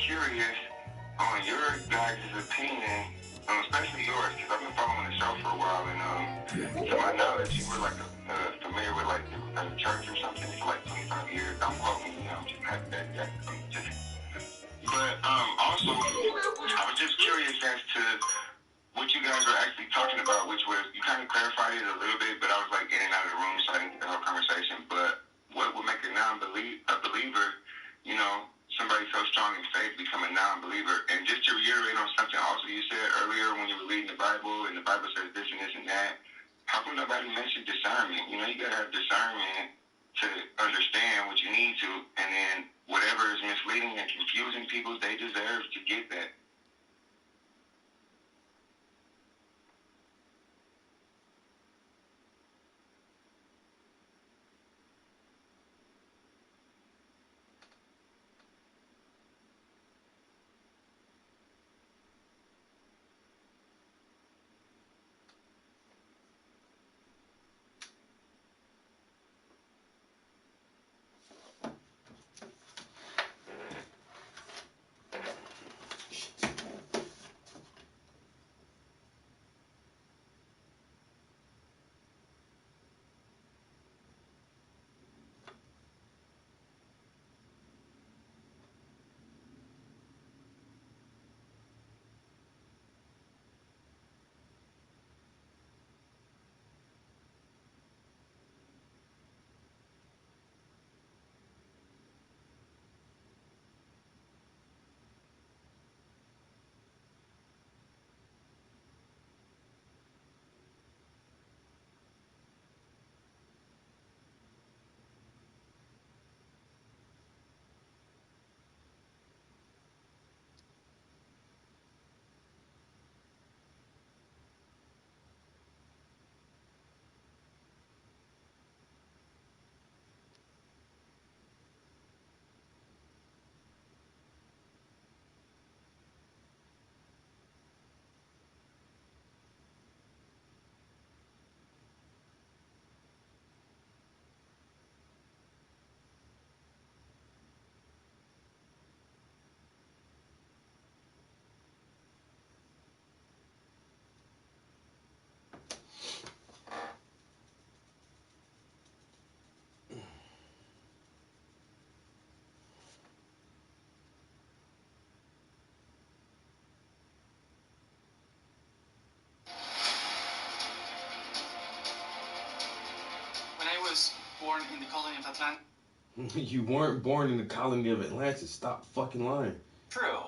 curious on your guys' opinion, especially yours, because I've been following the show for a while, and to my knowledge, you were like familiar with like the church or something for like 25 years. Don't quote me, just have that. But also, I was just curious as to what you guys were actually talking about, which was, you kind of clarified it a little bit, but I was like in and out of the room, so I didn't get the whole conversation. But what would make a believer, somebody so strong in faith become a non-believer? And just to reiterate on something also you said earlier when you were reading the Bible, and the Bible says this and this and that, how come nobody mentioned discernment? You gotta have discernment to understand what you need to, and then whatever is misleading and confusing people, they deserve to get that. When I was born in the colony of Atlantis. You weren't born in the colony of Atlantis. Stop fucking lying. True.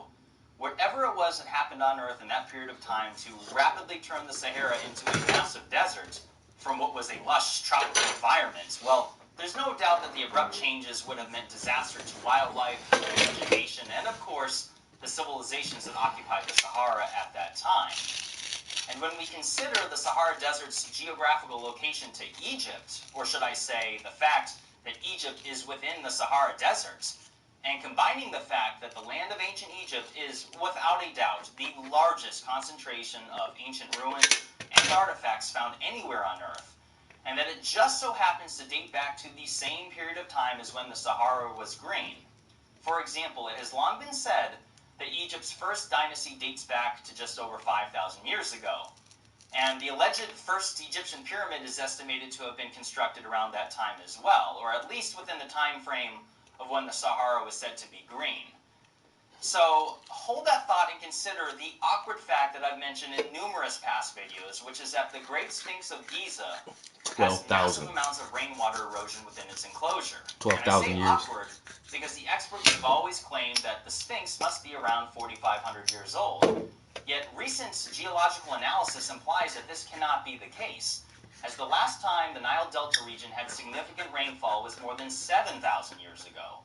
Whatever it was that happened on Earth in that period of time to rapidly turn the Sahara into a massive desert from what was a lush tropical environment, well, there's no doubt that the abrupt changes would have meant disaster to wildlife, vegetation, and of course, the civilizations that occupied the Sahara at that time. And when we consider the Sahara Desert's geographical location to Egypt, or should I say, the fact that Egypt is within the Sahara Desert, and combining the fact that the land of ancient Egypt is, without a doubt, the largest concentration of ancient ruins and artifacts found anywhere on Earth, and that it just so happens to date back to the same period of time as when the Sahara was green. For example, it has long been said that Egypt's first dynasty dates back to just over 5,000 years ago, and the alleged first Egyptian pyramid is estimated to have been constructed around that time as well, or at least within the time frame of when the Sahara was said to be green. So hold that thought and consider the awkward fact that I've mentioned in numerous past videos, which is that the Great Sphinx of Giza has massive amounts of rainwater erosion within its enclosure. 12,000 years. Awkward because the experts have always claimed that the Sphinx must be around 4,500 years old. Yet recent geological analysis implies that this cannot be the case, as the last time the Nile Delta region had significant rainfall was more than 7,000 years ago,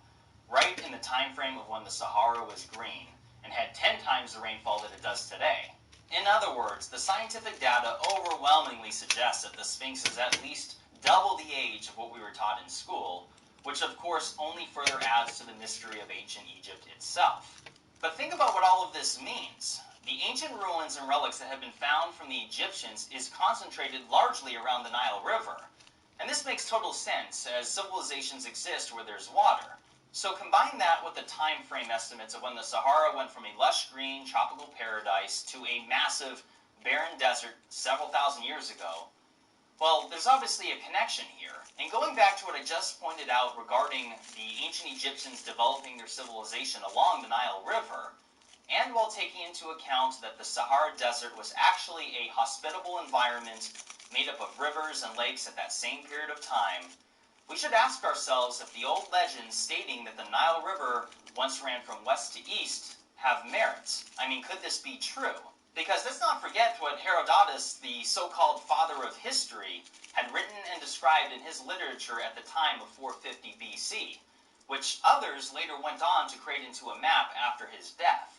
right in the time frame of when the Sahara was green, and had 10 times the rainfall that it does today. In other words, the scientific data overwhelmingly suggests that the Sphinx is at least double the age of what we were taught in school, which of course only further adds to the mystery of ancient Egypt itself. But think about what all of this means. The ancient ruins and relics that have been found from the Egyptians is concentrated largely around the Nile River. And this makes total sense, as civilizations exist where there's water. So combine that with the time frame estimates of when the Sahara went from a lush green tropical paradise to a massive barren desert several thousand years ago. Well, there's obviously a connection here. And going back to what I just pointed out regarding the ancient Egyptians developing their civilization along the Nile River, and while taking into account that the Sahara Desert was actually a hospitable environment made up of rivers and lakes at that same period of time, we should ask ourselves if the old legends stating that the Nile River once ran from west to east have merit. I mean, could this be true? Because let's not forget what Herodotus, the so-called father of history, had written and described in his literature at the time of 450 BC, which others later went on to create into a map after his death.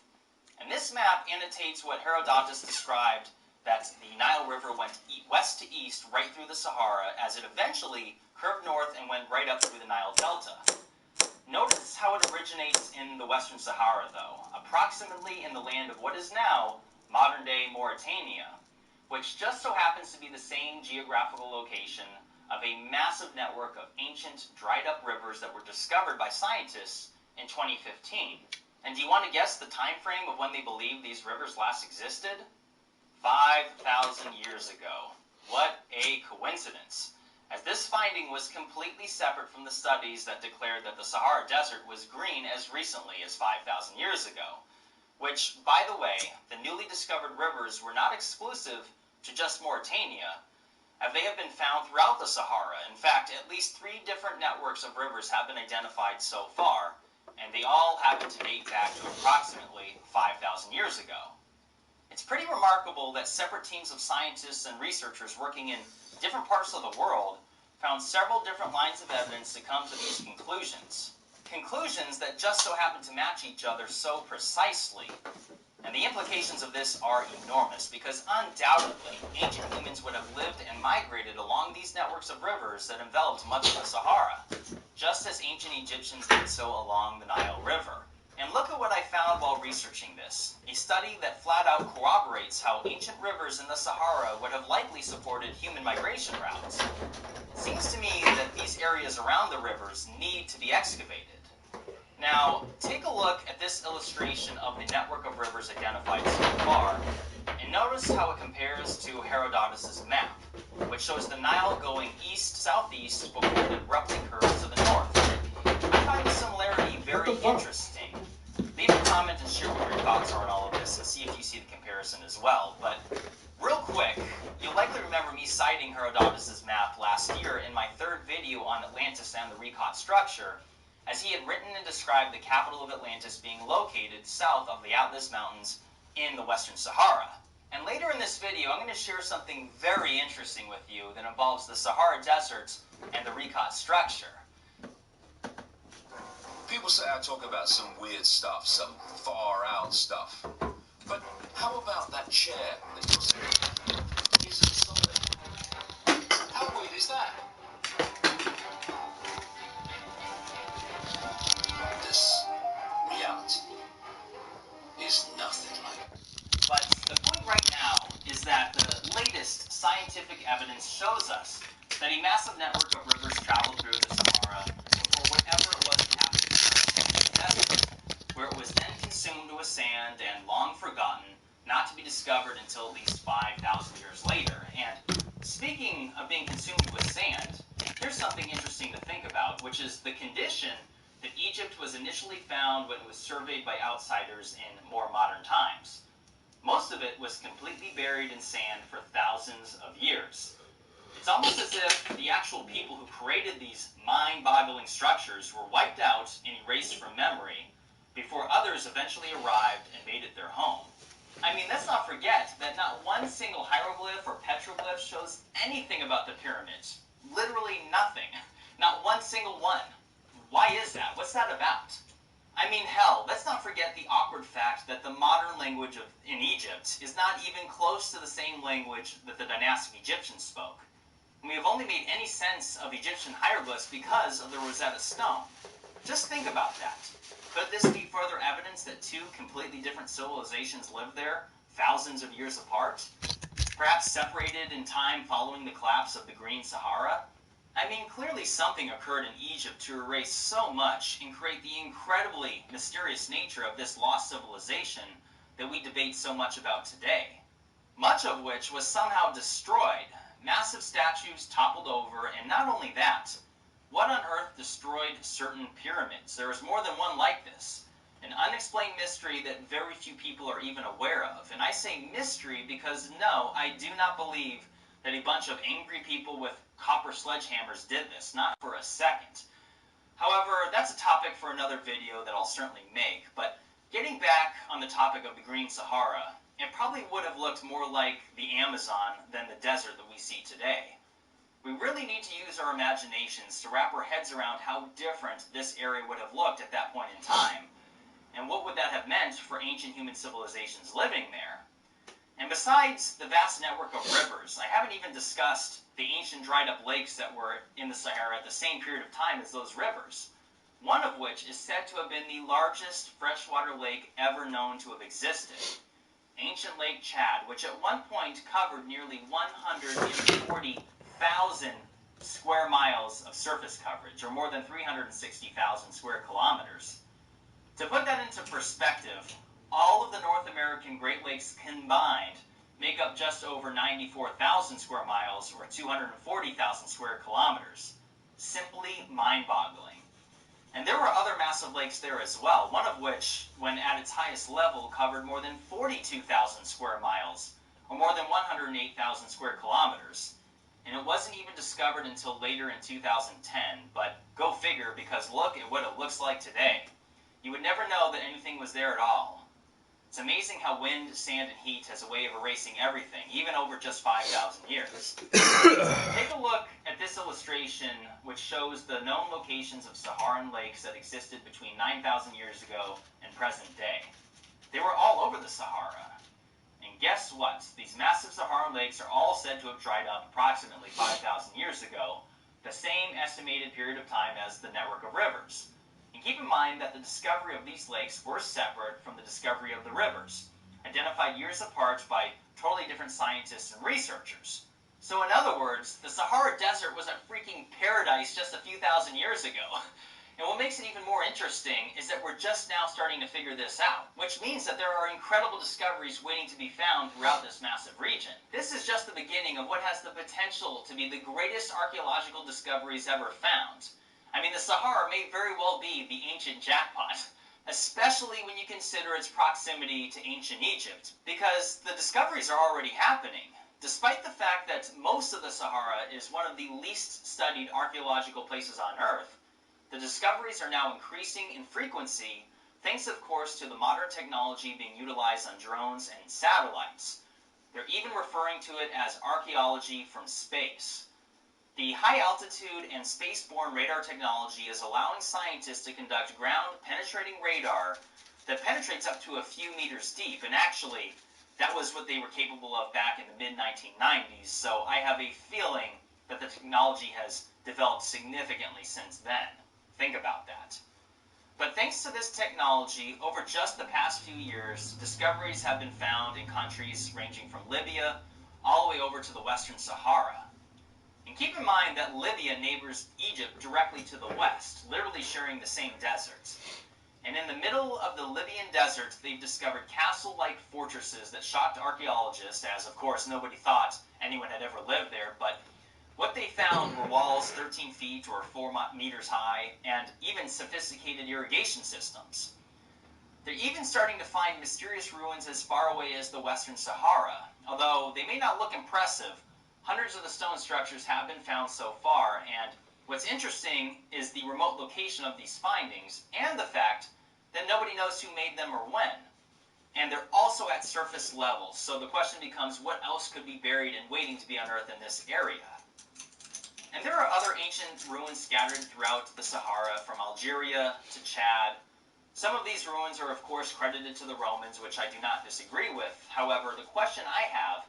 And this map annotates what Herodotus described, that the Nile River went west to east right through the Sahara, as it eventually curved north and went right up through the Nile Delta. Notice how it originates in the Western Sahara, though, approximately in the land of what is now modern-day Mauritania, which just so happens to be the same geographical location of a massive network of ancient, dried-up rivers that were discovered by scientists in 2015. And do you want to guess the time frame of when they believe these rivers last existed? 5,000 years ago. What a coincidence, as this finding was completely separate from the studies that declared that the Sahara Desert was green as recently as 5,000 years ago. Which, by the way, the newly discovered rivers were not exclusive to just Mauritania, as they have been found throughout the Sahara. In fact, at least 3 different networks of rivers have been identified so far, and they all happen to date back to approximately 5,000 years ago. It's pretty remarkable that separate teams of scientists and researchers working in different parts of the world found several different lines of evidence to come to these conclusions. Conclusions that just so happen to match each other so precisely. And the implications of this are enormous, because undoubtedly ancient humans would have lived and migrated along these networks of rivers that enveloped much of the Sahara, just as ancient Egyptians did so along the Nile River. And look at what I found while researching this. A study that flat out corroborates how ancient rivers in the Sahara would have likely supported human migration routes. It seems to me that these areas around the rivers need to be excavated. Now, take a look at this illustration of the network of rivers identified so far, and notice how it compares to Herodotus' map, which shows the Nile going east-southeast before it abruptly curves to the north. I find the similarity very interesting. Leave a comment and share what your thoughts are on all of this, and see if you see the comparison as well. But real quick, you'll likely remember me citing Herodotus' map last year in my 3rd video on Atlantis and the Rekot structure, as he had written and described the capital of Atlantis being located south of the Atlas Mountains in the Western Sahara. And later in this video, I'm going to share something very interesting with you that involves the Sahara Desert and the Rekot structure. People say I talk about some weird stuff, some far-out stuff. But how about that chair that you're sitting in? Is it solid? How weird is that? This reality is nothing like. But the point right now is that the latest scientific evidence shows us that a massive network of rivers traveled through the Sahara before whatever it was that happened to the desert, where it was then consumed with sand and long forgotten, not to be discovered until at least 5,000 years later. And speaking of being consumed with sand, here's something interesting to think about, which is the condition that Egypt was initially found when it was surveyed by outsiders in more modern times. Most of it was completely buried in sand for thousands of years. It's almost as if the actual people who created these mind-boggling structures were wiped out and erased from memory before others eventually arrived and made it their home. I mean, let's not forget that not one single hieroglyph or petroglyph shows anything about the pyramids. Literally nothing. Not one single one. Why is that? What's that about? I mean, hell, let's not forget the awkward fact that the modern language in Egypt is not even close to the same language that the dynastic Egyptians spoke. We have only made any sense of Egyptian hieroglyphs because of the Rosetta Stone. Just think about that. Could this be further evidence that 2 completely different civilizations lived there, thousands of years apart? Perhaps separated in time following the collapse of the Green Sahara? I mean, clearly something occurred in Egypt to erase so much and create the incredibly mysterious nature of this lost civilization that we debate so much about today. Much of which was somehow destroyed. Massive statues toppled over, and not only that, what on earth destroyed certain pyramids? There is more than one like this. An unexplained mystery that very few people are even aware of. And I say mystery because no, I do not believe that a bunch of angry people with copper sledgehammers did this, not for a second. However, that's a topic for another video that I'll certainly make, but getting back on the topic of the Green Sahara, it probably would have looked more like the Amazon than the desert that we see today. We really need to use our imaginations to wrap our heads around how different this area would have looked at that point in time, and what would that have meant for ancient human civilizations living there. And besides the vast network of rivers, I haven't even discussed the ancient dried up lakes that were in the Sahara at the same period of time as those rivers, one of which is said to have been the largest freshwater lake ever known to have existed. Ancient Lake Chad, which at one point covered nearly 140,000 square miles of surface coverage, or more than 360,000 square kilometers. To put that into perspective, all of the North American Great Lakes combined make up just over 94,000 square miles, or 240,000 square kilometers. Simply mind-boggling. And there were other massive lakes there as well, one of which, when at its highest level, covered more than 42,000 square miles, or more than 108,000 square kilometers. And it wasn't even discovered until later in 2010, but go figure, because look at what it looks like today. You would never know that anything was there at all. It's amazing how wind, sand, and heat has a way of erasing everything, even over just 5,000 years. Take a look at this illustration, which shows the known locations of Saharan lakes that existed between 9,000 years ago and present day. They were all over the Sahara. And guess what? These massive Saharan lakes are all said to have dried up approximately 5,000 years ago, the same estimated period of time as the network of rivers. And keep in mind that the discovery of these lakes were separate from the discovery of the rivers, identified years apart by totally different scientists and researchers. So in other words, the Sahara Desert was a freaking paradise just a few thousand years ago. And what makes it even more interesting is that we're just now starting to figure this out, which means that there are incredible discoveries waiting to be found throughout this massive region. This is just the beginning of what has the potential to be the greatest archaeological discoveries ever found. I mean, the Sahara may very well be the ancient jackpot, especially when you consider its proximity to ancient Egypt, because the discoveries are already happening. Despite the fact that most of the Sahara is one of the least studied archaeological places on Earth, the discoveries are now increasing in frequency, thanks of course to the modern technology being utilized on drones and satellites. They're even referring to it as archaeology from space. The high-altitude and space-borne radar technology is allowing scientists to conduct ground-penetrating radar that penetrates up to a few meters deep, and actually, that was what they were capable of back in the mid-1990s, so I have a feeling that the technology has developed significantly since then. Think about that. But thanks to this technology, over just the past few years, discoveries have been found in countries ranging from Libya all the way over to the Western Sahara. And keep in mind that Libya neighbors Egypt directly to the west, literally sharing the same deserts. And in the middle of the Libyan desert, they've discovered castle-like fortresses that shocked archaeologists, as of course nobody thought anyone had ever lived there, but what they found were walls 13 feet or 4 meters high, and even sophisticated irrigation systems. They're even starting to find mysterious ruins as far away as the Western Sahara. Although they may not look impressive, hundreds of the stone structures have been found so far, and what's interesting is the remote location of these findings, and the fact that nobody knows who made them or when. And they're also at surface level, so the question becomes what else could be buried and waiting to be unearthed in this area. And there are other ancient ruins scattered throughout the Sahara, from Algeria to Chad. Some of these ruins are of course credited to the Romans, which I do not disagree with. However, the question I have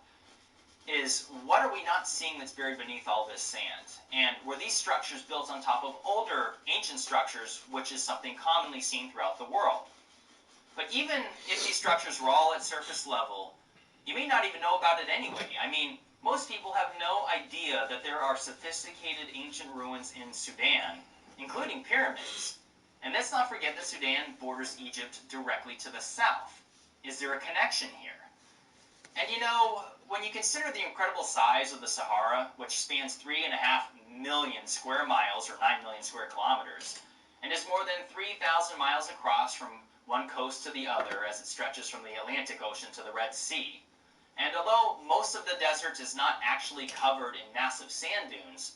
is, what are we not seeing that's buried beneath all this sand? And were these structures built on top of older ancient structures, which is something commonly seen throughout the world? But even if these structures were all at surface level, you may not even know about it anyway. I mean, Most people have no idea that there are sophisticated ancient ruins in Sudan, including pyramids. And let's not forget that Sudan borders Egypt directly to the south. Is there a connection here? And you know, when you consider the incredible size of the Sahara, which spans 3.5 million square miles or 9 million square kilometers, and is more than 3,000 miles across from one coast to the other as it stretches from the Atlantic Ocean to the Red Sea. And although most of the desert is not actually covered in massive sand dunes,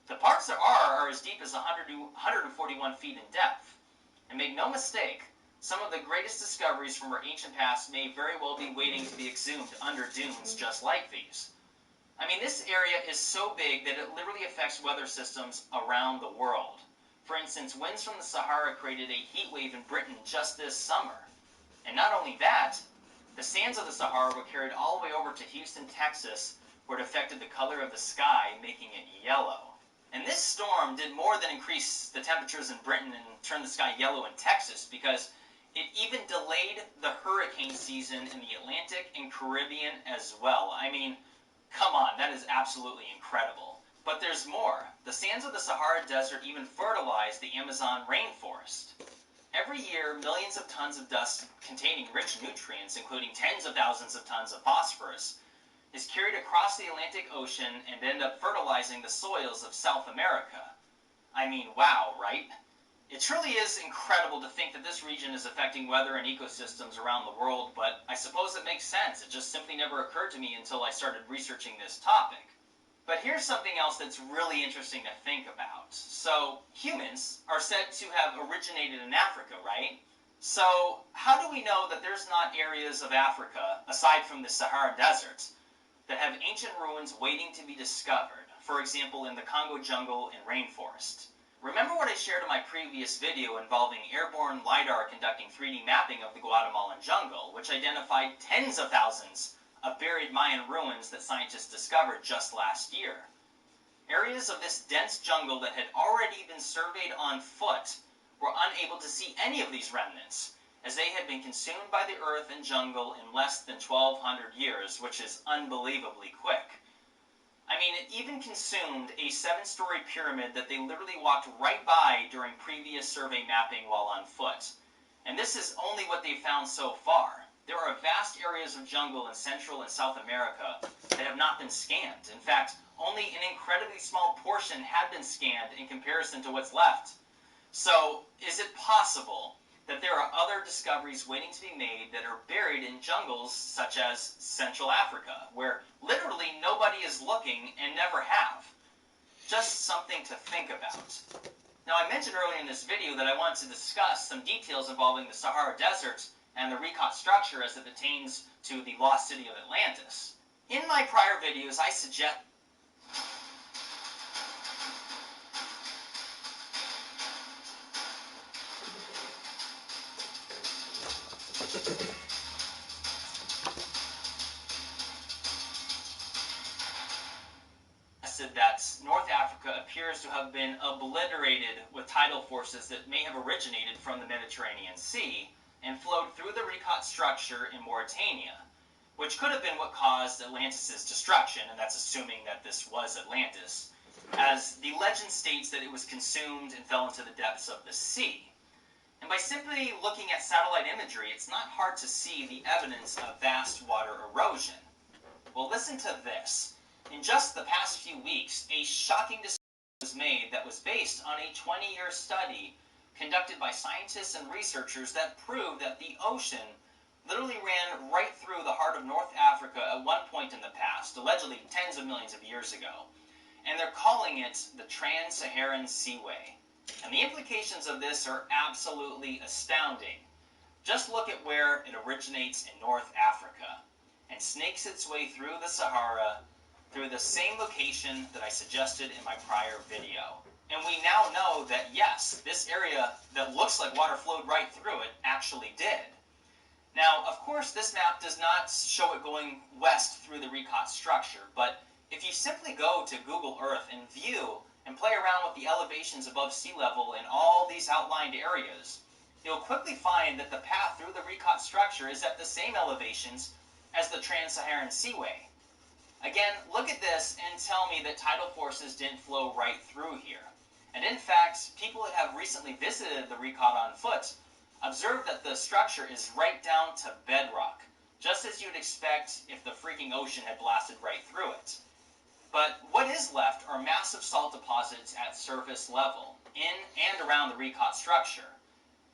the parts that are as deep as 100 to 141 feet in depth. And make no mistake, some of the greatest discoveries from our ancient past may very well be waiting to be exhumed under dunes just like these. I mean, this area is so big that it literally affects weather systems around the world. For instance, winds from the Sahara created a heat wave in Britain just this summer. And not only that, the sands of the Sahara were carried all the way over to Houston, Texas, where it affected the color of the sky, making it yellow. And this storm did more than increase the temperatures in Britain and turn the sky yellow in Texas, because it even delayed the hurricane season in the Atlantic and Caribbean as well. I mean, come on, that is absolutely incredible. But there's more. The sands of the Sahara Desert even fertilize the Amazon rainforest. Every year, millions of tons of dust containing rich nutrients, including tens of thousands of tons of phosphorus, is carried across the Atlantic Ocean and end up fertilizing the soils of South America. I mean, wow, right? It truly is incredible to think that this region is affecting weather and ecosystems around the world, but I suppose it makes sense. It just simply never occurred to me until I started researching this topic. But here's something else that's really interesting to think about. So, humans are said to have originated in Africa, right? So, how do we know that there's not areas of Africa, aside from the Sahara Desert, that have ancient ruins waiting to be discovered? For example, in the Congo jungle and rainforest. Remember what I shared in my previous video involving airborne LiDAR conducting 3D mapping of the Guatemalan jungle, which identified tens of thousands of buried Mayan ruins that scientists discovered just last year. Areas of this dense jungle that had already been surveyed on foot were unable to see any of these remnants, as they had been consumed by the earth and jungle in less than 1,200 years, which is unbelievably quick. I mean, it even consumed a 7-story pyramid that they literally walked right by during previous survey mapping while on foot. And this is only what they've found so far. There are vast areas of jungle in Central and South America that have not been scanned. In fact, only an incredibly small portion had been scanned in comparison to what's left. So, is it possible that there are other discoveries waiting to be made that are buried in jungles such as Central Africa, where literally nobody is looking and never have? Just something to think about. Now, I mentioned earlier in this video that I wanted to discuss some details involving the Sahara Desert and the Rekot structure as it pertains to the lost city of Atlantis. In my prior videos, I suggest that North Africa appears to have been obliterated with tidal forces that may have originated from the Mediterranean Sea and flowed through the Rekot structure in Mauritania, which could have been what caused Atlantis' destruction, and that's assuming that this was Atlantis, as the legend states that it was consumed and fell into the depths of the sea. And by simply looking at satellite imagery, it's not hard to see the evidence of vast water erosion. Well, listen to this. In just the past few weeks, a shocking discovery was made that was based on a 20-year study conducted by scientists and researchers that proved that the ocean literally ran right through the heart of North Africa at one point in the past, allegedly tens of millions of years ago. And they're calling it the Trans-Saharan Seaway. And the implications of this are absolutely astounding. Just look at where it originates in North Africa and snakes its way through the Sahara, through the same location that I suggested in my prior video. And we now know that yes, this area that looks like water flowed right through it actually did. Now, of course, this map does not show it going west through the Rekot structure, but if you simply go to Google Earth and view and play around with the elevations above sea level in all these outlined areas, you'll quickly find that the path through the Rekot structure is at the same elevations as the Trans-Saharan Seaway. Again, look at this and tell me that tidal forces didn't flow right through here. And in fact, people that have recently visited the Recon on foot observed that the structure is right down to bedrock, just as you'd expect if the freaking ocean had blasted right through it. But what is left are massive salt deposits at surface level, in and around the Recon structure.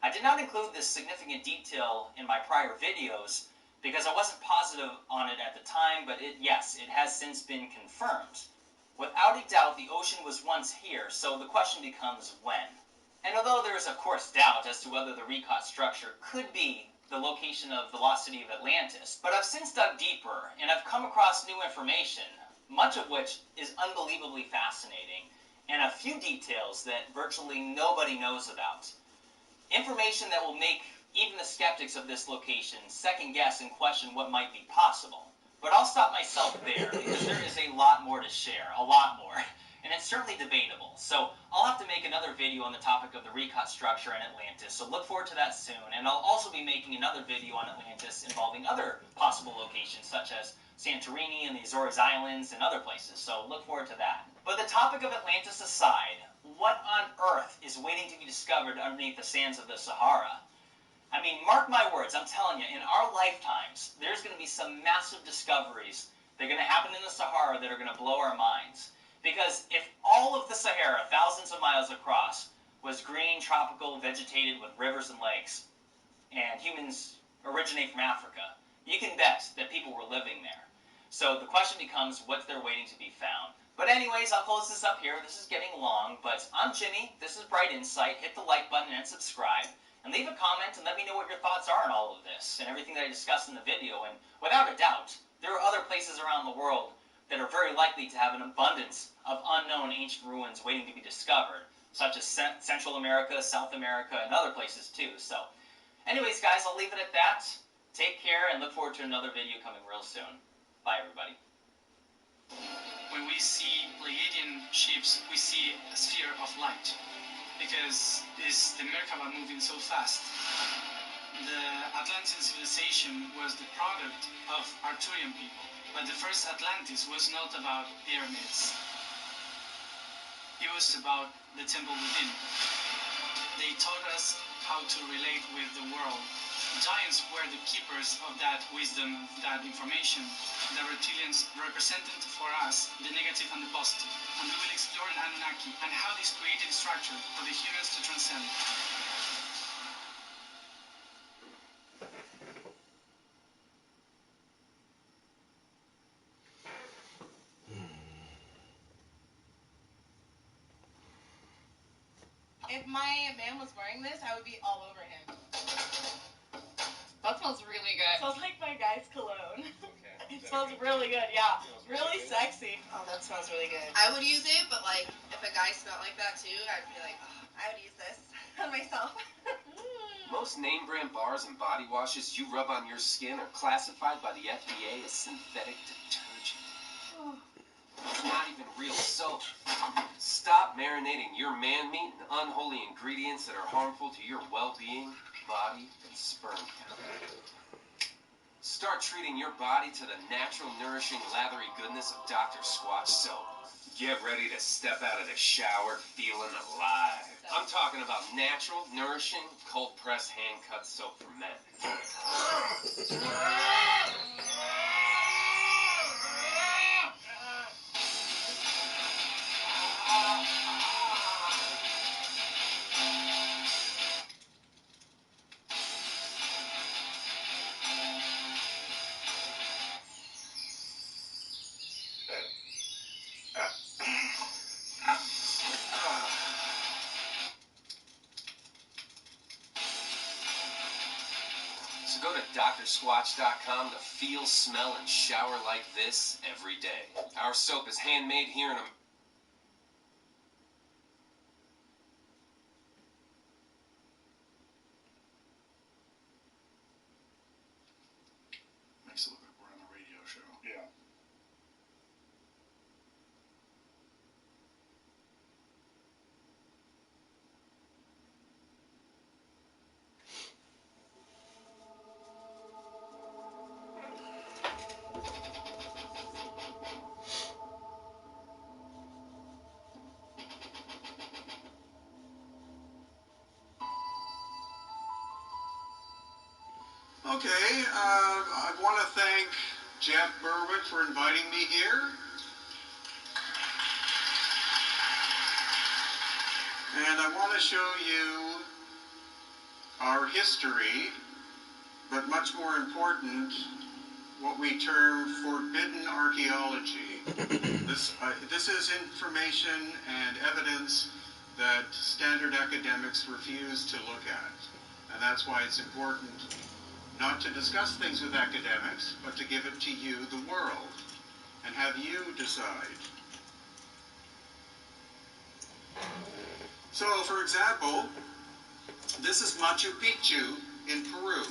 I did not include this significant detail in my prior videos because I wasn't positive on it at the time, but yes, it has since been confirmed. Without a doubt, the ocean was once here, so the question becomes when. And although there is of course doubt as to whether the Recon structure could be the location of the lost city of Atlantis, but I've since dug deeper and I've come across new information, much of which is unbelievably fascinating, and a few details that virtually nobody knows about. Information that will make even the skeptics of this location second guess and question what might be possible. But I'll stop myself there because there is a lot more to share, a lot more, and it's certainly debatable. So I'll have to make another video on the topic of the Recon structure in Atlantis, so look forward to that soon. And I'll also be making another video on Atlantis involving other possible locations such as Santorini and the Azores Islands and other places, so look forward to that. But the topic of Atlantis aside, what on earth is waiting to be discovered underneath the sands of the Sahara? I mean, mark my words, I'm telling you, in our lifetimes, there's going to be some massive discoveries that are going to happen in the Sahara that are going to blow our minds. Because if all of the Sahara, thousands of miles across, was green, tropical, vegetated with rivers and lakes, and humans originate from Africa, you can bet that people were living there. So the question becomes, what's there waiting to be found? But anyways, I'll close this up here. This is getting long, but I'm Jimmy. This is Bright Insight. Hit the like button and subscribe. And leave a comment and let me know what your thoughts are on all of this and everything that I discussed in the video. And without a doubt, there are other places around the world that are very likely to have an abundance of unknown ancient ruins waiting to be discovered, such as Central America, South America, and other places too. So anyways, guys, I'll leave it at that. Take care and look forward to another video coming real soon. Bye, everybody. When we see Pleiadian ships, we see a sphere of light, because the Merkaba moving so fast. The Atlantean civilization was the product of Arthurian people, but the first Atlantis was not about pyramids. It was about the temple within. They taught us how to relate with the world. Giants were the keepers of that wisdom, that information. The reptilians represented for us the negative and the positive. And we will explore in Anunnaki and how this created structure for the humans to transcend. If my man was wearing this, I would be all over him. That smells really good. It smells like my guy's cologne. Okay. It smells really good, yeah. Really sexy. Oh, that smells really good. I would use it, but like, if a guy smelled like that too, I'd be like, oh, I would use this on myself. Most name brand bars and body washes you rub on your skin are classified by the FDA as synthetic detergent. It's not even real soap. Stop marinating your man meat in unholy ingredients that are harmful to your well-being, body, and sperm count. Start treating your body to the natural, nourishing, lathery goodness of Dr. Squatch soap. Get ready to step out of the shower feeling alive. I'm talking about natural, nourishing, cold-pressed, hand-cut soap for men. So go to drsquatch.com to feel, smell, and shower like this every day. Our soap is handmade here in America. Makes it look like we're on a radio show. Yeah. Okay, I want to thank Jeff Berwick for inviting me here. And I want to show you our history, but much more important, what we term forbidden archaeology. This is information and evidence that standard academics refuse to look at. And that's why it's important not to discuss things with academics, but to give it to you, the world, and have you decide. So, for example, this is Machu Picchu in Peru.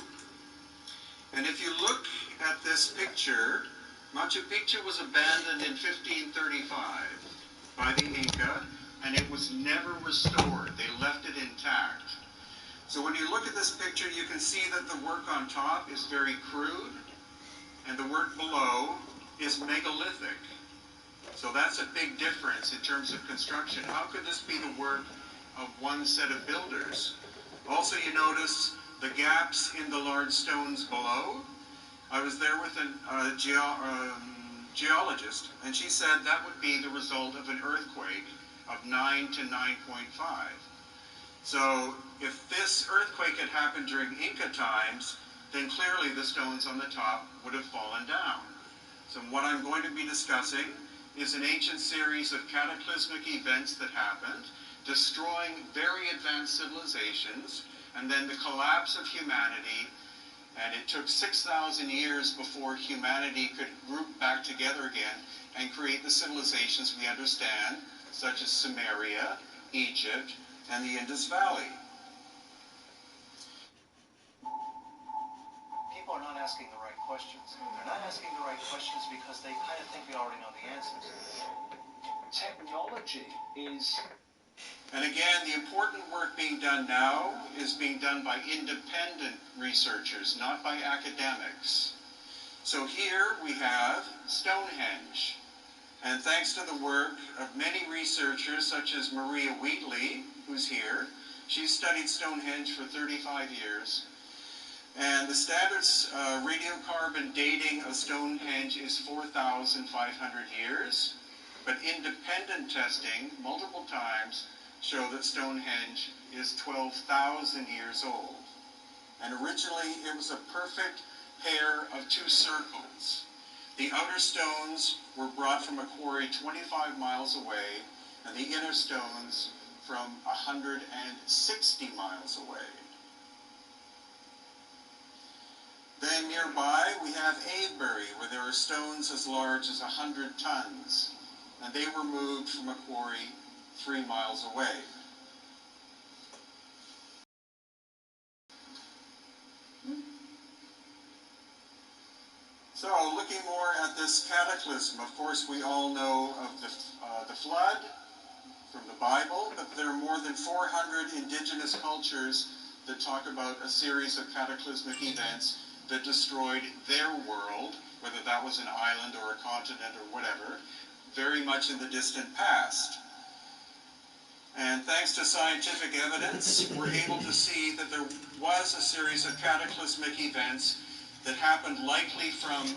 And if you look at this picture, Machu Picchu was abandoned in 1535 by the Inca, and it was never restored. They left it intact. So when you look at this picture, you can see that the work on top is very crude, and the work below is megalithic. So that's a big difference in terms of construction. How could this be the work of one set of builders? Also, you notice the gaps in the large stones below. I was there with a geologist, and she said that would be the result of an earthquake of 9 to 9.5. So if this earthquake had happened during Inca times, then clearly the stones on the top would have fallen down. So what I'm going to be discussing is an ancient series of cataclysmic events that happened, destroying very advanced civilizations, and then the collapse of humanity. And it took 6,000 years before humanity could group back together again and create the civilizations we understand, such as Sumeria, Egypt, and the Indus Valley. People are not asking the right questions. They're not asking the right questions because they kind of think we already know the answers. Technology is... And again, the important work being done now is being done by independent researchers, not by academics. So here we have Stonehenge. And thanks to the work of many researchers, such as Maria Wheatley, who's here, she's studied Stonehenge for 35 years. And the standard radiocarbon dating of Stonehenge is 4,500 years. But independent testing, multiple times, show that Stonehenge is 12,000 years old. And originally it was a perfect pair of two circles. The outer stones were brought from a quarry 25 miles away, and the inner stones from 160 miles away. Then nearby we have Avebury, where there are stones as large as 100 tons, and they were moved from a quarry 3 miles away. So, looking more at this cataclysm, of course we all know of the flood from the Bible, but there are more than 400 indigenous cultures that talk about a series of cataclysmic events that destroyed their world, whether that was an island or a continent or whatever, very much in the distant past. And thanks to scientific evidence, we're able to see that there was a series of cataclysmic events that happened likely from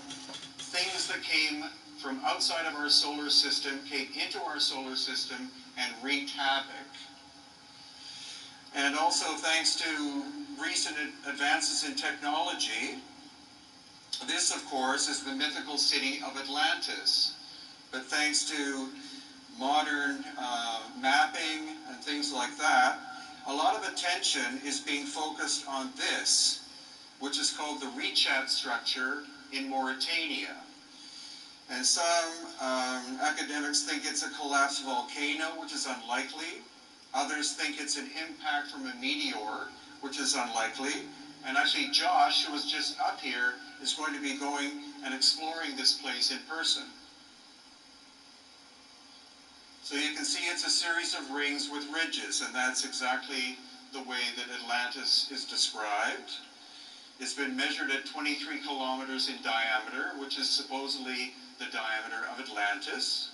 things that came from outside of our solar system, came into our solar system, and wreaked havoc. And also thanks to recent advances in technology, this, of course, is the mythical city of Atlantis. But thanks to modern mapping and things like that, a lot of attention is being focused on this, which is called the Richat structure in Mauritania. And some academics think it's a collapsed volcano, which is unlikely. Others think it's an impact from a meteor, which is unlikely. And actually Josh, who was just up here, is going to be going and exploring this place in person. So you can see it's a series of rings with ridges, and that's exactly the way that Atlantis is described. It's been measured at 23 kilometers in diameter, which is supposedly the diameter of Atlantis.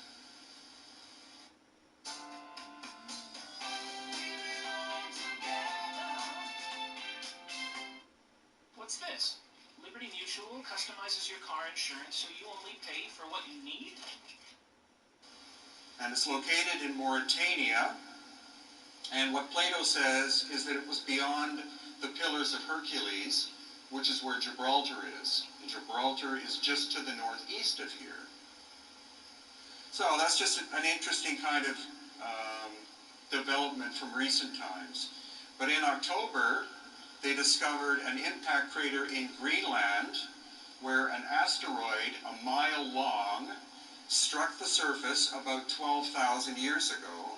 What's this? Liberty Mutual customizes your car insurance so you only pay for what you need? And it's located in Mauritania. And what Plato says is that it was beyond the Pillars of Hercules, which is where Gibraltar is. And Gibraltar is just to the northeast of here. So that's just an interesting kind of development from recent times. But in October, they discovered an impact crater in Greenland where an asteroid a mile long struck the surface about 12,000 years ago.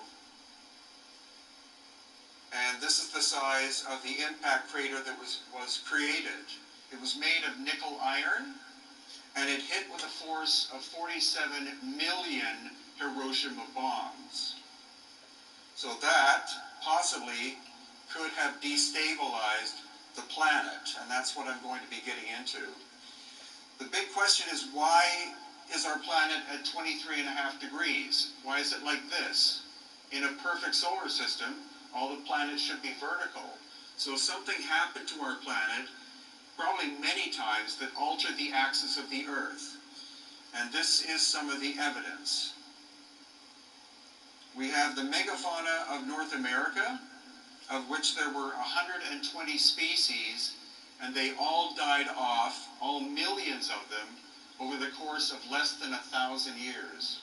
And this is the size of the impact crater that was created. It was made of nickel iron, and it hit with a force of 47 million Hiroshima bombs. So that possibly could have destabilized the planet, and that's what I'm going to be getting into. The big question is, why is our planet at 23.5 degrees? Why is it like this? In a perfect solar system, all the planets should be vertical. So something happened to our planet, probably many times, that altered the axis of the Earth. And this is some of the evidence. We have the megafauna of North America, of which there were 120 species, and they all died off, all millions of them, over the course of less than 1,000 years.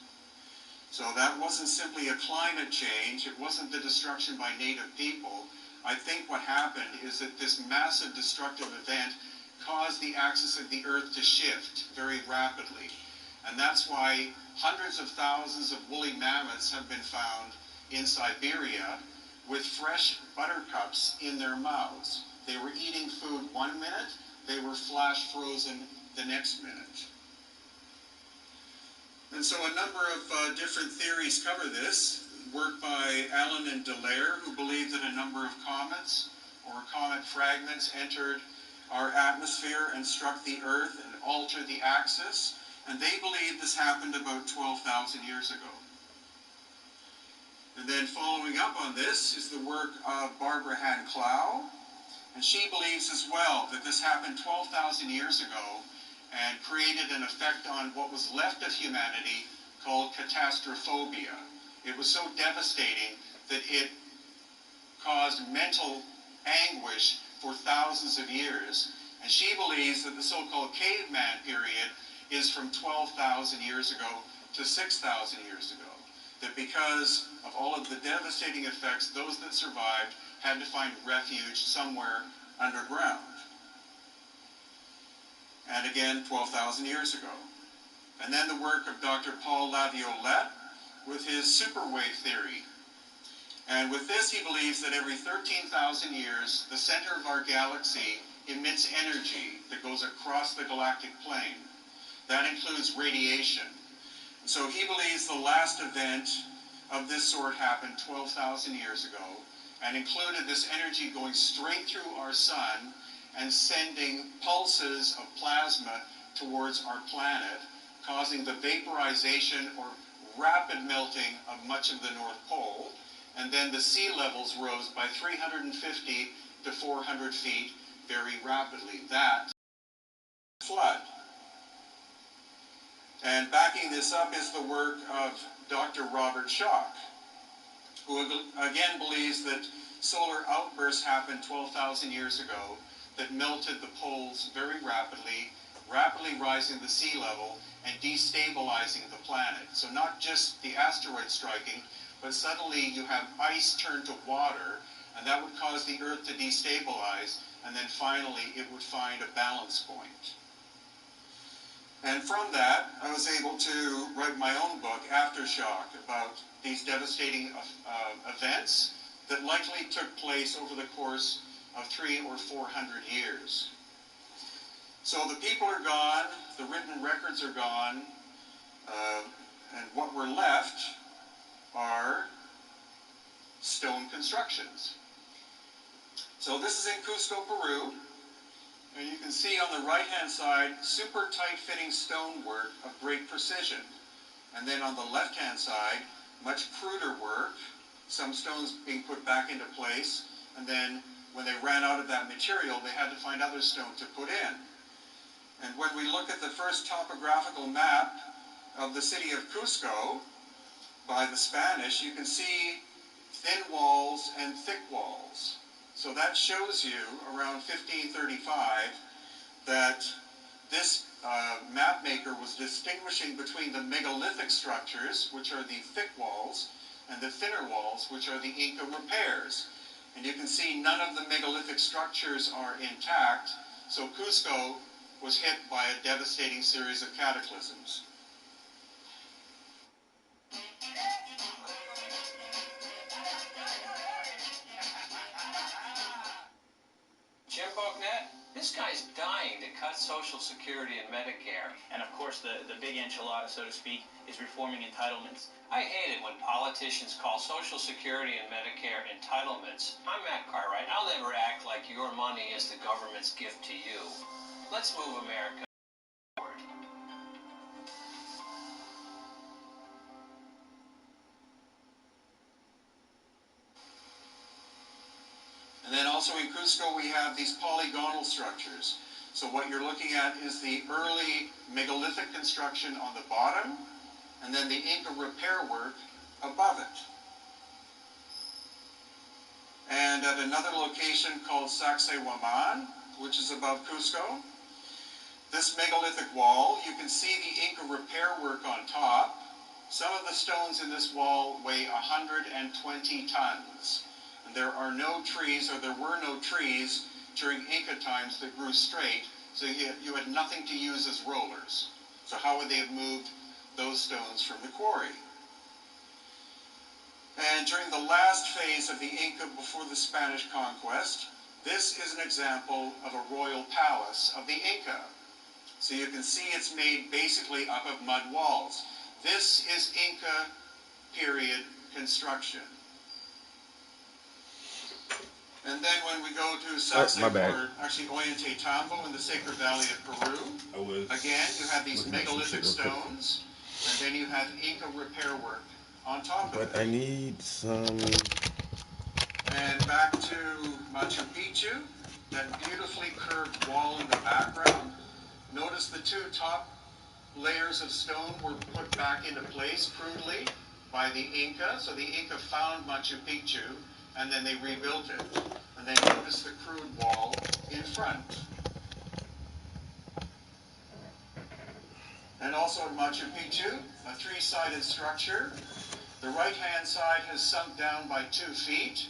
So that wasn't simply a climate change, it wasn't the destruction by native people. I think what happened is that this massive destructive event caused the axis of the Earth to shift very rapidly. And that's why hundreds of thousands of woolly mammoths have been found in Siberia with fresh buttercups in their mouths. They were eating food 1 minute, they were flash frozen the next minute. And so a number of different theories cover this. Work by Allen and Dallaire, who believe that a number of comets or comet fragments entered our atmosphere and struck the Earth and altered the axis. And they believe this happened about 12,000 years ago. And then following up on this is the work of Barbara Hahn Clow. And she believes as well that this happened 12,000 years ago and created an effect on what was left of humanity called catastrophobia. It was so devastating that it caused mental anguish for thousands of years. And she believes that the so-called caveman period is from 12,000 years ago to 6,000 years ago. That because of all of the devastating effects, those that survived had to find refuge somewhere underground. And again, 12,000 years ago. And then the work of Dr. Paul Laviolette with his superwave theory. And with this, he believes that every 13,000 years, the center of our galaxy emits energy that goes across the galactic plane. That includes radiation. So he believes the last event of this sort happened 12,000 years ago and included this energy going straight through our sun and sending pulses of plasma towards our planet, causing the vaporization or rapid melting of much of the North Pole, and then the sea levels rose by 350 to 400 feet very rapidly. That flood. And backing this up is the work of Dr. Robert Schoch, who again believes that solar outbursts happened 12,000 years ago that melted the poles very rapidly, rapidly rising the sea level and destabilizing the planet. So not just the asteroid striking, but suddenly you have ice turn to water, and that would cause the Earth to destabilize, and then finally it would find a balance point. And from that, I was able to write my own book, Aftershock, about these devastating events that likely took place over the course of 300 or 400 years. So the people are gone, the written records are gone, and what we're left are stone constructions. So this is in Cusco, Peru. And you can see on the right-hand side, super tight-fitting stonework of great precision. And then on the left-hand side, much cruder work, some stones being put back into place, and then when they ran out of that material, they had to find other stone to put in. And when we look at the first topographical map of the city of Cusco by the Spanish, you can see thin walls and thick walls. So that shows you around 1535 that this map maker was distinguishing between the megalithic structures, which are the thick walls, and the thinner walls, which are the Inca repairs. And you can see none of the megalithic structures are intact, so Cusco was hit by a devastating series of cataclysms. Jim Bognett, this guy's dying to cut Social Security and Medicare. And of course, the big enchilada, so to speak, is reforming entitlements. I hate it when politicians call Social Security and Medicare entitlements. I'm Matt Cartwright. I'll never act like your money is the government's gift to you. Let's move America forward. And then also in Cusco we have these polygonal structures. So what you're looking at is the early megalithic construction on the bottom, and then the Inca repair work above it. And at another location called Sacsayhuaman, which is above Cusco, this megalithic wall, you can see the Inca repair work on top. Some of the stones in this wall weigh 120 tons. And there are no trees, or there were no trees during Inca times that grew straight, so you had nothing to use as rollers. So how would they have moved those stones from the quarry? And during the last phase of the Inca before the Spanish conquest, this is an example of a royal palace of the Inca. So you can see it's made basically up of mud walls. This is Inca period construction. And then when we go to Ollantaytambo in the Sacred Valley of Peru, again you have these megalithic stones, and then you have Inca repair work on top of it. But I need some. And back to Machu Picchu, that beautifully curved wall in the background. Notice the two top layers of stone were put back into place crudely by the Inca. So the Inca found Machu Picchu, and then they rebuilt it. And then notice the crude wall in front. And also at Machu Picchu, a three-sided structure. The right-hand side has sunk down by 2 feet.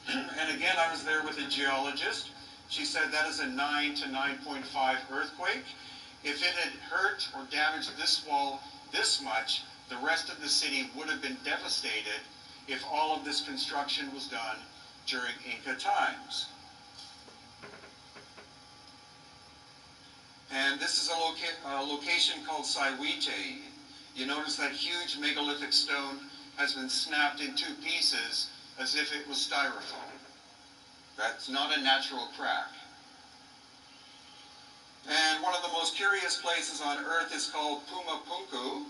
And again, I was there with a geologist. She said that is a 9 to 9.5 earthquake. If it had hurt or damaged this wall this much, the rest of the city would have been devastated if all of this construction was done during Inca times. And this is a location called Sayhuite. You notice that huge megalithic stone has been snapped in 2 pieces as if it was styrofoam. That's not a natural crack. And one of the most curious places on earth is called Pumapunku.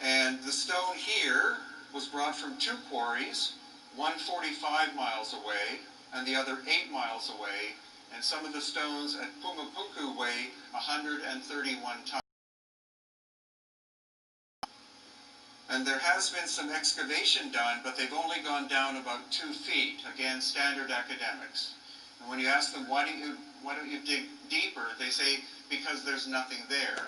And the stone here was brought from 2 quarries, one 45 miles away and the other 8 miles away. And some of the stones at Pumapunku weigh 131 tons. And there has been some excavation done, but they've only gone down about 2 feet. Again, standard academics. And when you ask them, why don't you dig deeper, they say, because there's nothing there.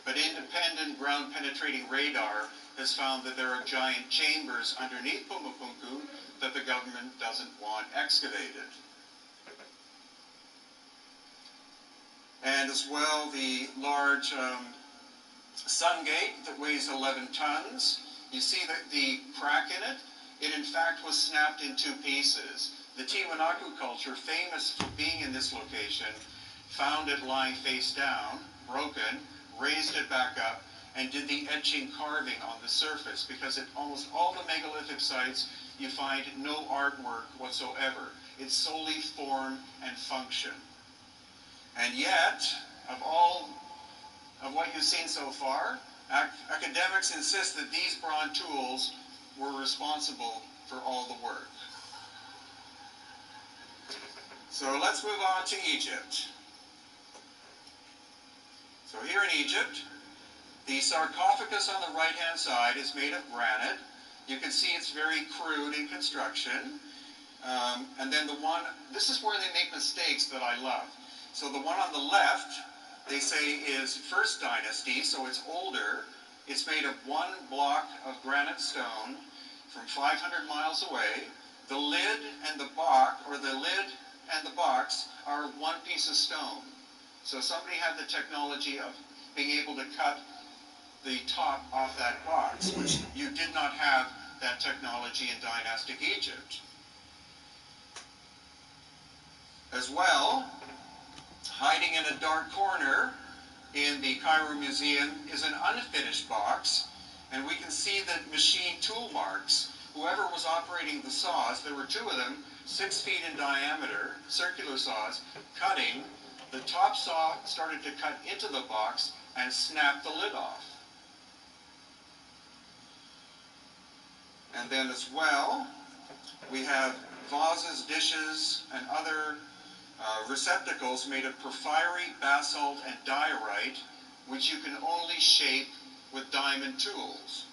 But independent ground-penetrating radar has found that there are giant chambers underneath Pumapunku that the government doesn't want excavated. And as well, the large sun gate that weighs 11 tons. You see the crack in it? It in fact was snapped in 2 pieces. The Tiwanaku culture, famous for being in this location, found it lying face down, broken, raised it back up, and did the etching carving on the surface, because at almost all the megalithic sites you find no artwork whatsoever. It's solely form and function. And yet, of all of what you've seen so far, academics insist that these bronze tools were responsible for all the work. So let's move on to Egypt. So here in Egypt, the sarcophagus on the right-hand side is made of granite. You can see it's very crude in construction. And then the one, this is where they make mistakes that I love. So the one on the left, they say is First Dynasty, so it's older. It's made of one block of granite stone from 500 miles away. The lid and the box, or the lid and the box, are one piece of stone. So somebody had the technology of being able to cut the top off that box, which you did not have that technology in dynastic Egypt. As well, hiding in a dark corner in the Cairo Museum is an unfinished box, and we can see the machine tool marks. Whoever was operating the saws, there were two of them, 6 feet in diameter, circular saws, cutting. The top saw started to cut into the box and snapped the lid off. And then as well, we have vases, dishes, and other receptacles made of porphyry, basalt, and diorite, which you can only shape with diamond tools.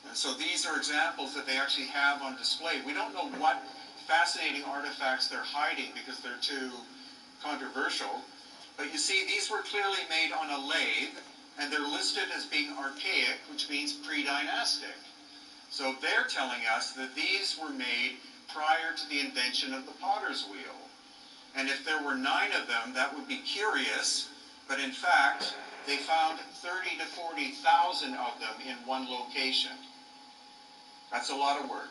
And so these are examples that they actually have on display. We don't know what fascinating artifacts they're hiding because they're too controversial. But you see, these were clearly made on a lathe, and they're listed as being archaic, which means pre-dynastic. So they're telling us that these were made prior to the invention of the potter's wheel. And if there were 9 of them, that would be curious, but in fact, they found 30 to 40,000 of them in one location. That's a lot of work.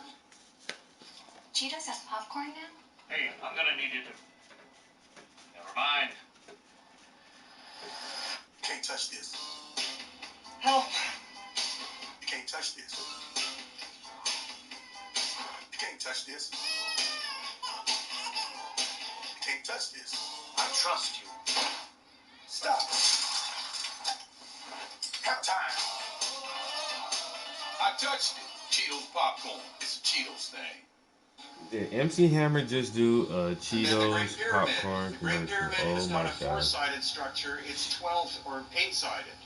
Cheetos has popcorn now? Hey, I'm gonna need you to... Never mind. You can't touch this. Help. You can't touch this. You can't touch this. You can't touch this. I trust you. Stop. Count time. I touched it. Cheetos popcorn. It's a Cheetos thing. Did MC Hammer just do And then Cheetos popcorn The Great commercial? Pyramid is Oh not my a god. 4-sided structure, it's 12 or 8-sided.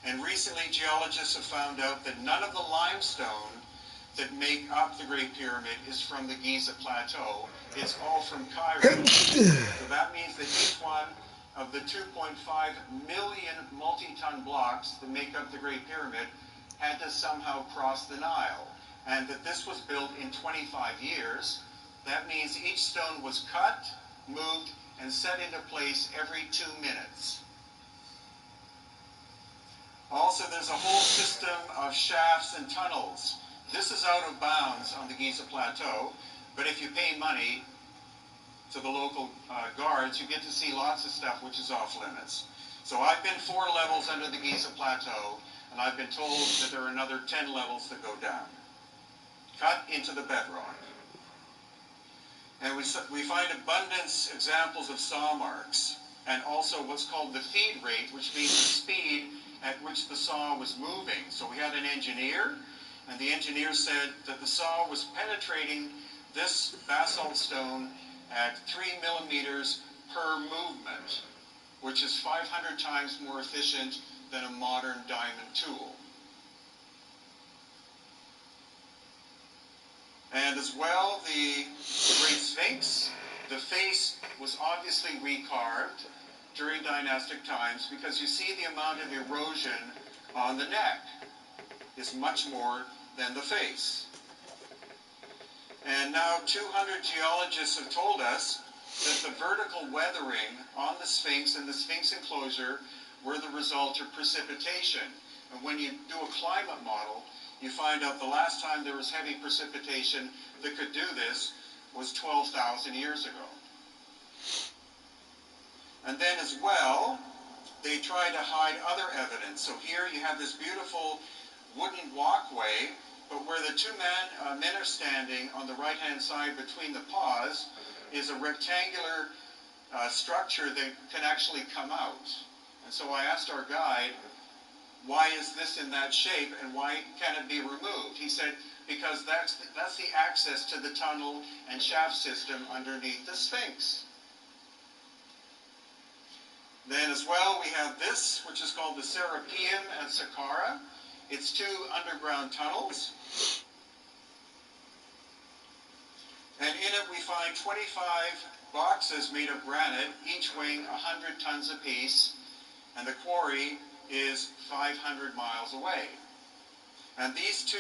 And recently geologists have found out that none of the limestone that make up the Great Pyramid is from the Giza Plateau. It's all from Cairo. So that means that each one of the 2.5 million multi-ton blocks that make up the Great Pyramid had to somehow cross the Nile. And that this was built in 25 years. That means each stone was cut, moved, and set into place every 2 minutes. Also, there's a whole system of shafts and tunnels. This is out of bounds on the Giza Plateau, but if you pay money to the local guards, you get to see lots of stuff which is off limits. So I've been 4 levels under the Giza Plateau, and I've been told that there are another 10 levels that go down, cut into the bedrock. And we find abundance examples of saw marks, and also what's called the feed rate, which means the speed at which the saw was moving. So we had an engineer, and the engineer said that the saw was penetrating this basalt stone at 3 millimeters per movement, which is 500 times more efficient than a modern diamond tool. And as well, the Great Sphinx, the face was obviously recarved during dynastic times because you see the amount of erosion on the neck is much more than the face. And now 200 geologists have told us that the vertical weathering on the Sphinx and the Sphinx enclosure were the result of precipitation. And when you do a climate model, you find out the last time there was heavy precipitation that could do this was 12,000 years ago. And then as well, they tried to hide other evidence. So here you have this beautiful wooden walkway, but where the 2 men are standing on the right-hand side between the paws is a rectangular structure that can actually come out. And so I asked our guide, why is this in that shape and why can it be removed? He said, because that's the access to the tunnel and shaft system underneath the Sphinx. Then as well, we have this, which is called the Serapeum at Saqqara. It's 2 underground tunnels. And in it we find 25 boxes made of granite, each weighing 100 tons apiece, and the quarry is 500 miles away. And these two,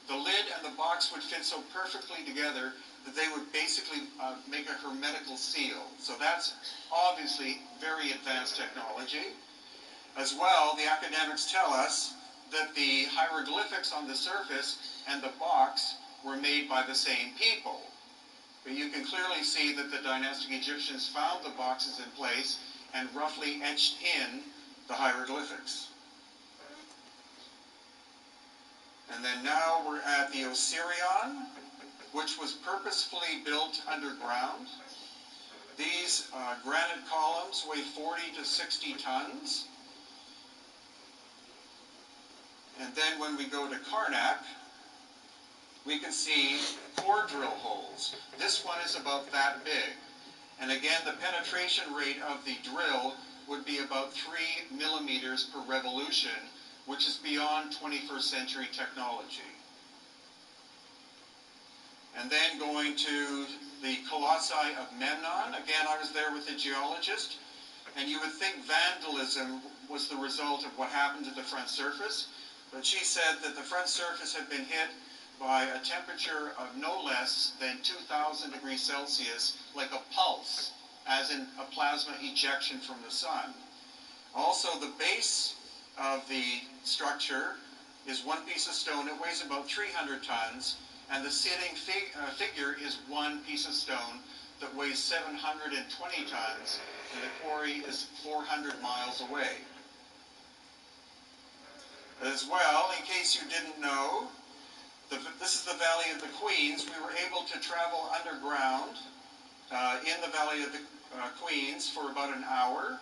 the lid and the box, would fit so perfectly together that they would basically make a hermetical seal. So that's obviously very advanced technology. As well, the academics tell us that the hieroglyphics on the surface and the box were made by the same people. But you can clearly see that the dynastic Egyptians found the boxes in place and roughly etched in the hieroglyphics. And then now we're at the Osirion, which was purposefully built underground. These granite columns weigh 40 to 60 tons. And then when we go to Karnak, we can see 4 drill holes. This one is about that big. And again, the penetration rate of the drill would be about 3 millimeters per revolution, which is beyond 21st century technology. And then going to the Colossi of Memnon. Again, I was there with a geologist, and you would think vandalism was the result of what happened to the front surface, but she said that the front surface had been hit by a temperature of no less than 2,000 degrees Celsius, like a pulse, as in a plasma ejection from the sun. Also, the base of the structure is 1 piece of stone. It weighs about 300 tons, and the sitting figure is 1 piece of stone that weighs 720 tons, and the quarry is 400 miles away. As well, in case you didn't know, this is the Valley of the Queens. We were able to travel underground in the Valley of the Queens for about an hour.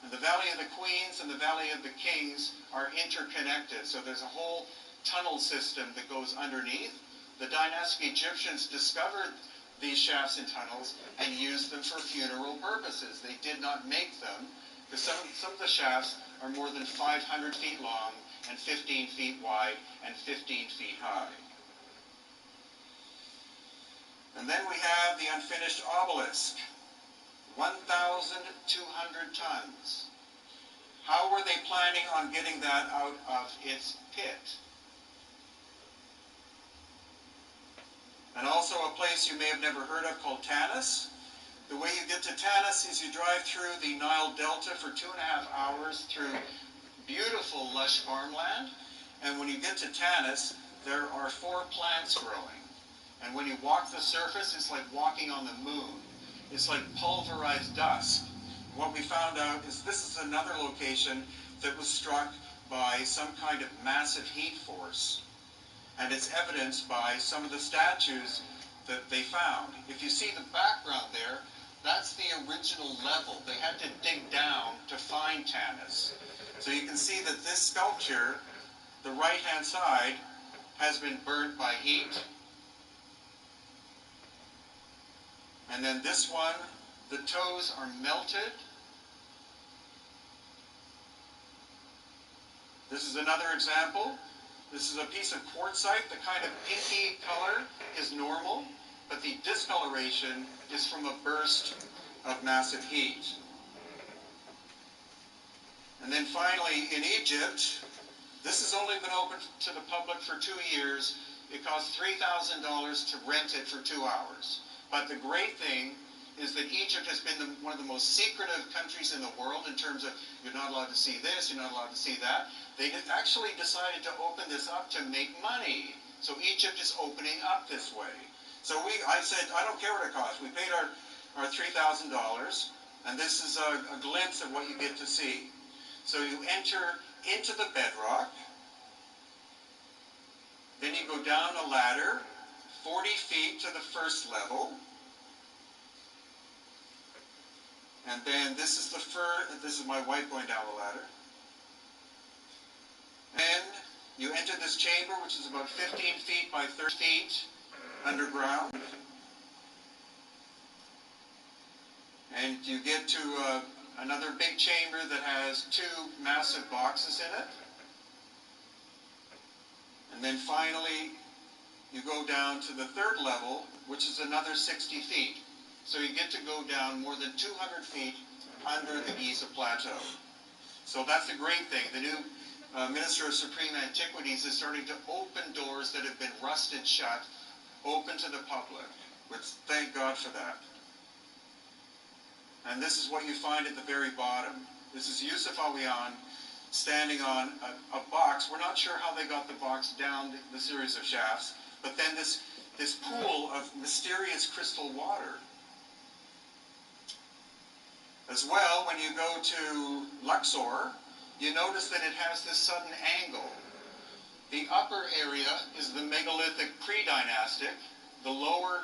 And the Valley of the Queens and the Valley of the Kings are interconnected. So there's a whole tunnel system that goes underneath. The dynastic Egyptians discovered these shafts and tunnels and used them for funeral purposes. They did not make them, because some of the shafts are more than 500 feet long and 15 feet wide and 15 feet high. And then we have the unfinished obelisk, 1,200 tons. How were they planning on getting that out of its pit? And also a place you may have never heard of called Tanis. The way you get to Tanis is you drive through the Nile Delta for 2.5 hours through beautiful lush farmland. And when you get to Tanis, there are 4 plants growing. And when you walk the surface, it's like walking on the moon. It's like pulverized dust. What we found out is this is another location that was struck by some kind of massive heat force. And it's evidenced by some of the statues that they found. If you see the background there, that's the original level. They had to dig down to find Tanis. So you can see that this sculpture, the right-hand side, has been burnt by heat. And then this one, the toes are melted. This is another example. This is a piece of quartzite. The kind of pinky color is normal, but the discoloration is from a burst of massive heat. And then finally, in Egypt, this has only been open to the public for 2 years. It costs $3,000 to rent it for 2 hours. But the great thing is that Egypt has been one of the most secretive countries in the world in terms of you're not allowed to see this, you're not allowed to see that. They actually decided to open this up to make money. So Egypt is opening up this way. So I said, I don't care what it costs. We paid our $3,000, and this is a glimpse of what you get to see. So you enter into the bedrock, then you go down a ladder, 40 feet to the first level, and then this is my wife going down the ladder. Then you enter this chamber, which is about 15 feet by 30 feet underground, and you get to another big chamber that has 2 massive boxes in it. And then finally, you go down to the 3rd level, which is another 60 feet. So you get to go down more than 200 feet under the Giza Plateau. So that's the great thing. The new Minister of Supreme Antiquities is starting to open doors that have been rusted shut, open to the public, which thank God for that. And this is what you find at the very bottom. This is Yusuf Awiyan standing on a box. We're not sure how they got the box down the series of shafts, but then this pool of mysterious crystal water. As well, when you go to Luxor, you notice that it has this sudden angle. The upper area is the megalithic pre-dynastic. The lower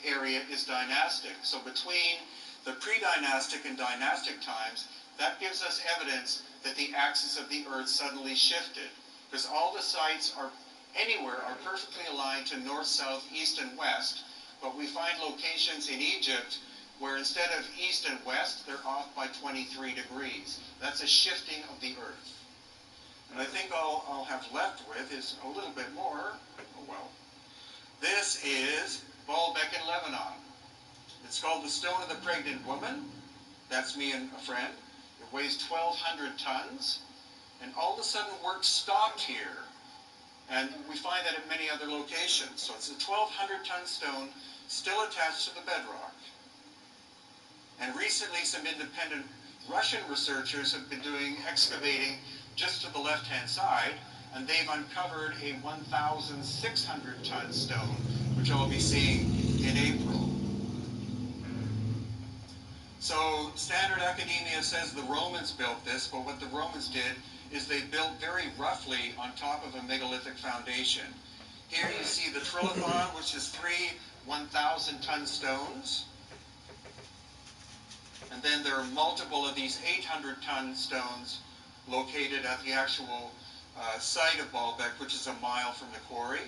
area is dynastic. So between the pre-dynastic and dynastic times, that gives us evidence that the axis of the Earth suddenly shifted. Because all the sites are perfectly aligned to north, south, east, and west. But we find locations in Egypt where instead of east and west, they're off by 23 degrees. That's a shifting of the Earth. And I think all I'll have left with is a little bit more. Oh well. This is Baalbek in Lebanon. It's called the Stone of the Pregnant Woman. That's me and a friend. It weighs 1,200 tons. And all of a sudden work stopped here. And we find that at many other locations. So it's a 1,200-ton stone still attached to the bedrock. And recently some independent Russian researchers have been doing excavating just to the left-hand side, and they've uncovered a 1,600-ton stone, which I'll be seeing in April. So standard academia says the Romans built this, but what the Romans did is they built very roughly on top of a megalithic foundation. Here you see the Trilithon, which is 3 1,000-ton stones. And then there are multiple of these 800-ton stones located at the actual site of Baalbek, which is a mile from the quarry.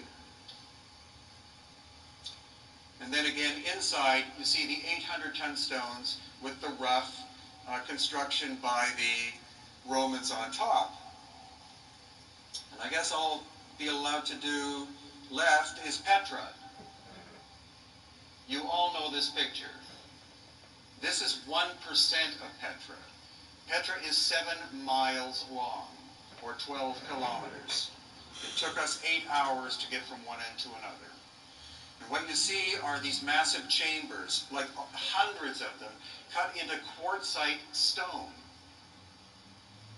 And then again, inside, you see the 800-ton stones with the rough construction by the Romans on top. And I guess all be allowed to do left is Petra. You all know this picture. This is 1% of Petra. Petra is 7 miles long, or 12 kilometers. It took us 8 hours to get from one end to another. And what you see are these massive chambers, like hundreds of them, cut into quartzite stone.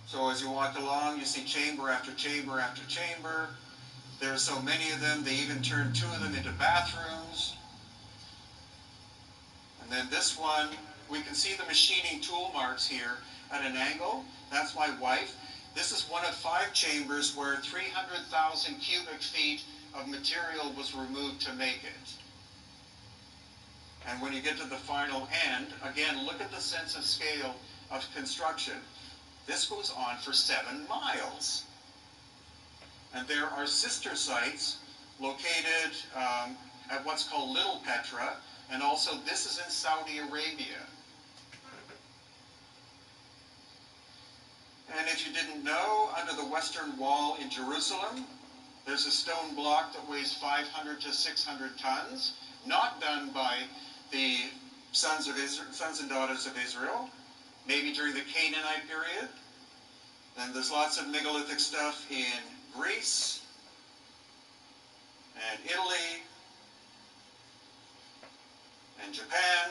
So as you walk along, you see chamber after chamber after chamber. There are so many of them, they even turned 2 of them into bathrooms. And then this one, we can see the machining tool marks here at an angle. That's my wife. This is one of 5 chambers where 300,000 cubic feet of material was removed to make it. And when you get to the final end, again, look at the sense of scale of construction. This goes on for 7 miles. And there are sister sites located at what's called Little Petra, and also this is in Saudi Arabia. And if you didn't know, under the Western Wall in Jerusalem, there's a stone block that weighs 500 to 600 tons, not done by the sons and daughters of Israel, maybe during the Canaanite period. Then there's lots of megalithic stuff in Greece and Italy and Japan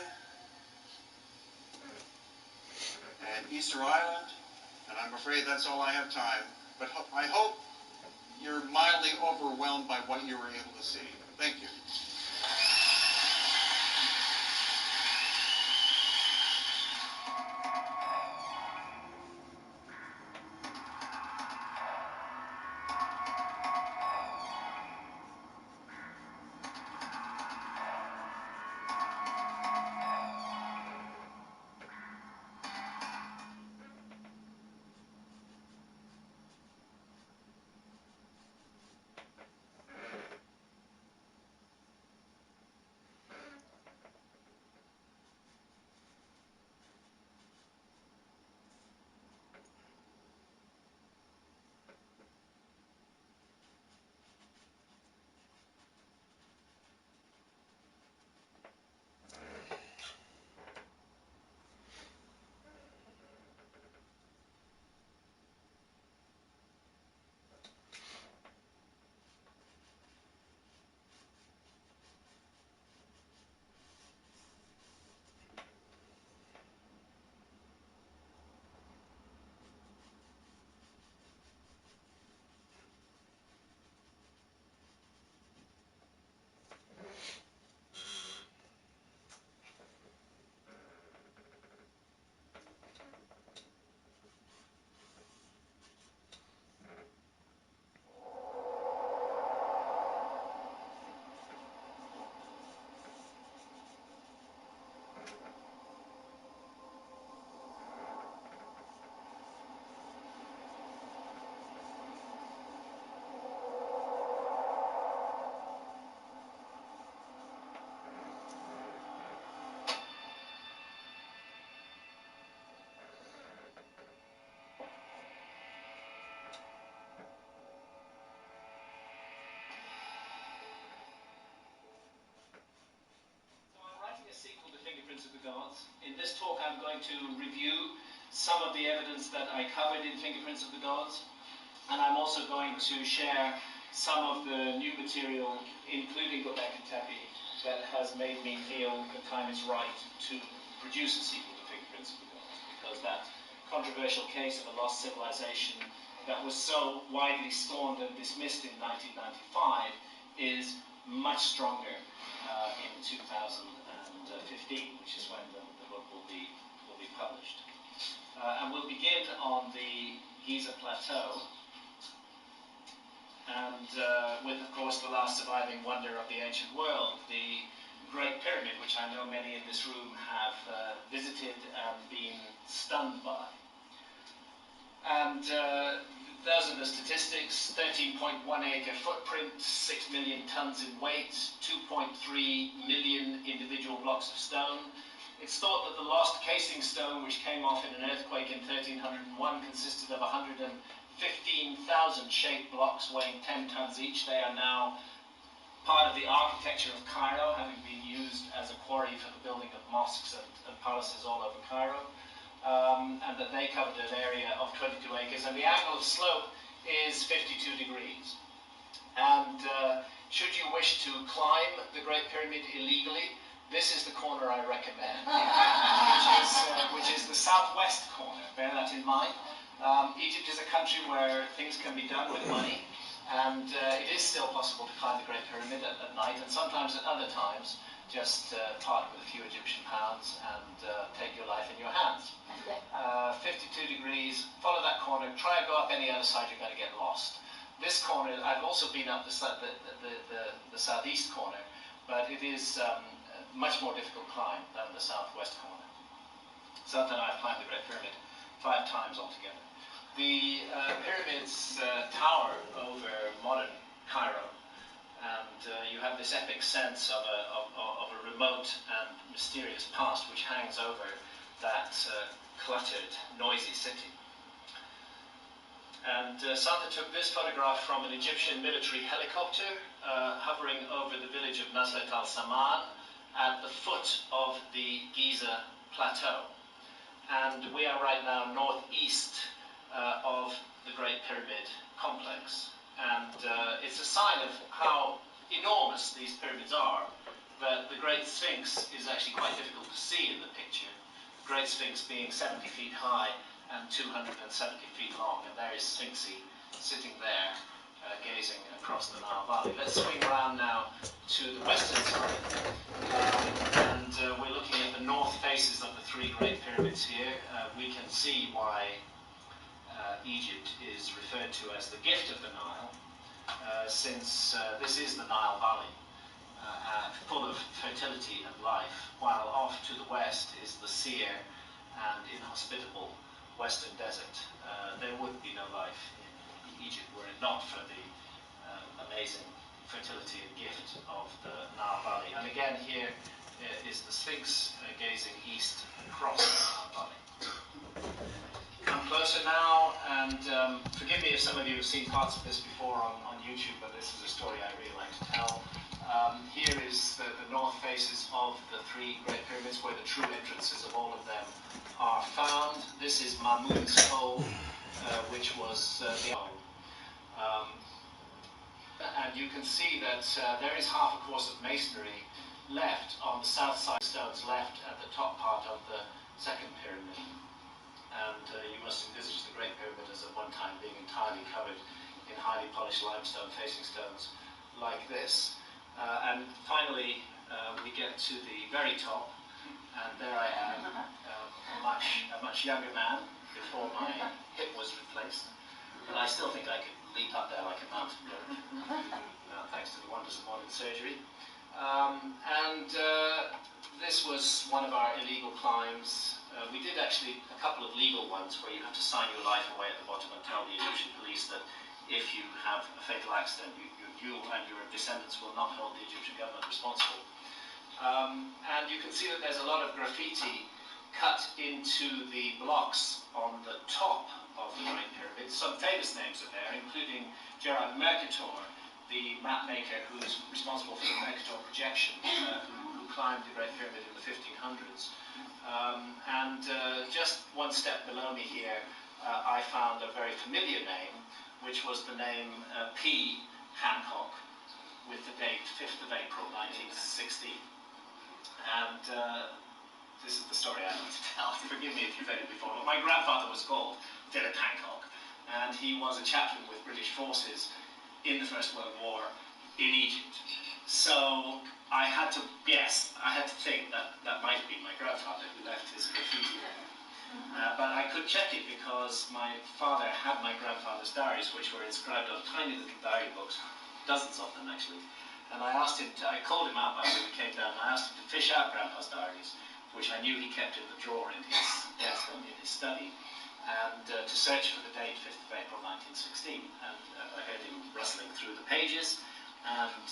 and Easter Island. And I'm afraid that's all I have time. But I hope you're mildly overwhelmed by what you were able to see. Thank you. I'm going to review some of the evidence that I covered in Fingerprints of the Gods, and I'm also going to share some of the new material, including Göbekli Tepe, that has made me feel the time is right to produce a sequel to Fingerprints of the Gods, because that controversial case of a lost civilization that was so widely scorned and dismissed in 1995 is much stronger in 2015, which is when the book will be published. And we'll begin on the Giza Plateau, and with, of course, the last surviving wonder of the ancient world, the Great Pyramid, which I know many in this room have visited and been stunned by. And those are the statistics: 13.1 acre footprint, 6 million tons in weight, 2.3 million individual blocks of stone. It's thought that the lost casing stone, which came off in an earthquake in 1301, consisted of 115,000 shaped blocks weighing 10 tons each. They are now part of the architecture of Cairo, having been used as a quarry for the building of mosques and palaces all over Cairo. And that they covered an area of 22 acres, and the angle of slope is 52 degrees. And should you wish to climb the Great Pyramid illegally, this is the corner I recommend, which is the southwest corner. Bear that in mind. Egypt is a country where things can be done with money, and it is still possible to climb the Great Pyramid at night, and sometimes at other times just part with a few Egyptian pounds and take your life in your hands. 52 degrees, follow that corner, try and go up any other side, you're going to get lost. This corner, I've also been up the southeast corner, but it is much more difficult climb than the southwest corner. Seth and I have climbed the Great Pyramid 5 times altogether. The pyramids tower over modern Cairo, and you have this epic sense of a remote and mysterious past which hangs over that cluttered, noisy city. And Santa took this photograph from an Egyptian military helicopter hovering over the village of Nazlet al-Saman at the foot of the Giza Plateau. And we are right now northeast of the Great Pyramid complex. And it's a sign of how enormous these pyramids are, that the Great Sphinx is actually quite difficult to see in the picture. The Great Sphinx being 70 feet high and 270 feet long, and there is Sphinxy sitting there, gazing across the Nile Valley. Let's swing around now to the western side, and we're looking at the north faces of the 3 Great Pyramids here. We can see why Egypt is referred to as the gift of the Nile, since this is the Nile Valley, full of fertility and life, while off to the west is the sere and inhospitable western desert. There would be no life in Egypt were it not for the amazing fertility and gift of the Nile Valley. And again, here is the Sphinx gazing east across the Nile Valley. Come closer now, and forgive me if some of you have seen parts of this before on YouTube, but this is a story I really like to tell. Here is the north faces of the 3 Great Pyramids, where the true entrances of all of them are found. This is Mamun's hole, which was the and you can see that there is half a course of masonry left on the south side, stones left at the top part of the second pyramid. And you must envisage the Great Pyramid as at one time being entirely covered in highly polished limestone facing stones like this. And finally, we get to the very top, and there I am, a much younger man before my hip was replaced. But I still think I could leap up there like a mountain goat, thanks to the wonders of modern surgery. This was one of our illegal climbs. We did actually a couple of legal ones where you have to sign your life away at the bottom and tell the Egyptian police that if you have a fatal accident, you and your descendants will not hold the Egyptian government responsible. And you can see that there's a lot of graffiti cut into the blocks on the top of the Great Pyramid. Some famous names are there, including Gerard Mercator, the map maker who is responsible for the Mercator projection, who climbed the Great Pyramid in the 1500s. Just one step below me here, I found a very familiar name, which was the name P. Hancock, with the date 5th of April 1960. And this is the story I need to tell. Forgive me if you've heard it before, but my grandfather was called Philip Hancock, and he was a chaplain with British forces in the First World War in Egypt. So I had to think that that might have been my grandfather who left his graffiti there. But I could check it because my father had my grandfather's diaries, which were inscribed on tiny little diary books, dozens of them actually. And I called him out when we came down, and I asked him to fish out Grandpa's diaries, which I knew he kept in the drawer in his desk in his study, and to search for the date 5th of April 1916. And I heard him rustling through the pages, and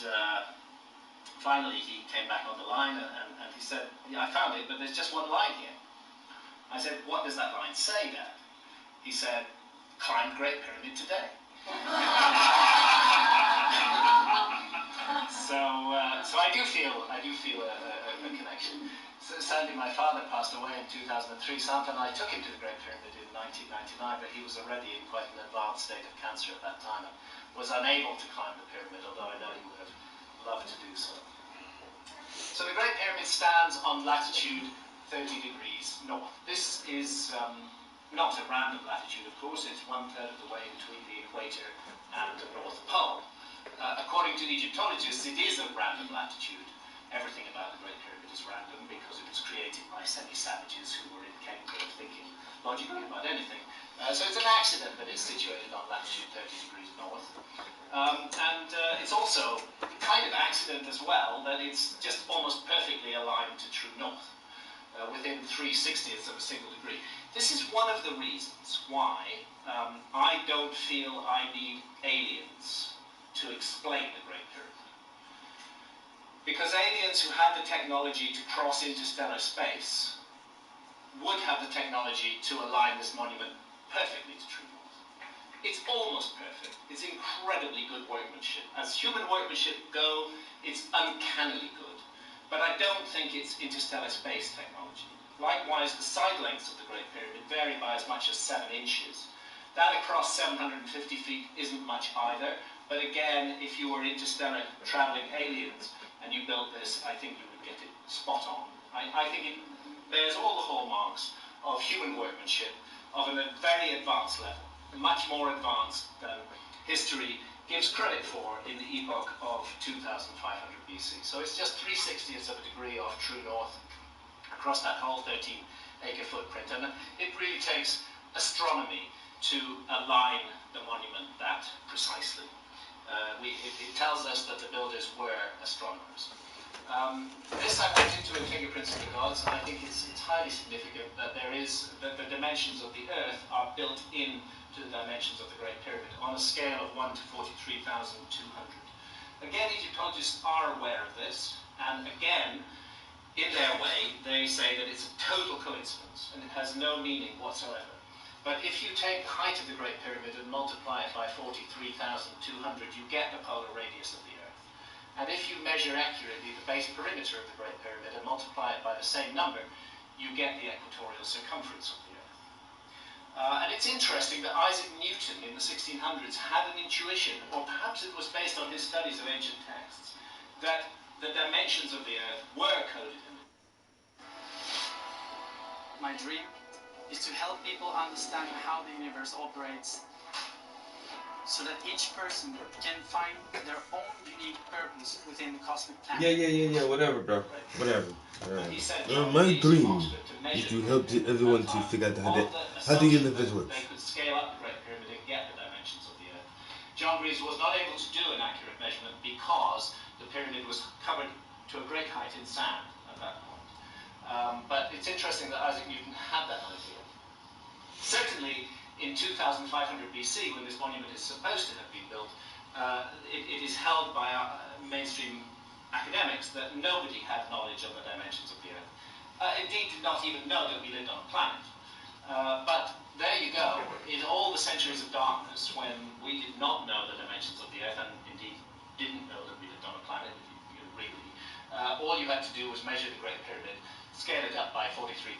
finally he came back on the line, and he said, "Yeah, I found it, but there's just one line here." I said, "What does that line say, Dad?" He said, "Climbed Great Pyramid today." So I do feel a connection. So sadly, my father passed away in 2003. Samantha and I took him to the Great Pyramid in 1999, but he was already in quite an advanced state of cancer at that time and was unable to climb the pyramid, although I know he would have loved to do so. So the Great Pyramid stands on latitude 30 degrees north. This is not a random latitude, of course. It's 1/3 of the way between the equator and the North Pole. According to Egyptologists, it is a random latitude. Everything about the Great Pyramid is random because it was created by semi-savages who were incapable of thinking logically about anything. So it's an accident that it's situated on latitude 30 degrees north. It's also a kind of accident as well that it's just almost perfectly aligned to true north, within 3/60ths of a single degree. This is one of the reasons why I don't feel I need aliens to explain the Great Pyramid. Because aliens who had the technology to cross interstellar space would have the technology to align this monument perfectly to true north. It's almost perfect. It's incredibly good workmanship. As human workmanship go, it's uncannily good. But I don't think it's interstellar space technology. Likewise, the side lengths of the Great Pyramid vary by as much as 7 inches. That across 750 feet isn't much either. But again, if you were interstellar traveling aliens and you built this, I think you would get it spot on. I think it bears all the hallmarks of human workmanship of a very advanced level, much more advanced than history gives credit for in the epoch of 2500 BC. So it's just 3/60ths of a degree off true north across that whole 13-acre footprint. And it really takes astronomy to align the monument that precisely. It tells us that the builders were astronomers. This I went into in Fingerprints of the Gods, and I think it's highly significant that the dimensions of the Earth are built into the dimensions of the Great Pyramid on a scale of 1 to 43,200. Again, Egyptologists are aware of this, and again, in their way, they say that it's a total coincidence and it has no meaning whatsoever. But if you take the height of the Great Pyramid and multiply it by 43,200, you get the polar radius of the Earth. And if you measure accurately the base perimeter of the Great Pyramid and multiply it by the same number, you get the equatorial circumference of the Earth. And it's interesting that Isaac Newton in the 1600s had an intuition, or perhaps it was based on his studies of ancient texts, that the dimensions of the Earth were coded in it. My dream is to help people understand how the universe operates so that each person can find their own unique purpose within the cosmic plan. Yeah, whatever, bro. Whatever. My dream is to help everyone to figure out how the universe works. They could scale up the Great Pyramid and get the dimensions of the Earth. John Greaves was not able to do an accurate measurement because the pyramid was covered to a great height in sand at that point. But it's interesting that Isaac Newton had that idea. Certainly, in 2500 BC, when this monument is supposed to have been built, it is held by mainstream academics that nobody had knowledge of the dimensions of the Earth. Indeed, did not even know that we lived on a planet. But there you go. In all the centuries of darkness, when we did not know the dimensions of the Earth, and indeed didn't know that we lived on a planet, really, All you had to do was measure the Great Pyramid, scale it up by 43,200,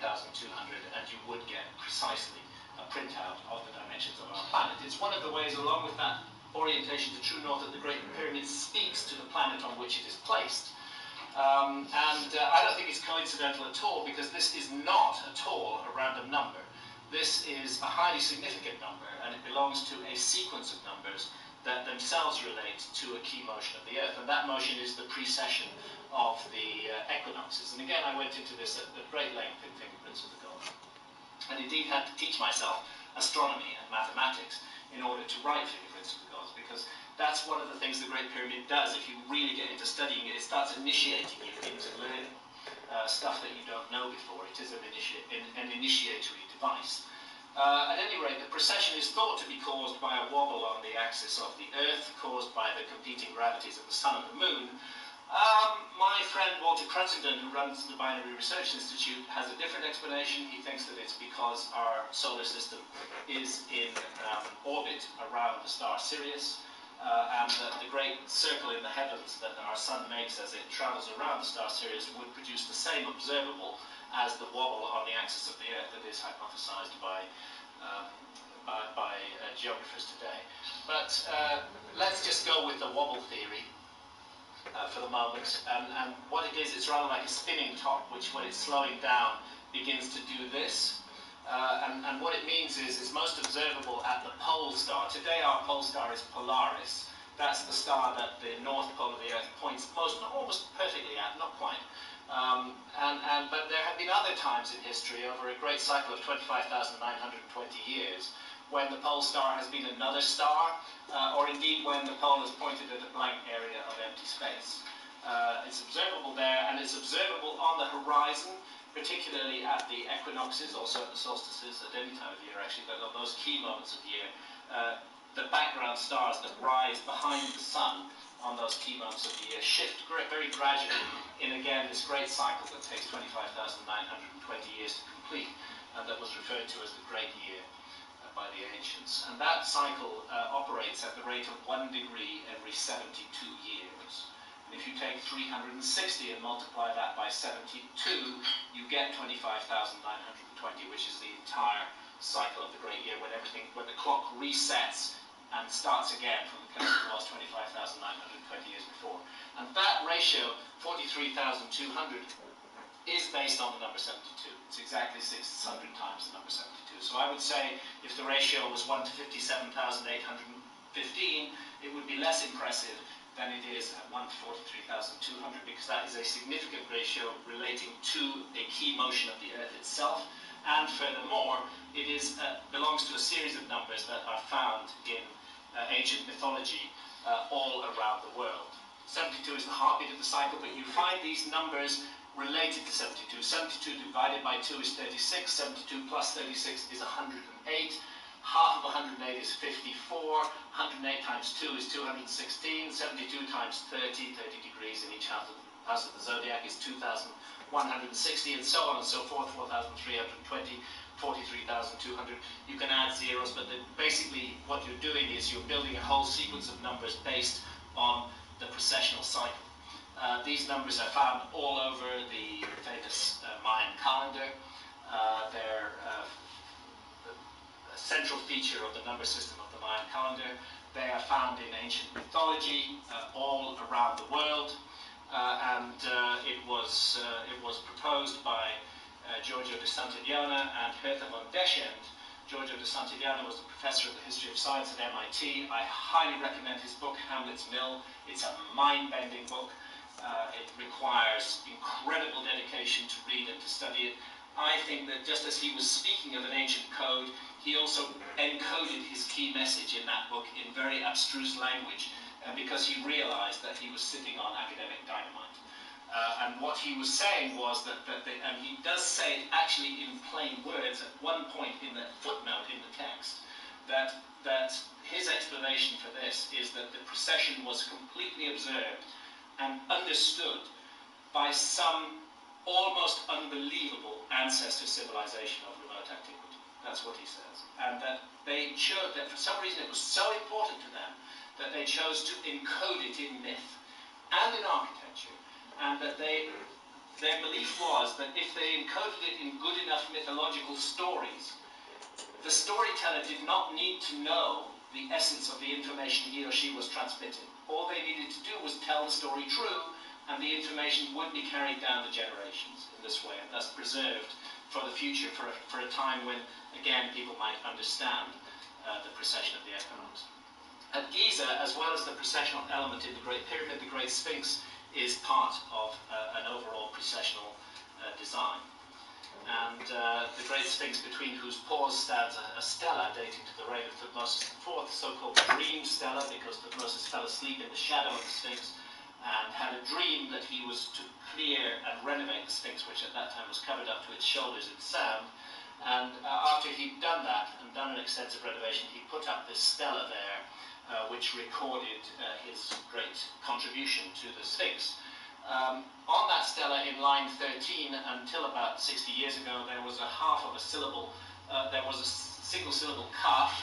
and you would get precisely a printout of the dimensions of our planet. It's one of the ways, along with that orientation to true north, that the Great Pyramid speaks to the planet on which it is placed. I don't think it's coincidental at all, because this is not at all a random number. This is a highly significant number, and it belongs to a sequence of numbers that themselves relate to a key motion of the Earth, and that motion is the precession of the equinoxes. And again, I went into this at great length in Fingerprints of the Gods, and indeed had to teach myself astronomy and mathematics in order to write Fingerprints of the Gods, because that's one of the things the Great Pyramid does. If you really get into studying it, it starts initiating you into learning stuff that you don't know before. It is an initiatory device. At any rate, the precession is thought to be caused by a wobble on the axis of the Earth, caused by the competing gravities of the Sun and the Moon. My friend Walter Cruttenden, who runs the Binary Research Institute, has a different explanation. He thinks that it's because our solar system is in orbit around the star Sirius, and that the great circle in the heavens that our Sun makes as it travels around the star Sirius would produce the same observable as the wobble on the axis of the Earth that is hypothesized by geographers today. But let's just go with the wobble theory for the moment. And what it is, it's rather like a spinning top, which when it's slowing down begins to do this. And what it means is it's most observable at the pole star. Today our pole star is Polaris. That's the star that the north pole of the Earth points almost perfectly at, not quite. But there have been other times in history, over a great cycle of 25,920 years, when the pole star has been another star, or indeed when the pole is pointed at a blank area of empty space. It's observable there, and it's observable on the horizon, particularly at the equinoxes, also at the solstices, at any time of year actually, but on those key moments of the year. The background stars that rise behind the Sun on those key moments of the year shift very gradually in, again, this great cycle that takes 25,920 years to complete, and that was referred to as the Great Year by the ancients. And that cycle operates at the rate of 1 degree every 72 years. And if you take 360 and multiply that by 72, you get 25,920, which is the entire cycle of the Great Year, when the clock resets and starts again from the place it was 25,920 years before. And that ratio, 43,200, is based on the number 72. It's exactly 600 times the number 72. So I would say if the ratio was 1 to 57,815, it would be less impressive than it is at 1 to 43,200, because that is a significant ratio relating to a key motion of the Earth itself. And furthermore, it belongs to a series of numbers that are found in ancient mythology all around the world. 72 is the heartbeat of the cycle, but you find these numbers related to 72. 72 divided by 2 is 36, 72 plus 36 is 108, half of 108 is 54, 108 times 2 is 216, 72 times 30 degrees in each house of the zodiac is 2,160, and so on and so forth, 4,320, 43,200. You can add zeros, but basically what you're doing is you're building a whole sequence of numbers based on the precessional cycle. These numbers are found all over the famous Mayan calendar. They're a central feature of the number system of the Mayan calendar. They are found in ancient mythology all around the world, and it was proposed by Giorgio de Santillana and Hertha von Deschend. Giorgio de Santillana was a professor of the history of science at MIT. I highly recommend his book, Hamlet's Mill. It's a mind-bending book. It requires incredible dedication to read and to study it. I think that just as he was speaking of an ancient code, he also encoded his key message in that book in very abstruse language, because he realized that he was sitting on academic dynamite. And what he was saying was and he does say it actually in plain words at one point in the footnote in the text, that his explanation for this is that the precession was completely observed and understood by some almost unbelievable ancestor civilization of remote antiquity. That's what he says. And that they chose, that for some reason it was so important to them that they chose to encode it in myth and in architecture and that their belief was that if they encoded it in good enough mythological stories, the storyteller did not need to know the essence of the information he or she was transmitting. All they needed to do was tell the story true, and the information would be carried down the generations in this way, and thus preserved for the future, for a time when, again, people might understand the precession of the equinox. At Giza, as well as the precessional element in the Great Pyramid, the Great Sphinx is part of an overall precessional design. And the Great Sphinx, between whose paws stands a stela dating to the reign of Thutmose IV, the so-called dream stela, because Thutmose fell asleep in the shadow of the Sphinx and had a dream that he was to clear and renovate the Sphinx, which at that time was covered up to its shoulders in sand. And after he'd done that and done an extensive renovation, he put up this stela there, which recorded his great contribution to the Sphinx. On that stela in line 13, until about 60 years ago, there was a half of a syllable, there was a single syllable kaf,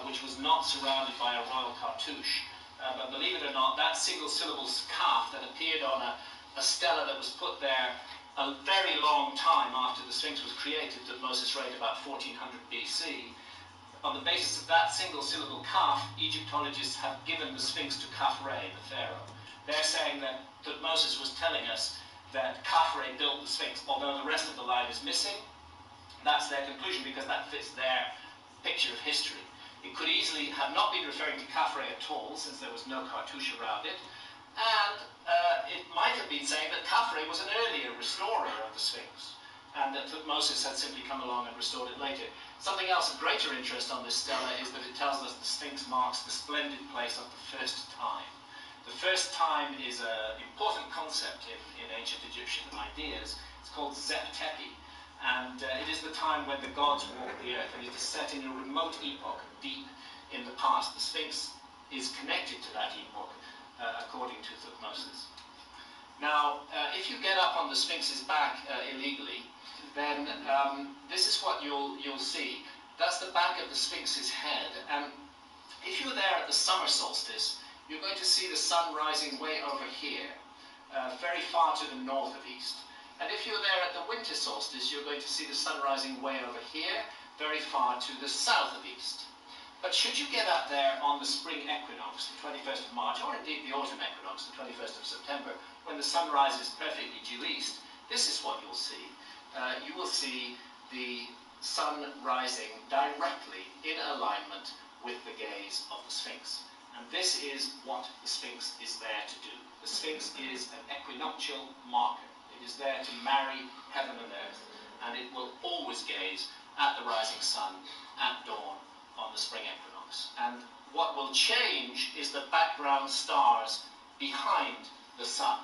which was not surrounded by a royal cartouche. But believe it or not, that single syllable kaf that appeared on a stela that was put there a very long time after the Sphinx was created, Thutmose reigned about 1400 BC. On the basis of that single syllable kaf, Egyptologists have given the Sphinx to Khafre, the pharaoh. They're saying that Thutmose was telling us that Khafre built the Sphinx, although the rest of the line is missing. That's their conclusion, because that fits their picture of history. It could easily have not been referring to Khafre at all, since there was no cartouche around it. And it might have been saying that Khafre was an earlier restorer of the Sphinx, and that Thutmose had simply come along and restored it later. Something else of greater interest on this stela is that it tells us the Sphinx marks the splendid place of the first time. The first time is an important concept in ancient Egyptian ideas. It's called Zep Tepi, and it is the time when the gods walk the earth, and it is set in a remote epoch deep in the past. The Sphinx is connected to that epoch, according to Thutmose. Now, if you get up on the Sphinx's back illegally, then this is what you'll see. That's the back of the Sphinx's head, and if you're there at the summer solstice, you're going to see the sun rising way over here, very far to the north of east. And if you're there at the winter solstice, you're going to see the sun rising way over here, very far to the south of east. But should you get up there on the spring equinox, the 21st of March, or indeed the autumn equinox, the 21st of September, when the sun rises perfectly due east, this is what you'll see. You will see the sun rising directly in alignment with the gaze of the Sphinx. And this is what the Sphinx is there to do. The Sphinx is an equinoctial marker. It is there to marry heaven and earth, and it will always gaze at the rising sun at dawn on the spring equinox. And what will change is the background stars behind the sun,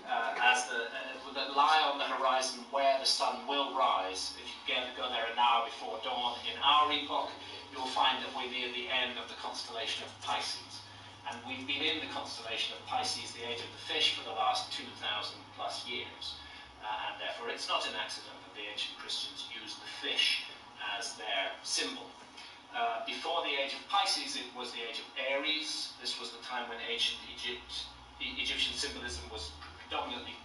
that lie on the horizon where the sun will rise. If you go there an hour before dawn in our epoch, you'll find that we're near the end of the constellation of Pisces. And we've been in the constellation of Pisces, the age of the fish, for the last 2,000 plus years. And therefore it's not an accident that the ancient Christians used the fish as their symbol. Before the age of Pisces, it was the age of Aries. This was the time when ancient Egyptian symbolism was predominantly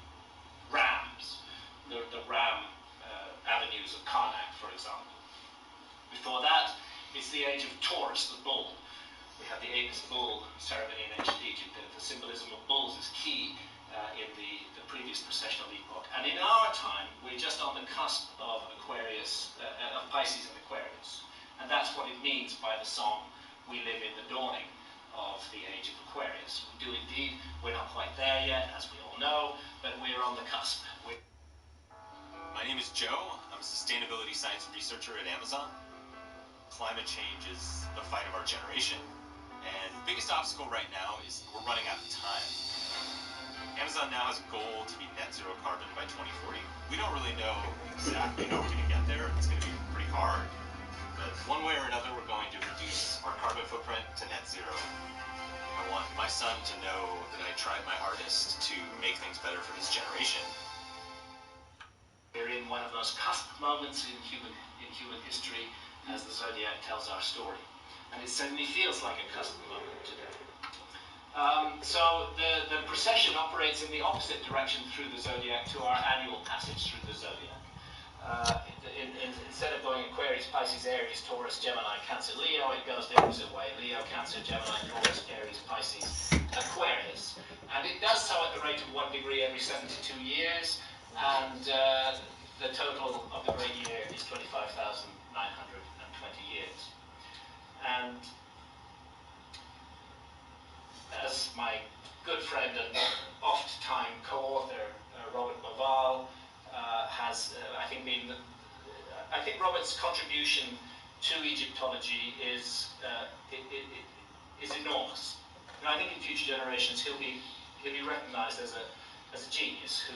rams, the ram avenues of Karnak, for example. Before that, it's the age of Taurus, the bull. We have the Apis bull ceremony in ancient Egypt, and the symbolism of bulls is key in the previous precessional epoch. And in our time, we're just on the cusp of Aquarius, of Pisces and Aquarius. And that's what it means by the song, "We live in the dawning of the age of Aquarius." We do indeed. We're not quite there yet, as we all know, but we're on the cusp. My name is Joe. I'm a sustainability science researcher at Amazon. Climate change is the fight of our generation, and the biggest obstacle right now is we're running out of time. Amazon now has a goal to be net zero carbon by 2040. We don't really know exactly how we're going to get there. It's going to be pretty hard, but one way or another we're going to reduce our carbon footprint to net zero. I want my son to know that I tried my hardest to make things better for his generation. We're in one of those cusp moments in human history as the zodiac tells our story, and it certainly feels like a cusp moment today. So the procession operates in the opposite direction through the zodiac to our annual passage through the zodiac. Instead of going Aquarius, Pisces, Aries, Taurus, Gemini, Cancer, Leo, it goes the opposite way. Leo, Cancer, Gemini, Taurus, Aries, Pisces, Aquarius. And it does so at the rate of 1 degree every 72 years, and the total of the great year is 25,920 years. And as my good friend and oft-time co-author Robert Bauval has, I think Robert's contribution to Egyptology is enormous. And I think in future generations he'll be recognised as a genius who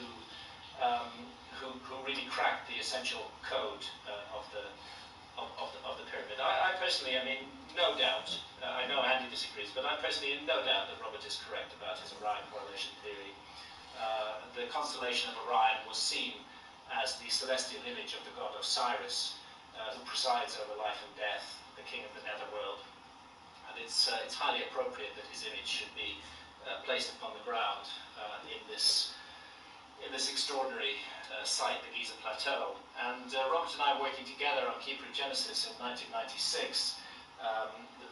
really cracked the essential code of the pyramid. I personally, no doubt, I know Andy disagrees, but I'm personally in no doubt that Robert is correct about his Orion correlation theory. The constellation of Orion was seen as the celestial image of the god Osiris, who presides over life and death, the king of the netherworld. And it's highly appropriate that his image should be placed upon the ground in this extraordinary site, the Giza Plateau. And Robert and I working together on Kepler Genesis in 1996,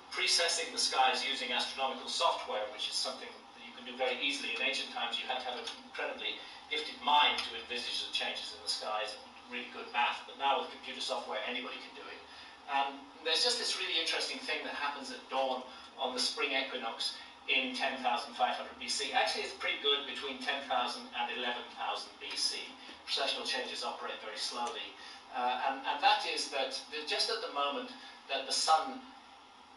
precessing the skies using astronomical software, which is something that you can do very easily. In ancient times, you had to have an incredibly gifted mind to envisage the changes in the skies, really good math, but now with computer software, anybody can do it. And there's just this really interesting thing that happens at dawn on the spring equinox in 10,500 BC. Actually, it's pretty good between 10,000 and 11,000 BC. Precessional changes operate very slowly. And that is that just at the moment that the sun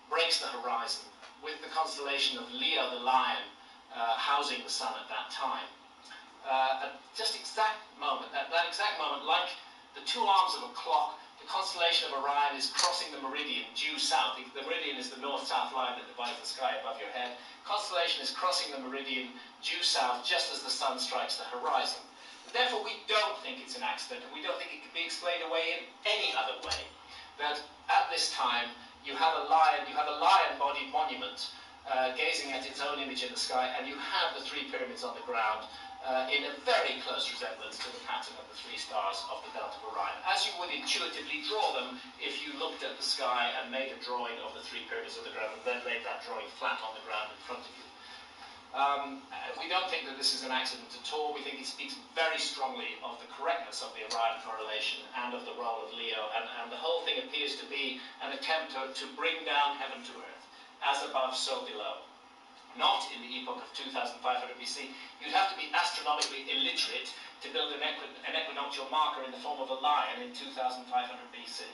breaks the horizon, with the constellation of Leo the Lion housing the sun at that time, at just exact moment, that exact moment, like the two arms of a clock, the constellation of Orion is crossing the meridian due south. The meridian is the north-south line that divides the sky above your head. Constellation is crossing the meridian due south just as the sun strikes the horizon. Therefore, we don't think it's an accident, and we don't think it can be explained away in any other way. That at this time, you have a lion-bodied monument gazing at its own image in the sky, and you have the three pyramids on the ground in a very close resemblance to the pattern of the three stars of the belt of Orion, as you would intuitively draw them if you looked at the sky and made a drawing of the three pyramids of the ground and then laid that drawing flat on the ground in front of you. We don't think that this is an accident at all. We think it speaks very strongly of the correctness of the Orion correlation and of the role of Leo, and the whole thing appears to be an attempt to bring down heaven to earth, as above, so below. Not in the epoch of 2500 BC. You'd have to be astronomically illiterate to build an equinoctial marker in the form of a lion in 2500 BC.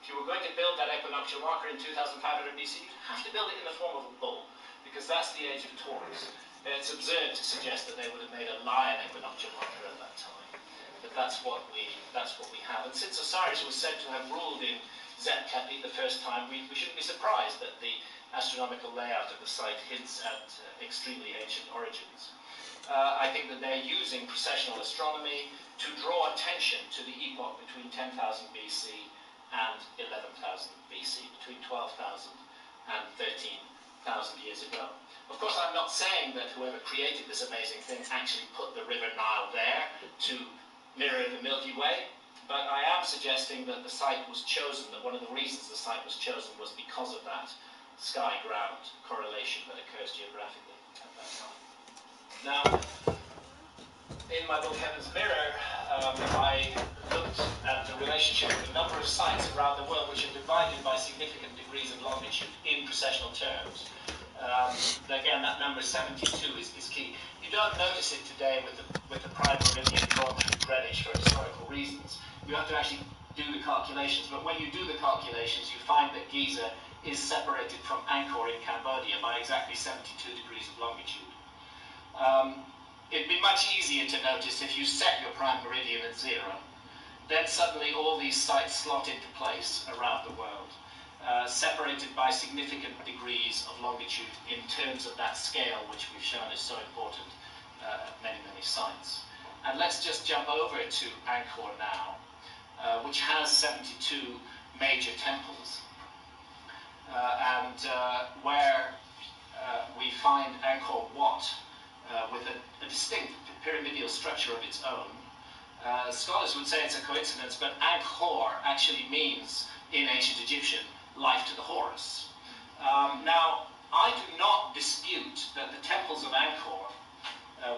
If you were going to build that equinoctial marker in 2500 BC, you'd have to build it in the form of a bull, because that's the age of Taurus. And it's absurd to suggest that they would have made a lion equinoctial marker at that time. But that's what we have. And since Osiris was said to have ruled in Zet-Kepit the first time, we shouldn't be surprised that the astronomical layout of the site hints at extremely ancient origins. I think that they're using precessional astronomy to draw attention to the epoch between 10,000 BC and 11,000 BC, between 12,000 and 13,000 years ago. Of course, I'm not saying that whoever created this amazing thing actually put the River Nile there to mirror the Milky Way, but I am suggesting that the site was chosen, that one of the reasons the site was chosen was because of that sky-ground correlation that occurs geographically at that time. Now, in my book Heaven's Mirror, I looked at the relationship of a number of sites around the world which are divided by significant degrees of longitude in precessional terms. Again, that number 72 is key. You don't notice it today with the prime meridian drawn through Greenwich for historical reasons. You have to actually do the calculations, but when you do the calculations, you find that Giza is separated from Angkor in Cambodia by exactly 72 degrees of longitude. It'd be much easier to notice if you set your prime meridian at 0. Then suddenly all these sites slot into place around the world, separated by significant degrees of longitude in terms of that scale which we've shown is so important at many, many sites. And let's just jump over to Angkor now, which has 72 major temples. Where we find Angkor distinct pyramidal structure of its own. Scholars would say it's a coincidence, but Angkor actually means, in ancient Egyptian, life to the Horus. Now, I do not dispute that the temples of Angkor,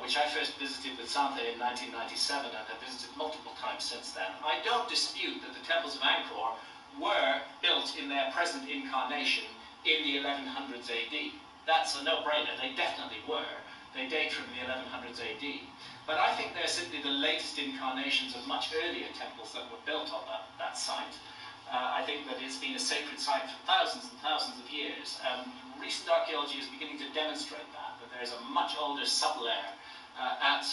which I first visited with Sante in 1997 and have visited multiple times since then, I don't dispute that the temples of Angkor were built in their present incarnation in the 1100s AD. That's a no-brainer. They definitely were. They date from the 1100s AD. But I think they're simply the latest incarnations of much earlier temples that were built on that site. I think that it's been a sacred site for thousands and thousands of years, and recent archaeology is beginning to demonstrate that there's a much older sublayer at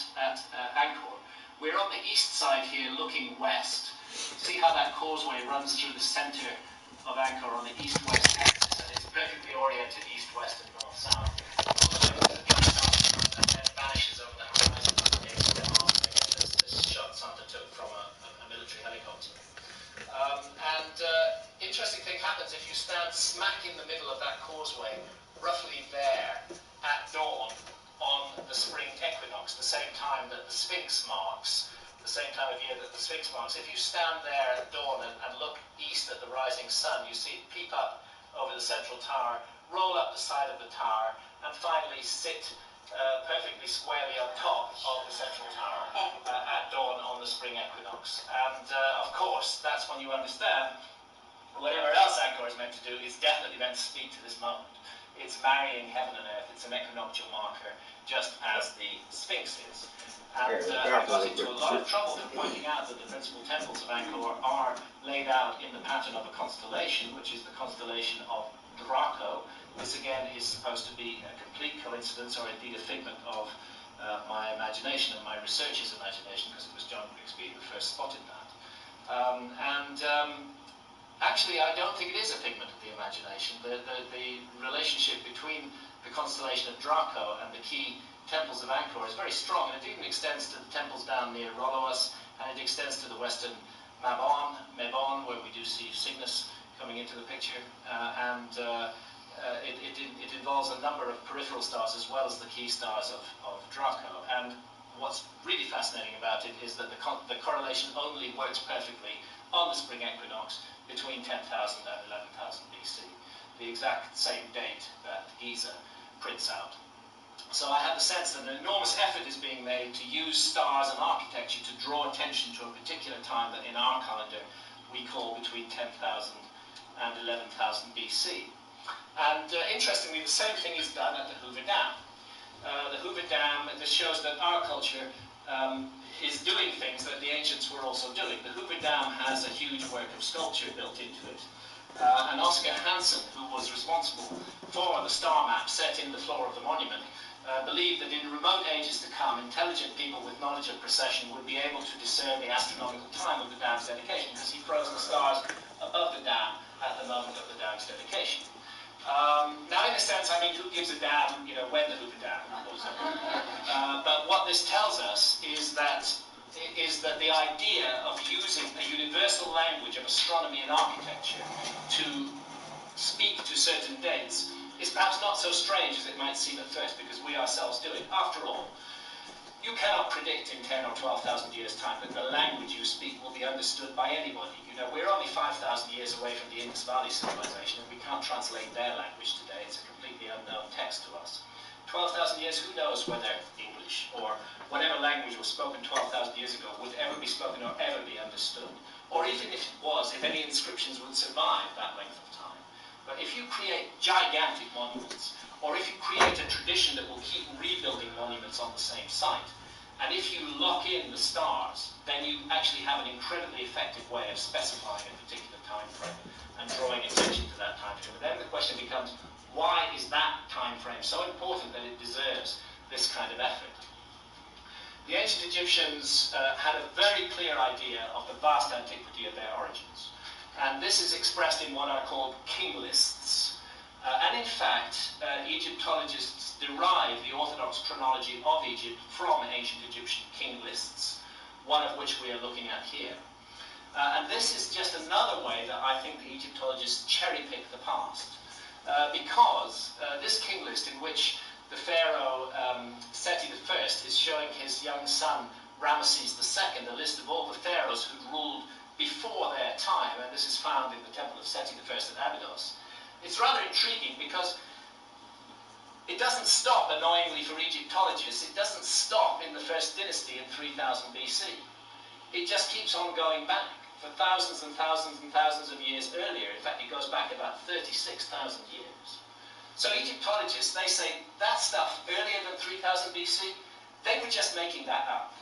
Angkor. We're on the east side here looking west. See how that causeway runs through the center of Angkor on the east-west axis, and it's perfectly oriented east-west and north-south. And then vanishes over the horizon. This shot Santa took from a military helicopter. Interesting thing happens if you stand smack in the middle of that causeway, roughly there, at dawn, on the spring equinox, the same time that the Sphinx marks, the same time of year that the Sphinx marks. If you stand there at dawn and look east at the rising sun, you see it peep up over the central tower, roll up the side of the tower, and finally sit perfectly squarely on top of the central tower at dawn on the spring equinox. And of course, that's when you understand whatever else Angkor is meant to do is definitely meant to speak to this moment. It's marrying heaven and earth. It's an equinoctial marker, just as the Sphinx is. And I got into a lot of trouble for pointing out that the principal temples of Angkor are laid out in the pattern of a constellation, which is the constellation of Draco. This again is supposed to be a complete coincidence, or indeed a figment of my imagination and my researchers' imagination, because it was John Grigsby who first spotted that. Actually, I don't think it is a figment of the imagination. The relationship between the constellation of Draco and the key temples of Angkor is very strong, and it even extends to the temples down near Roloas, and it extends to the western Mabon, where we do see Cygnus coming into the picture, it involves a number of peripheral stars as well as the key stars of Draco. And what's really fascinating about it is that the correlation only works perfectly on the spring equinox between 10,000 and 11,000 BC, the exact same date that Giza prints out. So I have the sense that an enormous effort is being made to use stars and architecture to draw attention to a particular time that in our calendar we call between 10,000 and 11,000 BC. And interestingly, the same thing is done at the Hoover Dam. The Hoover Dam, this shows that our culture is doing things that the ancients were also doing. The Hoover Dam has a huge work of sculpture built into it. And Oscar Hansen, who was responsible for the star map set in the floor of the monument, believed that in remote ages to come, intelligent people with knowledge of precession would be able to discern the astronomical time of the dam's dedication, because he froze the stars above the dam at the moment of the dam's dedication. Now, in a sense, I mean, who gives a damn, when the Hoover Dam goes up? But what this tells us is that the idea of using a universal language of astronomy and architecture to speak to certain dates is perhaps not so strange as it might seem at first, because we ourselves do it. After all, you cannot predict in 10 or 12,000 years' time that the language you speak will be understood by anybody. We're only 5,000 years away from the Indus Valley civilization, and we can't translate their language today. It's a completely unknown text to us. 12,000 years, who knows whether English or whatever language was spoken 12,000 years ago would ever be spoken or ever be understood. Or even if it was, if any inscriptions would survive that length of time. But if you create gigantic monuments, or if you create a tradition that will keep rebuilding monuments on the same site, and if you lock in the stars, then you actually have an incredibly effective way of specifying a particular time frame and drawing attention to that time frame. But then the question becomes, why is that time frame so important that it deserves this kind of effort? The ancient Egyptians had a very clear idea of the vast antiquity of their origins. And this is expressed in what are called king lists. And in fact, Egyptologists derive the orthodox chronology of Egypt from ancient Egyptian king lists, one of which we are looking at here. And this is just another way that I think the Egyptologists cherry-pick the past. Because this king list, in which the pharaoh Seti I is showing his young son Ramesses II a list of all the pharaohs who ruled before their time, and this is found in the temple of Seti I at Abydos. It's rather intriguing because it doesn't stop, annoyingly for Egyptologists, it doesn't stop in the first dynasty in 3000 BC. It just keeps on going back for thousands and thousands and thousands of years earlier. In fact, it goes back about 36,000 years. So Egyptologists, they say that stuff earlier than 3000 BC, they were just making that up.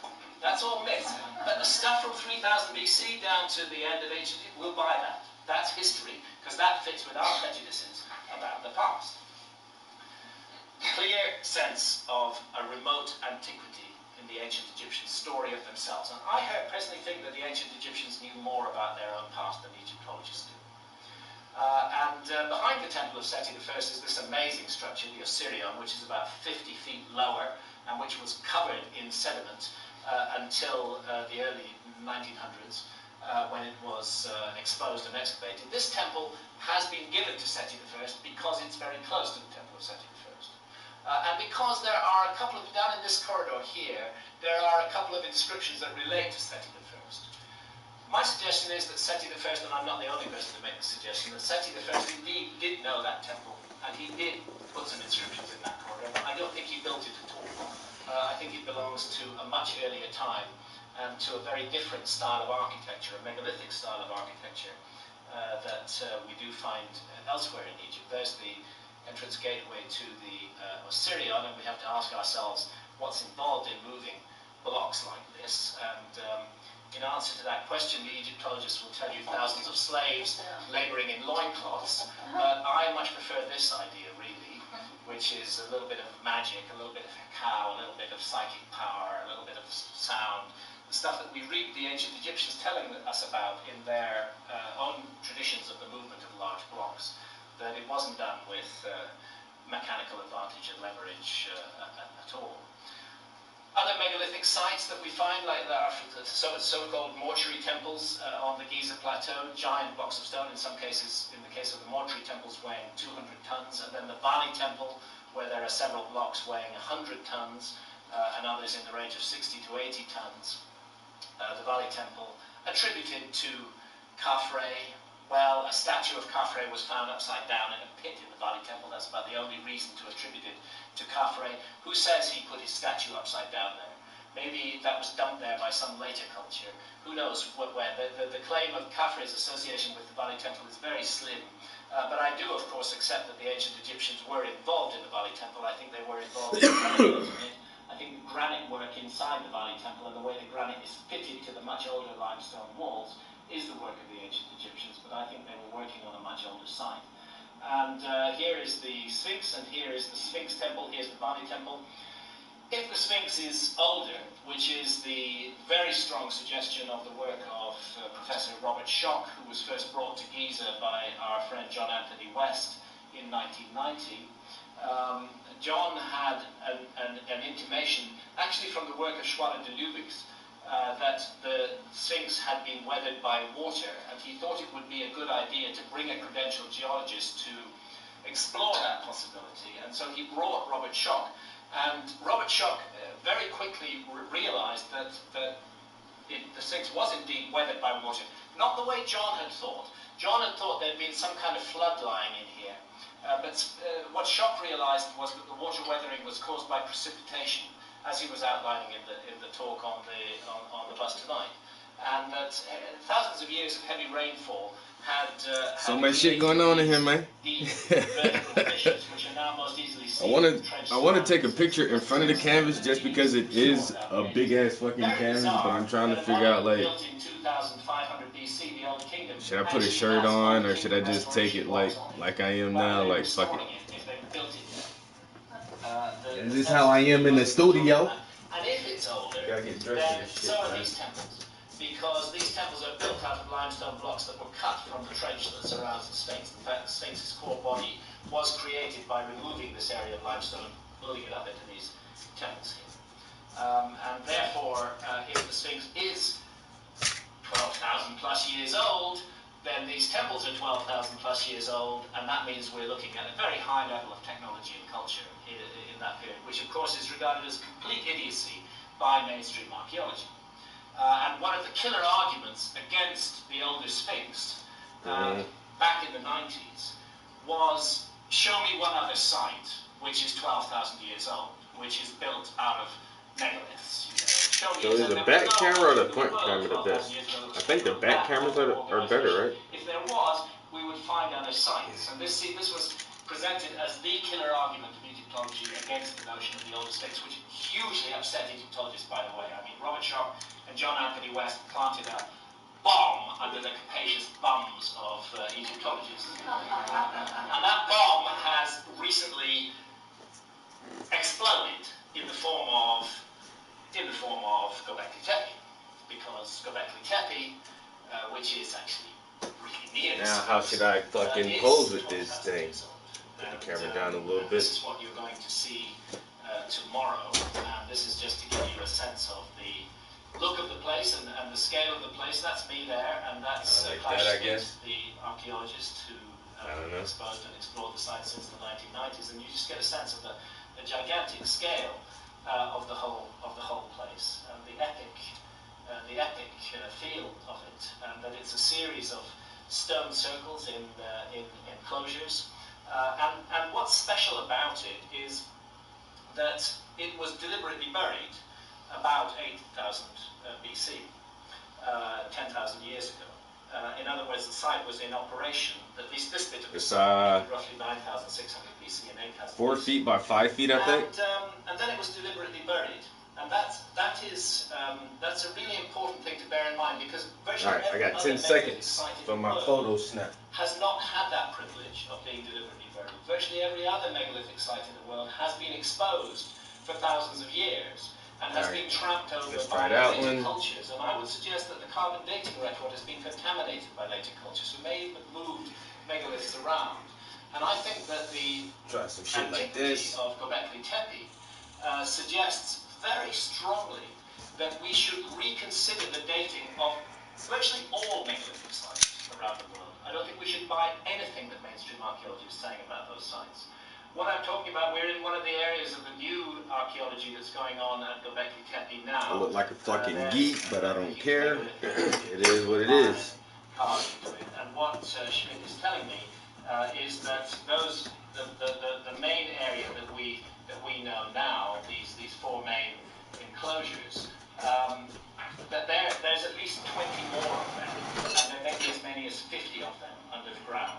That's all myth. But the stuff from 3000 BC down to the end of ancient Egypt, we'll buy that. That's history, because that fits with our prejudices about the past. Clear sense of a remote antiquity in the ancient Egyptians' story of themselves. And I personally think that the ancient Egyptians knew more about their own past than Egyptologists do. Behind the temple of Seti I is this amazing structure, the Osirion, which is about 50 feet lower and which was covered in sediment until the early 1900s when it was exposed and excavated. This temple has been given to Seti I because it's very close to the temple of Seti I. And because there are a couple of, down in this corridor here, there are a couple of inscriptions that relate to Seti I. My suggestion is that Seti I, and I'm not the only person to make the suggestion, that Seti I indeed did know that temple, and he did put some inscriptions in that corridor, but I don't think he built it at all. I think it belongs to a much earlier time, and to a very different style of architecture, a megalithic style of architecture, that we do find elsewhere in Egypt. There's the entrance gateway to the Osirion, and we have to ask ourselves what's involved in moving blocks like this. And in answer to that question, the Egyptologists will tell you thousands of slaves laboring in loincloths, but I much prefer this idea, really, which is a little bit of magic, a little bit of cacao, a little bit of psychic power, a little bit of sound, the stuff that we read the ancient Egyptians telling us about in their own traditions of the movement of large blocks, that it wasn't done with mechanical advantage and leverage at all. Other megalithic sites that we find, like the so-called mortuary temples on the Giza Plateau, giant blocks of stone, in some cases, in the case of the mortuary temples, weighing 200 tons, and then the Bali Temple, where there are several blocks weighing 100 tons, and others in the range of 60 to 80 tons. The Bali Temple, attributed to Khafre. Well, a statue of Khafre was found upside down in a pit in the Bali Temple. That's about the only reason to attribute it to Khafre. Who says he put his statue upside down there? Maybe that was dumped there by some later culture. Who knows when? The claim of Khafre's association with the Bali Temple is very slim. But I do, of course, accept that the ancient Egyptians were involved in the Bali Temple. I think they were involved in it. I think the granite work inside the Bali Temple and the way the granite is fitted to the much older limestone walls is the work of the ancient Egyptians, but I think they were working on a much older site. And here is the Sphinx, and here is the Sphinx Temple, here's the Bali Temple. If the Sphinx is older, which is the very strong suggestion of the work of Professor Robert Schoch, who was first brought to Giza by our friend John Anthony West in 1990, John had an intimation, actually from the work of Schwaller de Lubigs, that the Sphinx had been weathered by water, and he thought it would be a good idea to bring a credentialed geologist to explore that possibility. And so he brought Robert Schoch, and Robert Schoch very quickly realized that the Sphinx was indeed weathered by water, not the way John had thought. John had thought there'd been some kind of flood lying in here, but what Schoch realized was that the water weathering was caused by precipitation, as he was outlining in the talk on the bus tonight, and that thousands of years of heavy rainfall had so much shit going on in here, man. I want to take a picture in front of the canvas just because it is a big ass fucking canvas, but I'm trying to figure out like, should I put a shirt on or should I just take it like I am now, like fuck it. Is this how I am in the studio? And if it's older, then so are these temples. Because these temples are built out of limestone blocks that were cut from the trench that surrounds the Sphinx. In fact, the Sphinx's core body was created by removing this area of limestone and building it up into these temples here. And therefore, if the Sphinx is 12,000 plus years old, then these temples are 12,000 plus years old, and that means we're looking at a very high level of technology and culture in that period, which of course is regarded as complete idiocy by mainstream archaeology. And one of the killer arguments against the older Sphinx back in the 90s was, show me one other site which is 12,000 years old, which is built out of megaliths. So is the back camera or the front camera the best? I think the back cameras are better, right? If there was, we would find other sites. And this was presented as the killer argument of Egyptology against the notion of the older Sphinx, which hugely upset Egyptologists, by the way. I mean, Robert Schoch and John Anthony West planted a bomb under the capacious bums of Egyptologists. And that bomb has recently exploded in the form of Göbekli Tepe, because Göbekli Tepe, which is actually really near. Now how should I fucking pose with this thing? Put the camera down a little bit. This is what you're going to see tomorrow, and this is just to give you a sense of the look of the place and the scale of the place. That's me there, and that's Klaus Schmidt, the archaeologist who exposed and explored the site since the 1990s, and you just get a sense of the gigantic scale of the whole place, and the epic feel of it, and that it's a series of stone circles in enclosures. And what's special about it is that it was deliberately buried about 8,000 BC, 10,000 years ago. In other words, the site was in operation, at least this bit of the site, roughly 9,600 BC and 8,000 4 feet by 5 feet, I think. And then it was deliberately buried. And that's a really important thing to bear in mind, because virtually every I got 10 seconds for my photo snap. Has not had that privilege of being deliberately buried. Virtually every other megalithic site in the world has been exposed for thousands of years and has been tramped over by later cultures. And I would suggest that the carbon dating record has been contaminated by later cultures who may have moved megaliths around. And I think that the antiquity of Göbekli Tepe suggests very strongly that we should reconsider the dating of virtually all megalithic sites around the world. I don't think we should buy anything that mainstream archaeology is saying about those sites. What I'm talking about, we're in one of the areas of the new archaeology that's going on at Göbekli Tepe now. I look like a fucking geek, but I don't care. It is what it is. And what Schmidt is telling me is that the main area that we know now, these 4 main enclosures, that there's at least 20 more of them, and there may be as many as 50 of them under the ground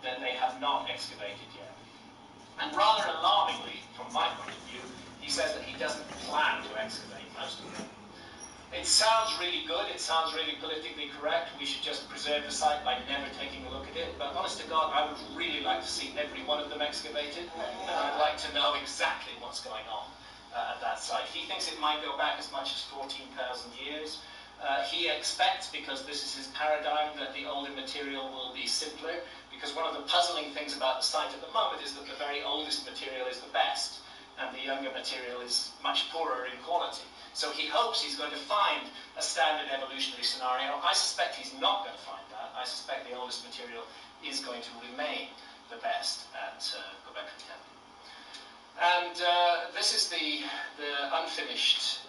that they have not excavated yet. And rather alarmingly, from my point of view, he says that he doesn't plan to excavate most of them. It sounds really good, it sounds really politically correct, we should just preserve the site by never taking a look at it, but honest to God, I would really like to see every one of them excavated, and I'd like to know exactly what's going on at that site. He thinks it might go back as much as 14,000 years. He expects, because this is his paradigm, that the older material will be simpler, because one of the puzzling things about the site at the moment is that the very oldest material is the best, and the younger material is much poorer in quality. So he hopes he's going to find a standard evolutionary scenario. I suspect he's not going to find that. I suspect the oldest material is going to remain the best at Göbekli Tepe. And this is the unfinished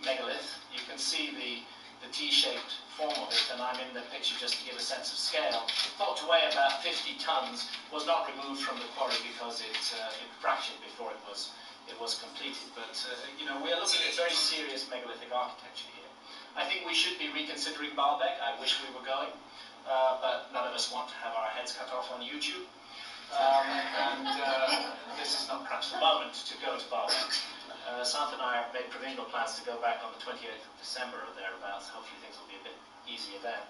megalith. You can see the T-shaped form of it, and I'm in the picture just to give a sense of scale. Thought to weigh about 50 tons, was not removed from the quarry because it fractured before it was completed. But you know, we're looking at very serious megalithic architecture here. I think we should be reconsidering Baalbek. I wish we were going, but none of us want to have our heads cut off on YouTube. This is not perhaps the moment to go to Baalbek. Sant and I have made provisional plans to go back on the 28th of December or thereabouts. Hopefully things will be a bit easier then.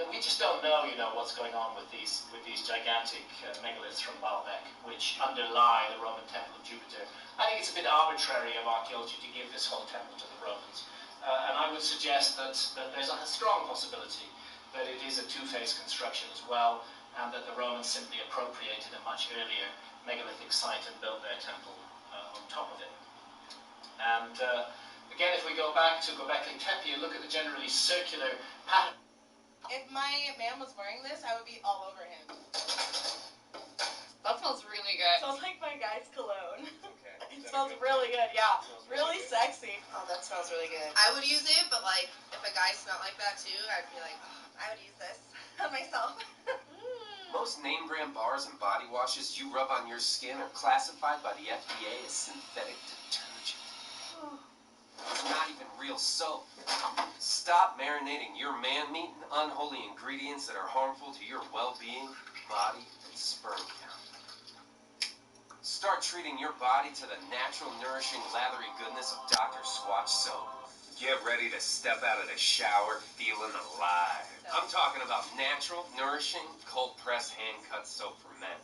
We just don't know, what's going on with these gigantic megaliths from Baalbek, which underlie the Roman Temple of Jupiter. I think it's a bit arbitrary of archaeology to give this whole temple to the Romans. And I would suggest that there's a strong possibility that it is a two-phase construction as well, and that the Romans simply appropriated a much earlier megalithic site and built their temple on top of it. And again, if we go back to Göbekli Tepe, you look at the generally circular pattern. If my man was wearing this, I would be all over him. That smells really good. It smells like my guy's cologne. Okay. It smells really good, yeah. Really sexy. Oh, that smells really good. I would use it, but like, if a guy smelled like that too, I'd be like, oh, I would use this on myself. Most name brand bars and body washes you rub on your skin are classified by the FDA as synthetic detergent. It's not even real soap. Stop marinating your man meat in unholy ingredients that are harmful to your well-being, body, and sperm count. Start treating your body to the natural, nourishing, lathery goodness of Dr. Squatch soap. Get ready to step out of the shower feeling alive. I'm talking about natural, nourishing, cold-pressed, hand-cut soap for men.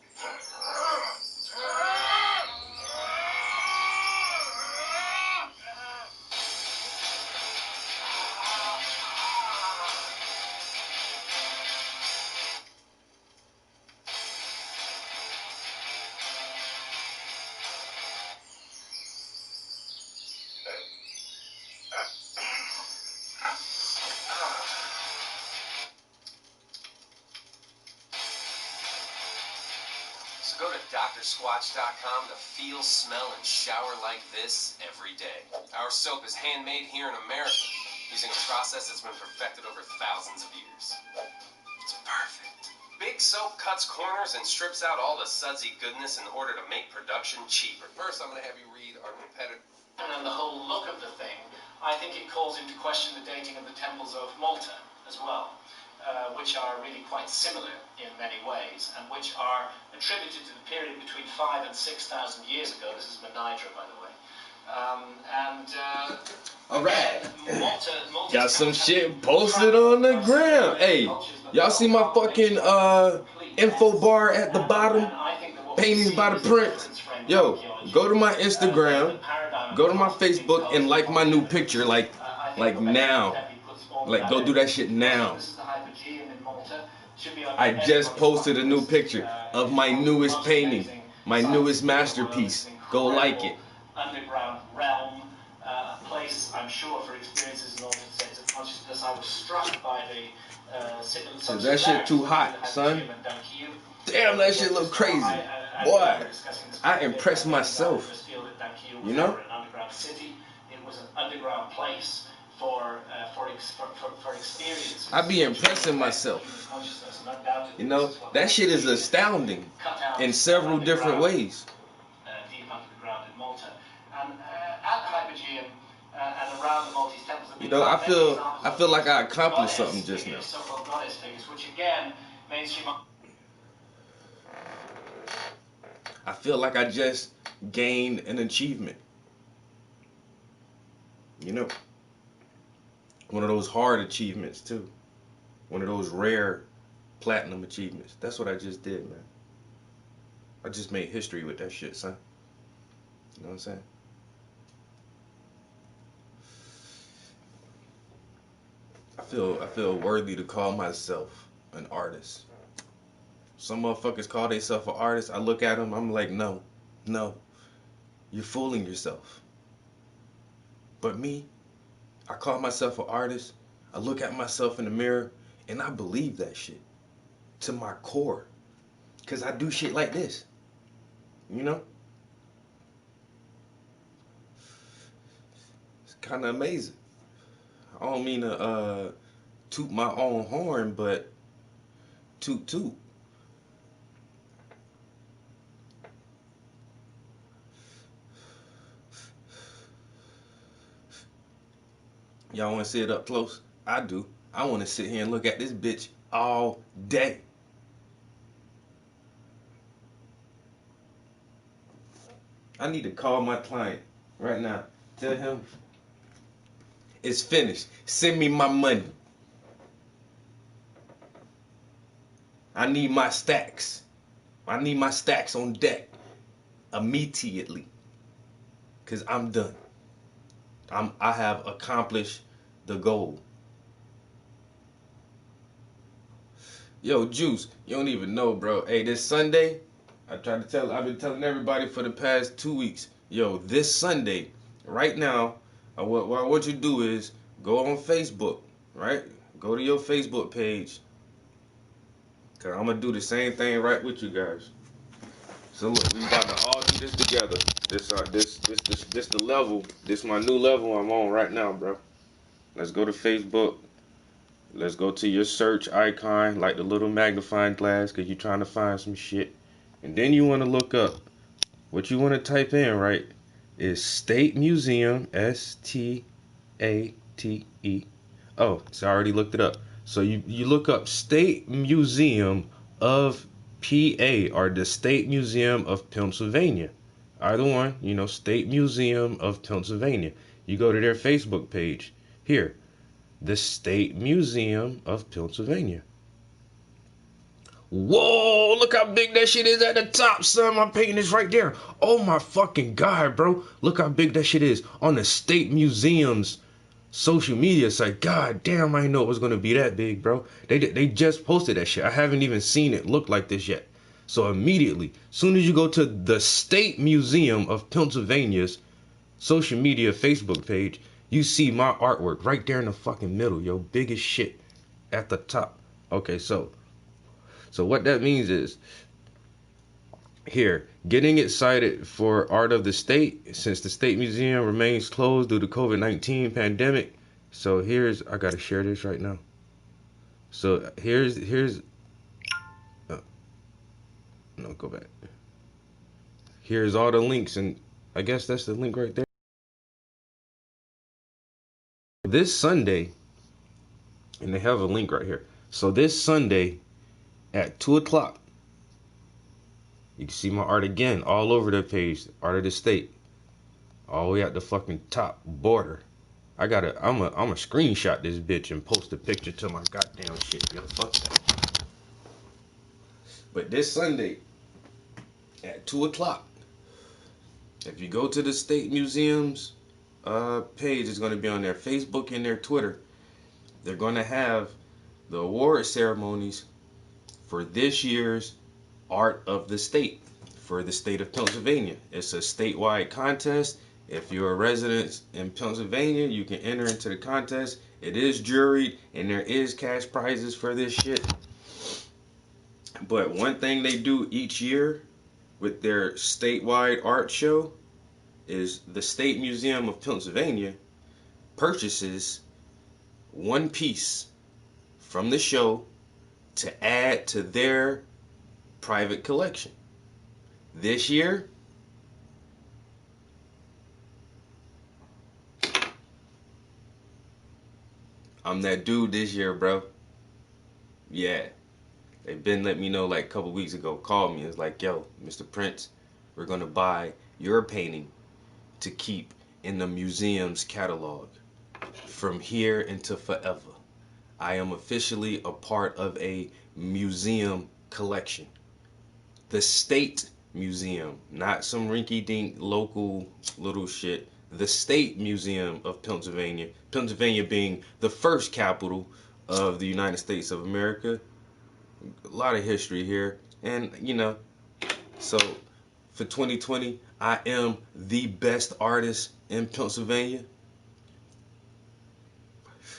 So go to drsquatch.com to feel, smell, and shower like this every day. Our soap is handmade here in America, using a process that's been perfected over thousands of years. It's perfect. Big Soap cuts corners and strips out all the sudsy goodness in order to make production cheaper. First, I'm going to have you read our competitor. And then the whole look of the thing, I think it calls into question the dating of the temples of Malta as well. Which are really quite similar in many ways, and which are attributed to the period between 5,000 and 6,000 years ago. This is Menidra, by the way. Alright. Malta Got some shit posted on the gram. Hey, y'all see my fucking info bar at the bottom? Paintings by the Prince. Yo, go to my Instagram, go to my Facebook, and like my new picture, like now. Like, go do that shit now. I just posted a new picture of my newest painting, my newest masterpiece. Go like it. Underground realm, a place, I'm sure, for experiences in altered states of consciousness. I was struck by the So that shit too hot, son. Damn, that shit look crazy. Boy, I impressed myself. You know? It was an underground place for experience. I be impressing myself. You know, that shit is astounding in several different ways. Deep under the ground in Malta. And at Hypogeum and around the Maltese temples, you know, I feel like I accomplished something just now. So-called goddess figures, which again, mainstream. I feel like I just gained an achievement. You know, one of those hard achievements too. One of those rare platinum achievements. That's what I just did, man. I just made history with that shit, son. You know what I'm saying? I feel worthy to call myself an artist. Some motherfuckers call themselves an artist. I look at them, I'm like, no. You're fooling yourself. But me, I call myself an artist. I look at myself in the mirror, and I believe that shit to my core. Because I do shit like this. You know? It's kind of amazing. I don't mean to toot my own horn, but toot. Y'all want to see it up close? I do. I want to sit here and look at this bitch all day. I need to call my client right now. Tell him it's finished. Send me my money. I need my stacks. I need my stacks on deck immediately. Because I'm done. I have accomplished the goal. Yo, Juice, you don't even know, bro. Hey, this Sunday, I've been telling everybody for the past 2 weeks. Yo, this Sunday, right now, what I want you to do is go on Facebook, right? Go to your Facebook page. Cause I'm gonna do the same thing right with you guys. So look, we about to all do this together. This the level. This my new level I'm on right now, bro. Let's go to Facebook. Let's go to your search icon, like the little magnifying glass, cause you're trying to find some shit. And then you want to look up. What you want to type in, right, is State Museum, S-T-A-T-E. Oh, so I already looked it up. So you look up State Museum of PA or the State Museum of Pennsylvania. Either one, State Museum of Pennsylvania. You go to their Facebook page. Here, the State Museum of Pennsylvania. Whoa, look how big that shit is at the top, son. My painting is right there. Oh my fucking God, bro. Look how big that shit is on the State Museum's social media site. God damn, I didn't know it was going to be that big, bro. They just posted that shit. I haven't even seen it look like this yet. So immediately, soon as you go to the State Museum of Pennsylvania's social media Facebook page, you see my artwork right there in the fucking middle, yo. Big as shit at the top. Okay, so what that means is, here, getting excited for Art of the State since the State Museum remains closed due to COVID-19 pandemic. So I gotta share this right now. So no, go back. Here's all the links, and I guess that's the link right there. This Sunday, and they have a link right here. So this Sunday at 2 o'clock, you can see my art again all over the page. Art of the State. All the way at the fucking top border. I'm a screenshot this bitch and post a picture to my goddamn shit. Yo, fuck that. But this Sunday at 2 o'clock, if you go to the State Museum's page, it's going to be on their Facebook and their Twitter. They're going to have the award ceremonies for this year's Art of the State for the state of Pennsylvania. It's a statewide contest. If you're a resident in Pennsylvania, you can enter into the contest. It is juried, and there is cash prizes for this shit. But one thing they do each year with their statewide art show is the State Museum of Pennsylvania purchases one piece from the show to add to their private collection. This year, I'm that dude this year, bro. Yeah. They've been letting me know like a couple weeks ago, called me. It's like, yo, Mr. Prince, we're going to buy your painting to keep in the museum's catalog from here into forever. I am officially a part of a museum collection. The State Museum, not some rinky-dink local little shit. The State Museum of Pennsylvania. Pennsylvania being the first capital of the United States of America. A lot of history here. And, so for 2020, I am the best artist in Pennsylvania.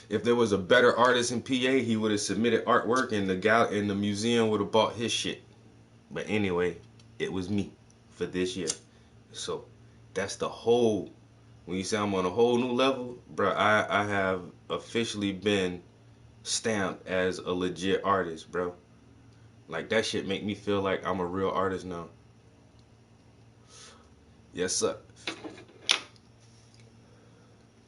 If there was a better artist in PA, he would have submitted artwork and the museum would have bought his shit. But anyway, it was me for this year. So that's the whole, when you say I'm on a whole new level, bro, I have officially been stamped as a legit artist, bro. Like, that shit make me feel like I'm a real artist now. Yes, sir.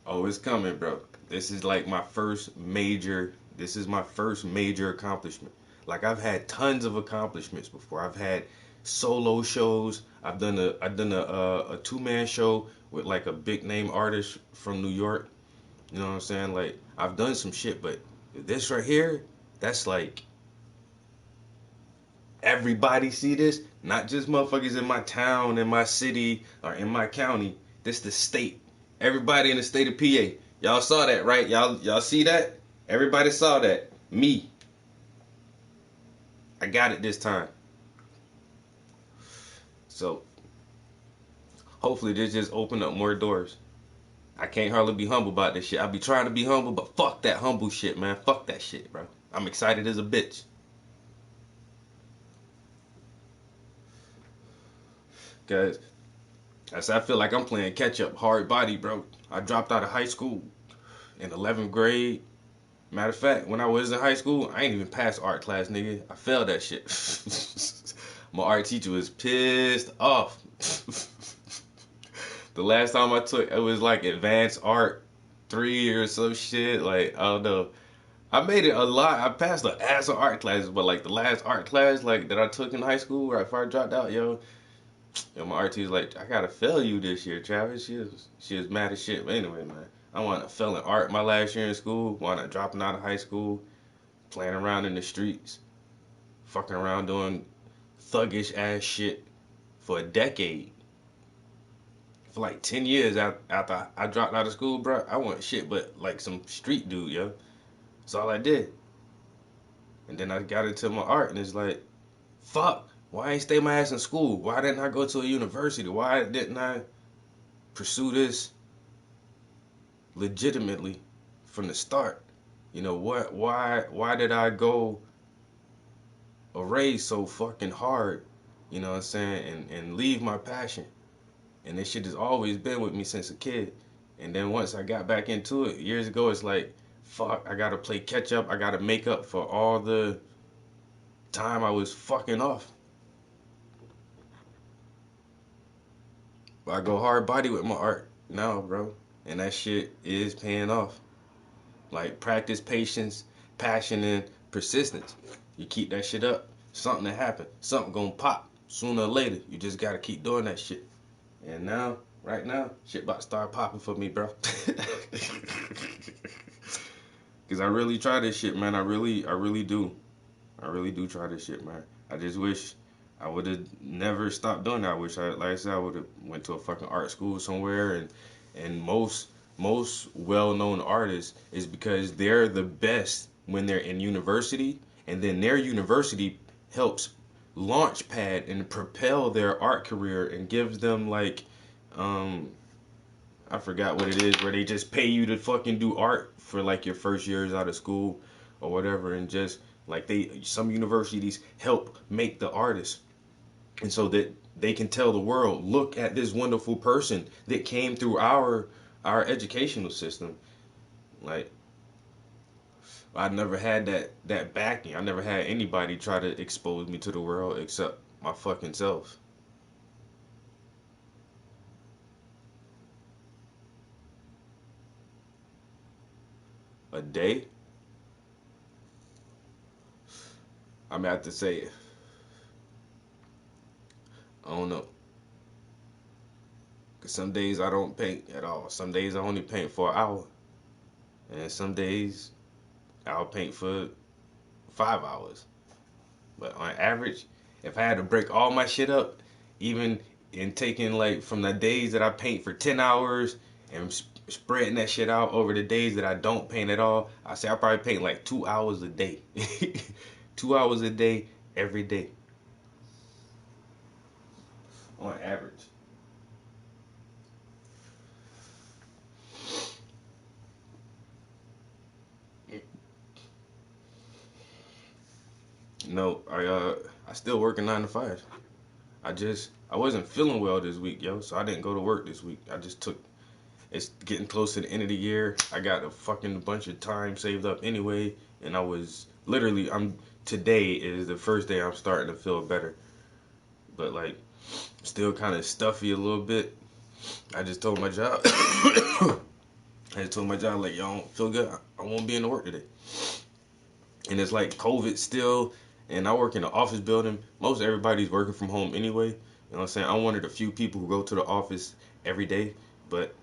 Oh, it's coming, bro. This is like my first major accomplishment. Like, I've had tons of accomplishments before. I've had solo shows. I've done a two-man show with like a big name artist from New York. You know what I'm saying? Like, I've done some shit, but this right here, that's like, everybody see this? Not just motherfuckers in my town, in my city, or in my county. This the state. Everybody in the state of PA. Y'all saw that, right? Y'all see that? Everybody saw that. Me. I got it this time. So, hopefully this just opened up more doors. I can't hardly be humble about this shit. I be trying to be humble, but fuck that humble shit, man. Fuck that shit, bro. I'm excited as a bitch. Cause I feel like I'm playing catch up hard body, bro. I dropped out of high school in 11th grade. Matter of fact, when I was in high school, I ain't even passed art class, nigga. I failed that shit. My art teacher was pissed off. The last time I took, it was like advanced art 3 or some shit. Like, I don't know. I made it a lot. I passed the ass of art classes, but like the last art class like that I took in high school right before I dropped out, yo, my art teacher's like, I gotta fail you this year, Travis. She was mad as shit. But anyway, man, I wanted to fail in art my last year in school. Wanted dropping out of high school, playing around in the streets, fucking around doing thuggish ass shit for a decade. For like 10 years after I dropped out of school, bro, I wasn't shit but like some street dude, yo. That's all I did. And then I got into my art, and it's like, fuck, why ain't stay my ass in school? Why didn't I go to a university? Why didn't I pursue this legitimately from the start? You know what? Why did I go a race so fucking hard? You know what I'm saying? And leave my passion. And this shit has always been with me since a kid. And then once I got back into it years ago, it's like, fuck, I gotta play catch up. I gotta make up for all the time I was fucking off. But I go hard body with my art now, bro. And that shit is paying off. Like practice, patience, passion, and persistence. You keep that shit up, something to happen. Something gonna pop sooner or later. You just gotta keep doing that shit. And now, right now, shit about to start popping for me, bro. Cause I really try this shit, man. I really do. I really do try this shit, man. I just wish I would have never stopped doing that. I wish like I said, I would have went to a fucking art school somewhere. And most well-known artists is because they're the best when they're in university, and then their university helps launch pad and propel their art career and gives them like I forgot what it is, where they just pay you to fucking do art for like your first years out of school or whatever, and just like some universities help make the artist, and so that they can tell the world, look at this wonderful person that came through our educational system. Like, I never had that backing. I never had anybody try to expose me to the world except my fucking self. A day? I'm gonna have to say, I don't know. Cause some days I don't paint at all. Some days I only paint for an hour. And some days I'll paint for 5 hours. But on average, if I had to break all my shit up, even in taking like from the days that I paint for 10 hours and spreading that shit out over the days that I don't paint at all, I say I probably paint like 2 hours a day. 2 hours a day, every day. On average. No, I still working 9 to 5. I wasn't feeling well this week, yo, so I didn't go to work this week. It's getting close to the end of the year. I got a fucking bunch of time saved up anyway, and I was literally, today is the first day I'm starting to feel better. But like, still kind of stuffy a little bit. I just told my job, like, yo, I don't feel good. I won't be in the work today. And it's like COVID still, and I work in an office building. Most everybody's working from home anyway. You know what I'm saying? I'm one of the few people who go to the office every day, but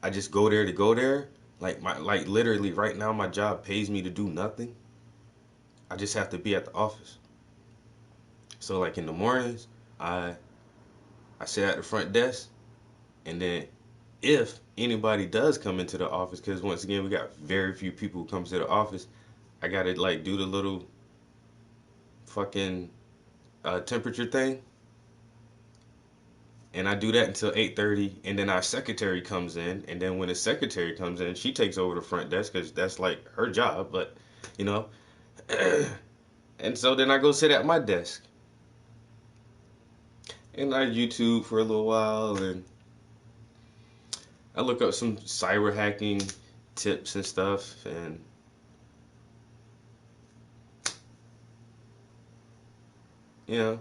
I just go there to go there. Like literally right now my job pays me to do nothing. I just have to be at the office. So like in the mornings, I sit at the front desk, and then if anybody does come into the office, because once again we got very few people who come to the office, I gotta like do the little fucking temperature thing. And I do that until 8:30, and then our secretary comes in, and then when the secretary comes in, she takes over the front desk because that's like her job. But you know, and so then I go sit at my desk, and I YouTube for a little while, and I look up some cyber hacking tips and stuff, and you know,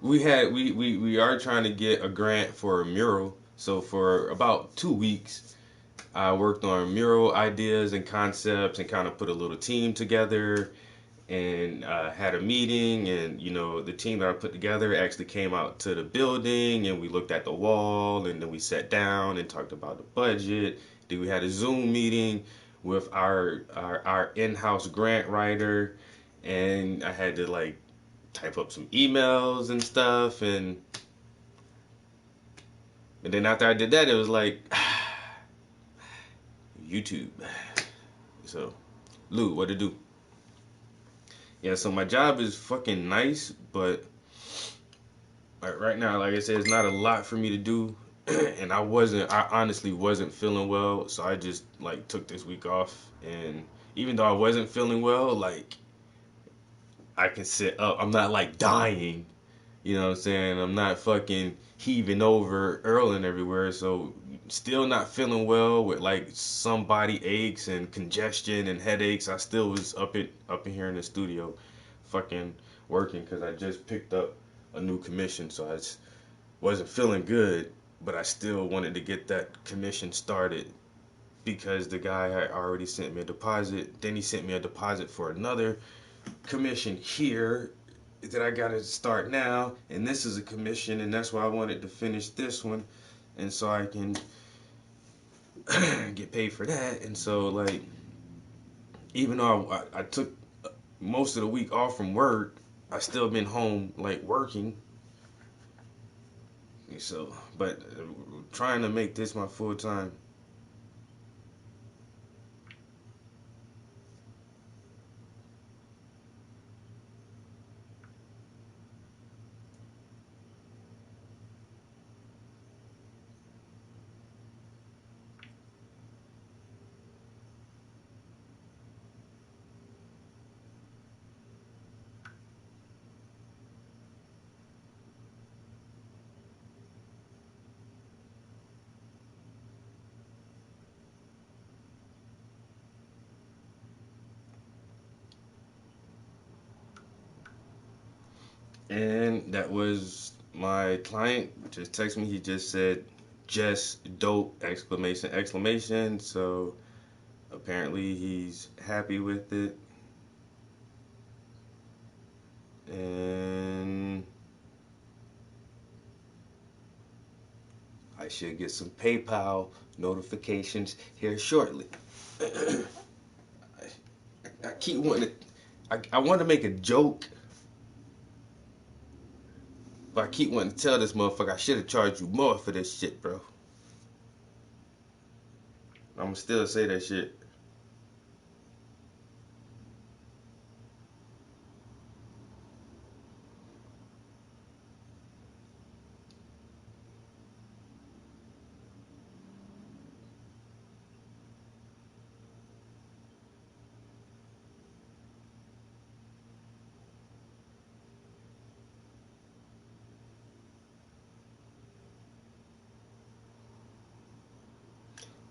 we are trying to get a grant for a mural. So for about 2 weeks, I worked on mural ideas and concepts and kind of put a little team together and had a meeting. And, you know, the team that I put together actually came out to the building and we looked at the wall and then we sat down and talked about the budget. Then we had a Zoom meeting with our in-house grant writer, and I had to like type up some emails and stuff, and then after I did that, it was like YouTube. So, Lou, what to do? Yeah, so my job is fucking nice, but like right now, like I said, it's not a lot for me to do, and I honestly wasn't feeling well, so I just like took this week off. And even though I wasn't feeling well, like I can sit up. I'm not like dying, you know what I'm saying? I'm not fucking heaving over, hurling everywhere. So still not feeling well with like some body aches and congestion and headaches. I still was up in here in the studio, fucking working because I just picked up a new commission. So I wasn't feeling good, but I still wanted to get that commission started because the guy had already sent me a deposit. Then he sent me a deposit for another commission here that I gotta start now, and this is a commission, and that's why I wanted to finish this one, and so I can get paid for that. And so like, even though I took most of the week off from work, I still been home like working. So, but trying to make this my full time. And that was my client just texted me. He just said, "Just dope!" Exclamation! So apparently he's happy with it, and I should get some PayPal notifications here shortly. I keep wanting to. I want to make a joke. But I keep wanting to tell this motherfucker I should have charged you more for this shit, bro. I'ma still say that shit.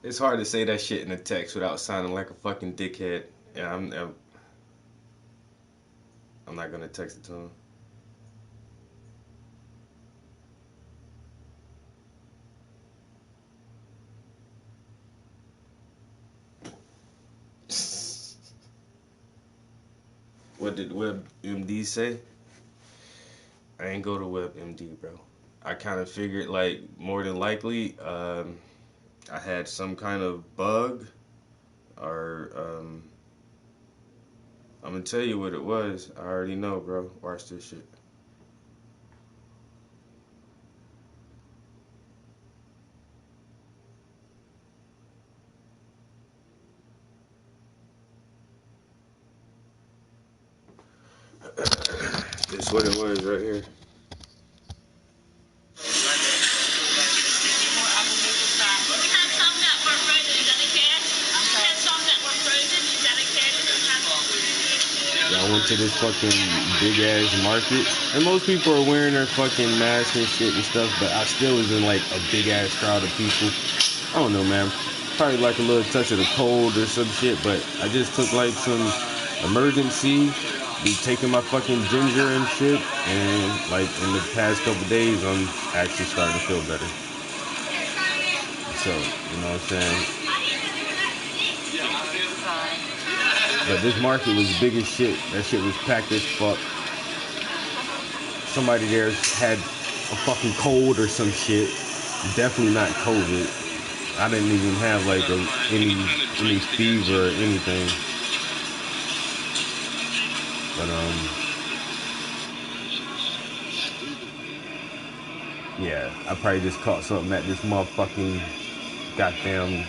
It's hard to say that shit in a text without sounding like a fucking dickhead. Yeah, I'm not gonna text it to him. What did WebMD say? I ain't go to WebMD, bro. I kind of figured like more than likely I had some kind of bug, or I'm gonna tell you what it was. I already know, bro. Watch this shit. This is what it was right here. went to this fucking big ass market, and most people are wearing their fucking masks and shit and stuff, but I still was in like a big ass crowd of people. I don't know, man. Probably like a little touch of the cold or some shit, but I just took like some emergency, be taking my fucking ginger and shit, and like in the past couple days, I'm actually starting to feel better. So, you know what I'm saying? But this market was big as shit. That shit was packed as fuck. Somebody there had a fucking cold or some shit. Definitely not COVID. I didn't even have like any fever or anything. But yeah, I probably just caught something at this motherfucking goddamn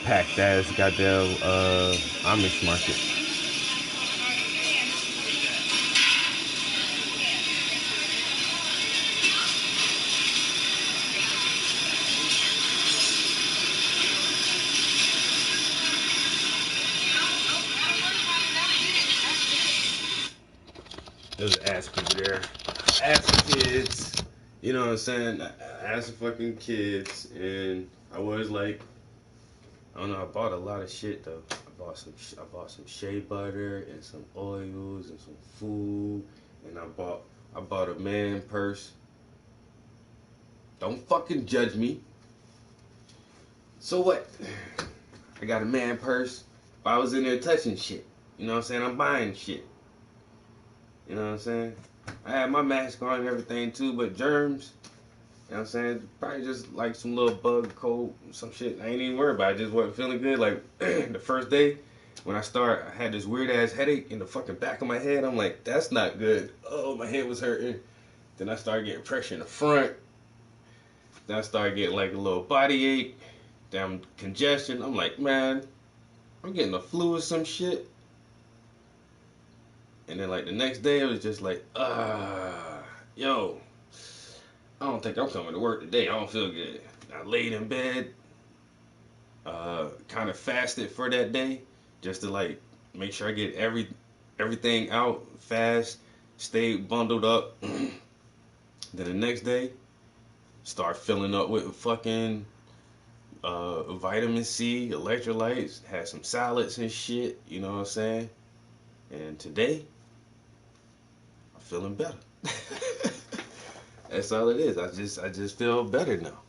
packed ass goddamn Amish market. There's ass people there. Ass kids. You know what I'm saying? Ass fucking kids. And I was like, I don't know, I bought a lot of shit though. I bought some shea butter and some oils and some food. And I bought a man purse. Don't fucking judge me. So what? I got a man purse. If I was in there touching shit, you know what I'm saying? I'm buying shit. You know what I'm saying? I had my mask on and everything too, but germs, you know what I'm saying? Probably just like some little bug, cold, some shit. I ain't even worried about it. I just wasn't feeling good. Like the first day when I had this weird ass headache in the fucking back of my head. I'm like, that's not good. Oh, my head was hurting. Then I started getting pressure in the front. Then I started getting like a little body ache, damn congestion. I'm like, man, I'm getting the flu or some shit. And then like the next day it was just like, yo, I don't think I'm coming to work today. I don't feel good. I laid in bed, kind of fasted for that day, just to like make sure I get everything out fast, stay bundled up. Then the next day, start filling up with fucking vitamin C, electrolytes, had some salads and shit, you know what I'm saying? And today, I'm feeling better. That's all it is. I just feel better now.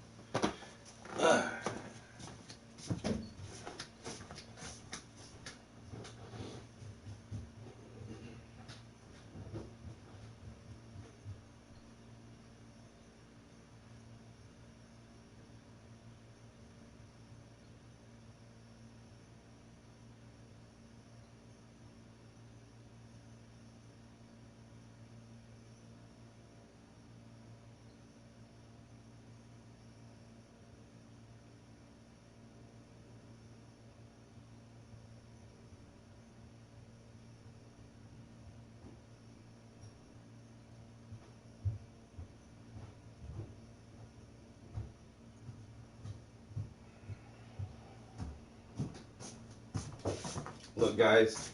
Look, guys,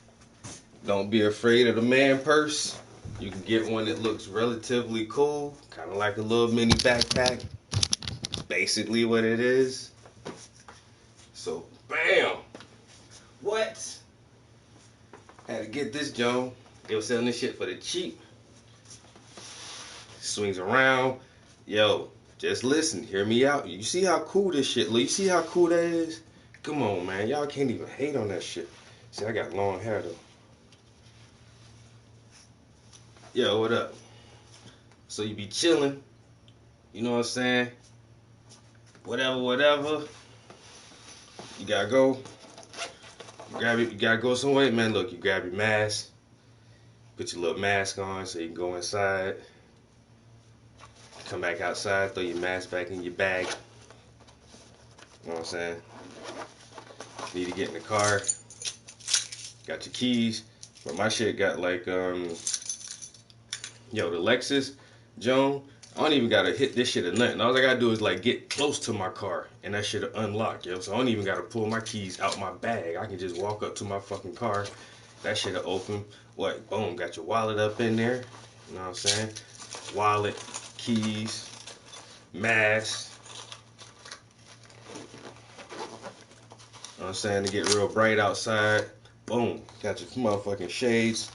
don't be afraid of the man purse. You can get one that looks relatively cool, kind of like a little mini backpack. Basically what it is. So, bam! What? Had to get this Joan. They were selling this shit for the cheap. Swings around. Yo, just listen, hear me out. You see how cool this shit looks? You see how cool that is? Come on, man. Y'all can't even hate on that shit. See, I got long hair, though. Yo, what up? So you be chilling. You know what I'm saying? Whatever. You gotta go. You gotta go somewhere. Man, look, you grab your mask. Put your little mask on so you can go inside. Come back outside, throw your mask back in your bag. You know what I'm saying? Need to get in the car. Got your keys. But my shit got like, yo, the Lexus, Joan, I don't even gotta hit this shit or nothing. All I gotta do is like get close to my car and that shit'll unlock, yo. So I don't even gotta pull my keys out my bag. I can just walk up to my fucking car That shit'll open. What? Boom, got your wallet up in there. You know what I'm saying? Wallet, keys, mask. You know what I'm saying? To get real bright outside. Boom, got your motherfucking shades.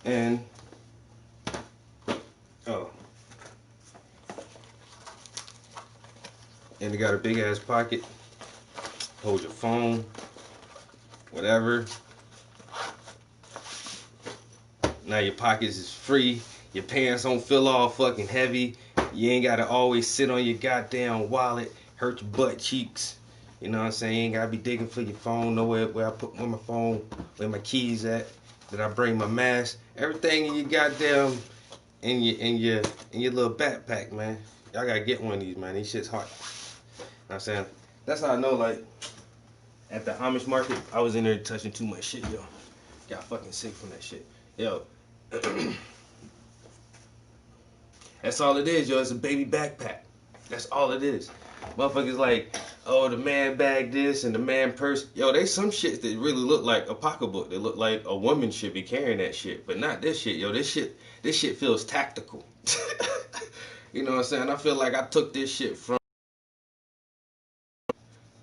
And, oh. And you got a big ass pocket. Hold your phone. Whatever. Now your pockets is free. Your pants don't feel all fucking heavy. You ain't gotta always sit on your goddamn wallet. Hurt your butt cheeks. You know what I'm saying? You ain't gotta be digging for your phone. Know where I put my phone, where my keys at. Did I bring my mask? Everything in your goddamn in your little backpack, man. Y'all gotta get one of these, man. These shit's hot. You know what I'm saying? That's how I know, like, at the Amish market, I was in there touching too much shit, yo. Got fucking sick from that shit. Yo. That's all it is, yo. It's a baby backpack. That's all it is. Motherfuckers like, oh, the man bag this and the man purse. Yo, they some shit that really look like a pocketbook. They look like a woman should be carrying that shit. But not this shit, yo. This shit feels tactical. You know what I'm saying? I feel like I took this shit from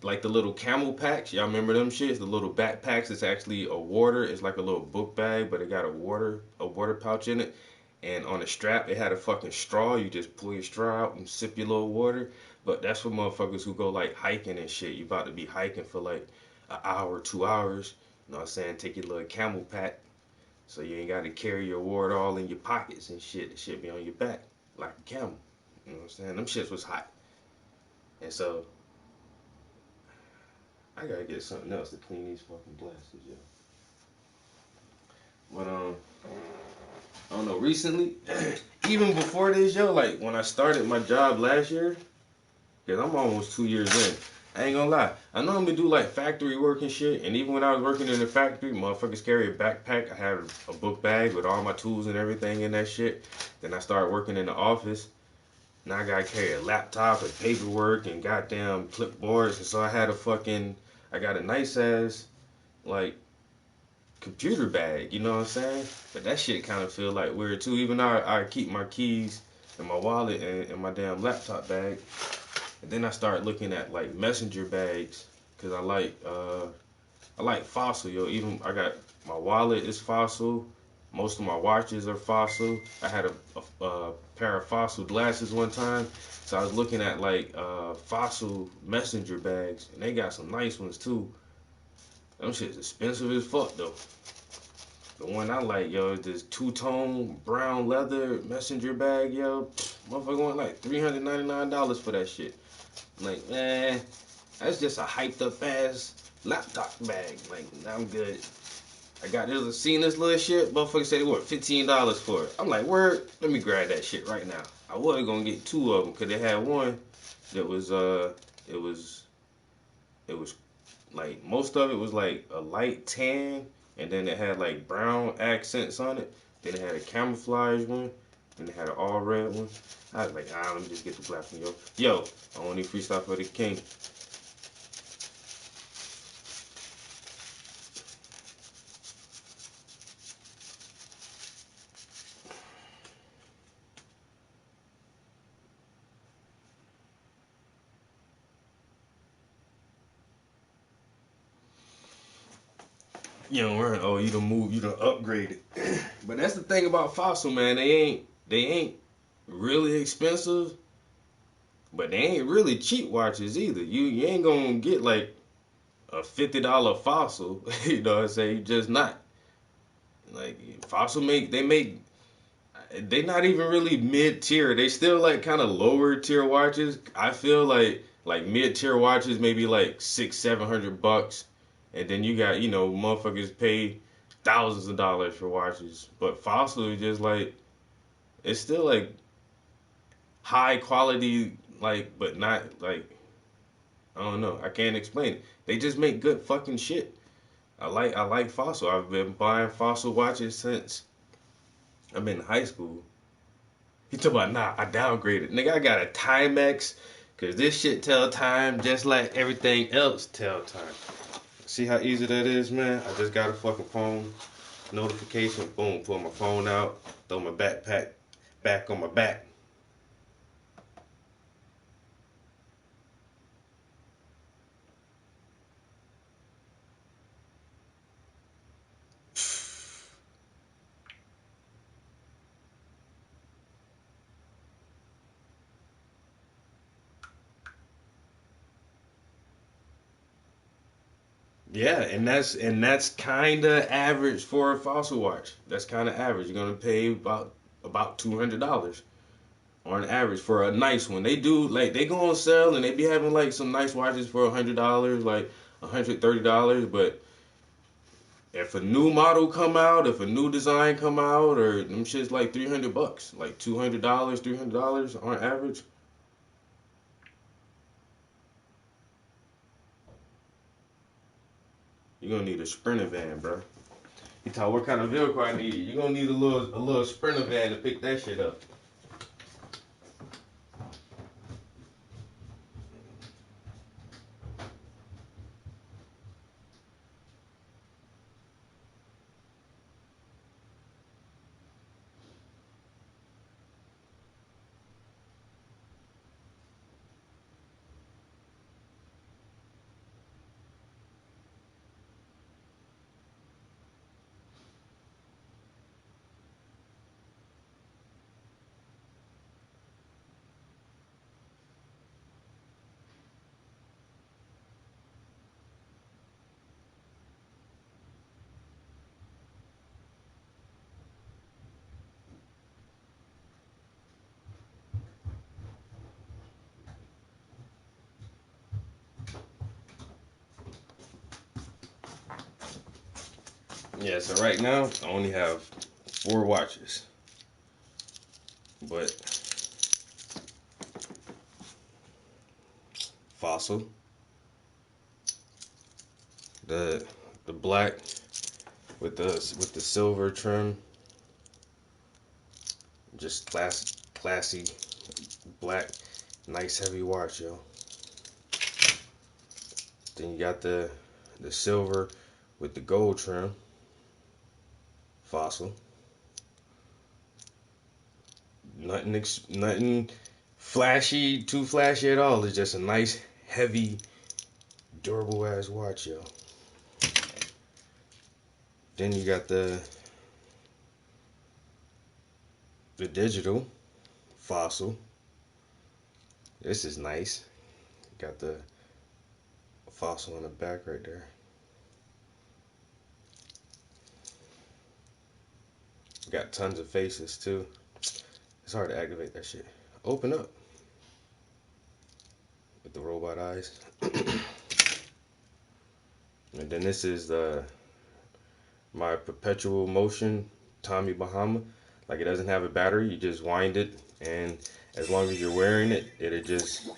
like the little camel packs. Y'all remember them shits? The little backpacks. It's actually a water. It's like a little book bag, but it got a water pouch in it. And on the strap, it had a fucking straw. You just pull your straw out and sip your little water. But that's for motherfuckers who go like hiking and shit. You about to be hiking for like an hour, 2 hours. You know what I'm saying? Take your little camel pack. So you ain't got to carry your water all in your pockets and shit. The shit be on your back like a camel. You know what I'm saying? Them shits was hot. And so I gotta get something else to clean these fucking blasters, yo. But I don't know, recently, even before this, yo, like when I started my job last year, because I'm almost 2 years in, I ain't gonna lie, I normally do like factory work and shit, and even when I was working in the factory, motherfuckers carry a backpack. I had a book bag with all my tools and everything in that shit. Then I started working in the office. Now I gotta carry a laptop and paperwork and goddamn clipboards, and so I got a nice ass, like, computer bag, you know what I'm saying? But that shit kind of feel like weird too. Even though I keep my keys and my wallet and my damn laptop bag. And then I start looking at like messenger bags, cause I like Fossil, yo. Even I got my wallet is Fossil. Most of my watches are Fossil. I had a pair of Fossil glasses one time, so I was looking at like Fossil messenger bags, and they got some nice ones too. Them shit's expensive as fuck though. The one I like, yo, is this two-tone brown leather messenger bag, yo. Motherfucker want like $399 for that shit. I'm like, man, that's just a hyped up ass laptop bag. Like, I'm good. I seen this little shit. Motherfucker said, what, $15 for it. I'm like, word, let me grab that shit right now. I was gonna get two of them, cause they had one that was, it was like, most of it was like a light tan, and then it had like brown accents on it. Then it had a camouflage one, and it had an all red one. I was like, let me just get the black one, yo. Yo, I want to freestyle for the king. You don't run. Oh, you done moved. You done upgraded. But that's the thing about Fossil, man. They ain't really expensive, but they ain't really cheap watches either. You ain't gonna get like a $50 Fossil. You know what I'm saying? You just not. Like Fossil they not even really mid tier. They still like kind of lower tier watches. I feel like mid tier watches maybe like $600-700. And then you got, motherfuckers pay thousands of dollars for watches. But Fossil is just like, it's still like high quality, like, but not like, I don't know. I can't explain it. They just make good fucking shit. I like Fossil. I've been buying Fossil watches since I've been in high school. You talking about, nah, I downgraded. Nigga, I got a Timex, because this shit tell time just like everything else tell time. See how easy that is, man? I just got a fucking phone notification. Boom, pull my phone out, throw my backpack back on my back. Yeah, and that's kind of average for a Fossil watch. That's kind of average. You're gonna pay about $200 on average for a nice one. They do like they go on sale and they be having like some nice watches for $100, like $130. But if a new model come out, if a new design come out, or them shit's like $300, like $200, $300 on average. You're gonna need a Sprinter van, bro. You tell what kind of vehicle I need. You're gonna need a little Sprinter van to pick that shit up. Yeah, so right now I only have 4 watches, but Fossil, the black with the silver trim, just classy black, nice heavy watch, yo. Then you got the silver with the gold trim. Fossil. Nothing flashy, too flashy at all. It's just a nice, heavy, durable ass watch, yo. Then you got the digital Fossil. This is nice. Got the Fossil on the back right there. Got tons of faces too. It's hard to activate that shit. Open up with the robot eyes. And then this is my perpetual motion Tommy Bahama. Like, it doesn't have a battery. You just wind it, and as long as you're wearing it, it'll just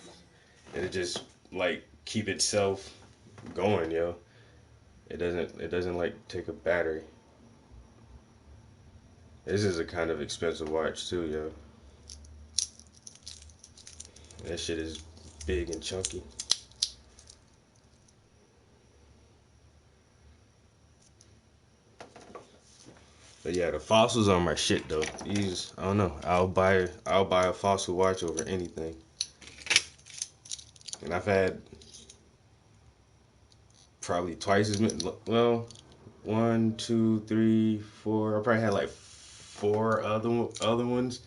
like keep itself going, yo. It doesn't like take a battery. This is a kind of expensive watch too, yo. That shit is big and chunky. But yeah, the Fossils are my shit though. These, I don't know. I'll buy a Fossil watch over anything. And I've had probably twice as many. Well, 1, 2, 3, 4. I probably had like 4 other ones.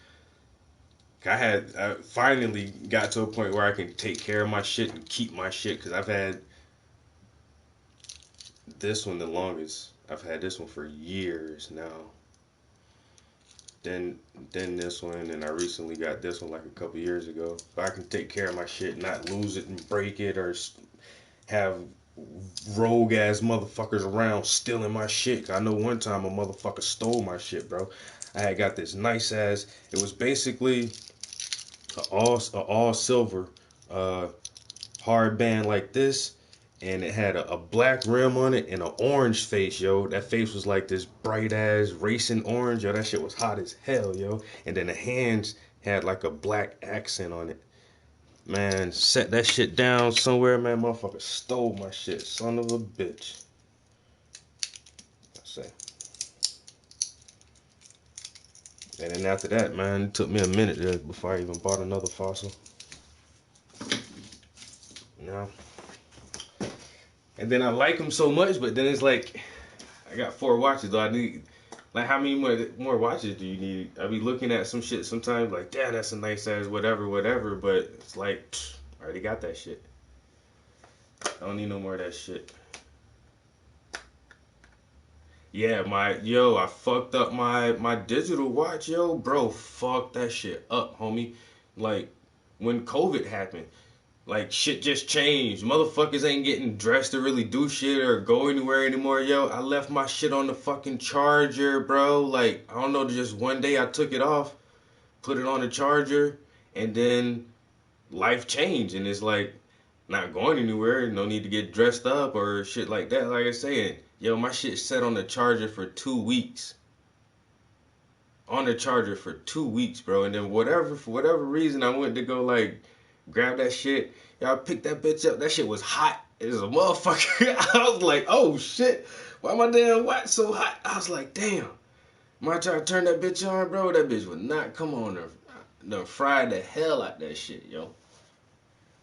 I finally got to a point where I can take care of my shit and keep my shit, because I've had this one the longest. I've had this one for years now. Then this one, and I recently got this one like a couple years ago. But I can take care of my shit, not lose it and break it, or have rogue ass motherfuckers around stealing my shit. I know one time a motherfucker stole my shit, bro. I had got this nice ass. It was basically all silver hard band like this, and it had a black rim on it and an orange face, yo. That face was like this bright ass racing orange, yo. That shit was hot as hell, yo. And then the hands had like a black accent on it. Man, set that shit down somewhere, man. Motherfucker stole my shit. Son of a bitch. I say. And then after that, man, it took me a minute before I even bought another fossil. No. And then I like them so much, but then it's like, I got 4 watches, though. I need, like, how many more watches do you need? I be looking at some shit sometimes, like, damn, that's a nice ass whatever, but it's like, I already got that shit. I don't need no more of that shit. Yeah, I fucked up my digital watch, yo, bro, fuck that shit up, homie. Like, when COVID happened, like, shit just changed. Motherfuckers ain't getting dressed to really do shit or go anywhere anymore, yo. I left my shit on the fucking charger, bro. Like, I don't know, just one day I took it off, put it on the charger, and then life changed. And it's like, not going anywhere, no need to get dressed up or shit like that. Like I said, yo, my shit sat on the charger for 2 weeks. On the charger for 2 weeks, bro. And then for whatever reason, I went to go, like, grab that shit. Y'all picked that bitch up. That shit was hot. It was a motherfucker. I was like, oh shit. Why my damn watch so hot? I was like, damn. When I tried to turn that bitch on, bro, that bitch would not come on. Done fried the hell out that shit, yo.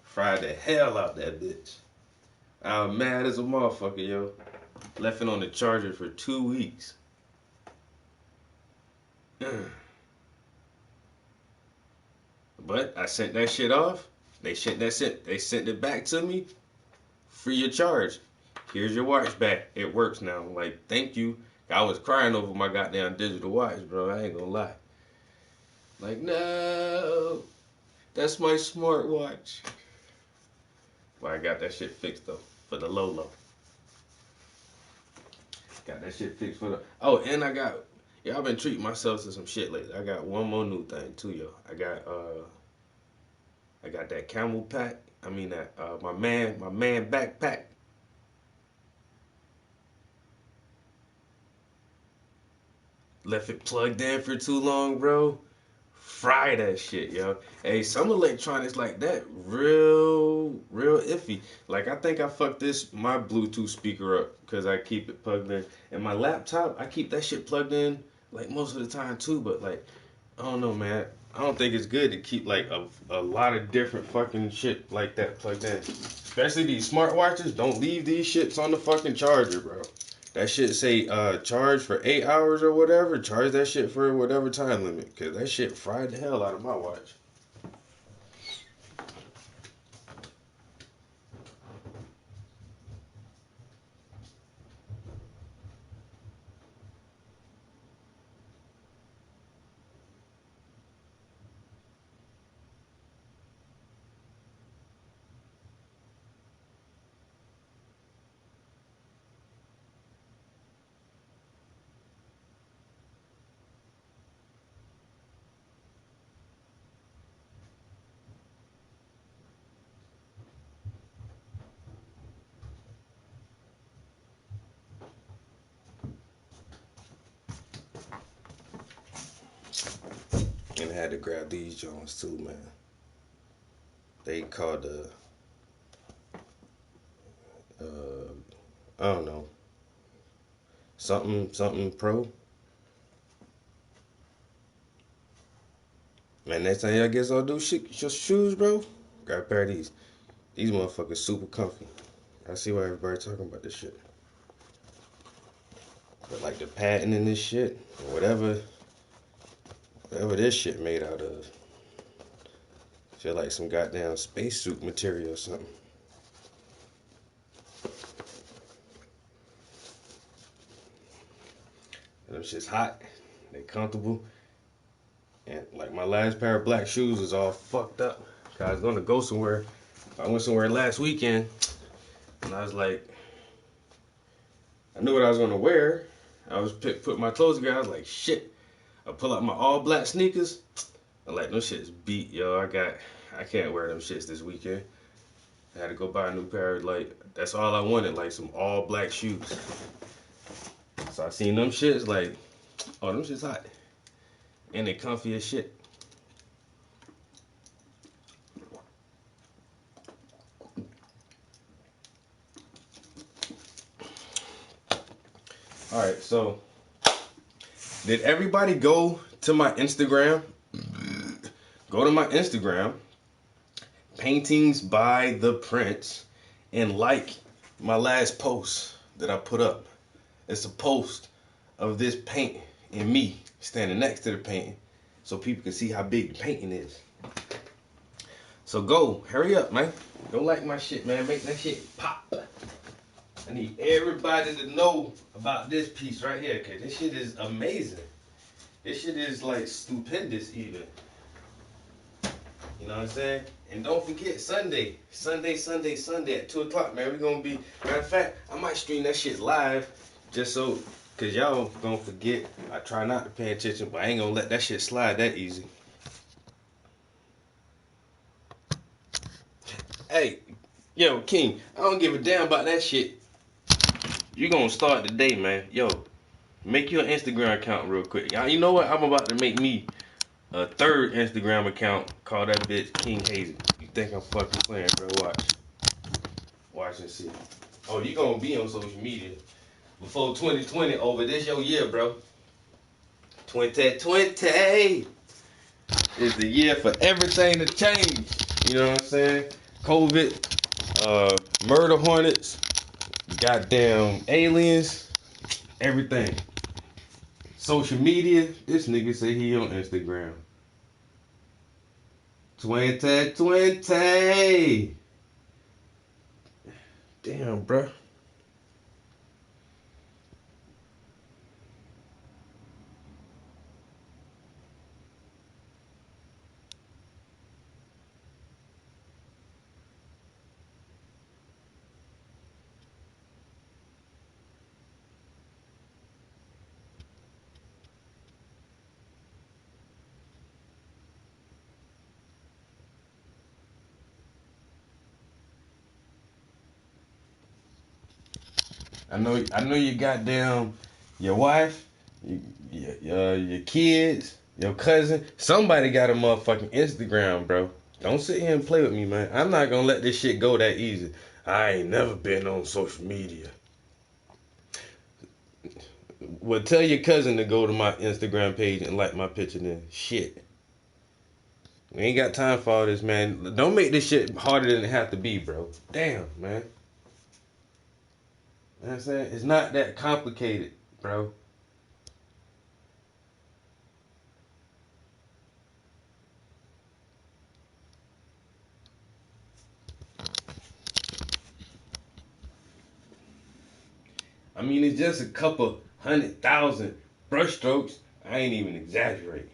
Fried the hell out that bitch. I was mad as a motherfucker, yo. Left it on the charger for 2 weeks. But I sent that shit off. They sent it back to me. Free of charge. Here's your watch back. It works now. Like, thank you. I was crying over my goddamn digital watch, bro. I ain't gonna lie. Like, no. That's my smartwatch. Well, I got that shit fixed, though. For the low. Got that shit fixed for the... Oh, and I got... Yeah, I've been treating myself to some shit lately. I got one more new thing, too, yo. I got that camel pack. I mean, that, my man backpack. Left it plugged in for too long, bro. Fry that shit, yo. Hey, some electronics like that, real iffy. Like, I think I fucked my Bluetooth speaker up because I keep it plugged in. And my laptop, I keep that shit plugged in, like, most of the time, too. But, like, I don't know, man. I don't think it's good to keep, like, a lot of different fucking shit like that plugged in. Especially these smartwatches. Don't leave these shits on the fucking charger, bro. That shit say charge for 8 hours or whatever. Charge that shit for whatever time limit. Because that shit fried the hell out of my watch. And I had to grab these Jones too, man. They called I don't know, something pro. Man, next time I guess I'll do shoes, bro. Grab a pair of these. These motherfuckers super comfy. I see why everybody talking about this shit. But like the patent in this shit, or whatever this shit made out of. Feel like some goddamn spacesuit material or something. Them shit's hot. They comfortable. And like my last pair of black shoes is all fucked up. Cause I was gonna go somewhere. I went somewhere last weekend, and I was like, I knew what I was gonna wear. I was put my clothes together. I was like, shit. I pull out my all black sneakers. I'm like, them shits beat, yo. I can't wear them shits this weekend. I had to go buy a new pair. Like, that's all I wanted, like some all black shoes. So I seen them shits, like, oh, them shits hot. And they comfy as shit. Alright, so did everybody go to my Instagram? Go to my Instagram, Paintings by the Prince, and like my last post that I put up. It's a post of this paint and me standing next to the painting so people can see how big the painting is. So go, hurry up, man. Go like my shit, man. Make that shit pop. I need everybody to know about this piece right here, because this shit is amazing. This shit is like stupendous even. You know what I'm saying? And don't forget Sunday at 2 o'clock, man. We're gonna be, matter of fact, I might stream that shit live just so, cause y'all gonna forget. I try not to pay attention, but I ain't gonna let that shit slide that easy. Hey, yo, King, I don't give a damn about that shit. You gonna start the day, man. Yo, make your Instagram account real quick. You know what? I'm about to make me a third Instagram account. Call that bitch King Hazy. You think I'm fucking playing, bro? Watch and see. Oh, you gonna be on social media before 2020 over. This your year, bro. 2020 is the year for everything to change. You know what I'm saying? COVID, murder hornets, goddamn aliens, everything. Social media, this nigga say he on Instagram. 2020. Damn, bro. I know you goddamn your wife, your kids, your cousin. Somebody got a motherfucking Instagram, bro. Don't sit here and play with me, man. I'm not gonna let this shit go that easy. I ain't never been on social media. Well, tell your cousin to go to my Instagram page and like my picture then. Shit. We ain't got time for all this, man. Don't make this shit harder than it have to be, bro. Damn, man. You know what I'm saying? It's not that complicated, bro. I mean, it's just a couple 100,000 brush strokes. I ain't even exaggerating.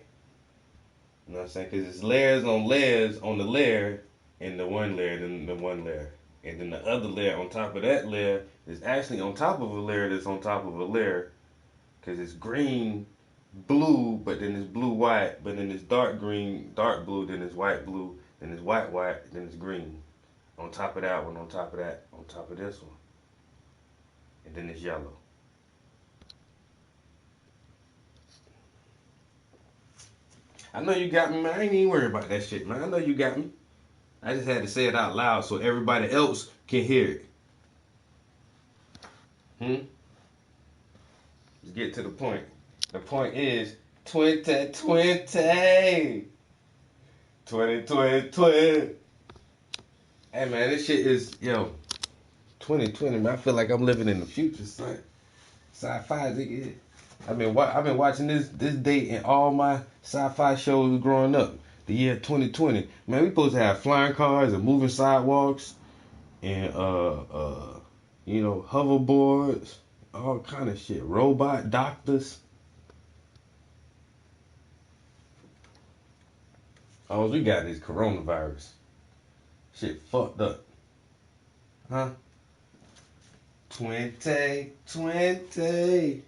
You know what I'm saying? Because it's layers on the layer, and the one layer, then the one layer. And then the other layer on top of that layer is actually on top of a layer that's on top of a layer. Because it's green, blue, but then it's blue, white, but then it's dark green, dark blue, then it's white, blue, then it's white, white, then it's green. On top of that one, on top of that, on top of this one. And then it's yellow. I know you got me, man. I ain't even worried about that shit, man. I know you got me. I just had to say it out loud so everybody else can hear it. Let's get to the point. The point is 2020. 2020. Hey, man, this shit is, 2020, man. I feel like I'm living in the future, son. Sci-fi, nigga. I've been watching this date in all my sci-fi shows growing up. The year 2020. Man, we supposed to have flying cars and moving sidewalks and hoverboards, all kind of shit. Robot doctors. All we got is coronavirus. Shit fucked up. Huh? 2020.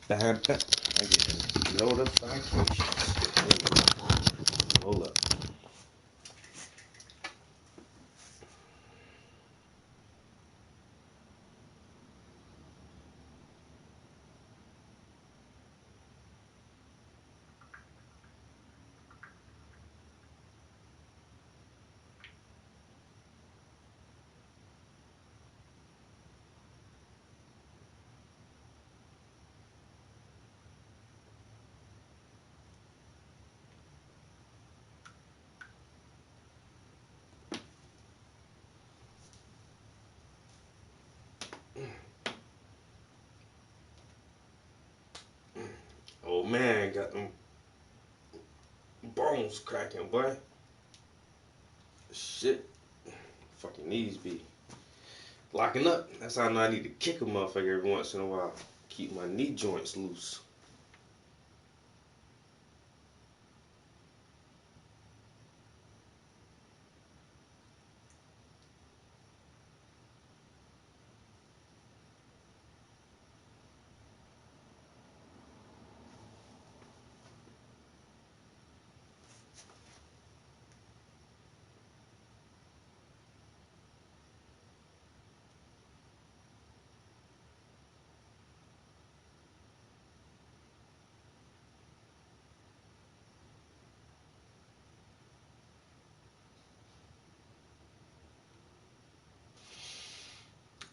I get notifications. Hold up. got them bones cracking, boy. Shit. Fucking knees be locking up. That's how I know I need to kick a motherfucker every once in a while. Keep my knee joints loose.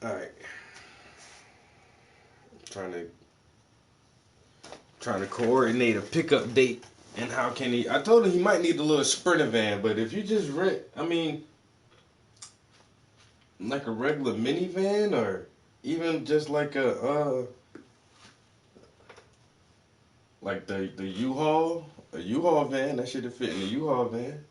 Alright. Trying to coordinate a pickup date, and how can he? I told him he might need a little Sprinter van, but if you just rent, I mean, like a regular minivan, or even just like like the U-Haul, a U-Haul van, that should have fit in the U-Haul van.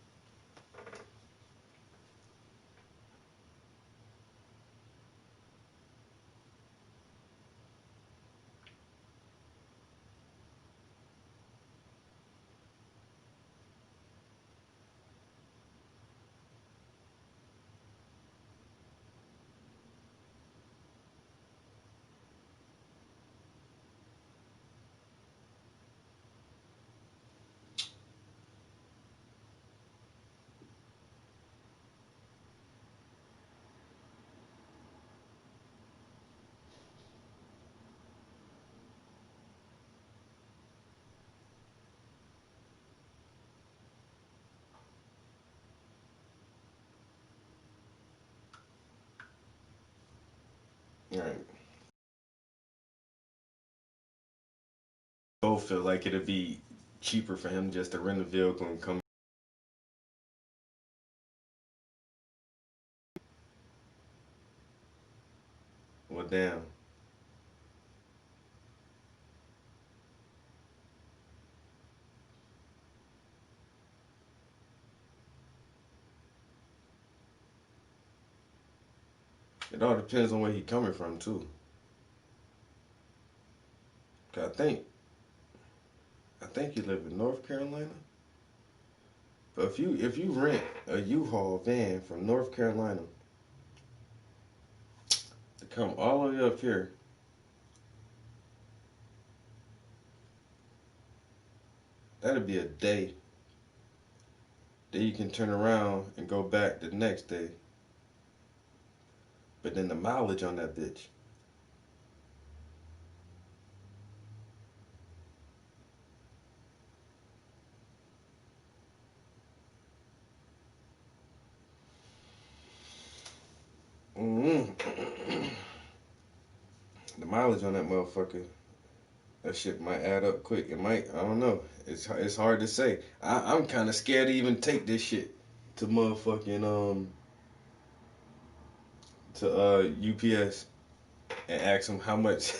Alright. I feel like it'd be cheaper for him just to rent a vehicle and come. Well, damn. It all depends on where he coming from too. 'Cause I think you live in North Carolina. But if you rent a U-Haul van from North Carolina to come all the way up here, that'd be a day. Then you can turn around and go back the next day. But then the mileage on that bitch. The mileage on that motherfucker, that shit might add up quick. It might, I don't know. It's hard to say. I'm kind of scared to even take this shit to motherfucking to UPS and ask them how much.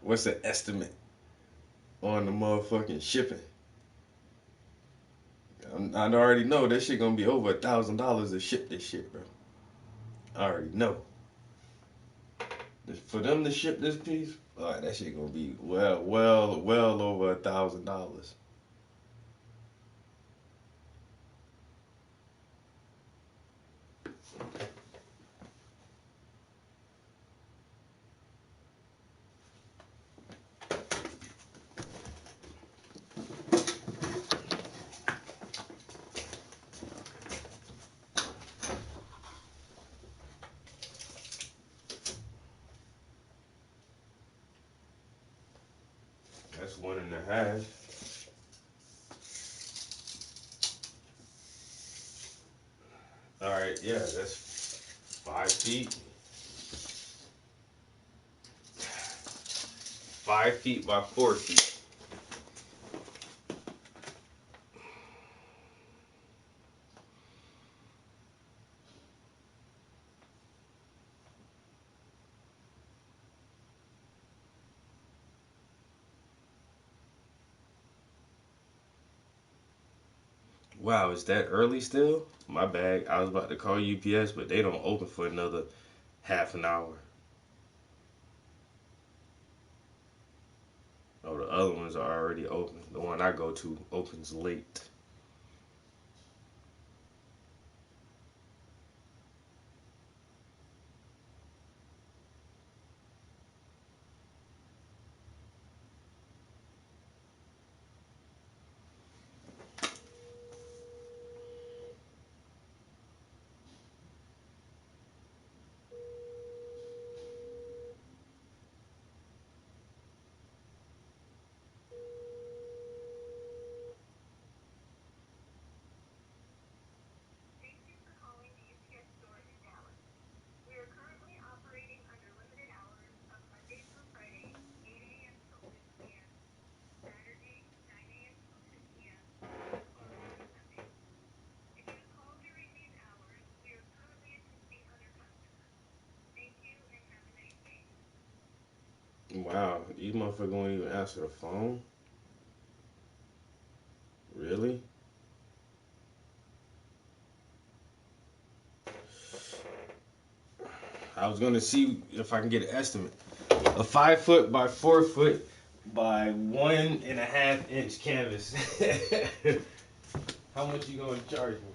What's the estimate on the motherfucking shipping? I already know that shit gonna be over $1,000 to ship this shit, bro. I already know. For them to ship this piece, alright, that shit gonna be well over $1,000. That's 1.5. Alright, yeah, that's 5 feet. 5 feet by 4 feet. Wow, is that early still? My bad. I was about to call UPS, but they don't open for another half an hour. Oh, the other ones are already open. The one I go to opens late. Wow, these motherfuckers won't even answer the phone? Really? I was gonna see if I can get an estimate. A 5 foot by 4 foot by 1.5 inch canvas. How much you gonna charge me?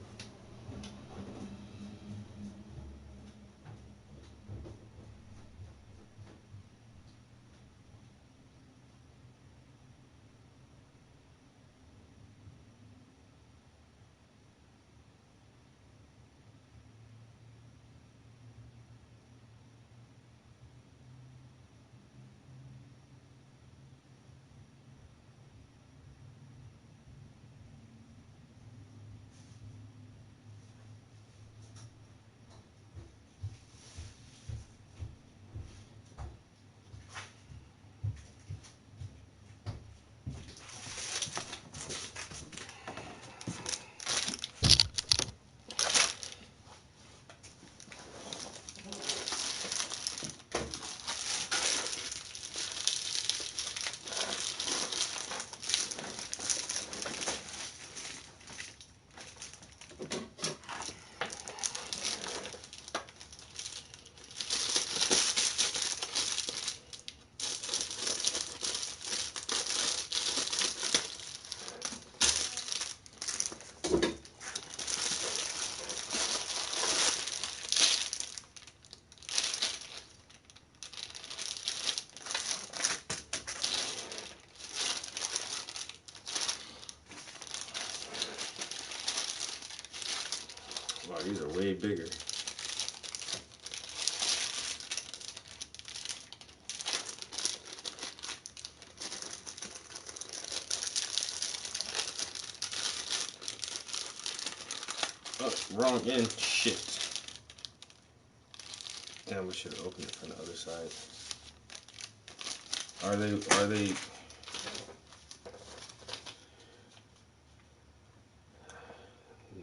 Wow, these are way bigger. Oh, wrong end. Shit. Damn, we should have opened it from the other side. Are they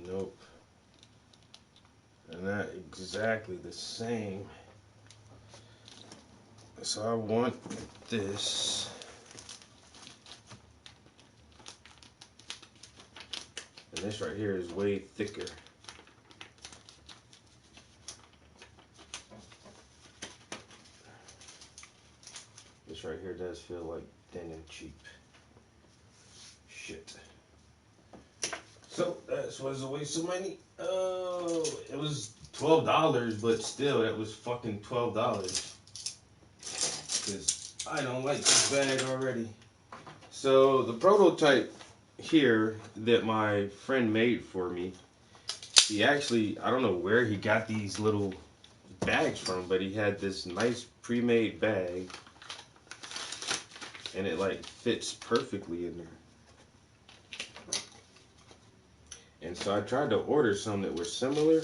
Nope. They're not exactly the same. So I want this. And this right here is way thicker. This right here does feel like thin and cheap. Shit. So that was a waste of money. Oh, it was $12, but still, that was fucking $12. Because I don't like this bag already. So the prototype here that my friend made for me, he actually, I don't know where he got these little bags from, but he had this nice pre-made bag. And it like fits perfectly in there. And so I tried to order some that were similar.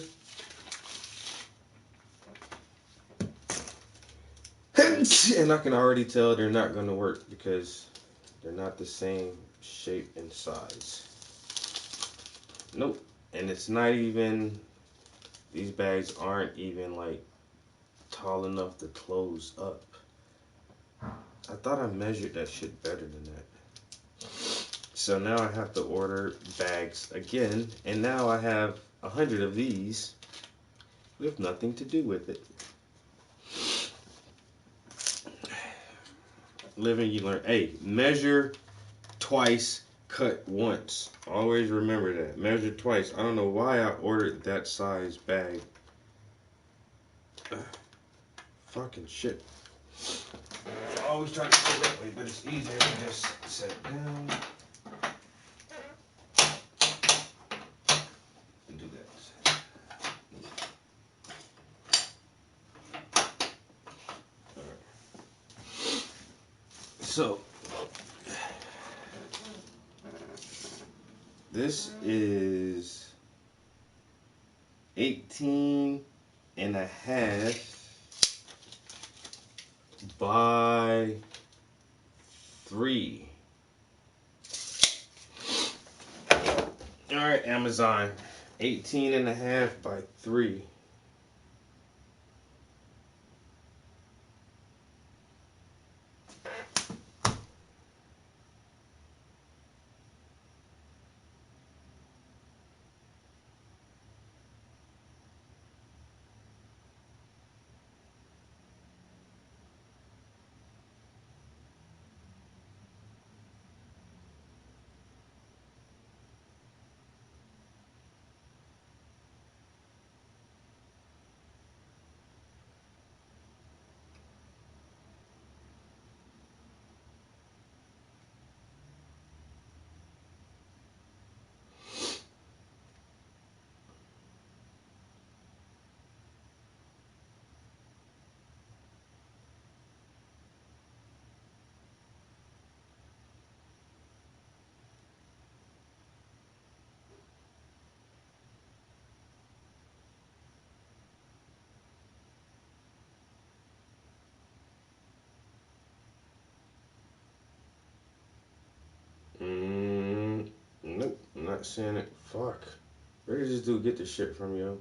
And I can already tell they're not going to work because they're not the same shape and size. Nope. And it's not even, these bags aren't even like tall enough to close up. I thought I measured that shit better than that. So now I have to order bags again, and now I have 100 of these with nothing to do with it. Live and you learn. Hey, measure twice, cut once. Always remember that. Measure twice. I don't know why I ordered that size bag. Fucking shit. I always try to go that way, but it's easier to just set it down and do that. Alright. So, this is 18 and a half by 3. Alright, Amazon. 18 and a half by 3. Nope, I'm not seeing it. Fuck. Where did this dude get this shit from, yo?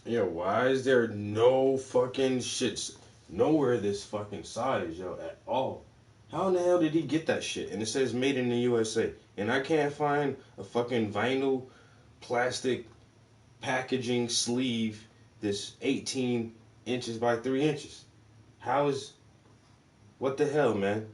Yo, why is there no fucking shits nowhere this fucking size, yo, at all? How in the hell did he get that shit? And it says made in the USA. And I can't find a fucking vinyl plastic packaging sleeve that's 18 inches by 3 inches. How is... What the hell, man?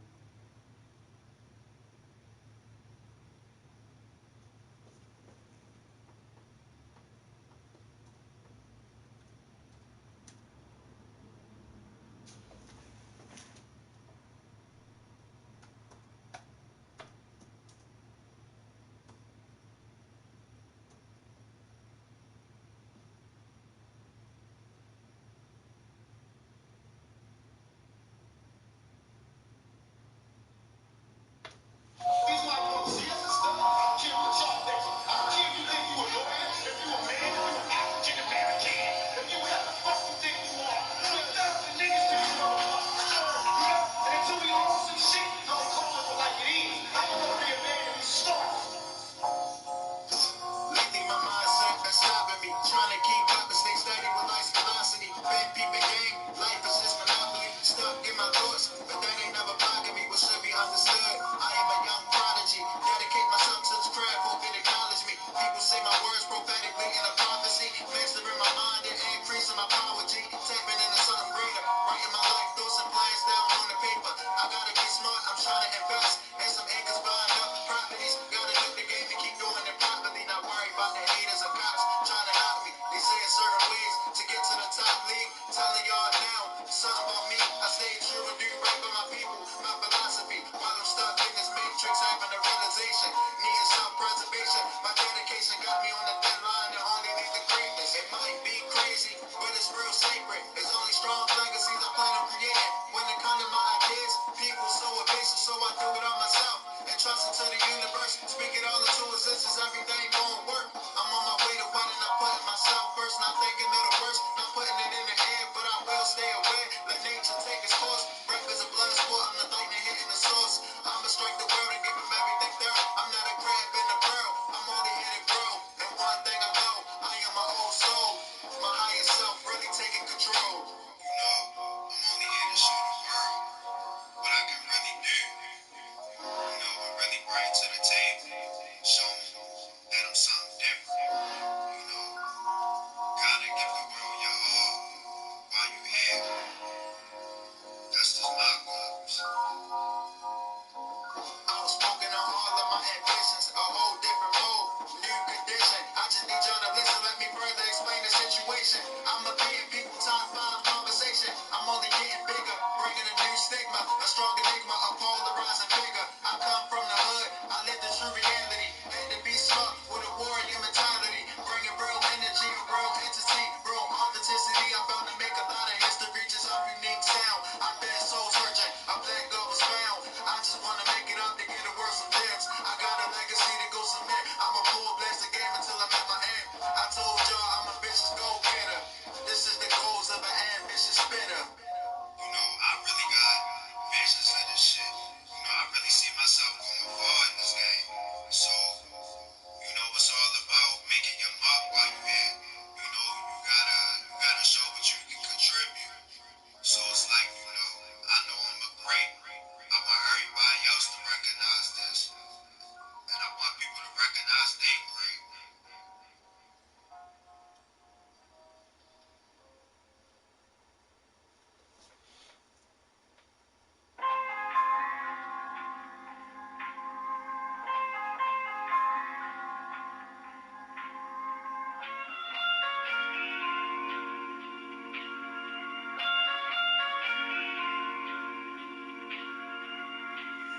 trying to keep up and stay steady with life's velocity. Been peeping game, life is just monopoly. Stuck in my thoughts, but that ain't never blocking me. What should be understood, I am a young prodigy. Dedicate myself to this craft, hope it acknowledge me. People say my words prophetically in a prophecy. Mastering my mind and increasing my power, G. Tapping into something greater. Writing my life thoughts and plans down on the paper. I gotta be smart, I'm trying to invest in some acres, buying up properties. Gotta know the game and keep doing it properly. Not worry about the haters or cops trying to knock me. They say it's certain ways to get to the top league. Telling y'all now, something about me. I stay true and do right by my people, my philosophy. While I'm stuck in this matrix, having a realization, needing self-preservation. My dedication got me on the thin line and only need the greatness. It might be crazy, but it's real sacred. There's only strong legacies I plan on creating. When it comes to my ideas, people so evasive, so I do it on myself. And trust into the universe, speak it all into existence, everything gon' work. I'm on my way to winning, I'm putting myself first, not thinking of the worst, not putting it in the air, but I will stay aware. Let nature take its course. Rap is a blood sport, I'm the lightning hitting the source. I'ma strike the world and give them everything thorough. I'm not a crab in the barrel, I'm only here to grow. And one thing I know, I am my old soul. My higher self really taking control. You know, I'm only here to show the world what I can really do. You know, and really bring to the table. Show me that I'm something different. You know, gotta give the world your all while you here. That's just my goals. I was smoking on all of my ambitions, a whole different mode, new condition. I just need y'all to listen, let me further explain the situation. I'm a being people top 5 conversation. I'm only getting bigger, bringing a new stigma, a strong enigma, a polarizing figure. I come from the hood, I live the true reality. Had to be smart with a warrior mentality, bringing real energy, a real entity, real authenticity. I'm about to make a lot of history, just off unique sound. I've been soul searching, a black God was found. I just wanna make it out to get the world some gems. I got a legacy to go cement. I'm a full blast the game until I'm at my end. I told y'all I'm a vicious go-getter. This is the goals of an ambitious spinner. You know, I really got visions of this shit. You know, I really see myself going far in this game. So, you know, it's all about making your mark while you're here. You know, you gotta show what you can contribute. So it's like, you know I'm a great. I want everybody else to recognize this. And I want people to recognize they great.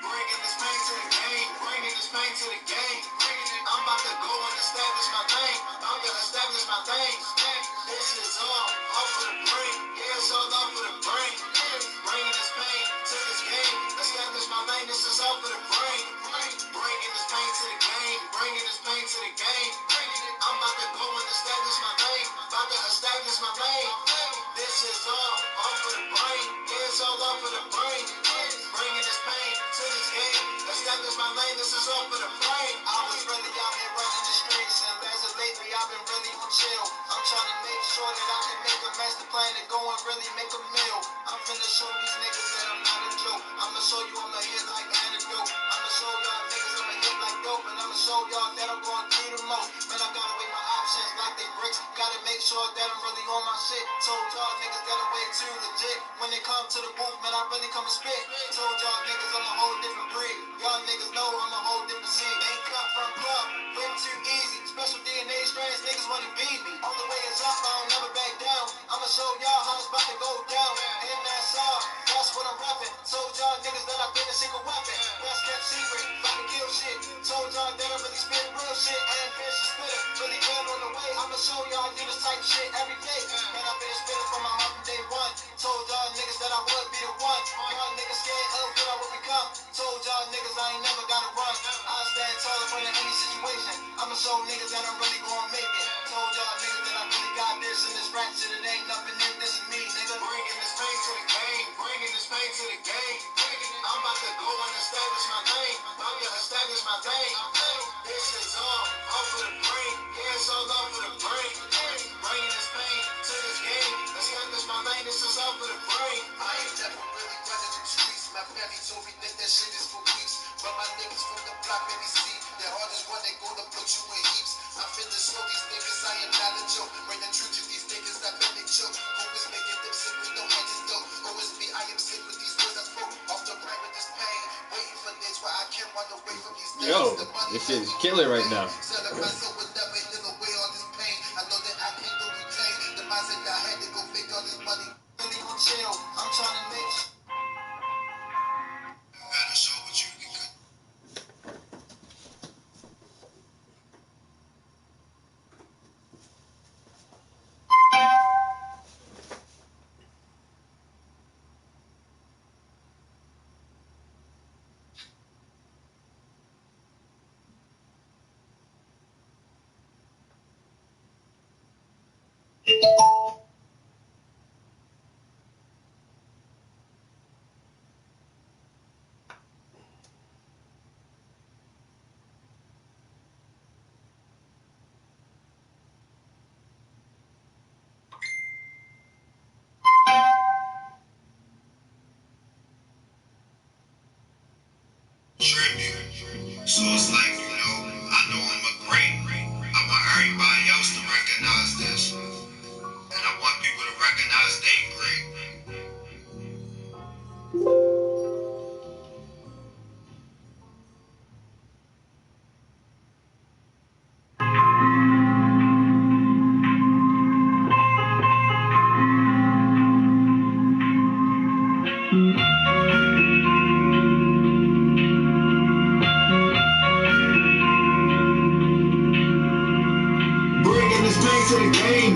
Bringing this pain to the game, bringing this pain to the game. I'm about to go and establish my thing. I'm gonna establish my thing. This is all for the brain. Yeah, it's all off for the brain. Bringing this pain to this game. Establish my thing. This is all for the brain. Bringing this pain to the game. Bringing this pain to the game. I'm about to go and establish my thing. About to establish my thing. This is all for the brain. Yeah, it's all off for the brain. Bringing this pain to this game. Establish my lane, this is all for the brain. I was really out here running the streets, and as of lately, I've been really on chill. I'm trying to make sure that I can make a master plan to go and really make a meal. I'm finna show these niggas that I'm not a joke. I'ma show you I'm a hit like antidote. I'ma show y'all niggas I'm a hit like dope, and I'ma show y'all that I'm going through the most. Man, I gotta weigh my options like they bricks. Gotta make sure that I'm really on my shit. Told y'all niggas that I'm way too legit. When it come to the booth, man, I really come and spit. Told y'all niggas I'm a whole different breed. Y'all niggas know I'm a whole different seed. Ain't cut from club, went too easy. Special DNA strands, niggas wanna beat me. All the way is up, I don't never back down. I'ma show y'all how it's about to go down. And that's all, that's what I'm rapping. Told y'all niggas that I've been a secret weapon. Best kept secret, about to kill shit. Told y'all that I really spit real shit. Ambitious spitter, really ill on the way. I'ma show y'all do this type shit every day. Man, I've been a spitter from my heart from day one. Told y'all niggas that I would be the one. Y'all niggas scared of what I would become. Told y'all niggas I ain't never gotta run. I stand tall in front of any situation. I'ma show niggas that I'm really gonna make it. Told y'all niggas that I really got this in this rap shit. It ain't nothing new, this is me, nigga. Bringing this pain to the game. Bringing this pain to the game. I'm about to go and establish my thing. About to establish my thing. This is all for the brain. Yeah, it's all off for the brain. Yo, this shit is killing right now. So it's like, you know, I know I'm a great. I want everybody else to recognize this. And I want people to recognize they great.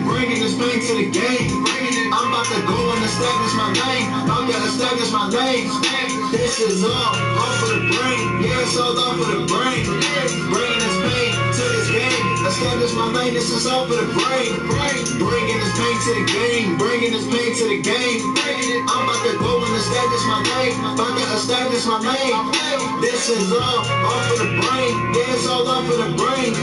Bringing this pain to the game. I'm about to go and establish my name. I'm gonna establish my name. This is all for the brain. Yeah, it's all for the brain. Bringing this pain to this game. Establish my name. This is all for the brain. Bringing this pain to the game. Bringing this pain to the game. I'm about to go and establish my name. About to establish my name. This is all for the brain. Yeah, it's all for the brain.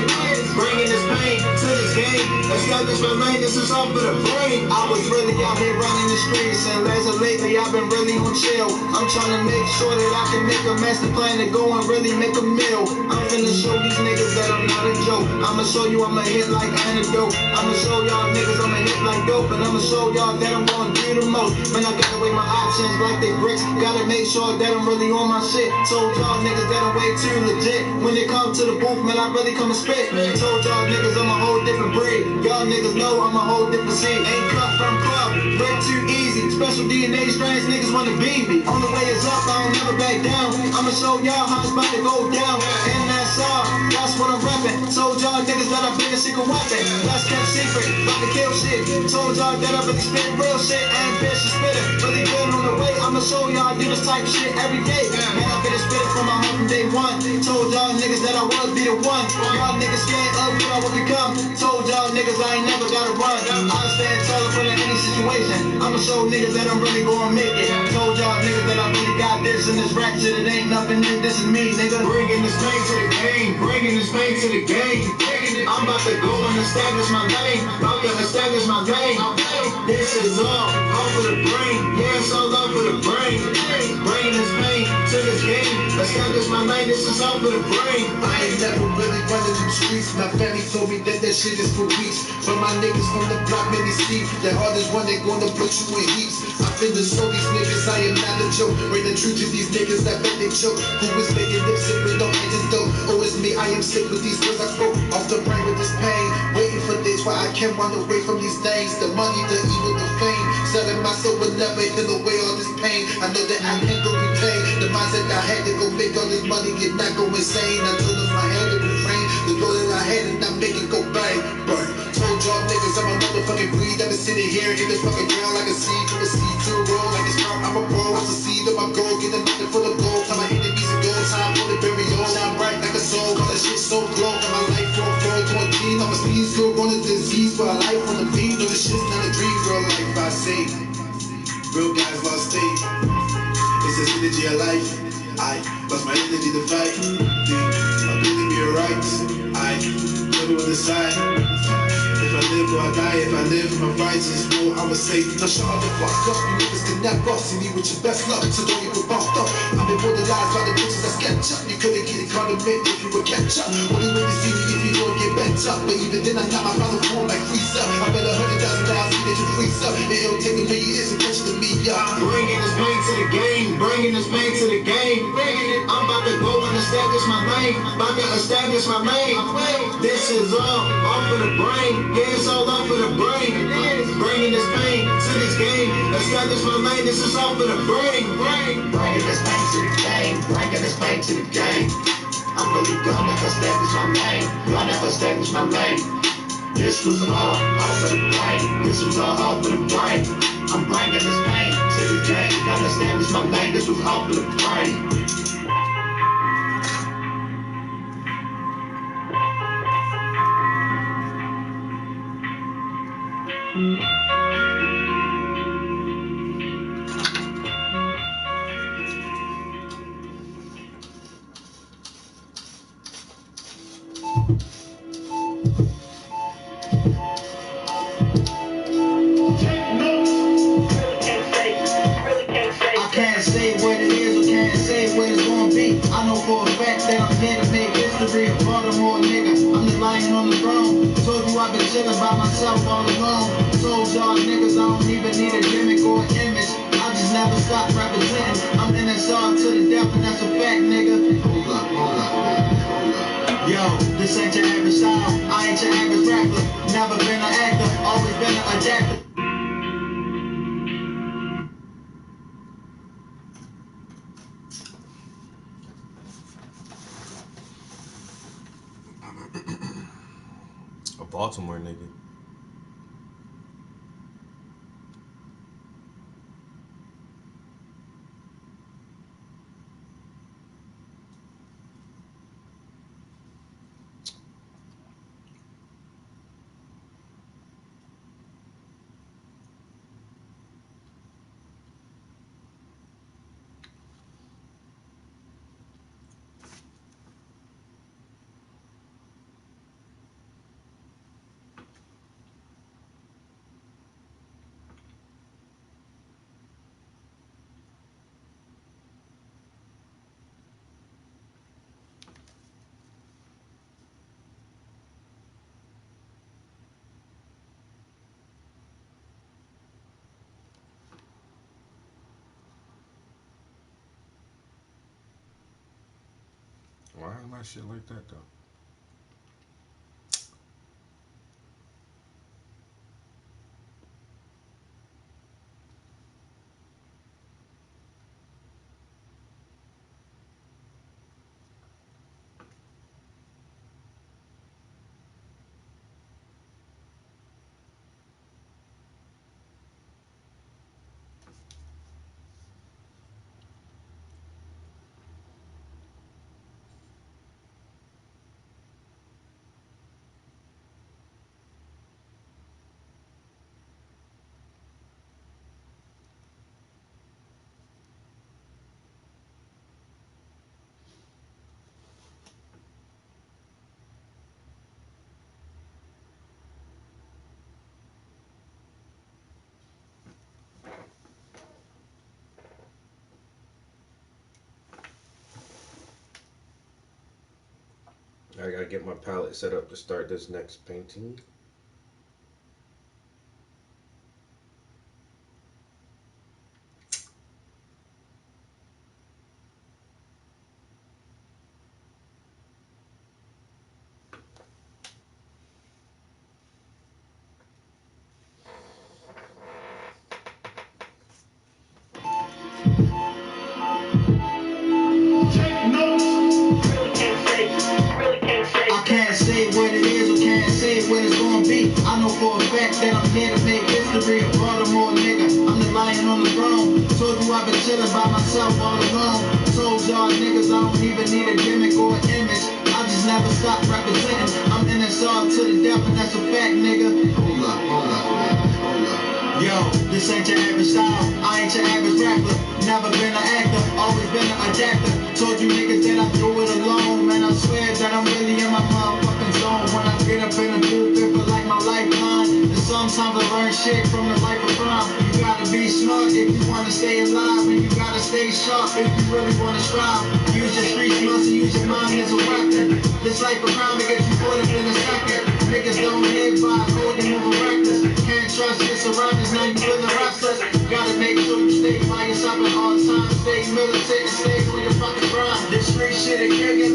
Bringing this pain to this game. Establish my name. This is all for the brain. I was really out here running the streets, and as of lately, I've been really on chill. I'm trying to make sure that I can make a master plan to go and really make a meal. I'm finna show these niggas that I'm not a joke. I'ma show you I'm a hit like antidote. I'ma show y'all niggas I'm a hit like dope, and I'ma show y'all that I'm gonna do the most. Man, I gotta weigh my options like they bricks. Gotta make sure that I'm really on my shit. Told y'all niggas that I'm way too legit. When it comes to the booth, man, I really come and spit. Told y'all niggas I'm a whole different breed. Y'all niggas know I'm a whole different scene. Ain't cut from club, break too easy. Special DNA strange niggas wanna be me. On the way is up, I don't never back down. I'ma show y'all how it's about to go down. And that's all, that's what I'm reppin'. Told y'all niggas that I've been a secret weapon. That's kept secret, about to kill shit. Told y'all that I really spit real shit. Ambitious spitter, really good on the way. I'ma show y'all I do this type of shit every day. Man, I've been a spitter from my heart from day one. Told y'all niggas that I would be the one. Y'all niggas scared of what I would become. Told y'all niggas I ain't never gotta run. I stand tall in front of any situation. I'ma show niggas that I'm really gonna make it. Told y'all niggas that I really got this and this rap shit. It ain't nothing new. This is me, nigga. Bringing this pain to the game. Bringing this pain to the game. I'm about to go and establish my name. I'm gonna establish my name. This is all for the brain. Yeah, it's all for the brain. Bringing this pain to this game. Establish my name. This is all for the brain. I ain't never really running them streets. My family told me that shit is for weeks. But my niggas from the block made me see the hardest one, they gonna put you in heaps. I finna show these niggas I am not a joke. Bring the truth to these niggas that bet they choke. Who is making them sick with no antidote? Oh, it's me, I am sick with these words I quote. Off the brain with this pain. Waiting for days where I can't run away from these things. The money, the evil, the fame. Selling my soul will never heal away all this pain. I know that I can't go repay. The mindset I had to go make all this money and not go insane. I told them I had to refrain. The goal that I had and not make it go bang, bang. Told y'all niggas I'm a motherfucking breed. I've been sitting here in the fucking ground like a seed from a seed to a roll. Like it's sprout, I'm a pro. I'm the seed of my goal. Get a nothing full of gold. Time my enemies and gold. Time for the burial. Shine bright like a soul. Cause that shit so glow. And my life from 4 to 14. I'm a speed still on a disease. But I life on the beat. No, this shit's not a dream. Real life I say. Real guys lost state. It's this energy of life. I lost my energy to fight. I'm gonna be alright. I never will decide. If I live or I die, if I live my righteous, no, I would say, no, shut the fuck up. You niggas can never see me with your best luck, so don't even bumped up. I've been brutalized by the bitches that sketch up. You couldn't get a condiment if you would catch up. Only way to see me if you don't get bent up. But even then, I got my father form like freeze up. I bet $100,000 see that you freeze up. It'll take a million years to catch the me up. Bringing this pain to the game. Bringing this pain to the game. I'm about to go and establish my lane. About to establish my lane. This is all for the brain. Yeah, it's all off for the brain. Bringing this pain to this game. Establish my lane. This is all for the brain. Bringing this pain to the game. Bringing this pain to the game. I'm really gonna establish my lane. Gonna establish my lane. This was all for the brain. This was all for the brain. I'm bringing this pain to the game. Gonna establish my lane. This was all for the brain. For a fact that I'm here to make history. A Baltimore nigga, I'm the lion on the throne. Told you I've been chilling by myself all alone. Told y'all niggas I don't even need a gimmick or an image. I just never stop representing. I'm in that song to the death, and that's a fact, nigga. Hold up. Yo, this ain't your average style. I ain't your average rapper. Never been an actor, always been an adapter. A Baltimore nigga. Why am I shit like that though? I gotta get my palette set up to start this next painting. I know for a fact that I'm here to make history. A Baltimore nigga, I'm the lion on the throne. Told you I've been chilling by myself all alone. Told y'all niggas I don't even need a gimmick or an image. I just never stop representing. I'm in this all to the death, and that's a fact, nigga. Hold up. Yo, this ain't your average style. I ain't your average rapper. Never been an actor, always been an adapter. Told you niggas that I do it alone. Man, I swear that I'm really in my motherfucking zone. When I get up in the booth, it feel like my lifeline. And sometimes I learn shit from the life of crime. You gotta be smart if you wanna stay alive. And you gotta stay sharp if you really wanna strive. Use your street muscle, use your mind as a weapon. This life of crime, it gets you caught up in a second. Niggas don't live by code, they move reckless. Can't trust your surroundings, now you feeling restless. Gotta make sure you stay by yourself at all times. Stay militant and stay with your fucking grind. This street shit, it can't get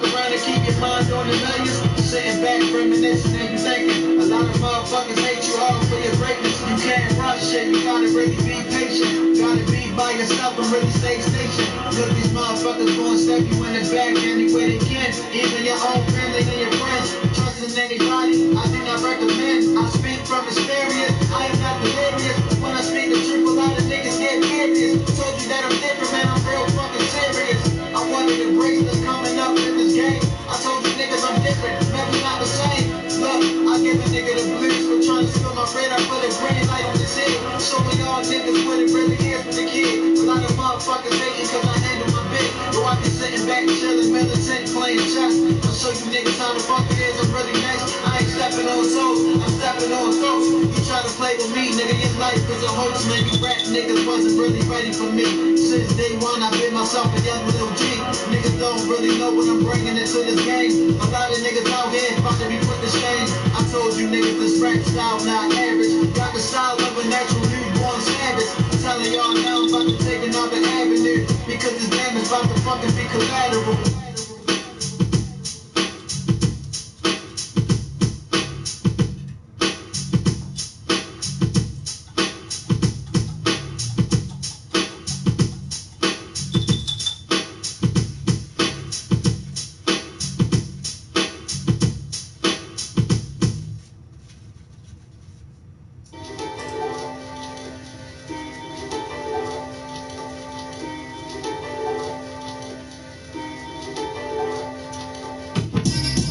fuck around and keep your mind on the millions. Sitting back, reminiscing, and you thinking. A lot of motherfuckers hate you all for your greatness. You can't rush shit, you gotta really be patient. Gotta be by yourself and really stay stationed. Look, these motherfuckers gonna step you in the back any way they can. Even your own family and your friends. Trusting anybody, I do not recommend. I speak from experience, I am not delirious. When I speak the truth, a lot of niggas get curious. Told you that I'm different, man, I'm real fucking serious. I wanted the bracelets coming up in this game. I told you niggas I'm different, man, we not the same. Look, I give a nigga the blues for trying to steal my bread. I put a green light on his head, showing y'all niggas what it really is for the kid. A lot of motherfuckers hating cause I handle my bit. Yo, I be sitting back chilling, militant, playing chess. I'll show you niggas how the fuck it is, I'm really nice. I ain't stepping on toes, I'm stepping on throats. You try to play with me, nigga, your life is a hoax. Man, you rap niggas wasn't really ready for me. Since day one, I've been myself a young little G. Niggas don't really know what I'm bringing into this game. A lot of niggas out here about to be put to shame. I told you niggas this rap style not average. Got the style of a natural newborn savage. Telling y'all now I'm about to take another avenue. Because this game is about to fucking be collateral.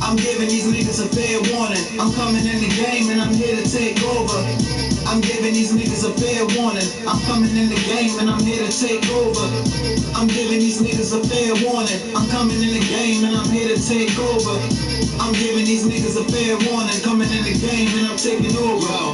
I'm giving these niggas a fair warning. I'm coming in the game and I'm here to take over. I'm giving these niggas a fair warning. I'm coming in the game and I'm here to take over. I'm giving these niggas a fair warning. I'm coming in the game and I'm here to take over. I'm giving these niggas a fair warning. Coming in the game and I'm taking over. Yo,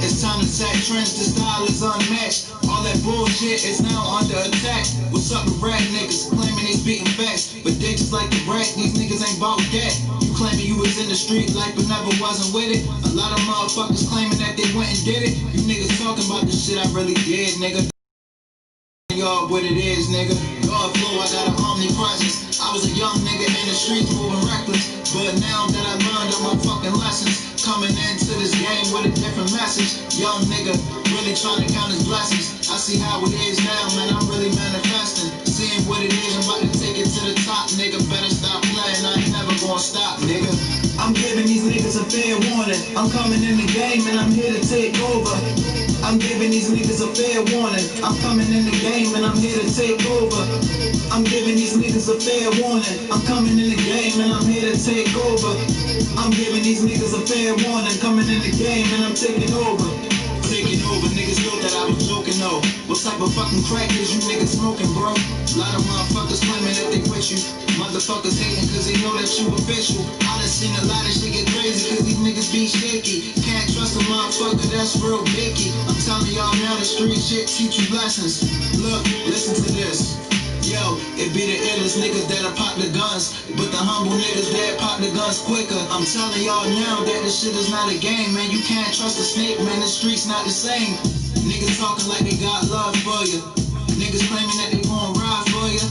it's time to set trends. The style is unmatched. All that bullshit is now under attack. What's up with rap niggas claiming they spitting facts, but they just like to brag. These niggas ain't bout that. You claiming you was in the street life but never wasn't with it. A lot of motherfuckers claiming that they went and did it. You niggas talking about the shit I really did, nigga. Y'all what it is, nigga. God flow, I got an omnipresence. I was a young nigga in the streets moving reckless, but now that I learned all my fucking lessons, coming into this game with a different message. Young nigga really trying to count his blessings. I see how it is now, man, I'm really manifesting. Seeing what it is, I'm about to take it to the top, nigga. Better stop playing, I ain't never gonna stop, nigga. I'm giving these niggas a fair warning. I'm coming in the game and I'm here to take over. I'm giving these niggas a fair warning. I'm coming in the game and I'm here to take over. I'm giving these niggas a fair warning. I'm coming in the game and I'm here to take over. I'm giving these niggas a fair warning. Coming in the game and I'm taking over. Taking over, niggas thought that I was joking though. What type of fucking crack is you niggas smoking, bro? A lot of motherfuckers claiming that they with you. Motherfuckers hating cause they know that you official. I done seen a lot of shit get crazy cause these niggas be shaky. Can't trust a motherfucker that's real biggie. I'm telling y'all now the street shit teach you lessons. Look, listen to this. Yo, it be the illest niggas that'll pop the guns, but the humble niggas that pop the guns quicker. I'm telling y'all now that this shit is not a game, man. You can't trust a snake, man. The street's not the same. Niggas talking like they got love for you. Niggas claiming that they gon' ride for you.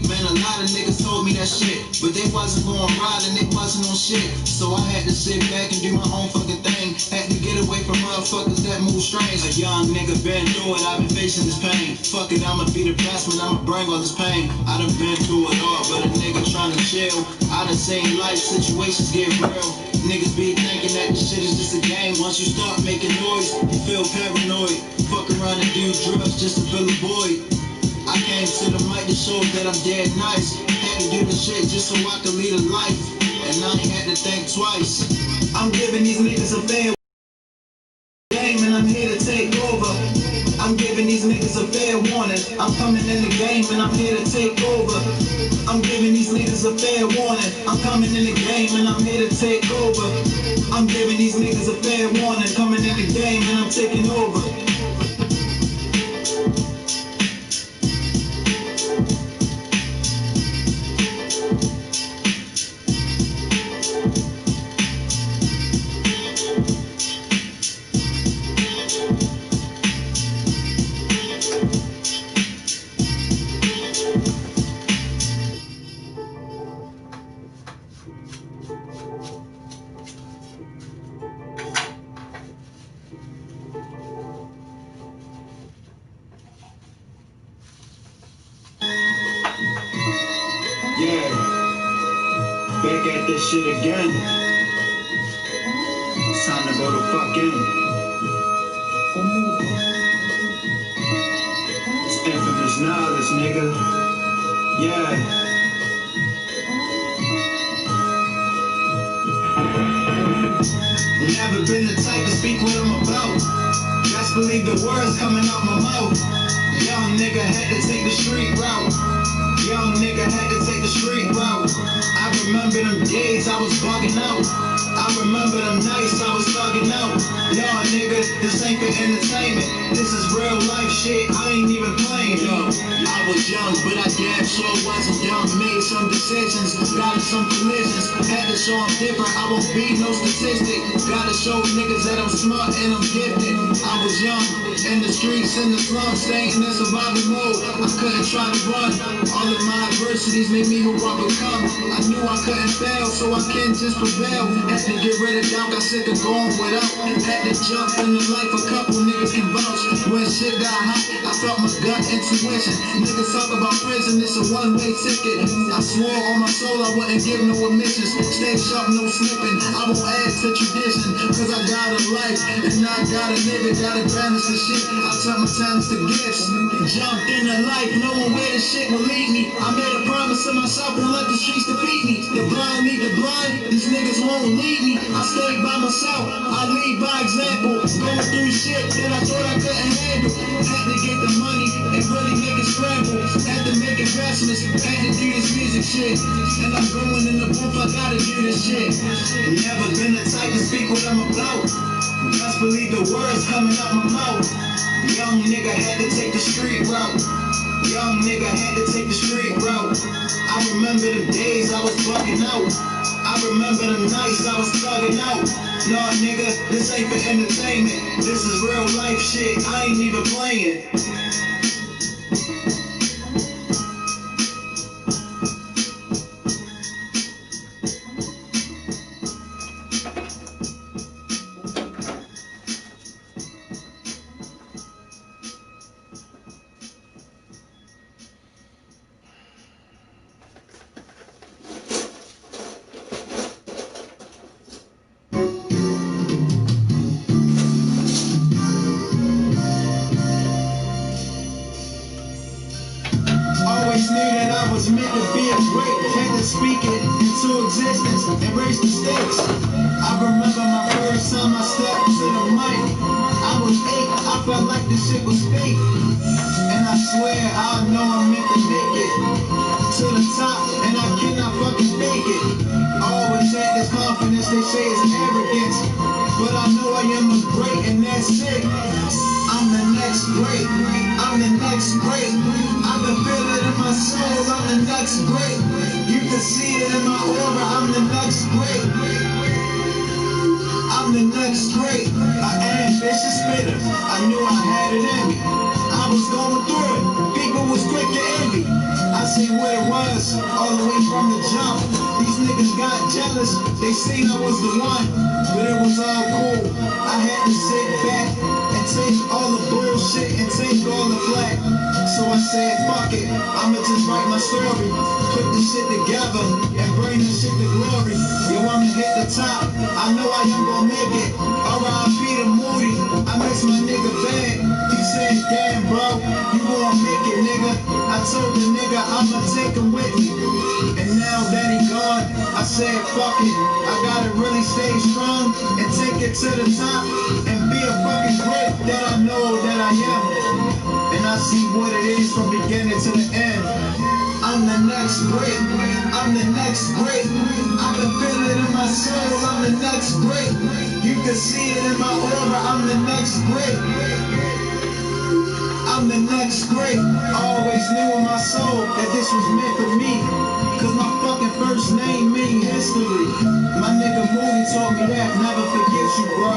Man, a lot of niggas told me that shit, but they wasn't gon' ride and they wasn't on shit. So I had to sit back and do my own fucking thing. Had to get away from motherfuckers that move strange. A young nigga been through it, I've been facing this pain. Fuck it, I'ma be the best man, I'ma bring all this pain. I done been through it all, but a nigga tryna chill. I done seen life situations get real. Niggas be thinking that this shit is just a game. Once you start making noise, you feel paranoid. Fuck around and do drugs just to fill a void. I came to the mic to show that I'm dead nice. Had to do the shit just so I could lead a life, and I ain't had to think twice. I'm giving these niggas a fair game and I'm here to take over. I'm giving these niggas a fair warning. I'm coming in the game and I'm here to take over. I'm giving these niggas a fair warning. I'm coming in the game and I'm here to take over. I'm giving these niggas a fair warning. Coming in the game and I'm taking over. back at this shit again. It's time to go the fuck in. It's infamous knowledge, nigga. Yeah. Never been the type to speak what I'm about. Best believe the words coming out my mouth. Young nigga had to take the street route. Young nigga had to take the street route. I remember them days I was bugging out. I remember them nights I was thugging out. Y'all nigga, this ain't for entertainment. This is real life shit, I ain't even playing. Yo, I was young, but I damn sure wasn't young. Made some decisions, got in some collisions. Had to show I'm different, I won't be no statistic. Gotta show niggas that I'm smart and I'm gifted. I was young, in the streets, in the slums, staying in survival mode. I couldn't try to run. All of my adversities made me who I become. I knew I couldn't fail, so I can't just prevail. Had to get rid of doubt, got sick of going without. Had to jump in the life, a couple niggas can vouch. When shit got hot, I felt my gut intuition. Niggas talk about prison, it's a one-way ticket. I swore on my soul I wouldn't give no admissions. Stay sharp, no slipping. I won't add to tradition, cause I got a life and I got a nigga, gotta balance the shit. I turn my talents to gifts. Jumped in the life, knowing where this shit will lead me. I made a promise to myself, won't let the streets defeat me. The blind lead the blind, these niggas won't lead me. I stay by myself, I lead by example. Going through shit that I thought I couldn't handle. Had to get the money and really make it scramble. Had to make investments, had to do this music shit. And I'm going in the booth, I gotta do this shit. Never been the type to speak what I'm about. Just believe the words coming out my mouth. Young nigga had to take the street route. Young nigga had to take the street route. I remember the days I was bugging out. I remember the nights I was thugging out. Nah, nigga, this ain't for entertainment. This is real life shit, I ain't even playing. Always knew that I was meant to be a great. Had to speak it into existence and raise the stakes. I remember my first time I stepped to the mic. I was 8, I felt like this shit was fake. And I swear I know I'm meant to make it to the top, and I cannot fucking fake it. Always had this confidence, they say it's arrogance, but I know I am a great, and that's it. I'm the next great, I'm the next great. I can feel it in my soul, I'm the next great. You can see it in my aura, I'm the next great. I'm the next great. An ambitious spitter, I knew I had it in me. I was going through it, people was quick to envy. I seen what it was, all the way from the jump. These niggas got jealous, they seen I was the one, but it was all cool. I had to sit back and take all the bullshit and take all the flack. So I said, fuck it, I'ma just write my story, put this shit together and bring this shit to glory. Yo, I'ma hit the top, I know I am gonna make it. R.I.P. to Moody, I miss my nigga bad. He said, damn bro, you gonna make it, nigga. I told the nigga I'ma take him with me. And now that he gone, I said, fuck it, I gotta really stay strong and take it to the top and be a fucking great that I know that I am. And I see what it is from beginning to the end. I'm the next great, I'm the next great. I can feel it in my soul, I'm the next great. You can see it in my aura, I'm the next great. I'm the next great. Always knew in my soul that this was meant for me, cause my fucking first name mean history. My nigga Moody told me that, never forget you, bro.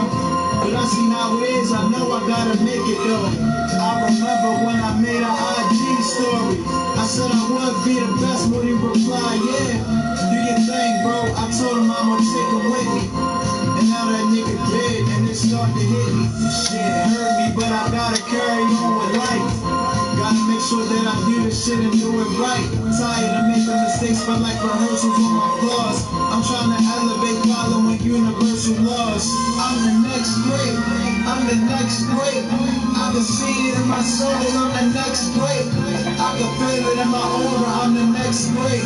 But I see how it is, I know I gotta make it though. I remember when I made an IG story, I said I would be the best. Moody replied, yeah, do your thing, bro. I told him I'ma take him with me. And now that nigga dead and it start to hit me. Shit hurt me, but I gotta carry on with life. Gotta make sure that I do this shit and do it right. Tired of making mistakes, but like rehearsals on my flaws. I'm trying to elevate following universal laws. I'm the next great. I'm the next great. I can see it in my soul. I'm the next great. I can feel it in my aura. I'm the next great.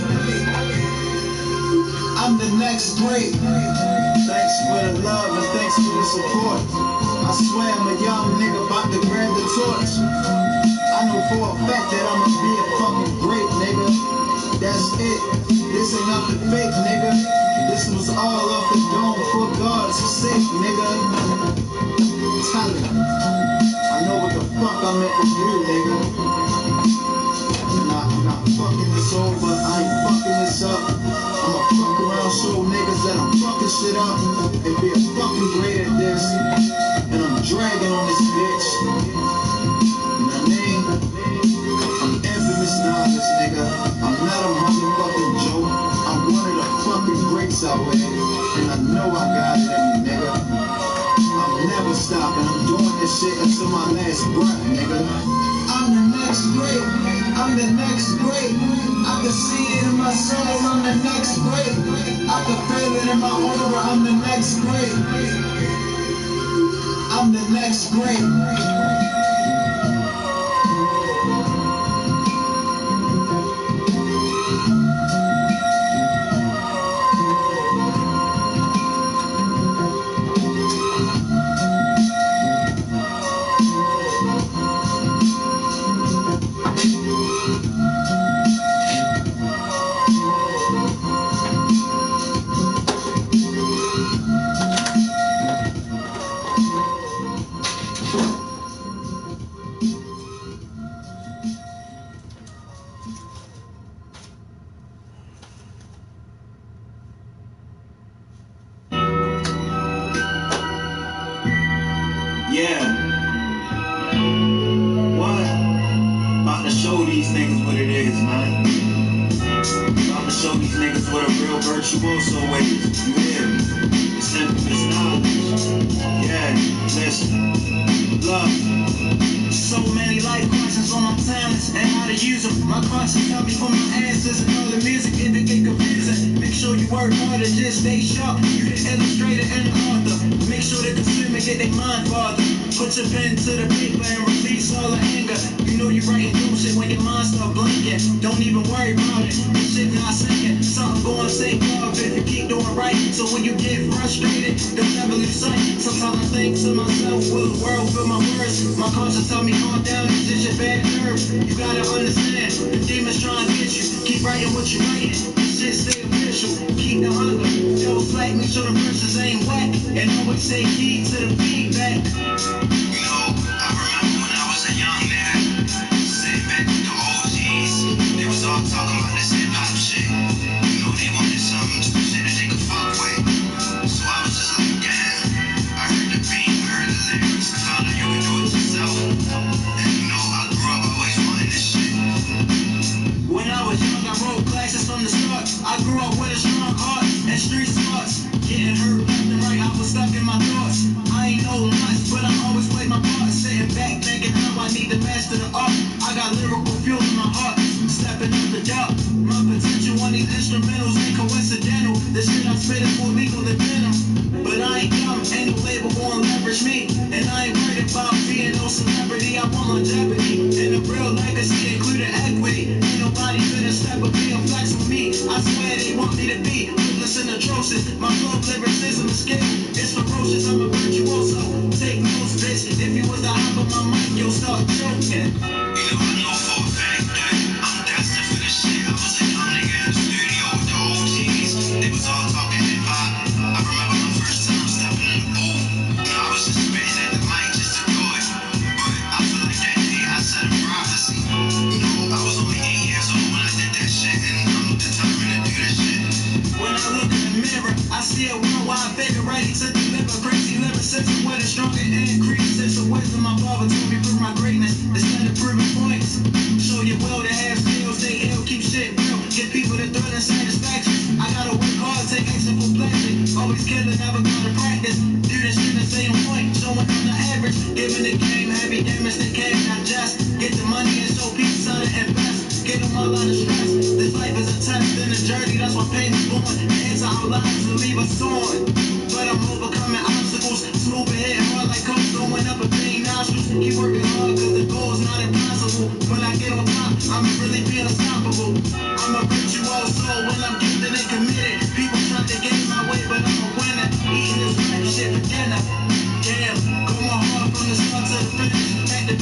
I'm the next great. Thanks for the love and thanks for the support. I swear I'm a young nigga about to grab the torch. I know for a fact that I'ma be a fucking great nigga. That's it. This ain't nothing fake, nigga. This was all off the dome for God's sake, nigga. Tell it. I know what the fuck I meant with you, nigga. I'm not fucking this over. I ain't fucking this up. I'ma fuck around, show niggas that I'm fucking shit up and be a fucking great at this. And I'm dragging on this bitch. You know what I mean? I'm infamous knowledge, nigga. I'm not a motherfucking joke. I'm one of the fucking greats out there. And I know I got it in me, nigga. I'm never stopping. I'm doing this shit until my last breath, nigga. I'm the next great. I'm the next great. I can see it in my soul. I'm the next great. I can feel it in my aura. I'm the next great. I'm the next great. Yeah. What? About to show these niggas what it is, man. About to show these niggas what a real virtuoso is. You hear me? It's simple as knowledge. Yeah, listen. Look. So many life questions on my talents and how to use them. My conscience tell me for my answers and all the music, if it get confusing. Make sure you work hard and just stay sharp. You the illustrator and the author. Make sure the consumer get their mind bothered. Put your pen to the paper and release all the anger. You know you writing doom shit when your mind start blinking. Don't even worry about it. This shit not sinking. Something going to take off if you keep doing right. So when you get frustrated, don't ever lose sight. Sometimes I think to myself, will the world feel my words? My conscience tell me calm down, it's just your bad nerve. You gotta understand, the demons trying to get you. Keep writing what you writing. This shit stay official. Keep the hunger. Don't slack, make sure the verses ain't whack. And always say key to the feedback. You know, I remember when I was a young nigga, sitting back with the OGs. They was all talking about this hip-hop shit. You know, they wanted some shit that they could fuck with. So I was just like, damn. I heard the beat, heard the lyrics, I found out you could do it yourself. And you know, I grew up always wanting this shit. When I was young, I wrote classes from the start. I grew up with a strong heart and street smarts. Getting hurt left and right, I was stuck in my thoughts. I ain't know much, but I always played my part. Sitting back, thinking how I need to master the art. I got lyrical fuel in my heart, stepping up the dark. My potential on these instrumentals ain't coincidental. The shit I spit is more legal than venom. But I ain't dumb, ain't no label gonna leverage me. And I ain't worried about being no celebrity. I want longevity, and a real legacy including equity. Ain't nobody gonna step up here and flex with me. I swear they want me to be ruthless and atrocious. My flow, lyricism, and skill is ferocious. I'm a virtuoso. Take notes, bitch. If you was to hop on my mic, you'll start joking. You know, I know for a fact that I'm destined for this shit. I was a young nigga in the studio with the OGs. They was all talking hip-hop. I remember my first time stepping in the booth. You know, I was just spitting at the mic just to do it. But I feel like that day I said a prophecy. You know, I was only 8 years old when I did that shit, and I'm determined to do this shit. When I look in the mirror, I see a worldwide figure ready to deliver crazy lyricism with a stronger increase. It's the wisdom my father told me prove my greatness instead of proving points. Show your will to have skills, stay ill, keep shit real, get people the thrill and satisfaction. I gotta work hard, take action for pleasure. Always killing, never gonna practice. Do this shit and stay on point, showing on the average. Giving the game heavy damage they can't digest. Get the money and so whole lot of stress. This life is a test and a journey, that's why pain is born. Answer our lives to leave us torn. But I'm overcoming obstacles, smooth and hitting hard like coke, throwing up a pain nostrils. Keep working hard cause the goal is not impossible. When I get on top, I'm really being unstoppable. I'm a virtuoso when I'm gifted and committed. People try to get in my way, but I'm a winner. Eating this rap shit for dinner. Damn, going hard from the start to the finish. At the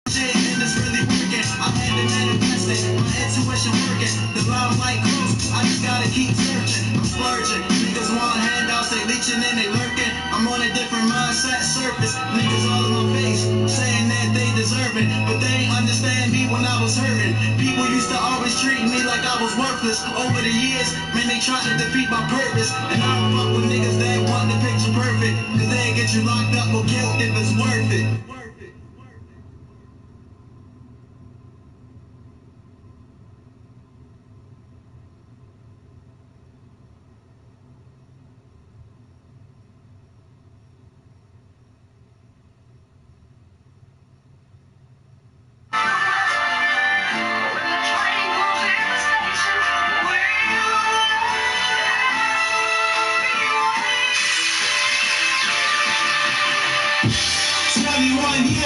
shit, and it's really working. I had to manifest it, my intuition working. The limelight close, I just gotta keep searching. I'm splurging, niggas want handouts, they leeching and they lurking. I'm on a different mindset surface. Niggas all in my face, saying that they deserve it, but they ain't understand me when I was hurting. People used to always treat me like I was worthless. Over the years, man, they tried to defeat my purpose. And I don't fuck with niggas that want the picture perfect, cause they'll get you locked up or killed if it's worth it.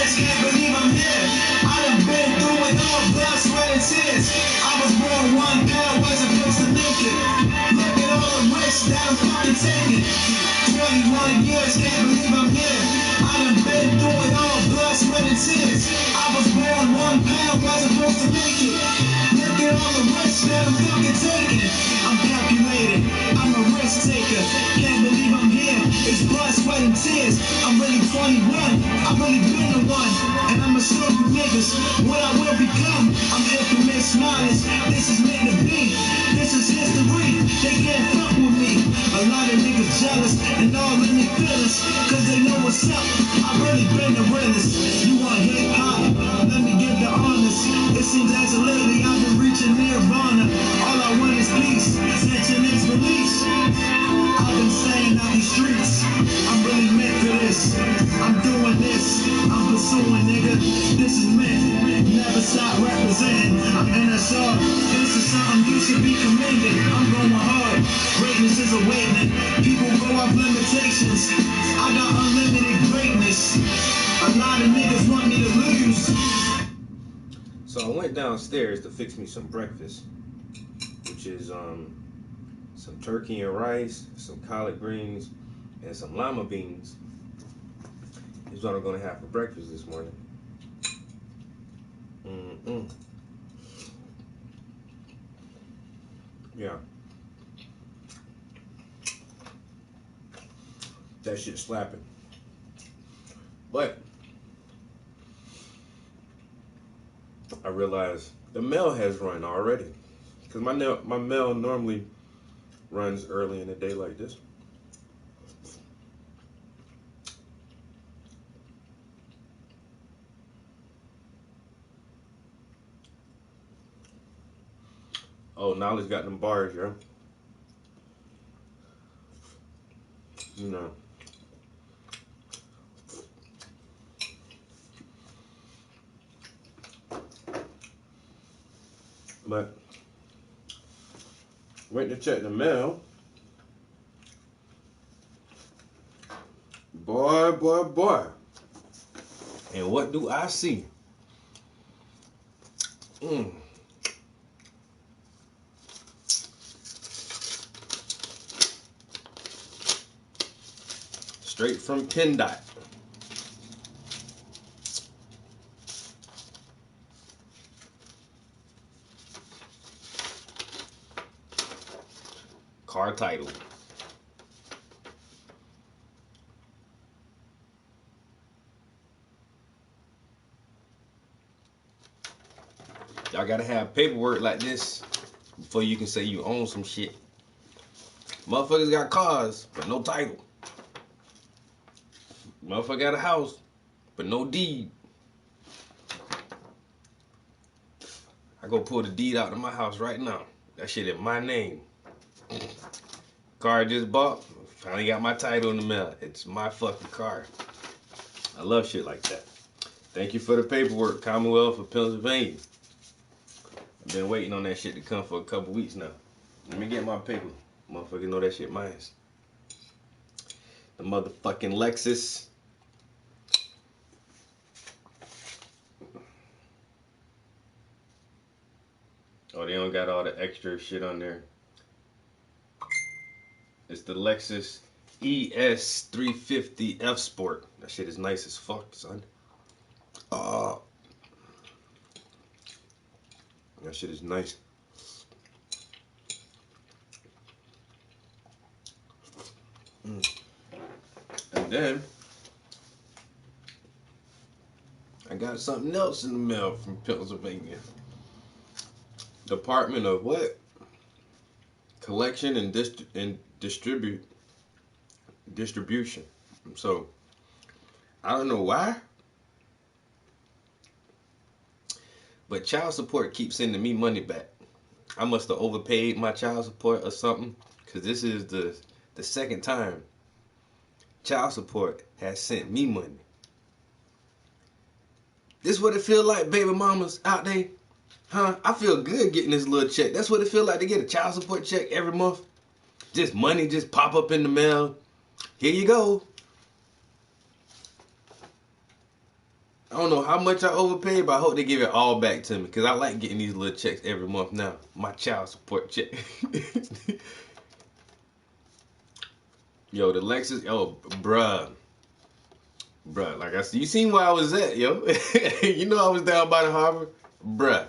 Can't believe I'm here. I done been through it all, blood, sweat, and tears. I was born 1 pound, wasn't supposed to make it. Look at all the risks that I'm fucking taking. 21 years, can't believe I'm here. I done been through it all, blood, sweat, and tears. I was born 1 pound, wasn't supposed to make it. Look at all the risks that I'm fucking taking. I'm calculating, I'm a risk taker. Can't believe I'm here. It's blood, sweat, and tears. I'm really 21. I've really been the one. And I'ma show you niggas what I will become. I'm infamous, modest. This is meant to be. This is history. They can't fuck with me. A lot of niggas jealous and all in their feelings, cause they know what's up. I've really been the realest. You want hip hop? Let me get the honors. It seems as a lately I've been reaching nirvana. All I want is peace. Tension is release. I've been saying out these streets, I'm really meant for this. I'm doing this. I'm pursuing, nigga. This is meant. Never stop representing. I'm NSR. This is something you should be commended. I'm going hard. Greatness is awakening. People go off limitations. I got unlimited greatness. A lot of niggas want me to lose. So I went downstairs to fix me some breakfast, which is some turkey and rice, some collard greens, and some lima beans. Is what I'm gonna have for breakfast this morning. Yeah. That shit's slapping. But I realized the mail has run already. Because my mail normally runs early in the day like this. Oh, Knowledge got them bars, yo. You know. But went to check the mail. Boy. And what do I see? Straight from PennDOT. Car title. Y'all gotta have paperwork like this before you can say you own some shit. Motherfuckers got cars, but no title. Motherfucker got a house, but no deed. I go pull the deed out of my house right now. That shit in my name. Car I just bought, finally got my title in the mail. It's my fucking car. I love shit like that. Thank you for the paperwork, Commonwealth of Pennsylvania. I've been waiting on that shit to come for a couple weeks now. Let me get my paper. Motherfucker know that shit mine. The motherfucking Lexus. Oh, they don't got all the extra shit on there. It's the Lexus ES350 F Sport. That shit is nice as fuck, son. That shit is nice. And then I got something else in the mail from Pennsylvania. Department of what? Collection and distribution. So I don't know why, but child support keeps sending me money back. I must have overpaid my child support or something, because this is the second time child support has sent me money. This what it feel like, baby mamas out there? Huh? I feel good getting this little check. That's what it feel like to get a child support check every month. Just money just pop up in the mail. Here you go. I don't know how much I overpaid, but I hope they give it all back to me, because I like getting these little checks every month now. My child support check. Yo, the Lexus, bruh, like I said, you seen where I was at, yo. You know I was down by the harbor, bruh.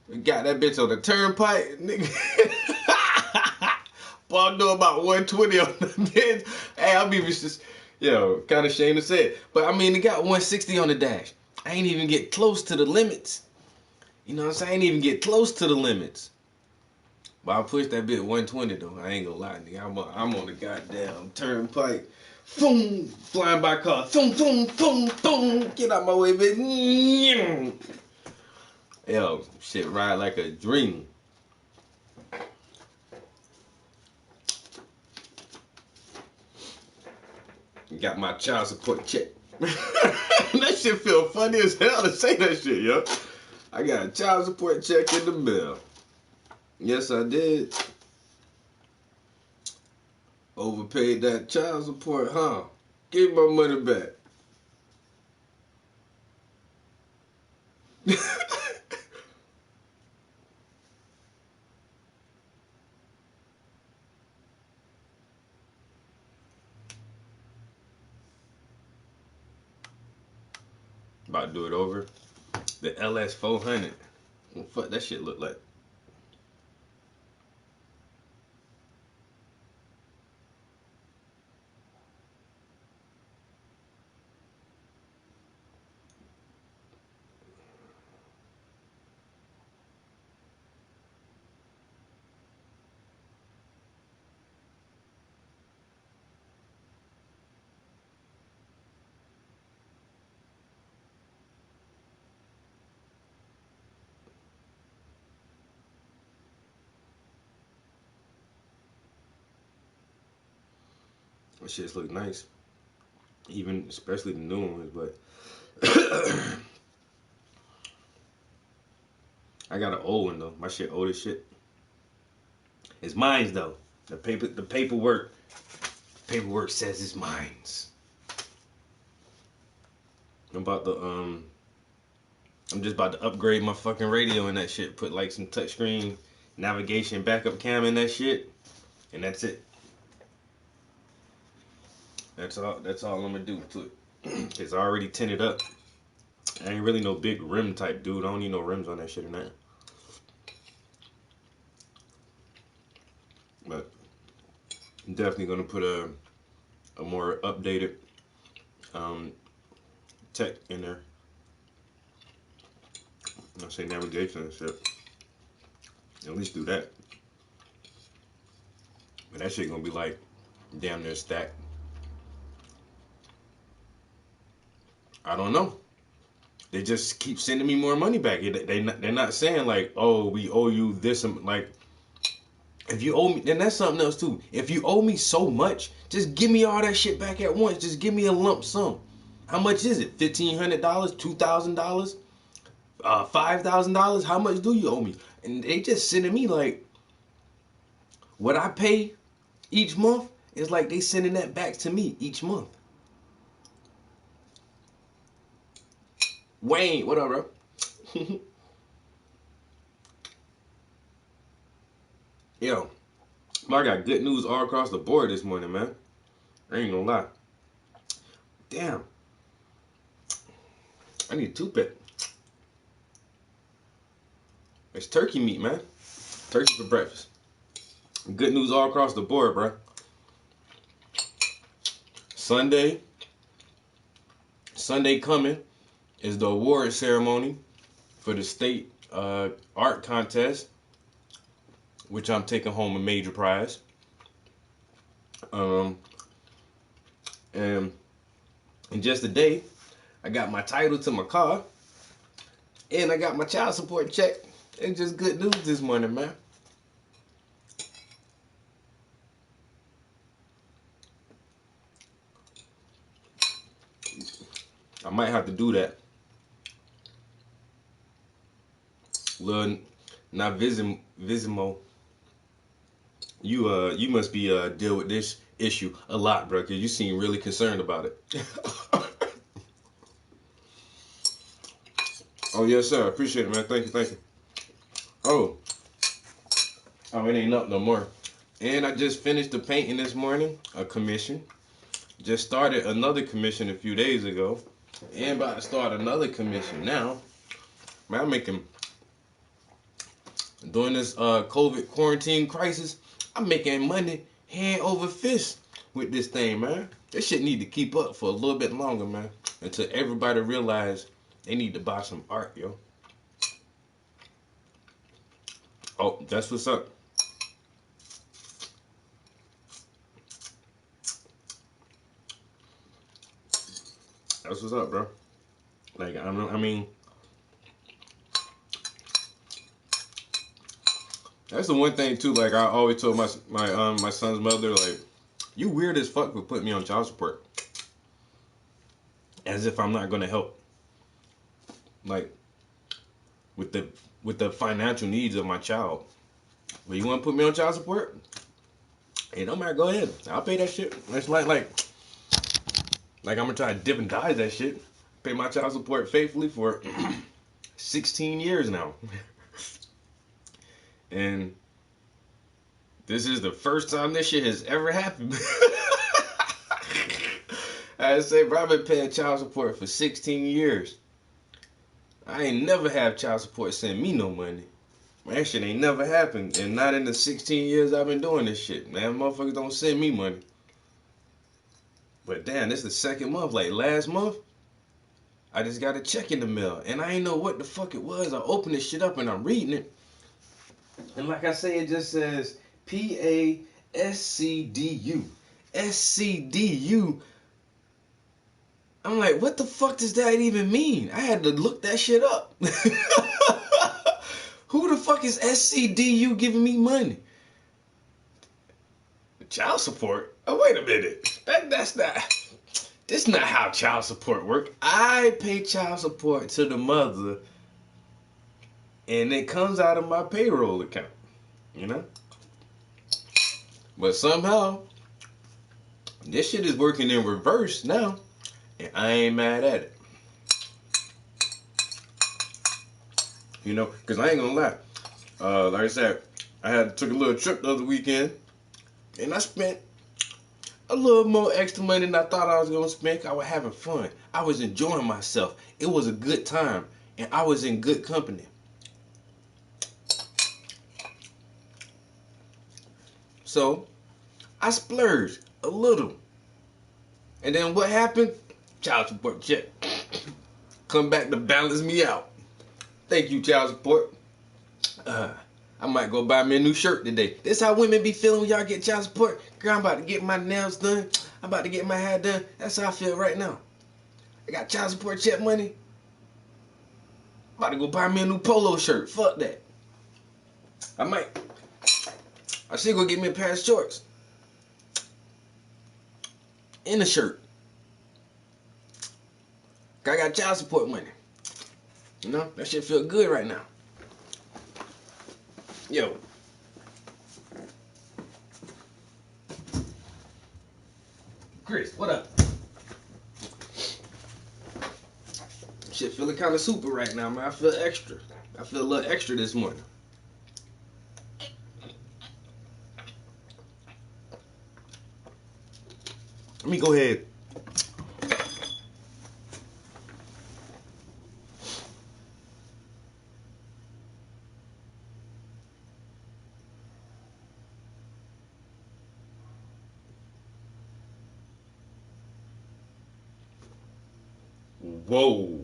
We got that bitch on the turnpike, nigga. Boy, I know about 120 on the bitch. Hey, I'm even just, kind of ashamed to say it. But I mean, it got 160 on the dash. I ain't even get close to the limits. You know what I'm saying? I ain't even get close to the limits. But I pushed that bit 120 though. I ain't gonna lie, nigga. I'm on the goddamn turnpike. Boom, flying by car. Boom, boom, boom, boom. Get out my way, bitch. Yo, shit ride like a dream. Got my child support check. That shit feel funny as hell to say that shit, yo. I got a child support check in the mail. Yes, I did. Overpaid that child support, huh? Give my money back. About to do it over. The LS400. What the fuck that shit look like? That shit look nice. Even, especially the new ones, but I got an old one though. My shit old as shit. It's mine's though. The paperwork says it's mine's. I'm just about to upgrade my fucking radio and that shit. Put like some touchscreen navigation backup cam in that shit, and that's it. That's all I'm gonna do to it. It's already tinted up. I ain't really no big rim type dude. I don't need no rims on that shit or nothing. But I'm definitely gonna put a more updated tech in there. I'll say navigation and shit. At least do that. But that shit gonna be like damn near stacked. I don't know. They just keep sending me more money back. They're not saying like, oh, we owe you this. Like, if you owe me, then that's something else too. If you owe me so much, just give me all that shit back at once. Just give me a lump sum. How much is it? $1,500? $2,000? $5,000? How much do you owe me? And they just sending me like what I pay each month is like they sending that back to me each month. Wayne, what up, bro? Yo, I got good news all across the board this morning, man. I ain't gonna lie. Damn. I need a toothpick. It's turkey meat, man. Turkey for breakfast. Good news all across the board, bro. Sunday coming is the award ceremony for the state art contest, which I'm taking home a major prize. And in just a day, I got my title to my car, and I got my child support check. It's just good news this morning, man. I might have to do that. Lil Navisimo, you must be deal with this issue a lot, bro, because you seem really concerned about it. Oh yes, sir. Appreciate it, man. Thank you. Oh, it ain't up no more. And I just finished the painting this morning, a commission. Just started another commission a few days ago, and about to start another commission now. Man, during this COVID quarantine crisis, I'm making money hand over fist with this thing, man. This shit need to keep up for a little bit longer, man, until everybody realize they need to buy some art, yo. Oh, that's what's up. That's what's up, bro. Like, I mean, that's the one thing too. Like, I always told my son's mother, like, you weird as fuck for putting me on child support, as if I'm not gonna help, like, with the financial needs of my child. But you want to put me on child support? Hey, no matter, go ahead. I'll pay that shit. It's like I'm gonna try to dip and dye that shit. Pay my child support faithfully for 16 years now. And this is the first time this shit has ever happened. I say, bro, I've been paying child support for 16 years. I ain't never have child support send me no money. Man, that shit ain't never happened. And not in the 16 years I've been doing this shit. Man, motherfuckers don't send me money. But damn, this is the second month. Like last month, I just got a check in the mail. And I ain't know what the fuck it was. I opened this shit up and I'm reading it. And like I say, it just says PASCDU. SCDU. I'm like, what the fuck does that even mean? I had to look that shit up. Who the fuck is SCDU giving me money? Child support? Oh, wait a minute. That's not how child support works. I pay child support to the mother, and it comes out of my payroll account, you know? But somehow, this shit is working in reverse now, and I ain't mad at it. You know, because I ain't gonna lie. Like I said, took a little trip the other weekend, and I spent a little more extra money than I thought I was gonna spend. I was having fun. I was enjoying myself. It was a good time, and I was in good company. So, I splurged a little. And then what happened? Child support check. Come back to balance me out. Thank you, child support. I might go buy me a new shirt today. This how women be feeling when y'all get child support. Girl, I'm about to get my nails done. I'm about to get my hair done. That's how I feel right now. I got child support check money. I'm about to go buy me a new polo shirt. Fuck that. I should go get me a pair of shorts. And a shirt. I got child support money. You know, that shit feel good right now. Yo. Chris, what up? Shit feeling kind of super right now, man. I feel extra. I feel a little extra this morning. Let me go ahead. Whoa.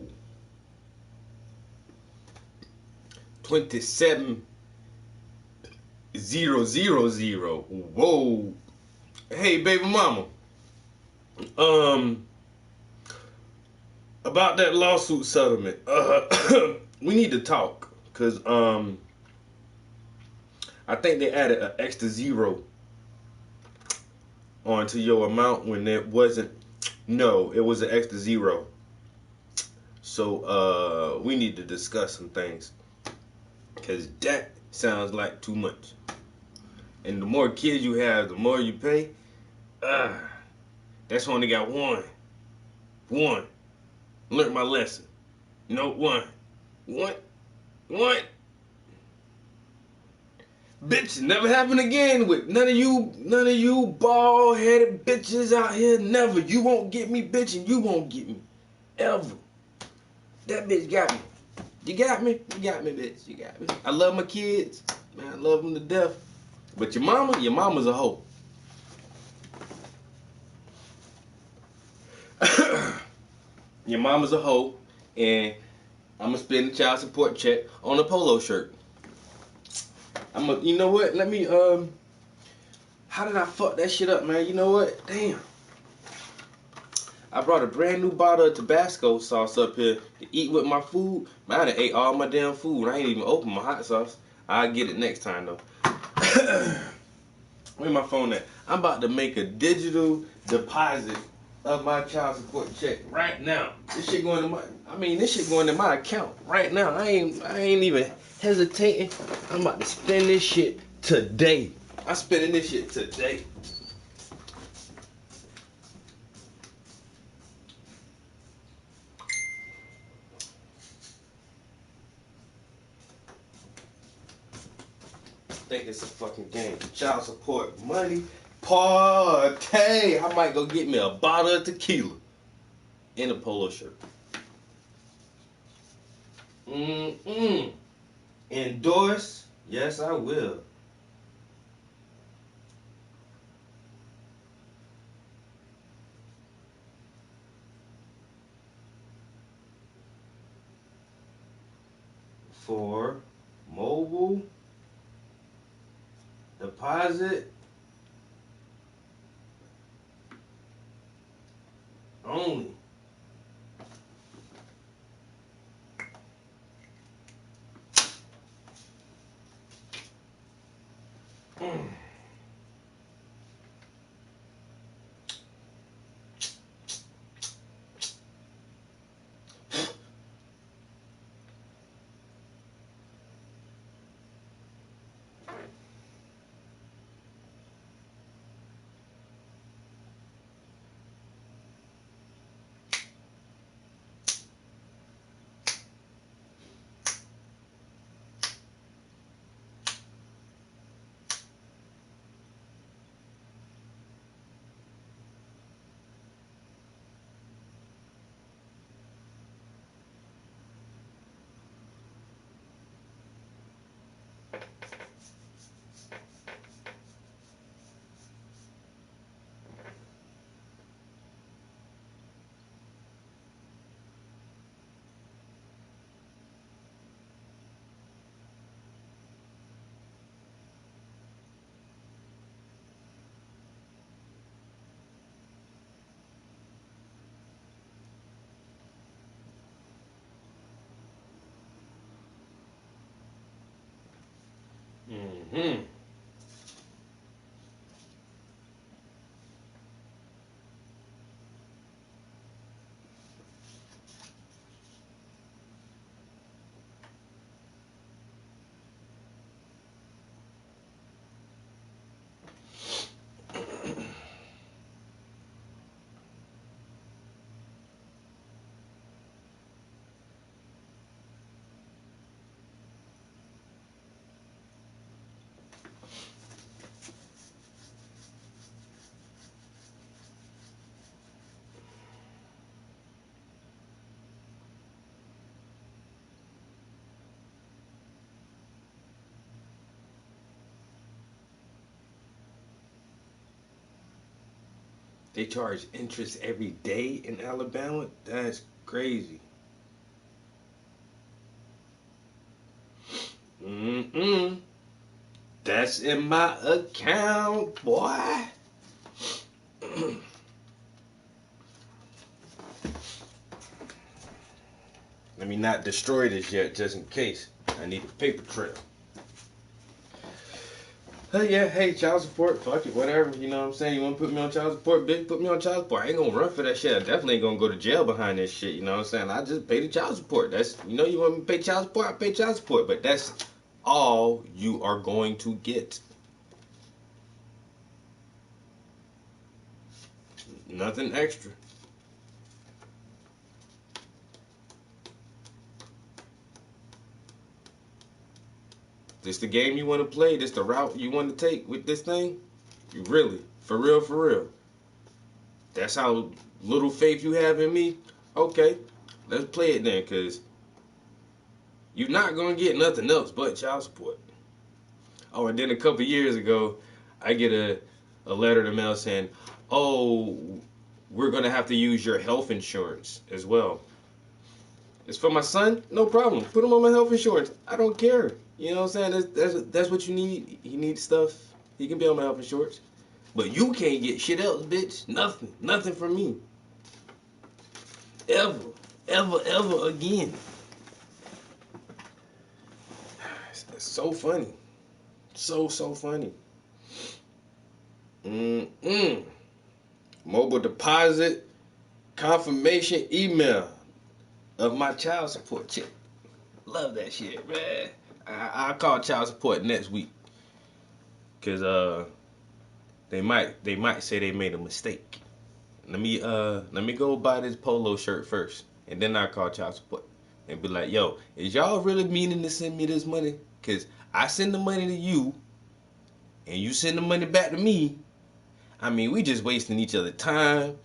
27,000. Whoa. Hey, baby mama. About that lawsuit settlement. We need to talk. Cause I think they added an extra zero onto your amount when it wasn't. No, it was an extra zero. So we need to discuss some things. Cause that sounds like too much. And the more kids you have, the more you pay. That's only got one. Learned my lesson. You know, one. Bitch, never happen again with none of you bald-headed bitches out here. Never. You won't get me, bitch, and you won't get me. Ever. That bitch got me. You got me? You got me, bitch. You got me. I love my kids. Man, I love them to death. But your mama's a hoe. Your mama's a hoe, and I'm gonna spend the child support check on a polo shirt. You know what? Let me, how did I fuck that shit up, man? You know what? Damn. I brought a brand new bottle of Tabasco sauce up here to eat with my food. Man, I done ate all my damn food. I ain't even opened my hot sauce. I'll get it next time, though. Where my phone at? I'm about to make a digital deposit of my child support check right now. This shit going to my account right now. I ain't even hesitating. I'm about to spend this shit today. I'm spending this shit today. I think it's a fucking game. Child support money. Party. I might go get me a bottle of tequila and a polo shirt. Endorse? Yes, I will. For mobile deposit only. They charge interest every day in Alabama? That's crazy. That's in my account, boy. Let me not destroy this yet, just in case. I need a paper trail. Yeah, hey, child support, fuck it, whatever. You know what I'm saying? You want to put me on child support, bitch? Put me on child support. I ain't gonna run for that shit. I definitely ain't gonna go to jail behind this shit. You know what I'm saying? I just pay the child support. That's, you know, you want me to pay child support? I pay child support. But that's all you are going to get. Nothing extra. This the game you want to play? This the route you want to take with this thing? You really? For real, for real? That's how little faith you have in me? Okay, let's play it then, because you're not going to get nothing else but child support. Oh, and then a couple years ago, I get a letter in the mail saying, oh, we're going to have to use your health insurance as well. It's for my son? No problem. Put him on my health insurance. I don't care. You know what I'm saying? That's what you need. He needs stuff. He can be on my health insurance. But you can't get shit else, bitch. Nothing. Nothing from me. Ever. Ever, ever again. It's so funny. So funny. Mobile deposit confirmation email of my child support check. Love that shit, man. I'll call child support next week. Cause they might say they made a mistake. Let me go buy this polo shirt first, and then I'll call child support and be like, yo, is y'all really meaning to send me this money? Cause I send the money to you, and you send the money back to me. I mean, we just wasting each other's time.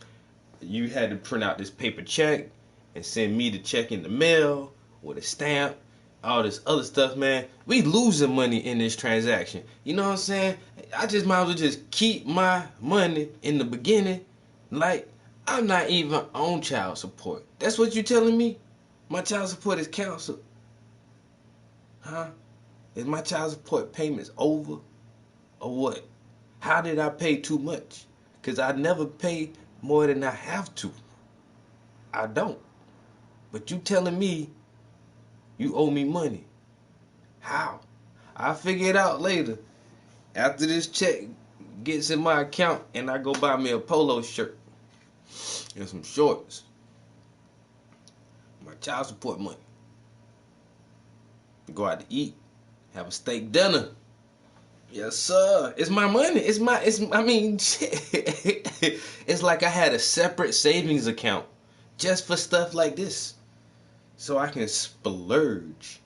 You had to print out this paper check and send me the check in the mail with a stamp, all this other stuff, man. We losing money in this transaction. You know what I'm saying? I just might as well just keep my money in the beginning. Like, I'm not even on child support. That's what you telling me? My child support is canceled. Huh? Is my child support payments over? Or what? How did I pay too much? Because I never pay more than I have to. I don't. But you telling me you owe me money. How? I'll figure it out later. After this check gets in my account and I go buy me a polo shirt and some shorts. My child support money. Go out to eat. Have a steak dinner. Yes, sir. It's my money. I mean, shit. It's like I had a separate savings account just for stuff like this. So I can splurge.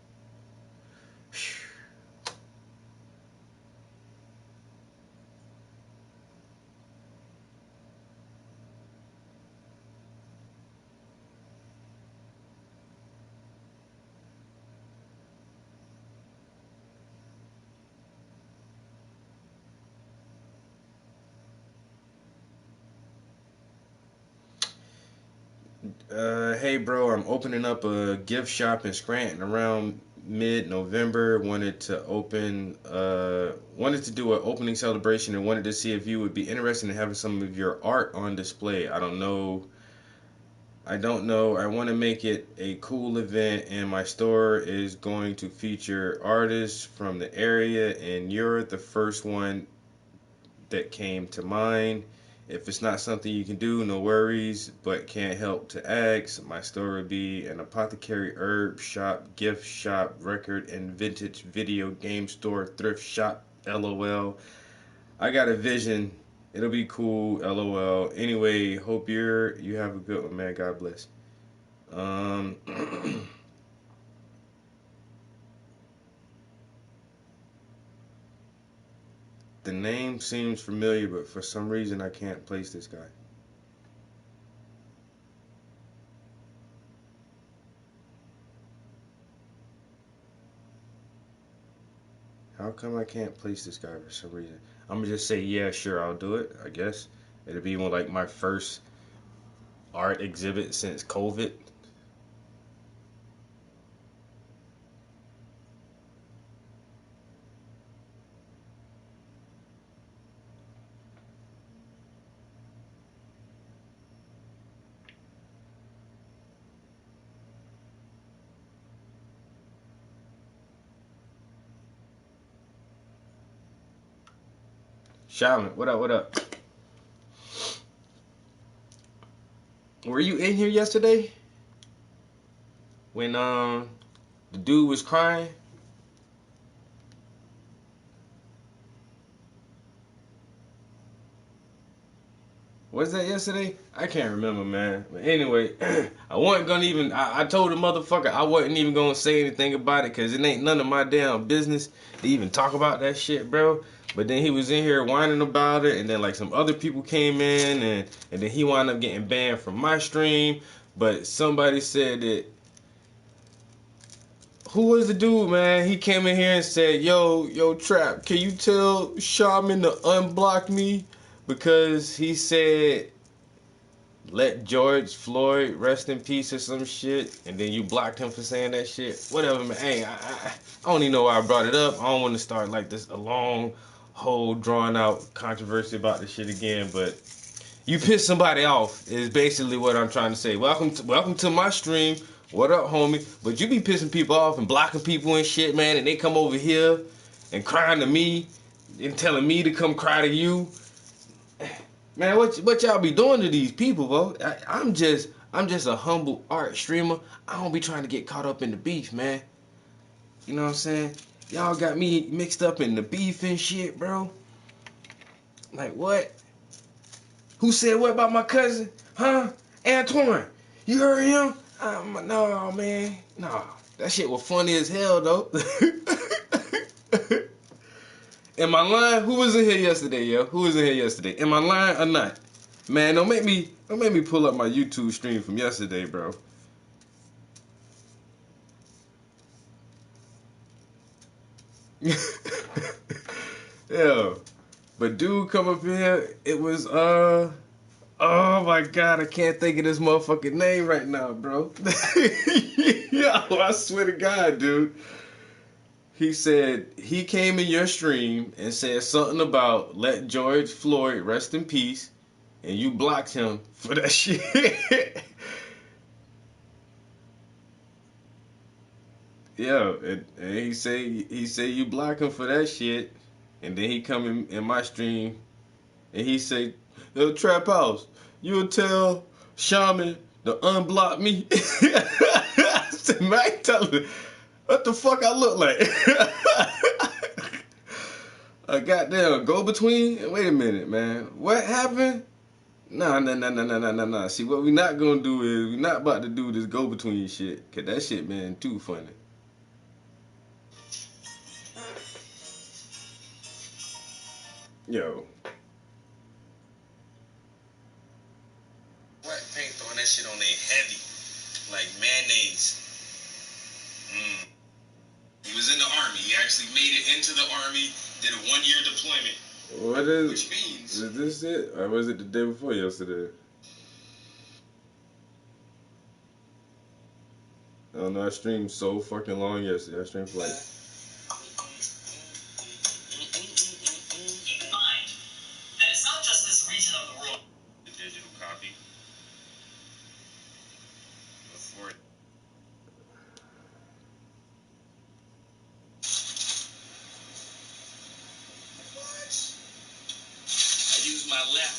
Hey bro, I'm opening up a gift shop in Scranton around mid-November. Wanted to do an opening celebration and wanted to see if you would be interested in having some of your art on display. I don't know. I want to make it a cool event, and my store is going to feature artists from the area, and you're the first one that came to mind. If it's not something you can do, no worries, but can't help to ask. My store would be an apothecary, herb shop, gift shop, record and vintage video game store, thrift shop, LOL. I got a vision. It'll be cool, LOL. Anyway, hope you have a good one, man. God bless. The name seems familiar, but for some reason I can't place this guy. How come I can't place this guy for some reason? I'm gonna just say, yeah, sure, I'll do it, I guess. It'll be one like my first art exhibit since COVID. Shaman, what up, what up? Were you in here yesterday? When the dude was crying? Was that yesterday? I can't remember, man. But anyway, I wasn't gonna even, I told the motherfucker I wasn't even gonna say anything about it because it ain't none of my damn business to even talk about that shit, bro. But then he was in here whining about it, and then like some other people came in, and then he wound up getting banned from my stream. But somebody said that, who was the dude, man? He came in here and said, yo, Trap, can you tell Shaman to unblock me? Because he said, let George Floyd rest in peace or some shit, and then you blocked him for saying that shit. Whatever, man. Hey, I don't even know why I brought it up. I don't want to start like this a long, whole drawn out controversy about this shit again, but you pissed somebody off is basically what I'm trying to say. Welcome to my stream. What up, homie? But you be pissing people off and blocking people and shit, man, and they come over here and crying to me and telling me to come cry to you. Man, what y'all be doing to these people, bro? I'm just a humble art streamer. I don't be trying to get caught up in the beef, man. You know what I'm saying? Y'all got me mixed up in the beef and shit, bro. Like, what? Who said what about my cousin? Huh? Antoine. You heard him? No, man. No. That shit was funny as hell, though. Am I lying? Who was in here yesterday, yo? Who was in here yesterday? Am I lying or not? Man, don't make me pull up my YouTube stream from yesterday, bro. Yeah. But dude come up here, it was oh my god, I can't think of this motherfucking name right now, bro. Yo, I swear to God, dude. He said he came in your stream and said something about let George Floyd rest in peace, and you blocked him for that shit. Yeah, and he say you block him for that shit, and then he come in my stream and he say, yo, Trap House, you'll tell Shaman to unblock me. I said, man, tell him what the fuck I look like. A goddamn go-between? Wait a minute, man. What happened? Nah. See, what we not gonna do is, we not about to do this go-between shit. Cause that shit, man, too funny. Yo. Wet paint, throwing that shit on there heavy. Like mayonnaise. He was in the army. He actually made it into the army, did a 1-year deployment. What is? Which means, is this it? Or was it the day before yesterday? I don't know. I streamed so fucking long yesterday. I streamed for like. Keep in mind that it's not just this region of the world. The digital copy. Before. I use my lap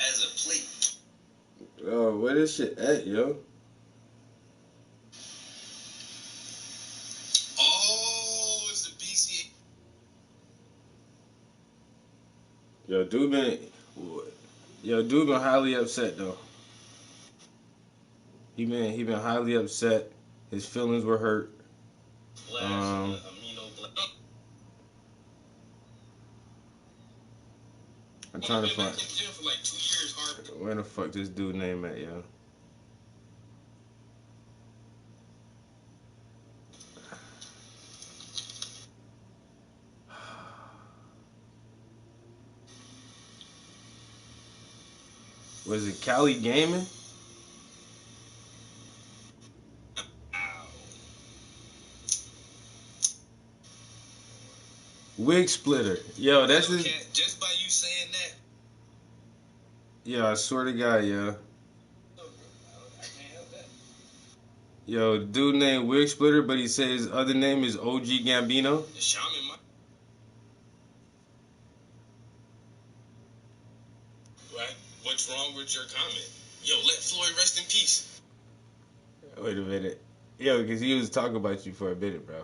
as a plate. Oh, where this shit at, yo? Oh, it's the BCA. Yo, dude been highly upset though. He been highly upset. His feelings were hurt. I'm trying to find where the fuck this dude name at, yo. Was it Cali Gaming? Wig Splitter. Yo, that's his. Just by you saying that. Yo, I swear to God, yo. Yo, dude named Wig Splitter, but he said his other name is OG Gambino. The shaman. Right? What's wrong with your comment? Yo, let Floyd rest in peace. Wait a minute. Yo, because he was talking about you for a minute, bro.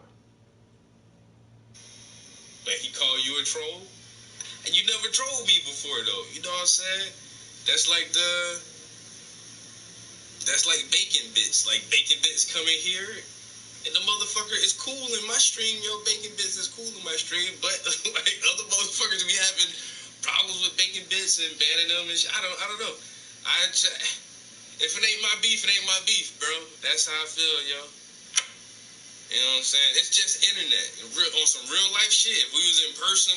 Like he called you a troll? And you never trolled me before, though. You know what I'm saying? That's like bacon bits. Like bacon bits coming here, and the motherfucker is cool in my stream. Yo, bacon bits is cool in my stream, but like other motherfuckers be having problems with bacon bits and banning them and shit. I don't know. If it ain't my beef, it ain't my beef, bro. That's how I feel, yo. You know what I'm saying? It's just internet. On some real life shit. If we was in person,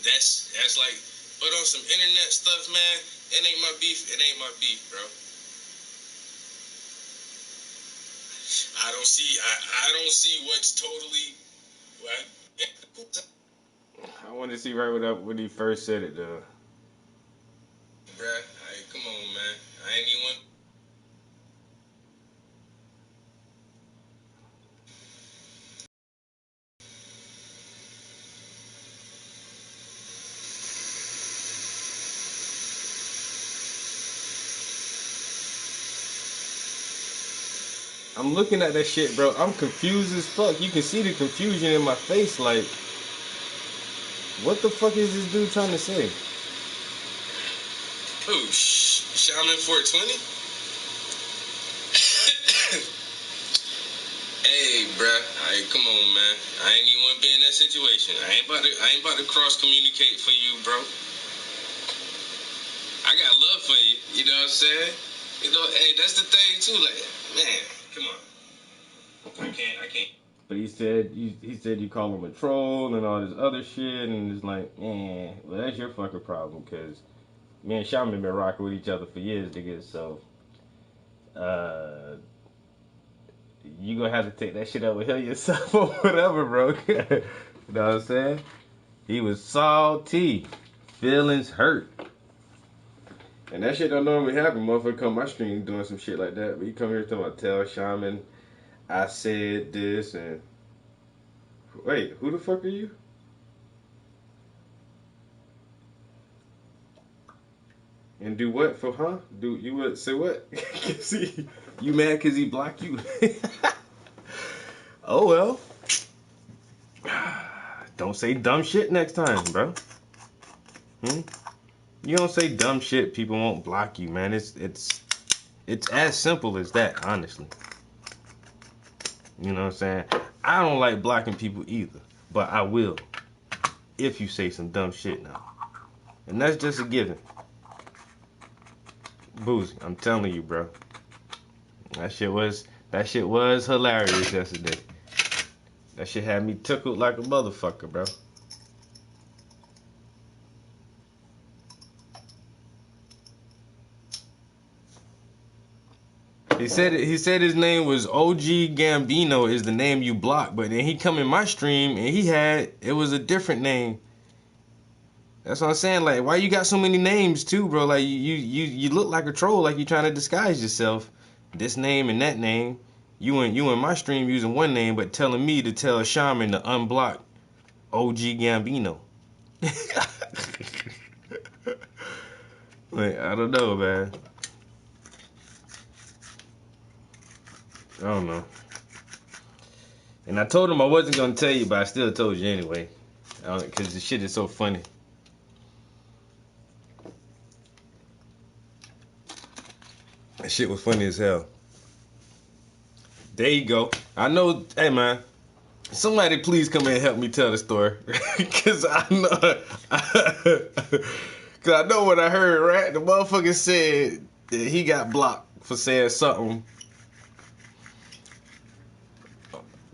that's like. But on some internet stuff, man, it ain't my beef. It ain't my beef, bro. I don't see what's totally right. I want to see right when he first said it, though. Bruh, come on, man. I ain't even. I'm looking at that shit, bro. I'm confused as fuck. You can see the confusion in my face. Like, what the fuck is this dude trying to say? Oh, Shaman 420? Hey, bruh. Come on, man. I ain't even want to be in that situation. I ain't about to cross communicate for you, bro. I got love for you. You know what I'm saying? You know, hey, that's the thing too. Like, man, come on. I can't. But he said you call him a troll and all this other shit, and it's like, well, that's your fucking problem, because me and Shaman been rocking with each other for years, nigga. So, you gonna have to take that shit up with him yourself or whatever, bro. You know what I'm saying? He was salty, feelings hurt. And that shit don't normally happen. Motherfucker come my stream doing some shit like that. But you come here talking about tell Shaman I said this and... Wait, who the fuck are you? And do what for, huh? Do you would say what? See, you mad because he blocked you? Oh well. Don't say dumb shit next time, bro. You don't say dumb shit, people won't block you, man. It's as simple as that, honestly. You know what I'm saying? I don't like blocking people either, but I will if you say some dumb shit now. And that's just a given. Boozy, I'm telling you, bro. That shit was hilarious yesterday. That shit had me tickled like a motherfucker, bro. He said his name was OG Gambino is the name you blocked, but then he come in my stream and it was a different name. That's what I'm saying. Like, why you got so many names too, bro? Like you look like a troll, like you trying to disguise yourself. This name and that name. You in my stream using one name, but telling me to tell Shaman to unblock OG Gambino. Like, I don't know, man. I don't know. And I told him I wasn't going to tell you, but I still told you anyway. Because the shit is so funny. That shit was funny as hell. There you go. I know, hey man, somebody please come in and help me tell the story. Because I know what I heard, right? The motherfucker said that he got blocked for saying something.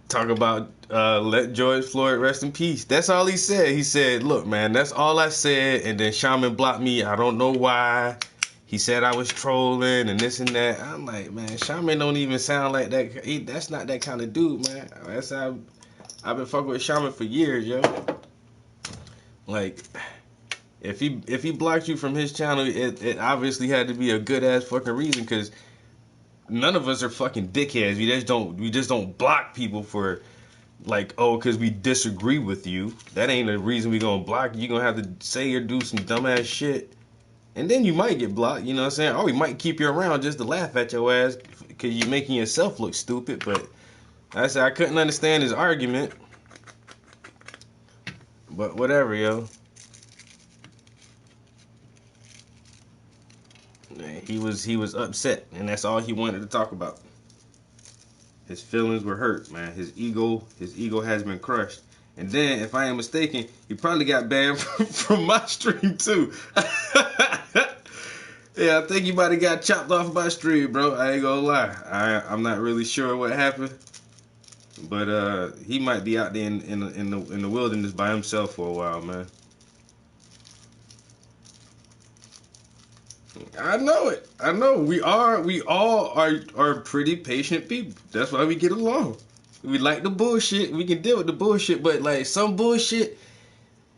Talk about let George Floyd rest in peace. That's all he said. He said, look, man, that's all I said. And then Shaman blocked me. I don't know why. he said I was trolling and this and that. I'm like, man, Shaman don't even sound like that. That's not that kind of dude, man. That's how I've been fucking with Shaman for years, yo. Like, if he blocked you from his channel, it obviously had to be a good ass fucking reason, because none of us are fucking dickheads. We just don't block people for, like, oh, because we disagree with you. That ain't the reason we gonna block you. You gonna have to say or do some dumbass shit, and then you might get blocked, you know what I'm saying? Or we might keep you around just to laugh at your ass because you're making yourself look stupid. But I said I couldn't understand his argument. But whatever, yo. He was upset, and that's all he wanted to talk about. His feelings were hurt, man. His ego has been crushed. And then, if I am mistaken, he probably got banned from my stream too. Yeah, I think he might have got chopped off my stream, bro. I ain't gonna lie. I'm not really sure what happened, but he might be out there in the wilderness by himself for a while, man. I know it. I know. We all are pretty patient people. That's why we get along. We like the bullshit. We can deal with the bullshit, but like some bullshit,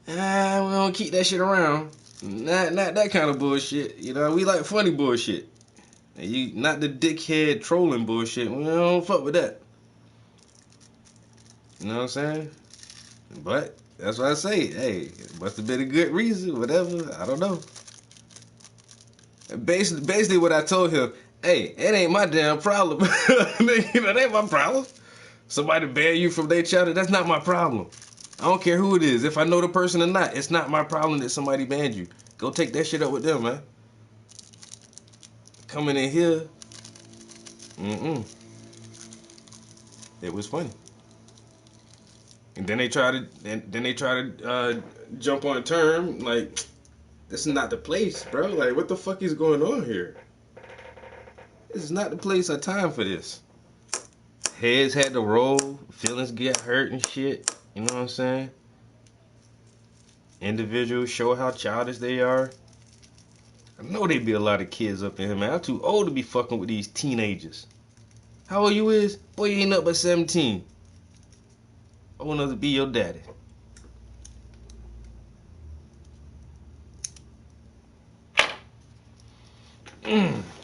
we don't keep that shit around. Not that kind of bullshit. You know, we like funny bullshit. And you not the dickhead trolling bullshit. We don't fuck with that. You know what I'm saying? But that's what I say. Hey, it must have been a good reason, whatever. I don't know. Basically what I told him, hey, it ain't my damn problem. You know, it ain't my problem. Somebody ban you from their channel, that's not my problem. I don't care who it is. If I know the person or not, it's not my problem that somebody banned you. Go take that shit up with them, man. Coming in here, it was funny. And then they try to jump on a term like, this is not the place, bro. Like, what the fuck is going on here? This is not the place or time for this. Heads had to roll, feelings get hurt and shit. You know what I'm saying? Individuals show how childish they are. I know there be a lot of kids up in here, man. I'm too old to be fucking with these teenagers. How old you is? Boy, you ain't up but 17. I want to be your daddy.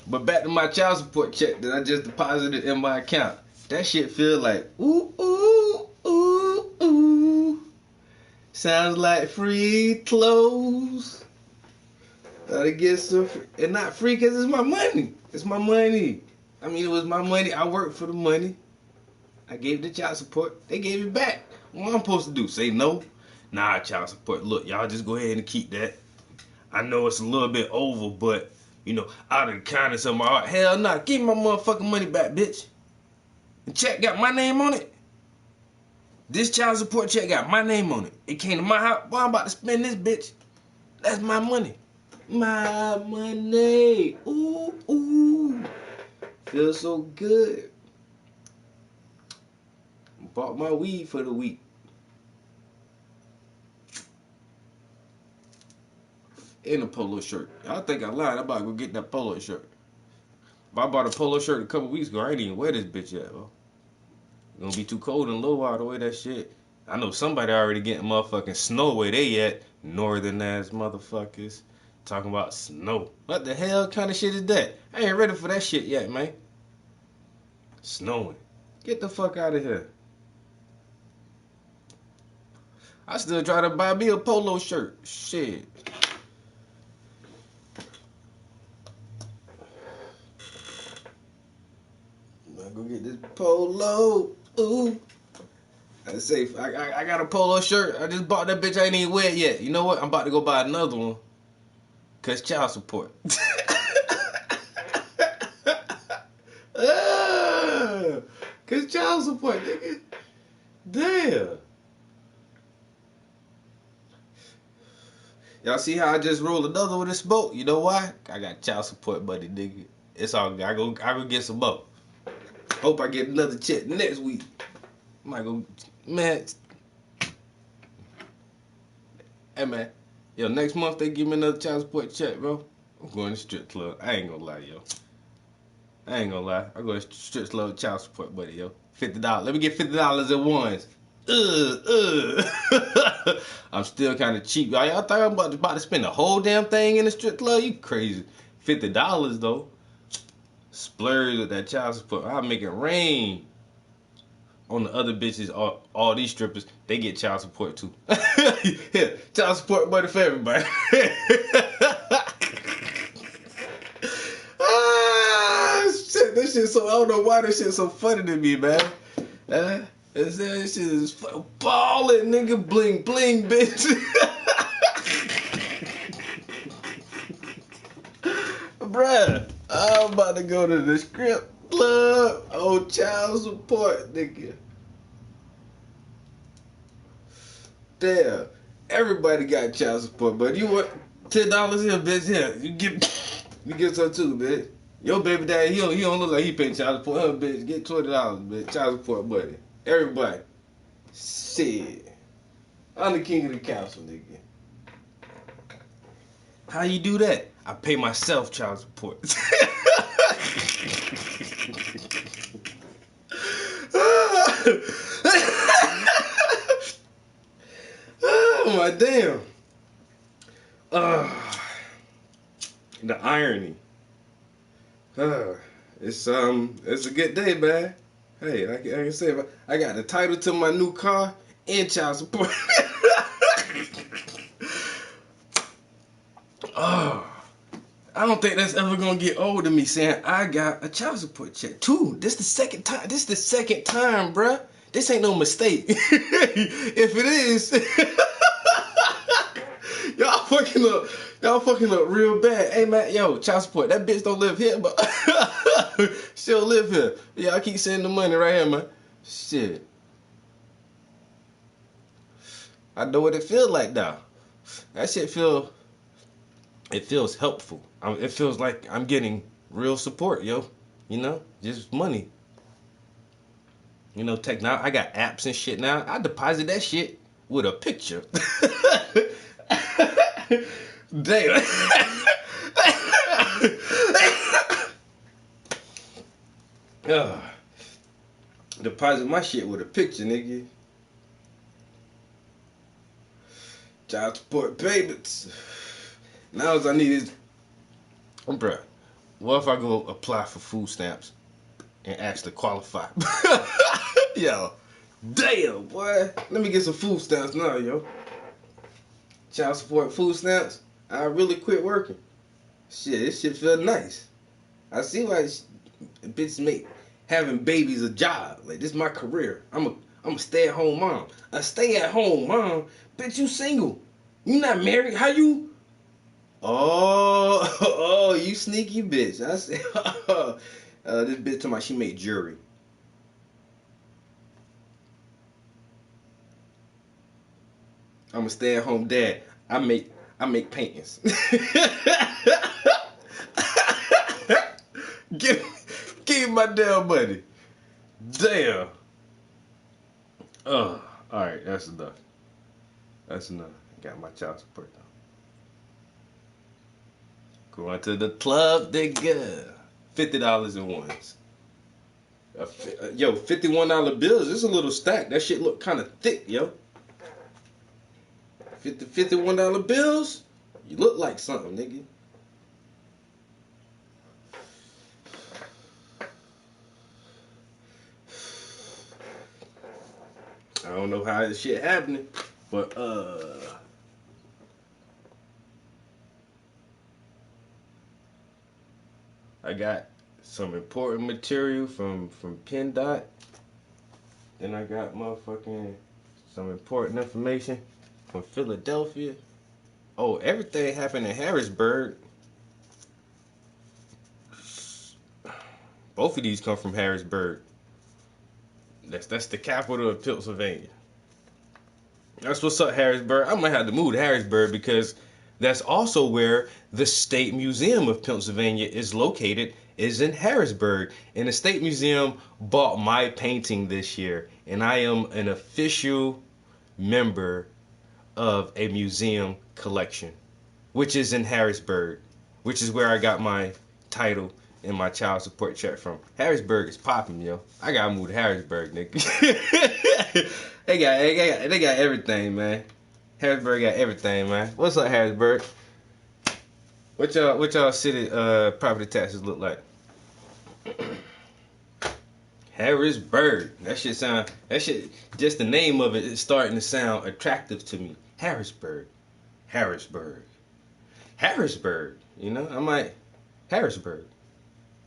But back to my child support check that I just deposited in my account. That shit feel like, ooh, ooh, ooh, ooh. Sounds like free clothes. Gotta get some, and not free because it's my money. It's my money. I mean, it was my money. I worked for the money. I gave the child support. They gave it back. What am I supposed to do? Say no? Nah, child support. Look, y'all just go ahead and keep that. I know it's a little bit over, but, you know, out of the kindness of my heart, hell nah, give me my motherfucking money back, bitch. The check got my name on it. This child support check got my name on it. It came to my house. Boy, I'm about to spend this, bitch. That's my money. My money. Ooh, ooh. Feels so good. Bought my weed for the week. And a polo shirt. I think I lied. I'm about to go get that polo shirt. If I bought a polo shirt a couple weeks ago, I ain't even wear this bitch yet, bro. It's gonna be too cold and low all the way that shit. I know somebody already getting motherfucking snow where they at. Northern ass motherfuckers. Talking about snow. What the hell kind of shit is that? I ain't ready for that shit yet, man. Snowing. Get the fuck out of here. I still try to buy me a polo shirt. Shit. I'm gonna go get this polo. Ooh. I say, I got a polo shirt. I just bought that bitch. I ain't even wear it yet. You know what? I'm about to go buy another one. Cause child support. Cause child support, nigga. Damn. Y'all see how I just rolled another one of this boat? You know why? I got child support money, nigga. It's all good. I go get some more. Hope I get another check next week. I might go, man. Hey, man. Yo, next month they give me another child support check, bro. I'm going to strip club. I ain't gonna lie, yo. I ain't gonna lie. I go to strip club child support, buddy, yo. $50. Let me get $50 at once. I'm still kind of cheap. Y'all thought I'm about to spend the whole damn thing in the strip club? You crazy. $50 though. Splurge with that child support. I'll make it rain. On the other bitches, all these strippers, they get child support too. Yeah, child support money for everybody. Shit, this shit so, I don't know why this shit so funny to me, man. This shit is ballin', nigga, bling bling, bitch. Bruh, I'm about to go to the strip club. Oh, child support, nigga. Damn, everybody got child support, but you want $10 here, bitch? Here, you get some too, bitch. Your baby daddy, he don't look like he paying child support. Huh, bitch, get $20, bitch. Child support, buddy. Everybody. Shit. I'm the king of the council, nigga. How you do that? I pay myself child support. Oh my damn. The irony. It's a good day, man. Hey, I can say I got the title to my new car and child support. Oh, I don't think that's ever gonna get old to me saying I got a child support check too. This the second time. This the second time, bruh. This ain't no mistake. If it is, y'all fucking up real bad. Hey man, yo, child support. That bitch don't live here, but she'll live here. Yeah, I keep sending the money right here, man. Shit. I know what it feels like now. That shit feels helpful. It feels like I'm getting real support, yo. You know, just money. You know, technology. I got apps and shit now. I deposit that shit with a picture. Damn. Deposit my shit with a picture, nigga. Child support payments. Now all I need is, bruh, what if I go apply for food stamps and actually qualify? Yo, damn, boy. Let me get some food stamps now, yo. Child support food stamps. I really quit working. Shit, this shit feel nice. I see why bitches make having babies a job. Like, this is my career. I'm a stay-at-home mom. A stay-at-home mom? Bitch, you single. You not married. How you? Oh, you sneaky bitch. I said, this bitch told me she made jewelry. I'm a stay-at-home dad. I make paintings. Give my damn money. Damn. All right, that's enough. That's enough. Got my child support now. Going to the club, nigga. $50 in ones. Yo, $51 bills. It's a little stack. That shit look kind of thick, yo. $51 bills? You look like something, nigga. I don't know how this shit happening, but I got some important material from PennDOT. Then I got motherfucking some important information from Philadelphia. Oh, everything happened in Harrisburg. Both of these come from Harrisburg. That's the capital of Pennsylvania. That's what's up, Harrisburg. I might have to move to Harrisburg because that's also where the State Museum of Pennsylvania is located, is in Harrisburg. And the State Museum bought my painting this year. And I am an official member of a museum collection, which is in Harrisburg. which is where I got my title and my child support check from. Harrisburg is popping, yo. I gotta move to Harrisburg, nigga. they got everything, man. Harrisburg got everything, man. What's up, Harrisburg? What y'all city property taxes look like? Harrisburg. That shit, just the name of it is starting to sound attractive to me. Harrisburg. You know, I'm like, Harrisburg.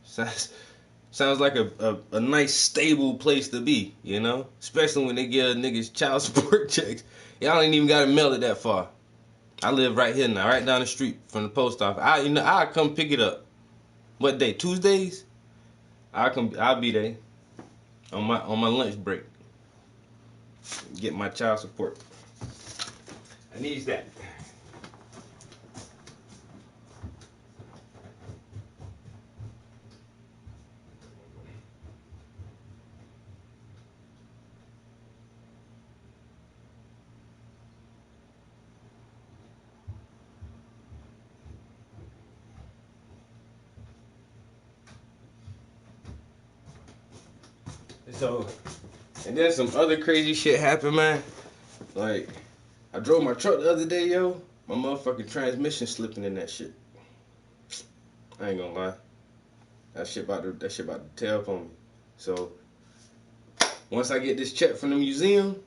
Sounds like a nice, stable place to be, you know? Especially when they give niggas child support checks. Y'all ain't even gotta mail it that far. I live right here now, right down the street from the post office. I'll come pick it up. What day? Tuesdays? I'll be there on my lunch break. Get my child support. I need that. So, and then some other crazy shit happened, man. Like, I drove my truck the other day, yo. My motherfucking transmission slipping in that shit. I ain't gonna lie. That shit about to tear up on me. So, once I get this check from the museum,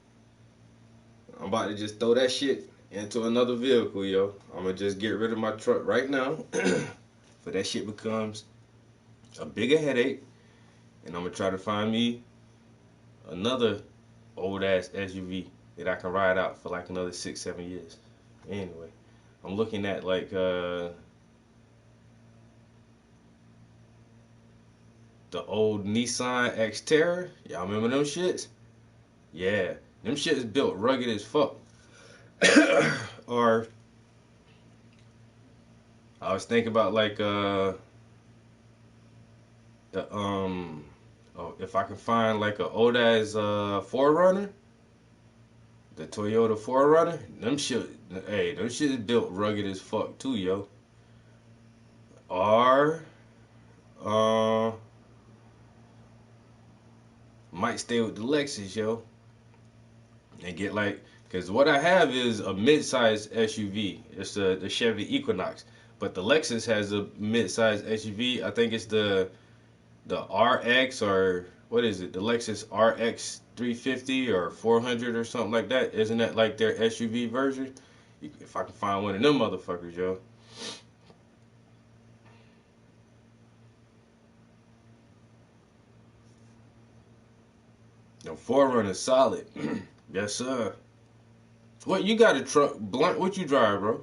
I'm about to just throw that shit into another vehicle, yo. I'm gonna just get rid of my truck right now. But that shit becomes a bigger headache. And I'm gonna try to find me another old ass SUV that I can ride out for like another 6-7 years. Anyway, I'm looking at like the old Nissan Xterra. Y'all remember them shits? Yeah, them shits built rugged as fuck. Or I was thinking about like if I can find like an old ass 4Runner, the Toyota 4Runner, them shit is built rugged as fuck too, yo. Or might stay with the Lexus, yo, and get like, cause what I have is a mid-size SUV. It's the Chevy Equinox, but the Lexus has a mid-size SUV. I think it's the RX, or what is it? The Lexus RX 350 or 400 or something like that. Isn't that like their SUV version? If I can find one of them motherfuckers, yo. The 4Runner solid. Yes, sir. What, you got a truck? Blunt, what you drive, bro?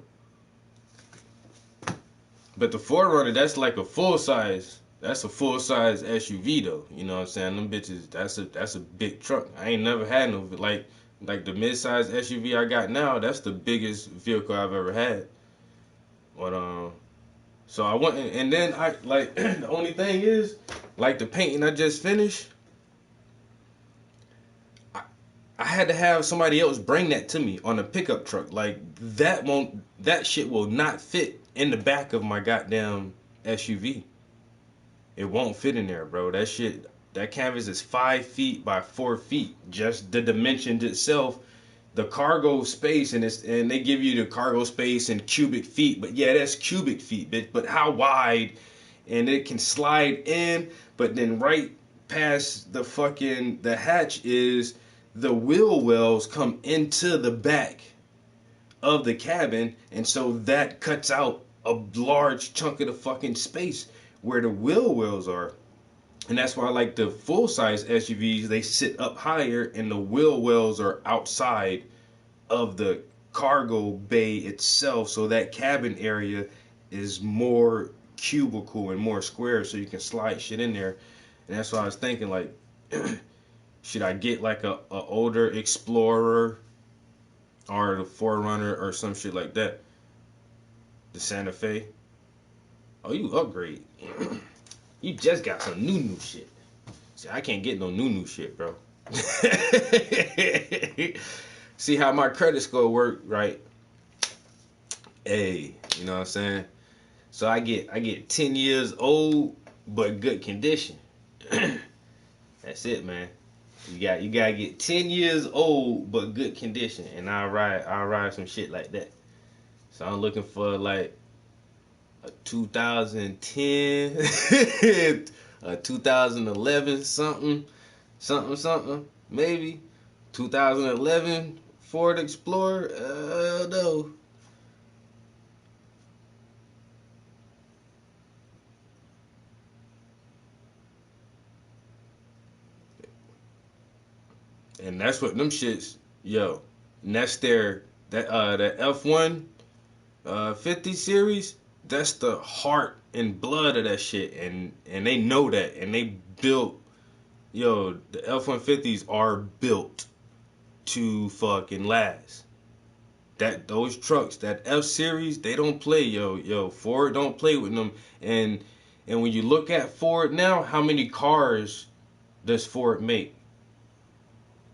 But the 4Runner, that's like a full size. That's a full-size SUV though, you know what I'm saying? Them bitches, that's a big truck. I ain't never had no like the mid-size SUV I got now. That's the biggest vehicle I've ever had. But so I went and then I like the only thing is like the painting I just finished. I had to have somebody else bring that to me on a pickup truck. Like that shit will not fit in the back of my goddamn SUV. It won't fit in there, bro. That canvas is 5 feet by 4 feet. Just the dimensions itself, the cargo space, and they give you the cargo space in cubic feet. But yeah, that's cubic feet, bitch. But how wide? And it can slide in, but then right past the hatch is the wheel wells come into the back of the cabin, and so that cuts out a large chunk of the fucking space where the wheel wells are. And that's why like the full-size SUVs, they sit up higher and the wheel wells are outside of the cargo bay itself, so that cabin area is more cubicle and more square, so you can slide shit in there. And that's why I was thinking, like, should I get like a older Explorer or the 4Runner or some shit like that? The Santa Fe. Oh, you upgrade. You just got some new shit. See, I can't get no new shit, bro. See how my credit score work, right? Hey, you know what I'm saying? So I get 10 years old but good condition. That's it, man. You gotta get 10 years old but good condition, and I'll ride some shit like that. So I'm looking for like a 2010, a 2011 something, maybe 2011 Ford Explorer. No. And that's what them shits, yo. And that's the F1 50 series. That's the heart and blood of that shit, and they know that, and they built, yo. The F-150s are built to fucking last. Those trucks, that F series, they don't play, yo. Ford don't play with them, and when you look at Ford now, how many cars does Ford make?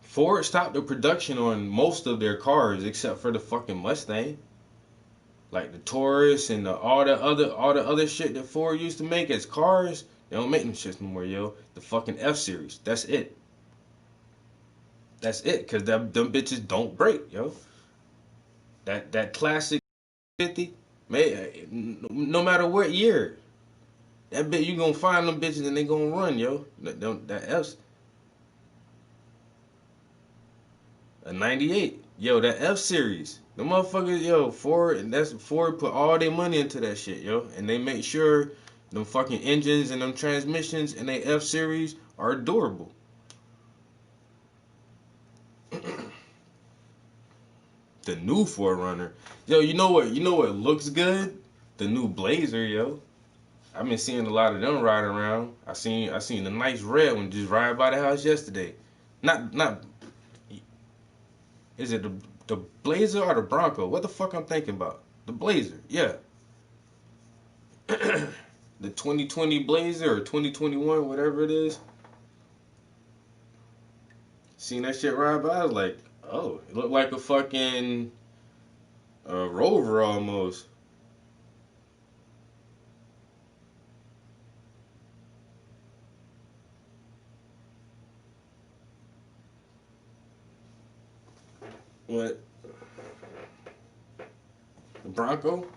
Ford stopped the production on most of their cars except for the fucking Mustang. Like the Taurus and all the other shit that Ford used to make as cars, they don't make them shits no more, yo. The fucking F series, that's it. That's it, cause them bitches don't break, yo. That classic 50, no matter what year, that bit you gonna find them bitches and they gonna run, yo. That F's. A 98. Yo, that F series. The motherfuckers, yo, Ford put all their money into that shit, yo. And they make sure them fucking engines and them transmissions in they F series are durable. The new 4Runner. Yo, you know what looks good? The new Blazer, yo. I've been seeing a lot of them ride around. I seen a nice red one just ride by the house yesterday. Not is it the Blazer or the Bronco? What the fuck I'm thinking about? The Blazer, yeah. The 2020 Blazer or 2021, whatever it is. Seen that shit ride by, I was like, oh, it looked like a fucking Rover almost. What? The Bronco?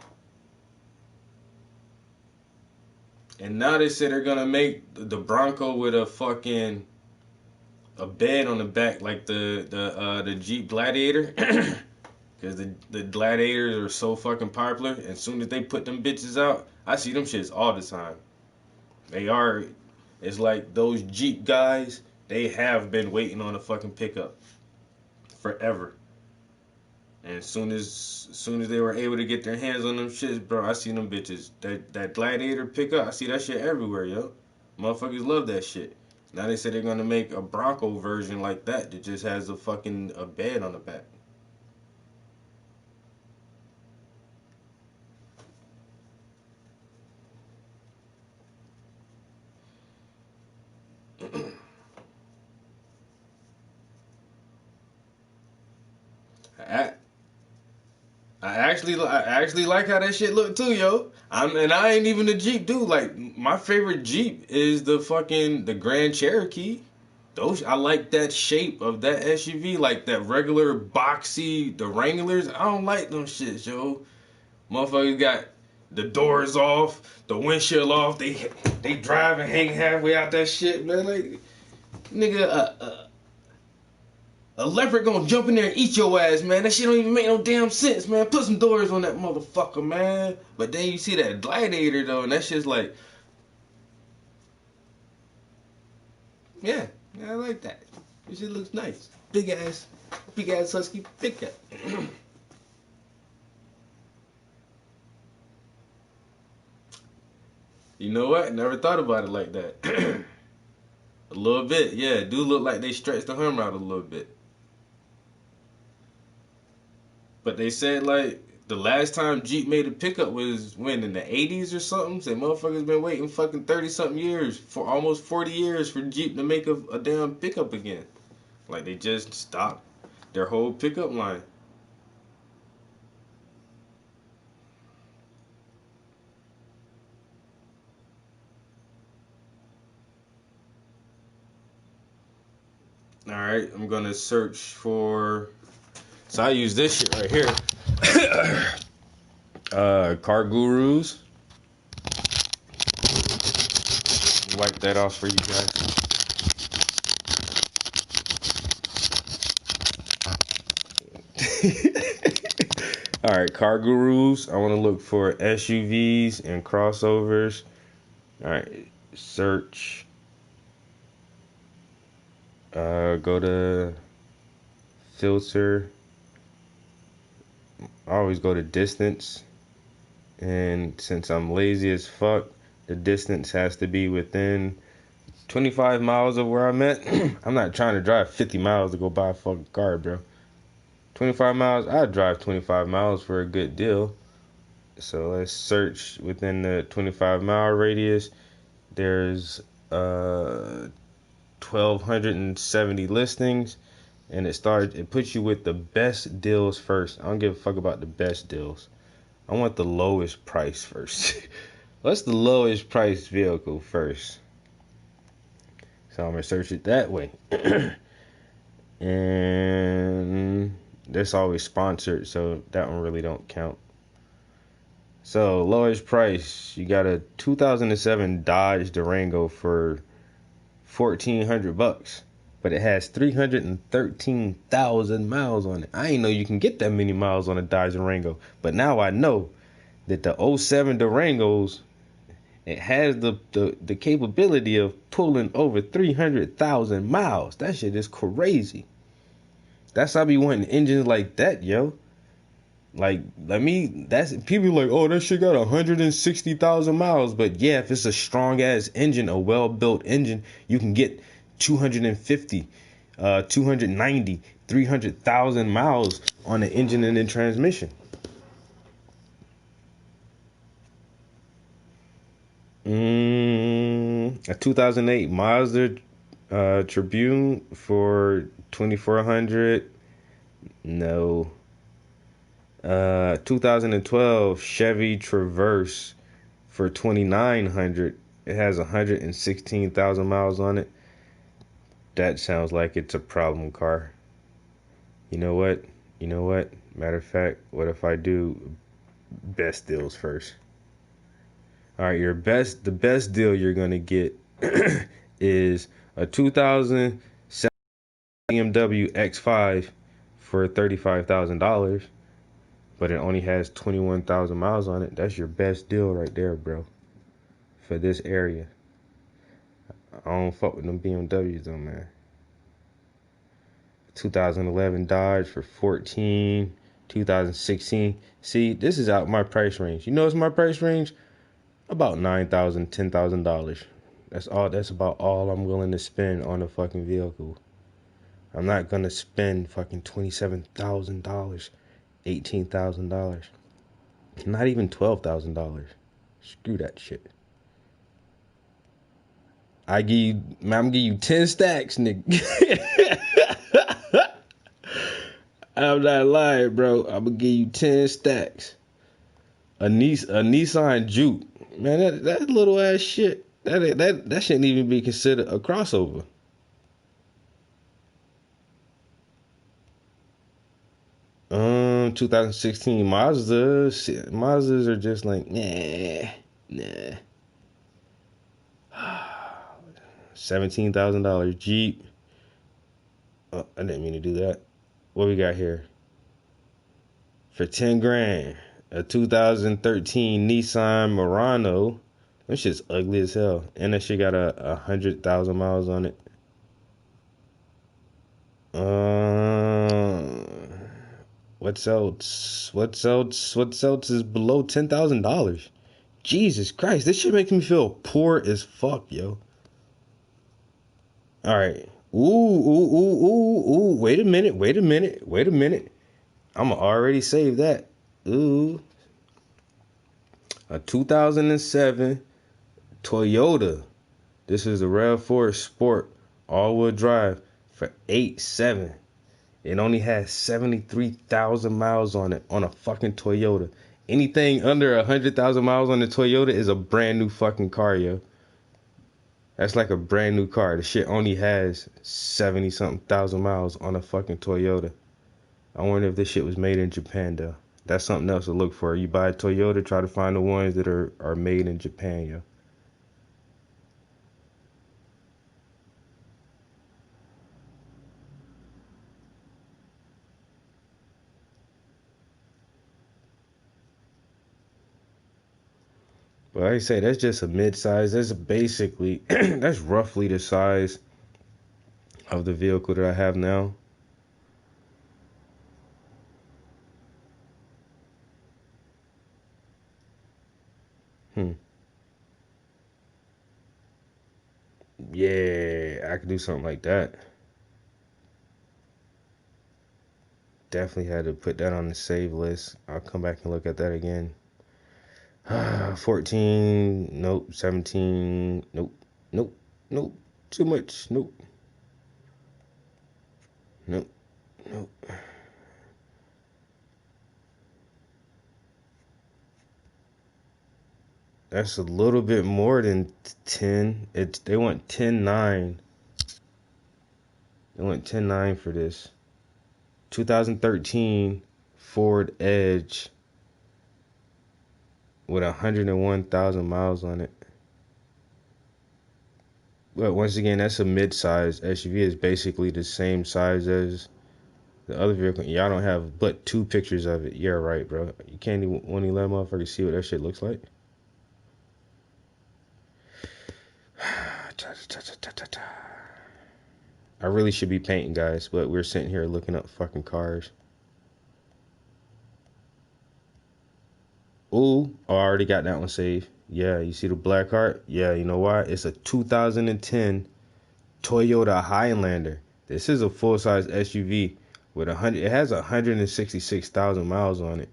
And now they say they're gonna make the Bronco with a fucking bed on the back like the Jeep Gladiator. Cause the Gladiators are so fucking popular. And as soon as they put them bitches out, I see them shits all the time. They are. It's like those Jeep guys. They have been waiting on a fucking pickup forever. And as soon as they were able to get their hands on them shits, bro, I see them bitches. That Gladiator pickup, I see that shit everywhere, yo. Motherfuckers love that shit. Now they say they're gonna make a Bronco version like that just has a bed on the back. I actually like how that shit look too, yo. I ain't even a Jeep dude. Like my favorite Jeep is the Grand Cherokee. I like that shape of that SUV, like that regular boxy, the Wranglers. I don't like them shits, yo. Motherfuckers got the doors off, the windshield off. They drive and hang halfway out that shit, man. Like nigga, a leopard gonna jump in there and eat your ass, man. That shit don't even make no damn sense, man. Put some doors on that motherfucker, man. But then you see that Gladiator, though, and that shit's like... Yeah, I like that. This shit looks nice. Big ass husky pickup. You know what? Never thought about it like that. A little bit, yeah. It do look like they stretched the Hummer out a little bit. But they said, like, the last time Jeep made a pickup was when, in the 80s or something? Say motherfuckers been waiting fucking 30-something years, for almost 40 years for Jeep to make a damn pickup again. Like, they just stopped their whole pickup line. Alright, I'm gonna search for. So I use this shit right here. Car Gurus. Wipe that off for you guys. Alright, Car Gurus. I want to look for SUVs and crossovers. Alright, search. Go to filter. I always go to distance. And since I'm lazy as fuck, the distance has to be within 25 miles of where I'm at. I'm not trying to drive 50 miles to go buy a fucking car, bro. 25 miles, I'd drive 25 miles for a good deal. So let's search within the 25-mile radius. There's 1,270 listings, and it puts you with the best deals first. I don't give a fuck about the best deals. I want the lowest price first. What's the lowest price vehicle first? So I'm gonna search it that way. And that's always sponsored, so that one really don't count. So lowest price, you got a 2007 Dodge Durango for $1,400, but it has 313,000 miles on it. I ain't know you can get that many miles on a Dodge Durango, but now I know that the 07 Durangos, it has the capability of pulling over 300,000 miles. That shit is crazy. That's why I be wanting engines like that, yo. Like, that's people like, oh, that shit got 160,000 miles. But yeah, if it's a strong ass engine, a well built engine, you can get 250, 290, 300,000 miles on the engine and the transmission. A 2008 Mazda Tribune for 2,400. No. 2012 Chevy Traverse for 2,900. It has 116,000 miles on it. That sounds like it's a problem car. You know what? Matter of fact, what if I do best deals first? All right, the best deal you're gonna get is a 2007 BMW X5 for $35,000, but it only has 21,000 miles on it. That's your best deal right there, bro, for this area. I don't fuck with them BMWs though, man. 2011 Dodge for 14, 2016. See, this is out my price range. You know what's my price range? About $9,000, $10,000. That's all. That's about all I'm willing to spend on a fucking vehicle. I'm not gonna spend fucking $27,000, $18,000, not even $12,000. Screw that shit. I'm gonna give you 10 stacks, nigga. I'm not lying, bro. I'm gonna give you 10 stacks. A Nissan Juke. Man, that little ass shit, that shouldn't even be considered a crossover. Um, 2016 Mazdas are just like, nah. $17,000 Jeep. Oh, I didn't mean to do that. What we got here? For 10 grand. A 2013 Nissan Murano. That shit's ugly as hell. And that shit got 100,000 miles on it. What's else? What's else is below $10,000? Jesus Christ, this shit makes me feel poor as fuck, yo. Alright. Ooh. Wait a minute. I'ma already save that. Ooh. A 2007 Toyota. This is a RAV4 Sport all-wheel drive for $8,700. It only has 73,000 miles on it on a fucking Toyota. Anything under 100,000 miles on the Toyota is a brand new fucking car, yo. That's like a brand new car. The shit only has 70-something thousand miles on a fucking Toyota. I wonder if this shit was made in Japan, though. That's something else to look for. You buy a Toyota, try to find the ones that are made in Japan, yo. But like I say, that's just a mid-size. That's basically, that's roughly the size of the vehicle that I have now. Yeah, I could do something like that. Definitely had to put that on the save list. I'll come back and look at that again. 14, nope. 17, nope. Nope, nope. Too much, nope. Nope, nope. That's a little bit more than 10. They want 10.9. They want 10.9 for this. 2013 Ford Edge with 101,000 miles on it. But once again, that's a mid-size SUV. It's basically the same size as the other vehicle. Y'all don't have but 2 pictures of it. Yeah, right, bro. You can't even let motherfuckers see what that shit looks like. I really should be painting, guys, but we're sitting here looking up fucking cars. Ooh, oh, I already got that one saved. Yeah, you see the black heart? Yeah, you know why? It's a 2010 Toyota Highlander. This is a full-size SUV with 100. It has 166,000 miles on it,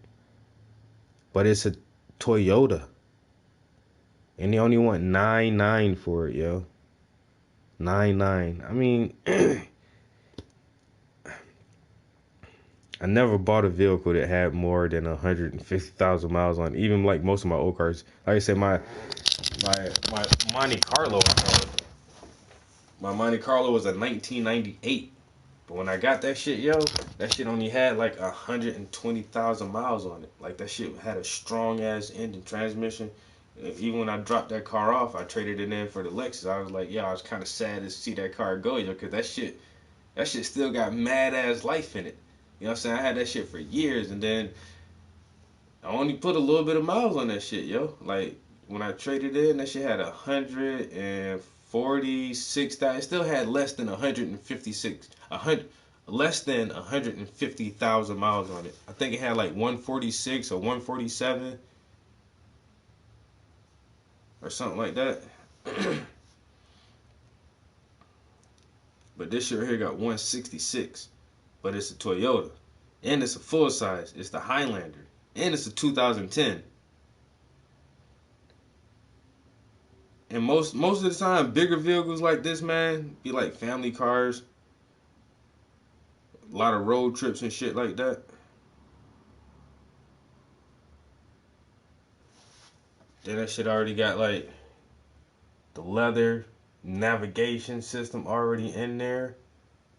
but it's a Toyota, and they only want 9.9 for it, yo. 9.9. I mean, I never bought a vehicle that had more than 150,000 miles on it. Even like most of my old cars. Like I said, my Monte Carlo. My Monte Carlo was a 1998. But when I got that shit, yo, that shit only had like 120,000 miles on it. Like that shit had a strong ass engine, transmission. Even when I dropped that car off, I traded it in for the Lexus. I was like, yeah, I was kind of sad to see that car go, yo, because that shit still got mad ass life in it. You know what I'm saying? I had that shit for years, and then I only put a little bit of miles on that shit, yo. Like when I traded in, that shit had 146,000. It still had less than 150,000 miles on it. I think it had like 146 or 147 or something like that. But this shit right here got 166. But it's a Toyota. And it's a full size. It's the Highlander. And it's a 2010. And most of the time, bigger vehicles like this, man, be like family cars. A lot of road trips and shit like that. Then that shit already got like the leather navigation system already in there.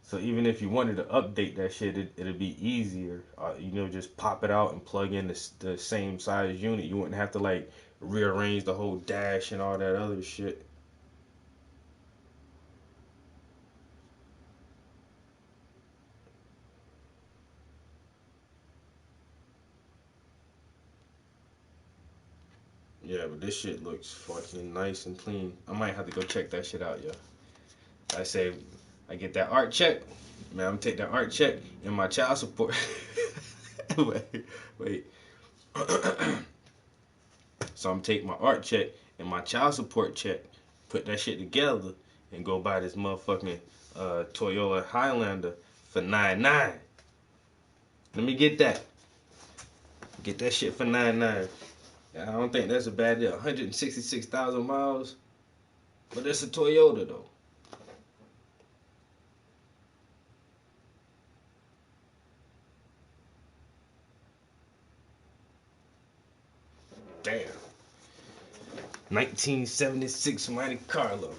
So even if you wanted to update that shit, it'd be easier. Just pop it out and plug in the same size unit. You wouldn't have to like rearrange the whole dash and all that other shit. Yeah, but this shit looks fucking nice and clean. I might have to go check that shit out, yo. I say, I get that art check. Man, I'm gonna take that art check and my child support. wait. So I'm gonna take my art check and my child support check, put that shit together, and go buy this motherfucking Toyota Highlander for 9.9. Let me get that. Get that shit for 9.9. I don't think that's a bad deal. 166,000 miles. But it's a Toyota, though. Damn. 1976 Monte Carlo.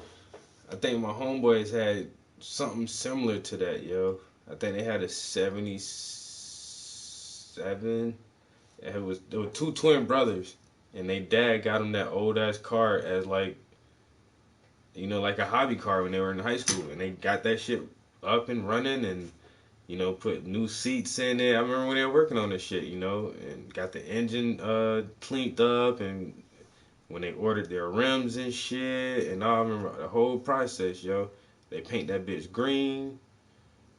think my homeboys had something similar to that, yo. I think they had a 77. There were two twin brothers, and they dad got them that old ass car as like, you know, like a hobby car when they were in high school, and they got that shit up and running, and you know, put new seats in it. I remember when they were working on this shit, you know, and got the engine cleaned up, and when they ordered their rims and shit, and I remember the whole process, yo. They paint that bitch green,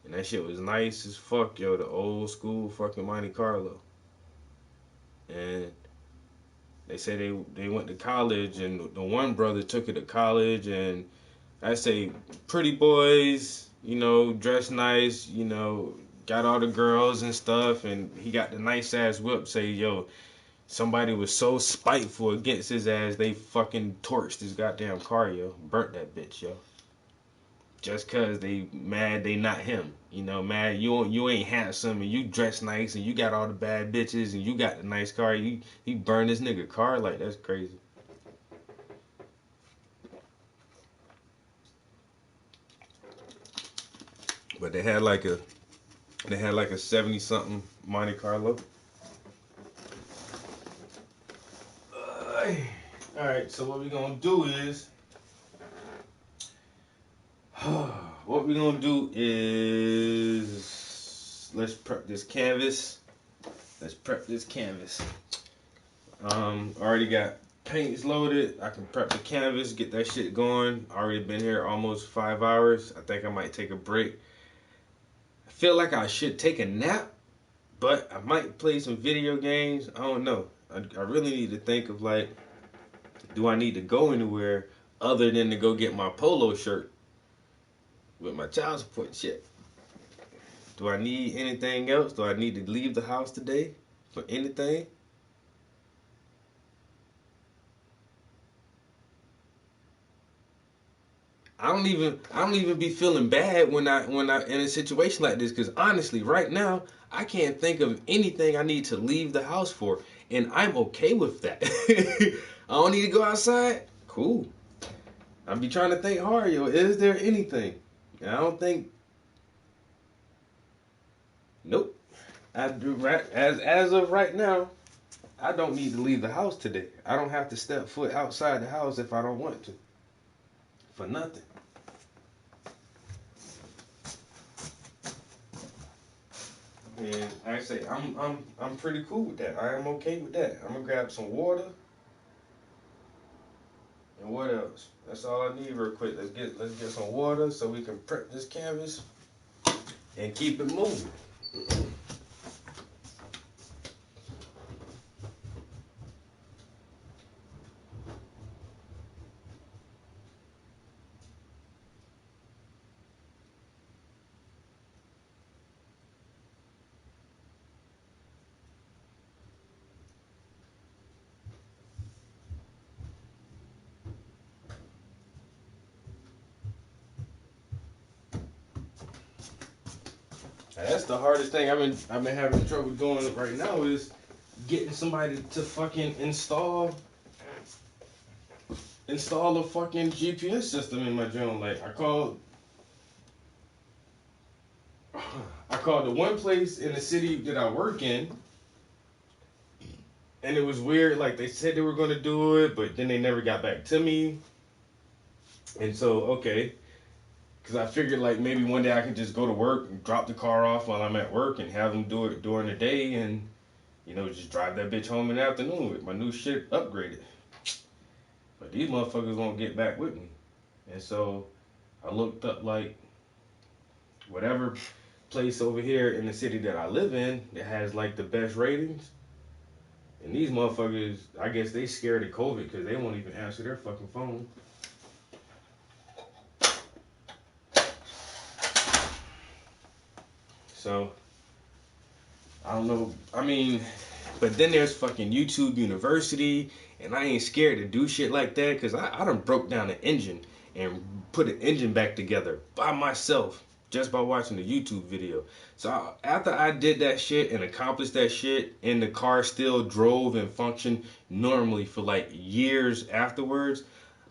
and that shit was nice as fuck, yo. The old school fucking Monte Carlo. And they say they went to college, and the one brother took it to college, and I say pretty boys, you know, dressed nice, you know, got all the girls and stuff, and he got the nice ass whip. Say, yo, somebody was so spiteful against his ass, they fucking torched his goddamn car, yo. Burnt that bitch, yo. Just cause they mad they not him, you know, mad you ain't handsome and you dress nice and you got all the bad bitches and you got the nice car. He burned this nigga car, like that's crazy. But they had like a 70 something Monte Carlo. All right, so what we gonna do is. What we're gonna do is let's prep this canvas. Already got paints loaded. I can prep the canvas, get that shit going. Already been here almost 5 hours. I think I might take a break. I feel like I should take a nap, but I might play some video games. I don't know. I really need to think of like, do I need to go anywhere other than to go get my polo shirt with my child support shit? Do I need anything else? Do I need to leave the house today for anything? I don't even be feeling bad when I in a situation like this, because honestly, right now I can't think of anything I need to leave the house for, and I'm okay with that. I don't need to go outside. Cool. I be trying to think hard, yo. Is there anything? I don't think. Nope. I do right as of right now. I don't need to leave the house today. I don't have to step foot outside the house if I don't want to. For nothing. And like I say, I'm pretty cool with that. I am okay with that. I'm gonna grab some water. And what else? That's all I need real quick. Let's get some water so we can prep this canvas and keep it moving. That's the hardest thing I've been having trouble doing right now is getting somebody to fucking install a fucking GPS system in my joint. Like I called the one place in the city that I work in, and it was weird. Like they said they were gonna do it, but then they never got back to me. And so okay. Because I figured like maybe one day I could just go to work and drop the car off while I'm at work and have them do it during the day and, you know, just drive that bitch home in the afternoon with my new shit upgraded. But these motherfuckers won't get back with me. And so I looked up like whatever place over here in the city that I live in that has like the best ratings. And these motherfuckers, I guess they scared of COVID because they won't even answer their fucking phone. So, I don't know. I mean, but then there's fucking YouTube University, and I ain't scared to do shit like that because I done broke down the engine and put an engine back together by myself just by watching the YouTube video. So after I did that shit and accomplished that shit, and the car still drove and functioned normally for like years afterwards,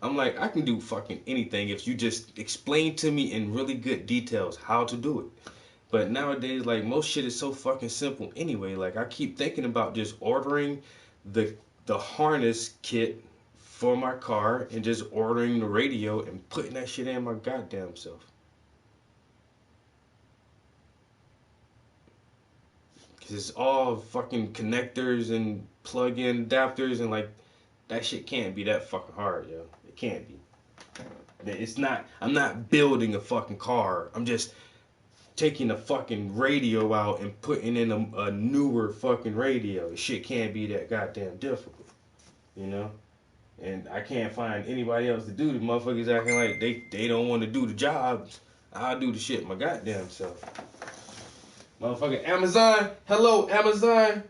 I'm like, I can do fucking anything if you just explain to me in really good details how to do it. But nowadays, like, most shit is so fucking simple anyway. Like, I keep thinking about just ordering the harness kit for my car and just ordering the radio and putting that shit in my goddamn self. Cause it's all fucking connectors and plug-in adapters and like that shit can't be that fucking hard, yo. It can't be. It's not. I'm not building a fucking car. I'm just taking a fucking radio out and putting in a newer fucking radio. The shit can't be that goddamn difficult, you know. And I can't find anybody else to do the motherfuckers acting like they don't want to do the jobs. I'll do the shit my goddamn self. Motherfucking Amazon, hello Amazon.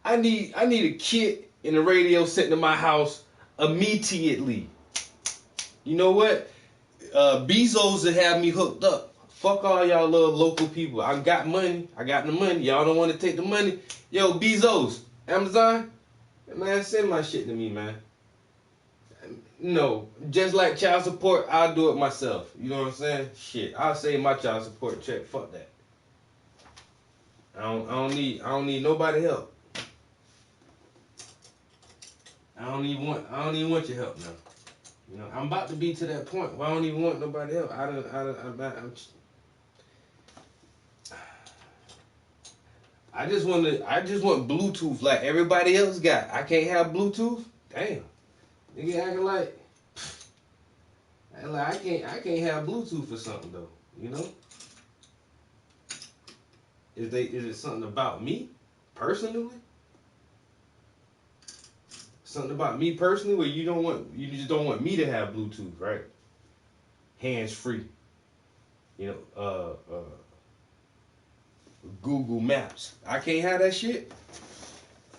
I need a kit and a radio sent to my house immediately. You know what? Bezos will have me hooked up. Fuck all y'all little local people. I got money. I got the money. Y'all don't want to take the money. Yo, Bezos, Amazon, man, send my shit to me, man. No, just like child support, I'll do it myself. You know what I'm saying? Shit, I'll save my child support check. Fuck that. I don't need nobody help. I don't even want your help now. You know, I'm about to be to that point where I don't even want nobody help. I just want Bluetooth like everybody else got. I can't have Bluetooth? Damn. Nigga acting like I can't have Bluetooth or something though, you know? Is it something about me personally? Something about me personally where you just don't want me to have Bluetooth, right? Hands free. You know, Google Maps. I can't have that shit.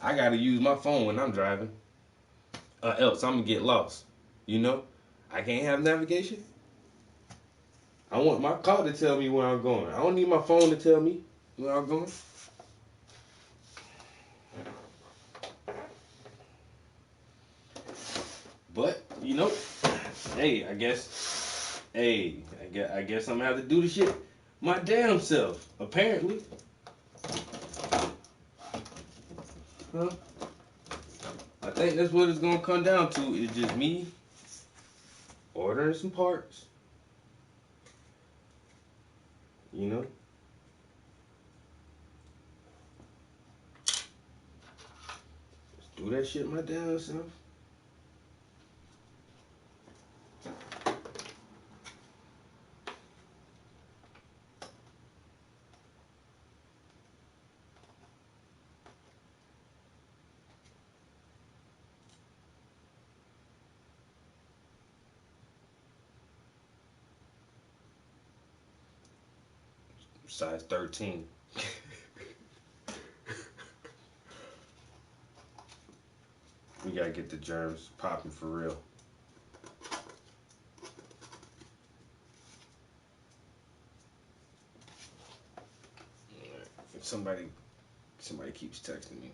I gotta use my phone when I'm driving. Else I'm gonna get lost. You know? I can't have navigation. I want my car to tell me where I'm going. I don't need my phone to tell me where I'm going. But, you know, I guess I'm gonna have to do the shit my damn self, apparently. Huh? I think that's what it's gonna come down to. It's just me ordering some parts. You know? Just do that shit my damn self. Size 13. We gotta get the germs popping for real. If somebody keeps texting me.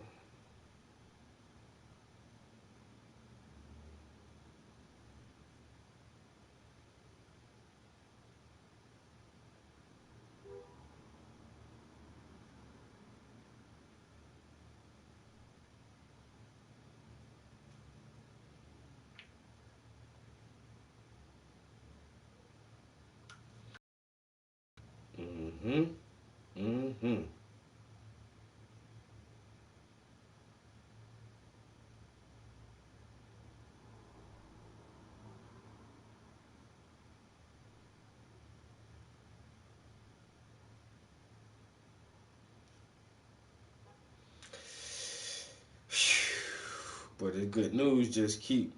But the good news just keep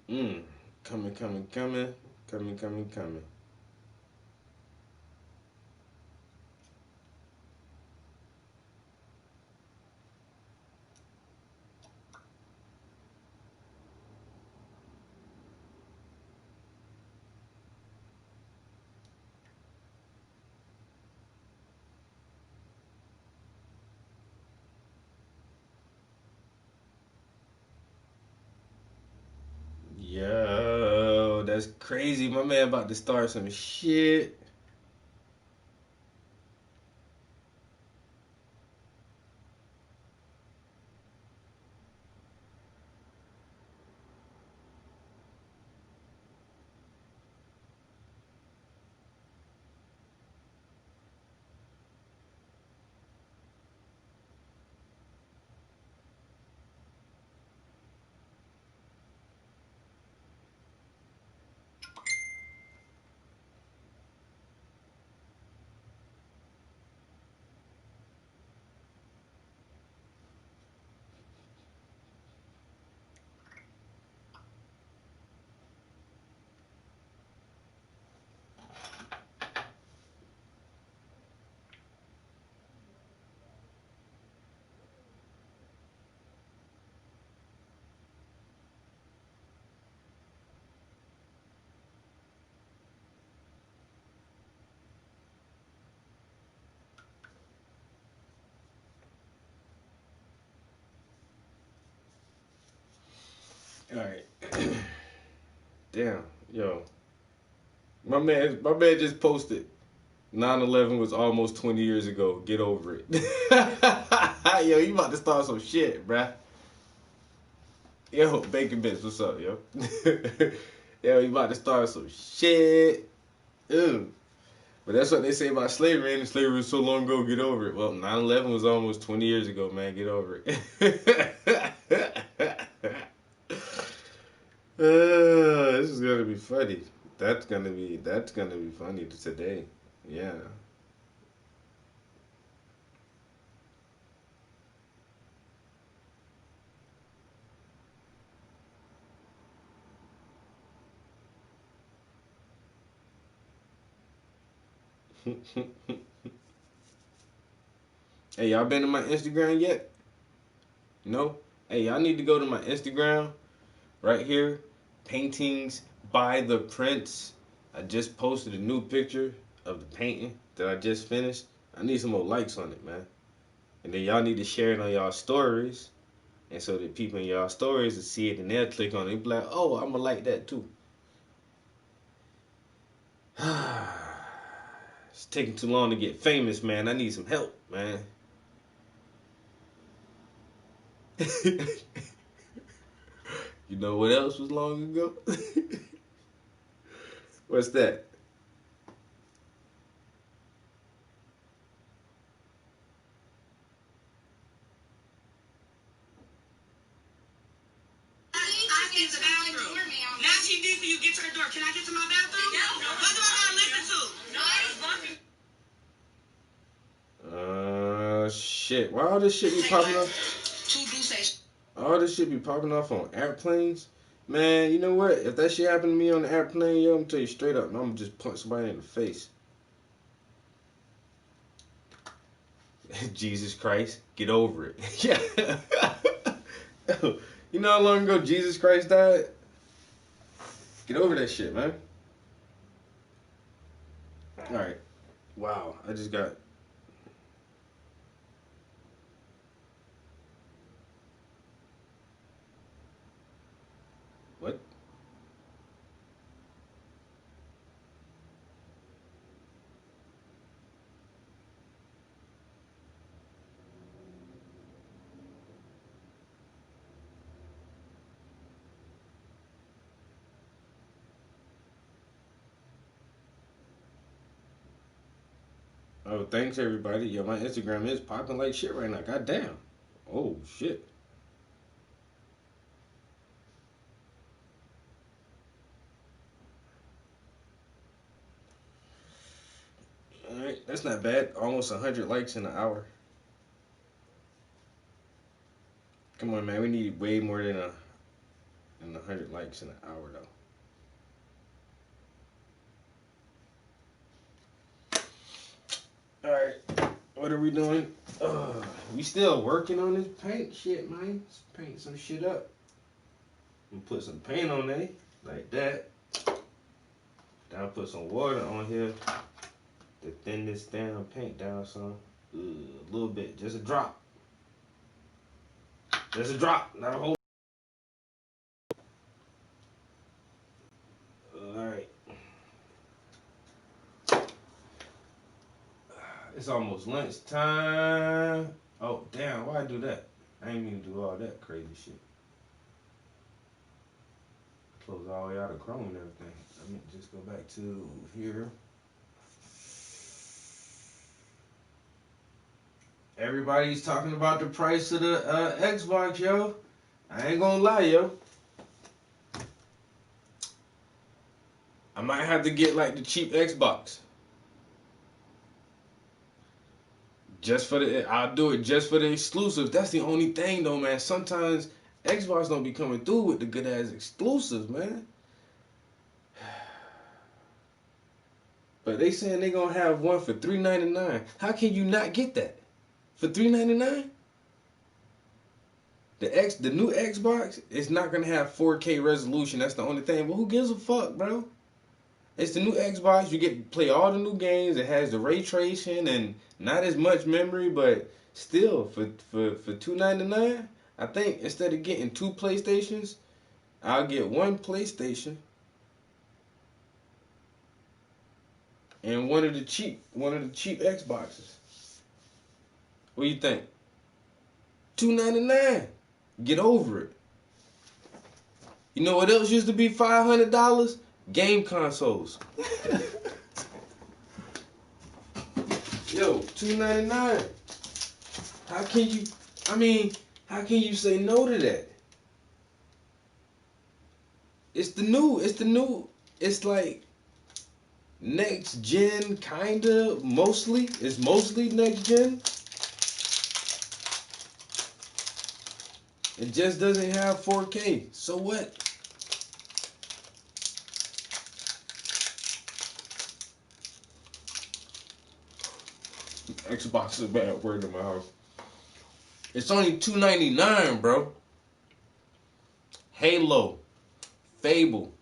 coming. Yo, that's crazy. My man about to start some shit. All right. Damn, yo. My man just posted 9/11 was almost 20 years ago. Get over it. Yo, you about to start some shit, bruh. Yo, Bacon Bits, what's up, yo? Yo, you about to start some shit. Ew. But that's what they say about slavery, and slavery was so long ago, get over it. Well, 9/11 was almost 20 years ago, man. Get over it. This is gonna be funny. That's gonna be funny today. Yeah. Hey, y'all been to my Instagram yet? No? Hey, y'all need to go to my Instagram right here. Paintings by the Prince. I just posted a new picture of the painting that I just finished. I need some more likes on it, man. And then y'all need to share it on y'all stories. And so that people in y'all stories will see it and they'll click on it and be like, oh, I'm gonna like that too. It's taking too long to get famous, man. I need some help, man. You know what else was long ago? What's that? Now she deep for you. Get to the door. Can I get to my bathroom? No. What do I gotta listen to? Shit. Why all this shit be popping up? All this shit be popping off on airplanes? Man, you know what? If that shit happened to me on the airplane, yo, I'm gonna tell you straight up, I'm gonna just punch somebody in the face. Jesus Christ, get over it. Yeah. You know how long ago Jesus Christ died? Get over that shit, man. Alright. Wow, I just got... What? Oh, thanks everybody. Yo, my Instagram is popping like shit right now. Goddamn. Oh, shit. Alright, that's not bad. Almost 100 likes in an hour. Come on, man. We need way more than 100 likes in an hour, though. Alright, what are we doing? We still working on this paint shit, man. Let's paint some shit up. And put some paint on there, like that. Then I'll put some water on here to thin this damn paint down some. A little bit, just a drop. Just a drop, not a whole. It's almost lunchtime. Oh, damn, why I do that? I ain't mean to do all that crazy shit. Close all the way out of Chrome and everything. Let me just go back to here. Everybody's talking about the price of the Xbox, yo. I ain't gonna lie, yo. I might have to get like the cheap Xbox. I'll do it just for the exclusives. That's the only thing though, man. Sometimes Xbox don't be coming through with the good ass exclusives, man. But they saying they gonna have one for $399. How can you not get that? For $399? The new Xbox is not gonna have 4K resolution. That's the only thing. But who gives a fuck, bro? It's the new Xbox. You get to play all the new games. It has the ray tracing and not as much memory, but still for $299, I think instead of getting 2 PlayStations, I'll get 1 PlayStation and one of the cheap Xboxes. What do you think? $299. Get over it. You know what else used to be $500? Game consoles. Yo, $299. How can you say no to that? It's like next gen, kinda, mostly. It's mostly next gen. It just doesn't have 4K. So what? Xbox is a bad word in my house. It's only $299, bro. Halo, Fable.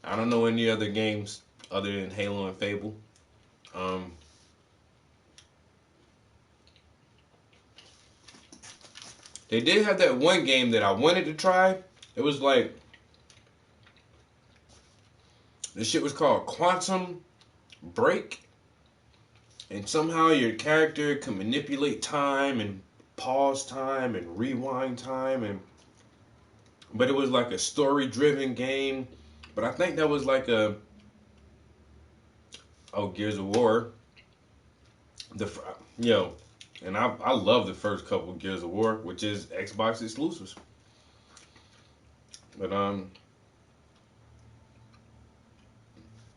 I don't know any other games other than Halo and Fable. They did have that one game that I wanted to try. It was like, the shit was called Quantum Break. And somehow your character can manipulate time and pause time and rewind time, but it was like a story-driven game. But I think that was like Gears of War. And I love the first couple of Gears of War, which is Xbox exclusives. But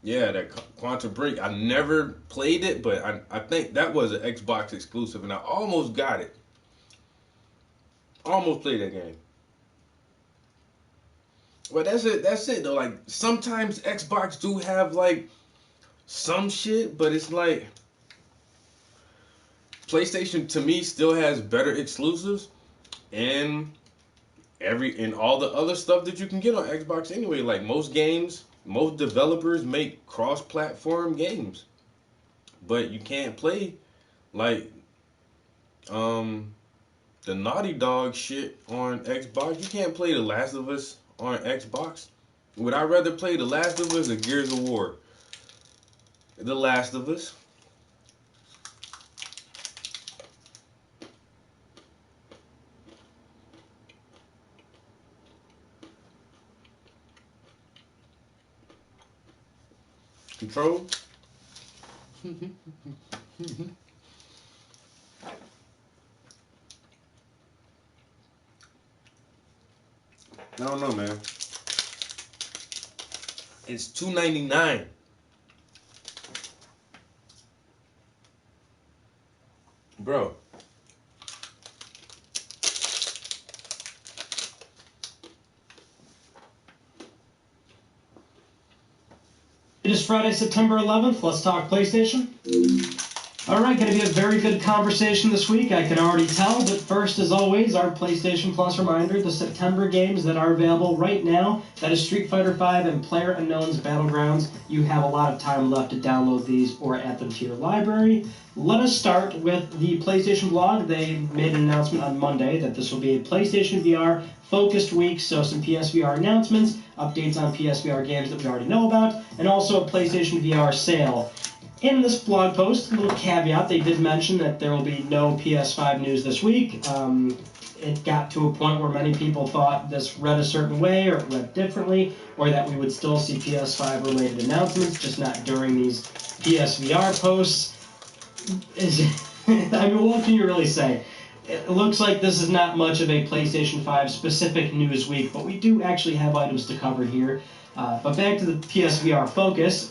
yeah, that Quantum Break, I never played it, but I think that was an Xbox exclusive, and I almost got it. Almost played that game. But that's it though. Like, sometimes Xbox do have like some shit, but it's like PlayStation to me still has better exclusives and all the other stuff that you can get on Xbox anyway. Like most developers make cross-platform games, but you can't play like the Naughty Dog shit on Xbox. You can't play The Last of Us on Xbox. Would I rather play The Last of Us or Gears of War? The Last of Us. Control. I don't know, man. It's $299. Bro. It is Friday, September 11th. Let's talk PlayStation. All right, going to be a very good conversation this week, I can already tell. But first, as always, our PlayStation Plus reminder, the September games that are available right now, that is Street Fighter V and PlayerUnknown's Battlegrounds. You have a lot of time left to download these or add them to your library. Let us start with the PlayStation blog. They made an announcement on Monday that this will be a PlayStation VR focused week, so some PSVR announcements, updates on PSVR games that we already know about, and also a PlayStation VR sale. In this blog post, a little caveat, they did mention that there will be no PS5 news this week. It got to a point where many people thought this read a certain way or it read differently, or that we would still see PS5 related announcements, just not during these PSVR posts. I mean, what can you really say? It looks like this is not much of a PlayStation 5 specific news week, but we do actually have items to cover here. But back to the PSVR focus,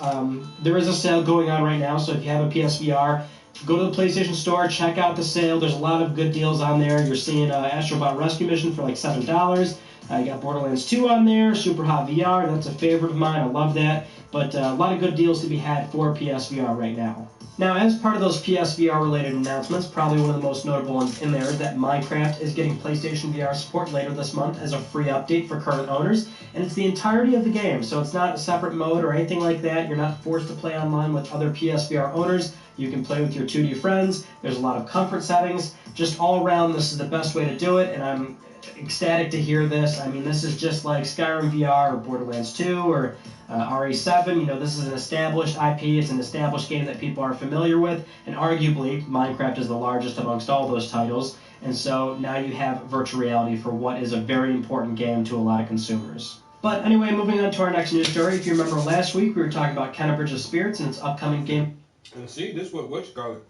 there is a sale going on right now, so if you have a PSVR, go to the PlayStation Store, check out the sale. There's a lot of good deals on there. You're seeing Astro Bot Rescue Mission for like $7. You got Borderlands 2 on there, Super Hot VR, that's a favorite of mine, I love that. But a lot of good deals to be had for PSVR right now. Now, as part of those PSVR-related announcements, probably one of the most notable ones in there is that Minecraft is getting PlayStation VR support later this month as a free update for current owners, and it's the entirety of the game, so it's not a separate mode or anything like that. You're not forced to play online with other PSVR owners. You can play with your 2D friends. There's a lot of comfort settings. Just all around, this is the best way to do it, and I'm ecstatic to hear this. I mean, this is just like Skyrim VR or Borderlands 2 or RE7. You know, this is an established IP. It's an established game that people are familiar with, and arguably, Minecraft is the largest amongst all those titles. And so now you have virtual reality for what is a very important game to a lot of consumers. But anyway, moving on to our next news story. If you remember last week, we were talking about Kena Bridge of Spirits and its upcoming game. And see, this is what you call it.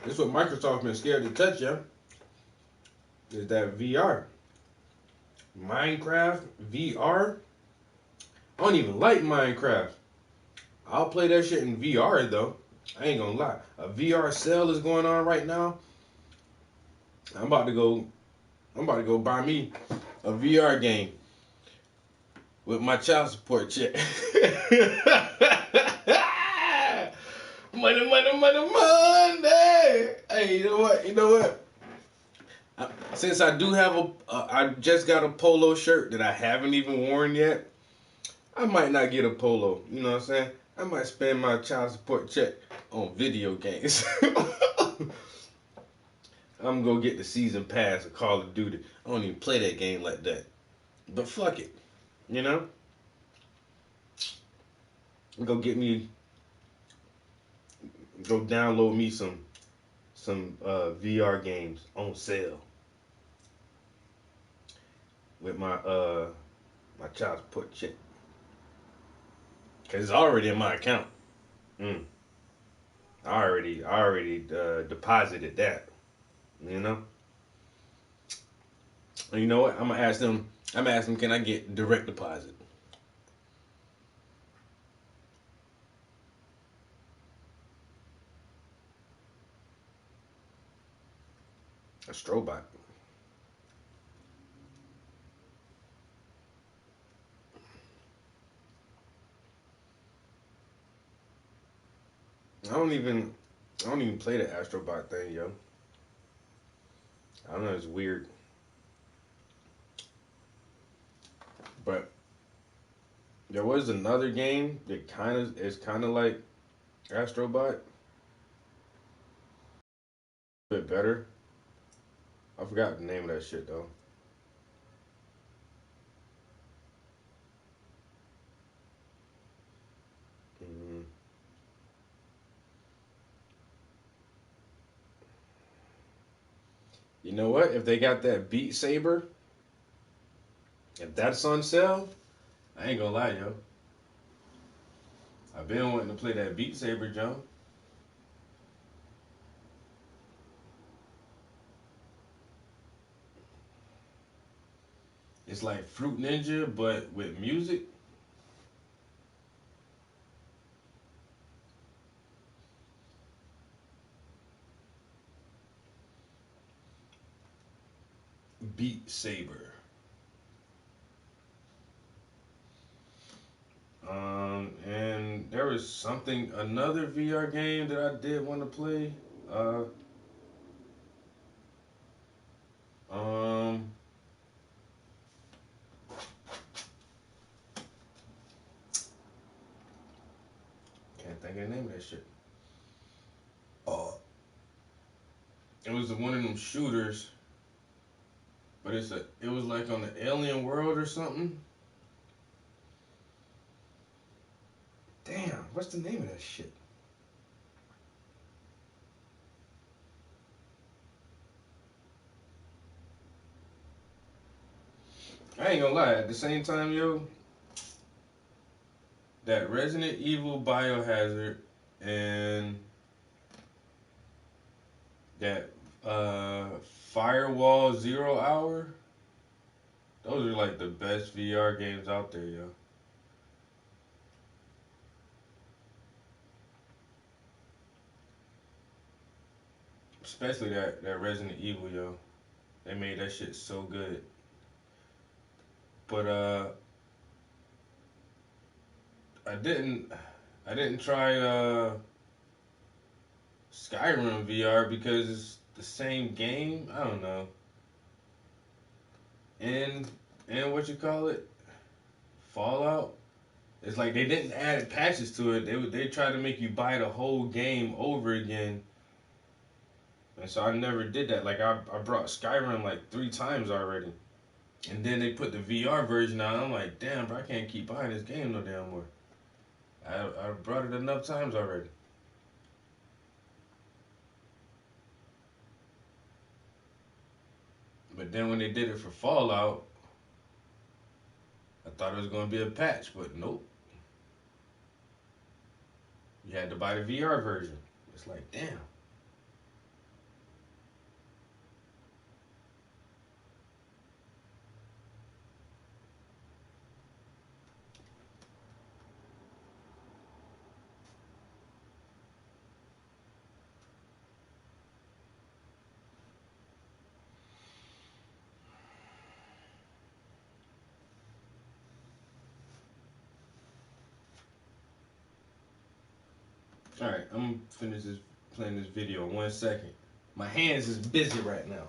This is what Microsoft been scared to touch, yeah. Is that VR. Minecraft VR. I don't even like Minecraft. I'll play that shit in VR though. I ain't gonna lie. A VR sale is going on right now. I'm about to go buy me a VR game with my child support check. Money. Hey, you know what? Since I do have I just got a polo shirt that I haven't even worn yet, I might not get a polo. You know what I'm saying? I might spend my child support check on video games. I'm gonna get the season pass of Call of Duty. I don't even play that game like that. But fuck it. You know? Go download me some VR games on sale with my child support check, cause it's already in my account. I already deposited that, you know. And you know what? I'm gonna ask them. Can I get direct deposit? A Strobot. I don't even play the Astrobot thing, yo. I don't know, it's weird. But there was another game that is kind of like Astrobot. A bit better. I forgot the name of that shit though. You know what? If they got that Beat Saber, if that's on sale, I ain't gonna lie, yo. I've been wanting to play that Beat Saber, Joe. It's like Fruit Ninja, but with music. Beat Saber. And there was another VR game that I did want to play. Can't think of the name of that shit. It was one of them shooters, but it was like on the alien world or something. Damn, what's the name of that shit? I ain't gonna lie, at the same time, yo, that Resident Evil Biohazard and that Firewall 0 Hour, those are like the best VR games out there, yo. Especially that Resident Evil, yo. They made that shit so good. But I didn't try Skyrim VR because it's the same game. I don't know. And what you call it? Fallout. It's like they didn't add patches to it. They tried to make you buy the whole game over again. And so I never did that. Like I brought Skyrim like 3 times already. And then they put the VR version out. I'm like, damn, bro, I can't keep buying this game no damn more. I brought it enough times already. But then when they did it for Fallout, I thought it was going to be a patch, but nope. You had to buy the VR version. It's like, damn. Alright, I'm gonna finish playing this video in 1 second. My hands is busy right now.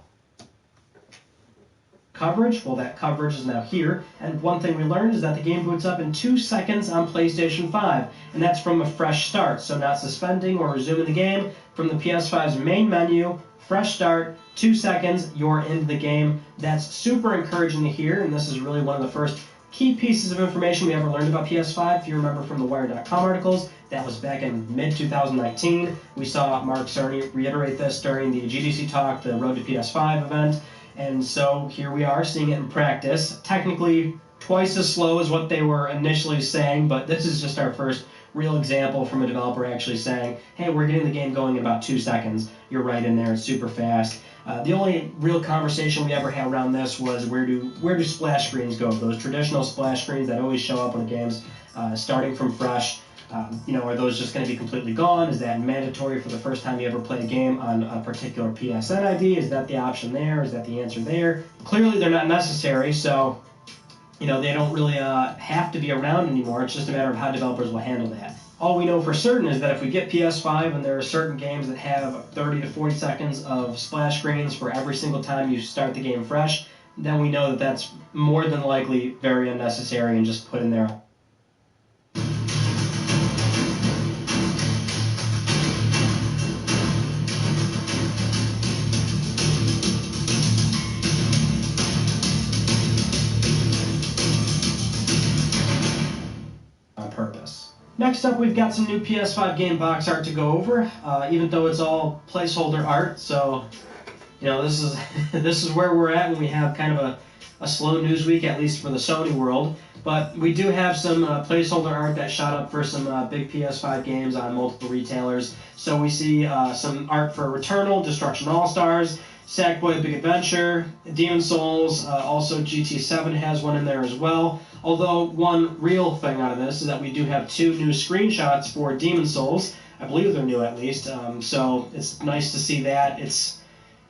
Coverage, well, that coverage is now here, and one thing we learned is that the game boots up in 2 seconds on PlayStation 5, and that's from a fresh start, so not suspending or resuming the game. From the PS5's main menu, fresh start, 2 seconds, you're into the game. That's super encouraging to hear, and this is really one of the first key pieces of information we ever learned about PS5. If you remember from the Wired.com articles, that was back in mid-2019. We saw Mark Cerny reiterate this during the GDC Talk, the Road to PS5 event. And so here we are seeing it in practice. Technically twice as slow as what they were initially saying, but this is just our first real example from a developer actually saying, hey, we're getting the game going in about 2 seconds. You're right in there, it's super fast. The only real conversation we ever had around this was where do splash screens go? Those traditional splash screens that always show up when a game's starting from fresh. Are those just going to be completely gone? Is that mandatory for the first time you ever play a game on a particular PSN ID? Is that the option there? Is that the answer there? Clearly they're not necessary, so they don't really have to be around anymore. It's just a matter of how developers will handle that. All we know for certain is that if we get PS5 and there are certain games that have 30 to 40 seconds of splash screens for every single time you start the game fresh, then we know that that's more than likely very unnecessary and just put in there. Next up, we've got some new PS5 game box art to go over, even though it's all placeholder art. So, this is where we're at when we have kind of a slow news week, at least for the Sony world. But we do have some placeholder art that shot up for some big PS5 games on multiple retailers. So we see some art for Returnal, Destruction All-Stars, Sackboy Big Adventure, Demon's Souls, also GT7 has one in there as well. Although one real thing out of this is that we do have 2 new screenshots for Demon's Souls. I believe they're new at least, so it's nice to see that. It's,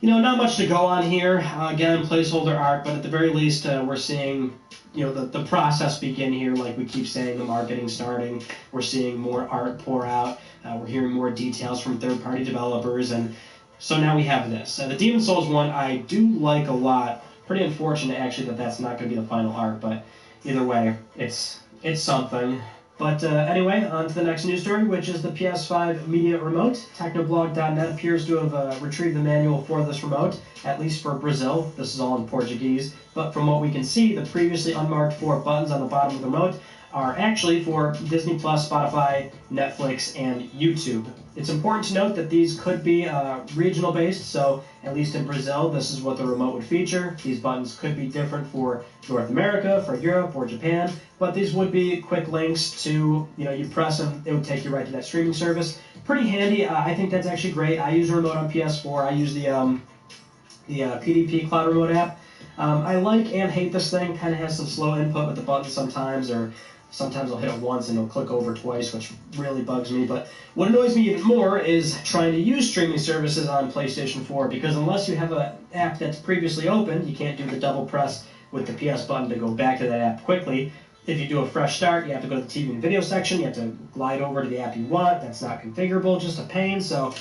not much to go on here. Again, placeholder art, but at the very least we're seeing, the process begin here, like we keep saying, the marketing starting. We're seeing more art pour out. We're hearing more details from third-party developers, and so now we have this. The Demon's Souls one I do like a lot. Pretty unfortunate, actually, that that's not going to be the final art, but either way, it's something. But anyway, on to the next news story, which is the PS5 Media Remote. Technoblog.net appears to have retrieved the manual for this remote, at least for Brazil. This is all in Portuguese. But from what we can see, the previously unmarked 4 buttons on the bottom of the remote are actually for Disney Plus, Spotify, Netflix, and YouTube. It's important to note that these could be regional based, so at least in Brazil, this is what the remote would feature. These buttons could be different for North America, for Europe, or Japan, but these would be quick links to, you press them, it would take you right to that streaming service. Pretty handy. I think that's actually great. I use a remote on PS4. I use the PDP Cloud Remote app. I like and hate this thing. Kind of has some slow input with the buttons sometimes, or sometimes I'll hit it once and it'll click over twice, which really bugs me. But what annoys me even more is trying to use streaming services on PlayStation 4, because unless you have an app that's previously opened, you can't do the double press with the PS button to go back to that app quickly. If you do a fresh start, you have to go to the TV and video section. You have to glide over to the app you want. That's not configurable, just a pain. So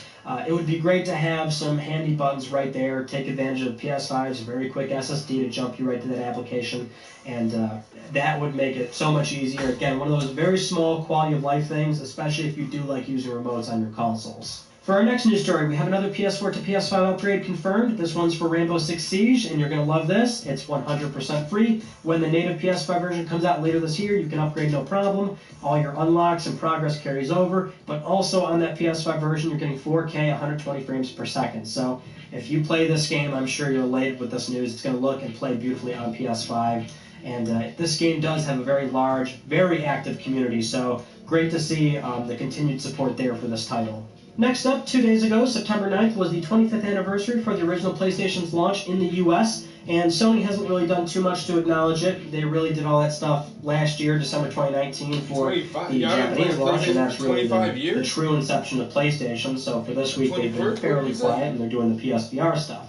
it would be great to have some handy buttons right there. Take advantage of PS5's very quick SSD to jump you right to that application. And that would make it so much easier. Again, one of those very small quality of life things, especially if you do like using remotes on your consoles. For our next news story, we have another PS4 to PS5 upgrade confirmed. This one's for Rainbow Six Siege, and you're going to love this. It's 100% free. When the native PS5 version comes out later this year, you can upgrade no problem. All your unlocks and progress carries over, but also on that PS5 version, you're getting 4K 120 frames per second. So if you play this game, I'm sure you're elated with this news. It's going to look and play beautifully on PS5. And this game does have a very large, very active community, so great to see the continued support there for this title. Next up, 2 days ago, September 9th, was the 25th anniversary for the original PlayStation's launch in the US, and Sony hasn't really done too much to acknowledge it. They really did all that stuff last year, December 2019, for the Japanese launch, and that's really the true inception of PlayStation. So for this week, they've been fairly quiet, and they're doing the PSVR stuff.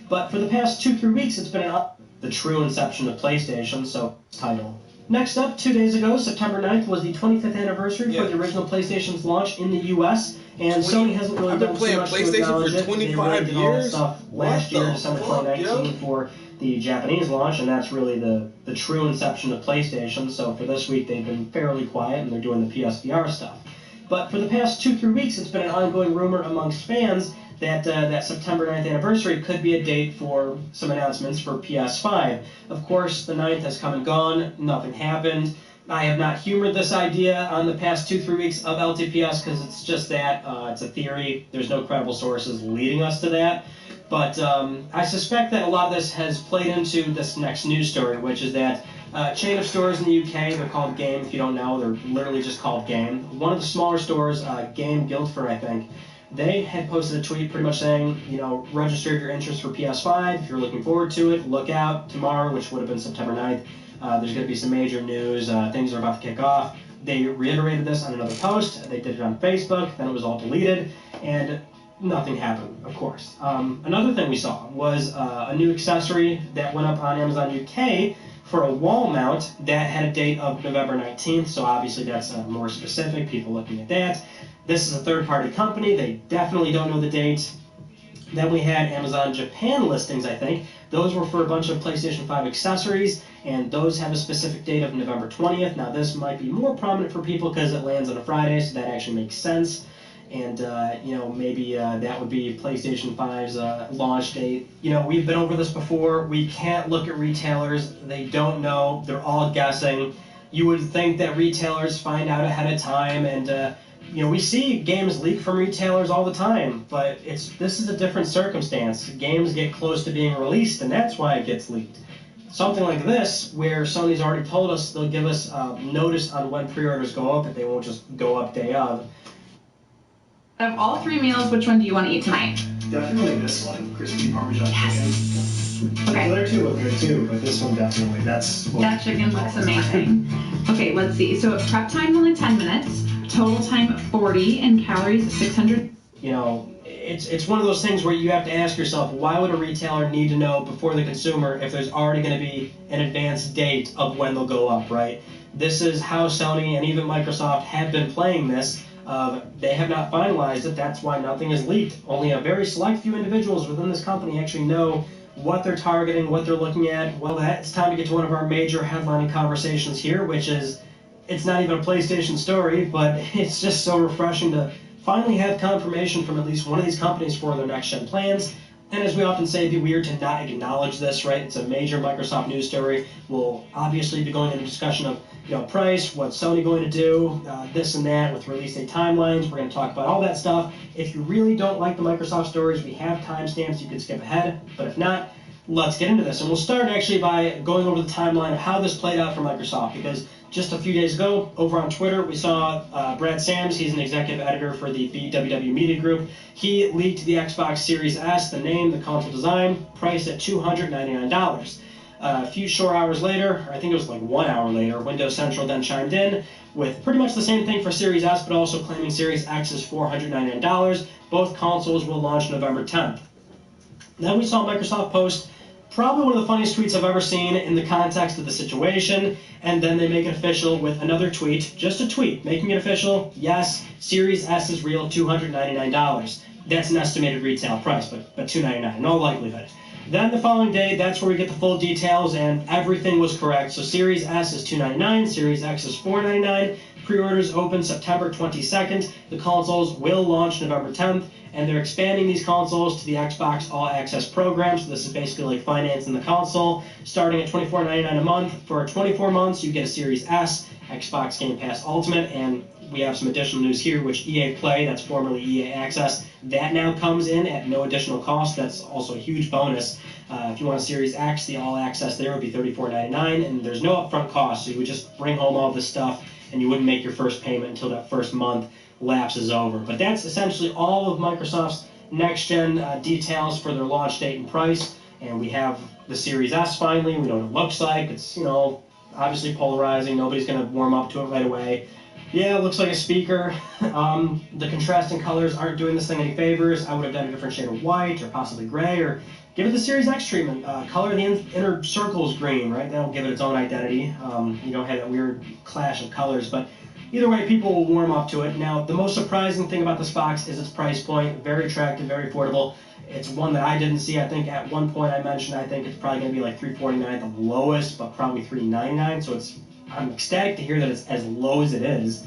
But for the past 2-3 weeks, it's been the true inception of PlayStation, so title. Next up, 2 days ago, September 9th, was the 25th anniversary for the original PlayStation's launch in the US, and Sony hasn't really done too much to acknowledge it. They really did all that stuff last year, December 2019, for the Japanese launch, and that's really the true inception of PlayStation. So for this week, they've been fairly quiet, and they're doing the PSVR stuff. But for the past 2-3 weeks, it's been an ongoing rumor amongst fans that that September 9th anniversary could be a date for some announcements for PS5. Of course, the 9th has come and gone. Nothing happened. I have not humored this idea on the past 2-3 weeks of LTPS because it's just that. It's a theory. There's no credible sources leading us to that. But I suspect that a lot of this has played into this next news story, which is that chain of stores in the UK, they're called Game. If you don't know, they're literally just called Game. One of the smaller stores, Game Guildford, I think, they had posted a tweet pretty much saying, register your interest for PS5. If you're looking forward to it, look out tomorrow, which would have been September 9th. There's going to be some major news. Things are about to kick off. They reiterated this on another post. They did it on Facebook. Then it was all deleted. And nothing happened, of course. Another thing we saw was a new accessory that went up on Amazon UK for a wall mount that had a date of November 19th. So obviously that's more specific. People looking at that. This is a third-party company. They definitely don't know the date. Then we had Amazon Japan listings, I think. Those were for a bunch of PlayStation 5 accessories, and those have a specific date of November 20th. Now, this might be more prominent for people because it lands on a Friday, so that actually makes sense. And, maybe that would be PlayStation 5's launch date. We've been over this before. We can't look at retailers. They don't know. They're all guessing. You would think that retailers find out ahead of time, and we see games leak from retailers all the time, but this is a different circumstance. Games get close to being released, and that's why it gets leaked. Something like this, where Sony's already told us they'll give us notice on when pre-orders go up, if they won't just go up day of. Out of all three meals, which one do you want to eat tonight? Definitely this one, crispy Parmesan chicken. Okay. The other two look good too, but this one definitely, that chicken looks amazing. Okay, let's see. So prep time only 10 minutes. Total time 40 and calories 600. It's one of those things where you have to ask yourself, why would a retailer need to know before the consumer if there's already going to be an advanced date of when they'll go up, right? This is how Sony and even Microsoft have been playing this. They have not finalized it. That's why nothing is leaked. Only a very select few individuals within this company actually know what they're targeting, what they're looking at. Well, it's time to get to one of our major headlining conversations here, which is, it's not even a PlayStation story, but it's just so refreshing to finally have confirmation from at least one of these companies for their next-gen plans. And as we often say, it'd be weird to not acknowledge this, right? It's a major Microsoft news story. We'll obviously be going into a discussion of price, what's Sony going to do, this and that with release date timelines. We're going to talk about all that stuff. If you really don't like the Microsoft stories, we have timestamps. You can skip ahead. But if not, let's get into this. And we'll start actually by going over the timeline of how this played out for Microsoft, because just a few days ago, over on Twitter, we saw Brad Sams. He's an executive editor for the BWW Media Group. He leaked the Xbox Series S, the name, the console design, priced at $299. A few short hours later, or I think it was like 1 hour later, Windows Central then chimed in with pretty much the same thing for Series S, but also claiming Series X is $499. Both consoles will launch November 10th. Then we saw Microsoft post probably one of the funniest tweets I've ever seen in the context of the situation, and then they make it official with another tweet, just a tweet, making it official. Yes, Series S is real, $299. That's an estimated retail price, but $299 in all likelihood. Then the following day, that's where we get the full details, and everything was correct. So Series S is $299, Series X is $499. Pre-orders open September 22nd. The consoles will launch November 10th, and they're expanding these consoles to the Xbox All Access program. So this is basically like financing the console, starting at $24.99 a month. For 24 months, you get a Series S, Xbox Game Pass Ultimate, and we have some additional news here, which EA Play, that's formerly EA Access, that now comes in at no additional cost. That's also a huge bonus. If you want a Series X, the All Access there would be $34.99, and there's no upfront cost, so you would just bring home all this stuff, and you wouldn't make your first payment until that first month lapses over. But that's essentially all of Microsoft's next-gen details for their launch date and price. And we have the Series S finally. We know what it looks like. It's, obviously polarizing. Nobody's going to warm up to it right away. Yeah, it looks like a speaker. The contrasting colors aren't doing this thing any favors. I would have done a different shade of white or possibly gray, or give it the Series X treatment. Color the inner circles green, right? That'll give it its own identity. You don't have that weird clash of colors, but either way, people will warm up to it. Now, the most surprising thing about this box is its price point. Very attractive, very affordable. It's one that I didn't see. I think at one point I mentioned I think it's probably going to be like $349 at the lowest, but probably $399. So I'm ecstatic to hear that it's as low as it is.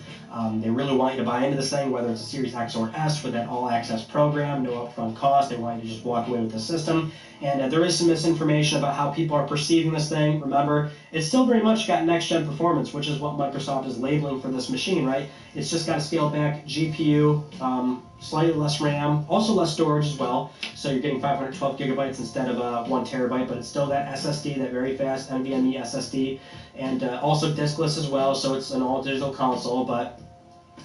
They really want you to buy into this thing, whether it's a Series X or S for that all-access program, no upfront cost. They want you to just walk away with the system. And there is some misinformation about how people are perceiving this thing. Remember, it's still very much got next-gen performance, which is what Microsoft is labeling for this machine, right? It's just got a scaled-back GPU, slightly less RAM, also less storage as well. So you're getting 512 gigabytes instead of 1 terabyte, but it's still that SSD, that very fast NVMe SSD, and also diskless as well. So it's an all-digital console, but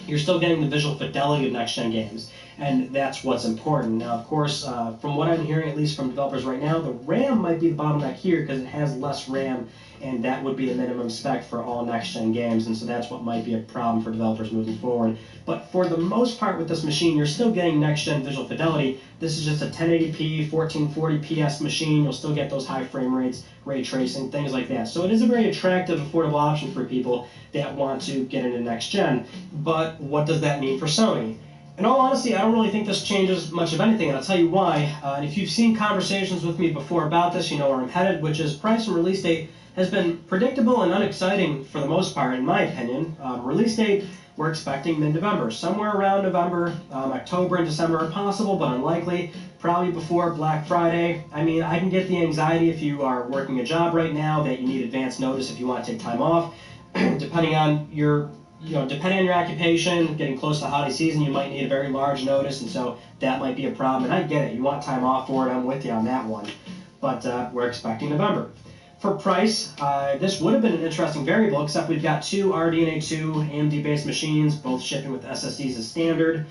you're still getting the visual fidelity of next-gen games, and that's what's important. Now, of course, from what I'm hearing, at least from developers right now, the RAM might be the bottleneck here because it has less RAM, and that would be the minimum spec for all next-gen games, and so that's what might be a problem for developers moving forward. But for the most part with this machine, you're still getting next-gen visual fidelity. This is just a 1080p, 1440ps machine. You'll still get those high frame rates, ray tracing, things like that. So it is a very attractive, affordable option for people that want to get into next-gen. But what does that mean for Sony? In all honesty, I don't really think this changes much of anything, and I'll tell you why. And if you've seen conversations with me before about this, you know where I'm headed, which is price and release date has been predictable and unexciting for the most part, in my opinion. Release date, we're expecting mid-November. Somewhere around November. October and December are possible, but unlikely. Probably before Black Friday. I mean, I can get the anxiety if you are working a job right now that you need advance notice if you want to take time off. Depending on your occupation, getting close to the holiday season, you might need a very large notice, and so that might be a problem. And I get it. You want time off for it. I'm with you on that one. But we're expecting November. For price, this would have been an interesting variable, except we've got two RDNA 2 AMD-based machines, both shipping with SSDs as standard.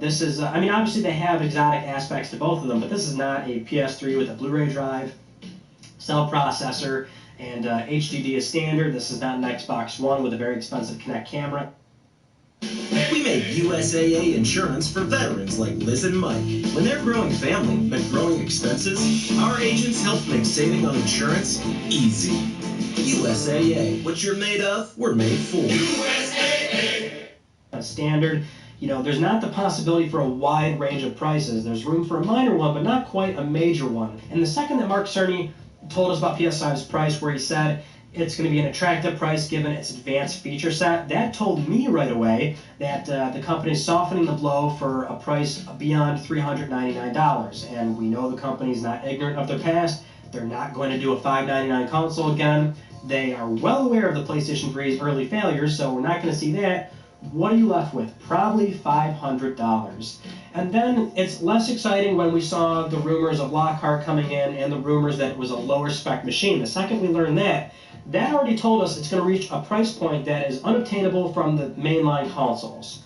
This is, obviously they have exotic aspects to both of them, but this is not a PS3 with a Blu-ray drive, cell processor, and HDD is standard. This is not an Xbox One with a very expensive Kinect camera. We make USAA insurance for veterans like Liz and Mike. When they're growing family but growing expenses, our agents help make saving on insurance easy. USAA, what you're made of, we're made for. USAA! Standard. There's not the possibility for a wide range of prices. There's room for a minor one, but not quite a major one. And the second that Mark Cerny told us about PS5's price, where he said it's going to be an attractive price given its advanced feature set, that told me right away that the company is softening the blow for a price beyond $399. And we know the company's not ignorant of their past. They're not going to do a $599 console again. They are well aware of the PlayStation 3's early failures, so we're not going to see that. What are you left with? Probably $500. And then it's less exciting when we saw the rumors of Lockhart coming in and the rumors that it was a lower spec machine. The second we learned that already told us it's going to reach a price point that is unobtainable from the mainline consoles.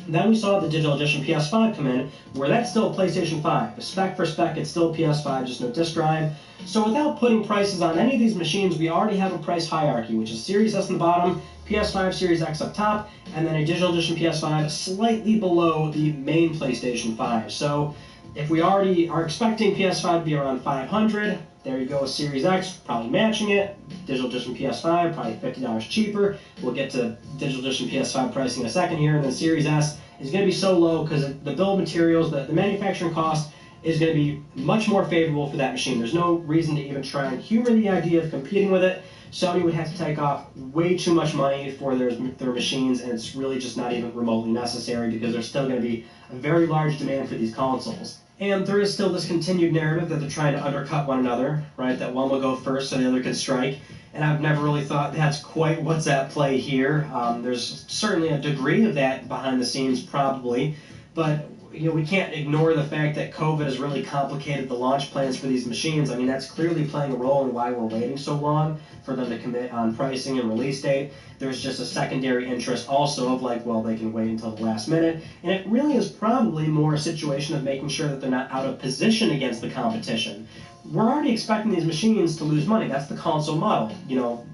Then we saw the digital edition PS5 come in, where that's still PlayStation 5. Spec for spec, it's still PS5, just no disc drive. So without putting prices on any of these machines, we already have a price hierarchy, which is Series S on the bottom, PS5, Series X up top, and then a digital edition PS5 slightly below the main PlayStation 5. So if we already are expecting PS5 to be around $500, there you go with Series X, probably matching it. Digital edition PS5, probably $50 cheaper. We'll get to digital edition PS5 pricing in a second here. And then Series S is going to be so low because the bill of materials, the manufacturing cost is going to be much more favorable for that machine. There's no reason to even try and humor the idea of competing with it. Sony would have to take off way too much money for their machines, and it's really just not even remotely necessary because there's still going to be a very large demand for these consoles. And there is still this continued narrative that they're trying to undercut one another, right? That one will go first so the other can strike. And I've never really thought that's quite what's at play here. There's certainly a degree of that behind the scenes, probably. But we can't ignore the fact that COVID has really complicated the launch plans for these machines. I mean, that's clearly playing a role in why we're waiting so long for them to commit on pricing and release date. There's just a secondary interest also of like, well, they can wait until the last minute. And it really is probably more a situation of making sure that they're not out of position against the competition. We're already expecting these machines to lose money. That's the console model.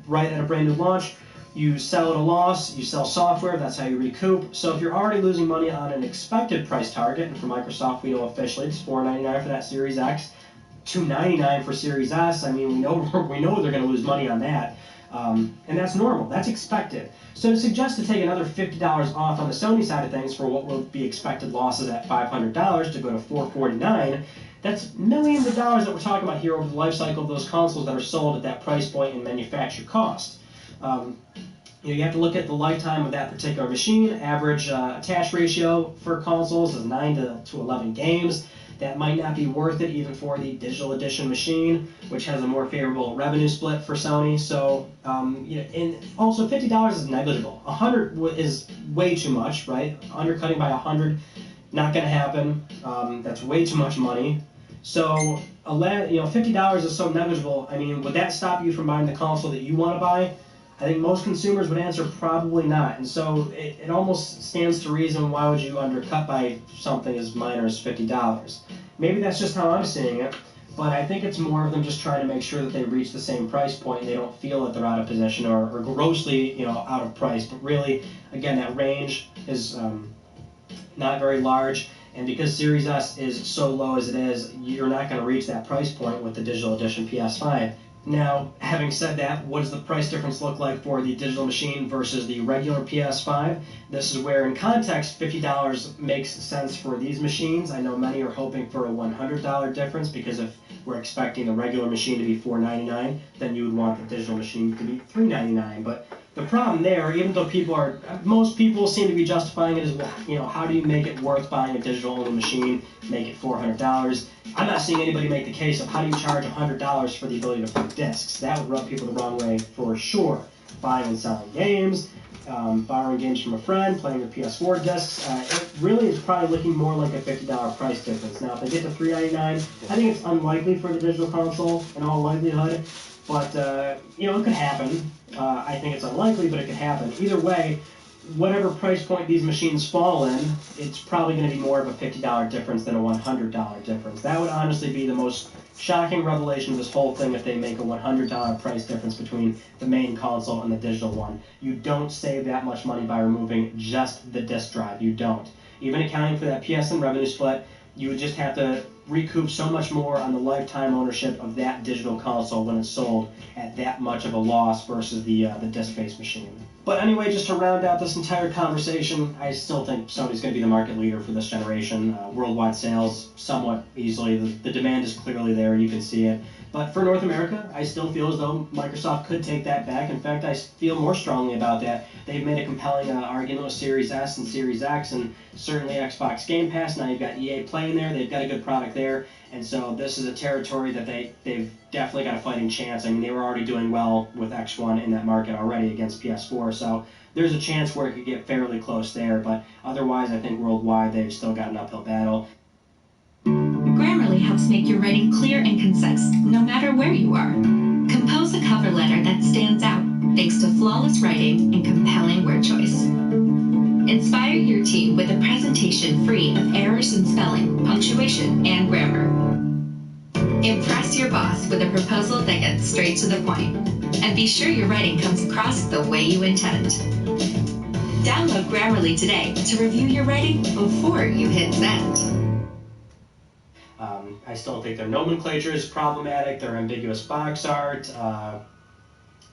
Right at a brand new launch, you sell at a loss, you sell software, that's how you recoup. So if you're already losing money on an expected price target, and for Microsoft we know officially it's $499 for that Series X, $299 for Series S, I mean, we know they're going to lose money on that. And that's normal, that's expected. So to suggest to take another $50 off on the Sony side of things for what will be expected losses at $500 to go to $449, that's millions of dollars that we're talking about here over the life cycle of those consoles that are sold at that price point and manufactured cost. You have to look at the lifetime of that particular machine. Average attach ratio for consoles is 9 to 11 games. That might not be worth it even for the digital edition machine, which has a more favorable revenue split for Sony. So, and also $50 is negligible. $100 is way too much, right? Undercutting by $100, not going to happen. That's way too much money. So, $50 is so negligible. I mean, would that stop you from buying the console that you want to buy? I think most consumers would answer probably not. And so it almost stands to reason, why would you undercut by something as minor as $50? Maybe that's just how I'm seeing it, but I think it's more of them just trying to make sure that they reach the same price point and they don't feel that they're out of position or grossly out of price. But really, again, that range is not very large. And because Series S is so low as it is, you're not going to reach that price point with the digital edition PS5. Now, having said that, what does the price difference look like for the digital machine versus the regular PS5? This is where, in context, $50 makes sense for these machines. I know many are hoping for a $100 difference because if we're expecting the regular machine to be $499, then you would want the digital machine to be $399. But the problem there, even though most people seem to be justifying it as, well, how do you make it worth buying a digital-only machine, make it $400? I'm not seeing anybody make the case of how do you charge $100 for the ability to play discs. That would rub people the wrong way for sure. Buying and selling games, borrowing games from a friend, playing with PS4 discs. It really is probably looking more like a $50 price difference. Now, if they get to $399, I think it's unlikely for the digital console in all likelihood. But, it could happen. I think it's unlikely, but it could happen. Either way, whatever price point these machines fall in, it's probably going to be more of a $50 difference than a $100 difference. That would honestly be the most shocking revelation of this whole thing if they make a $100 price difference between the main console and the digital one. You don't save that much money by removing just the disc drive. You don't. Even accounting for that PSN revenue split, you would just have to recoup so much more on the lifetime ownership of that digital console when it's sold at that much of a loss versus the disc-based machine. But anyway, just to round out this entire conversation, I still think Sony's going to be the market leader for this generation. Worldwide sales, somewhat easily. The demand is clearly there, you can see it. But for North America, I still feel as though Microsoft could take that back. In fact, I feel more strongly about that. They've made a compelling argument with Series S and Series X, and certainly Xbox Game Pass. Now you've got EA Play in there. They've got a good product there, and so this is a territory that they've definitely got a fighting chance. I mean, they were already doing well with X1 in that market already against PS4, so there's a chance where it could get fairly close there, but otherwise I think worldwide they've still got an uphill battle. Grammarly helps make your writing clear and concise, no matter where you are. Compose a cover letter that stands out thanks to flawless writing and compelling word choice. Inspire your team with a presentation free of errors in spelling, punctuation, and grammar. Impress your boss with a proposal that gets straight to the point. And be sure your writing comes across the way you intend. Download Grammarly today to review your writing before you hit send. I still think their nomenclature is problematic, their ambiguous box art,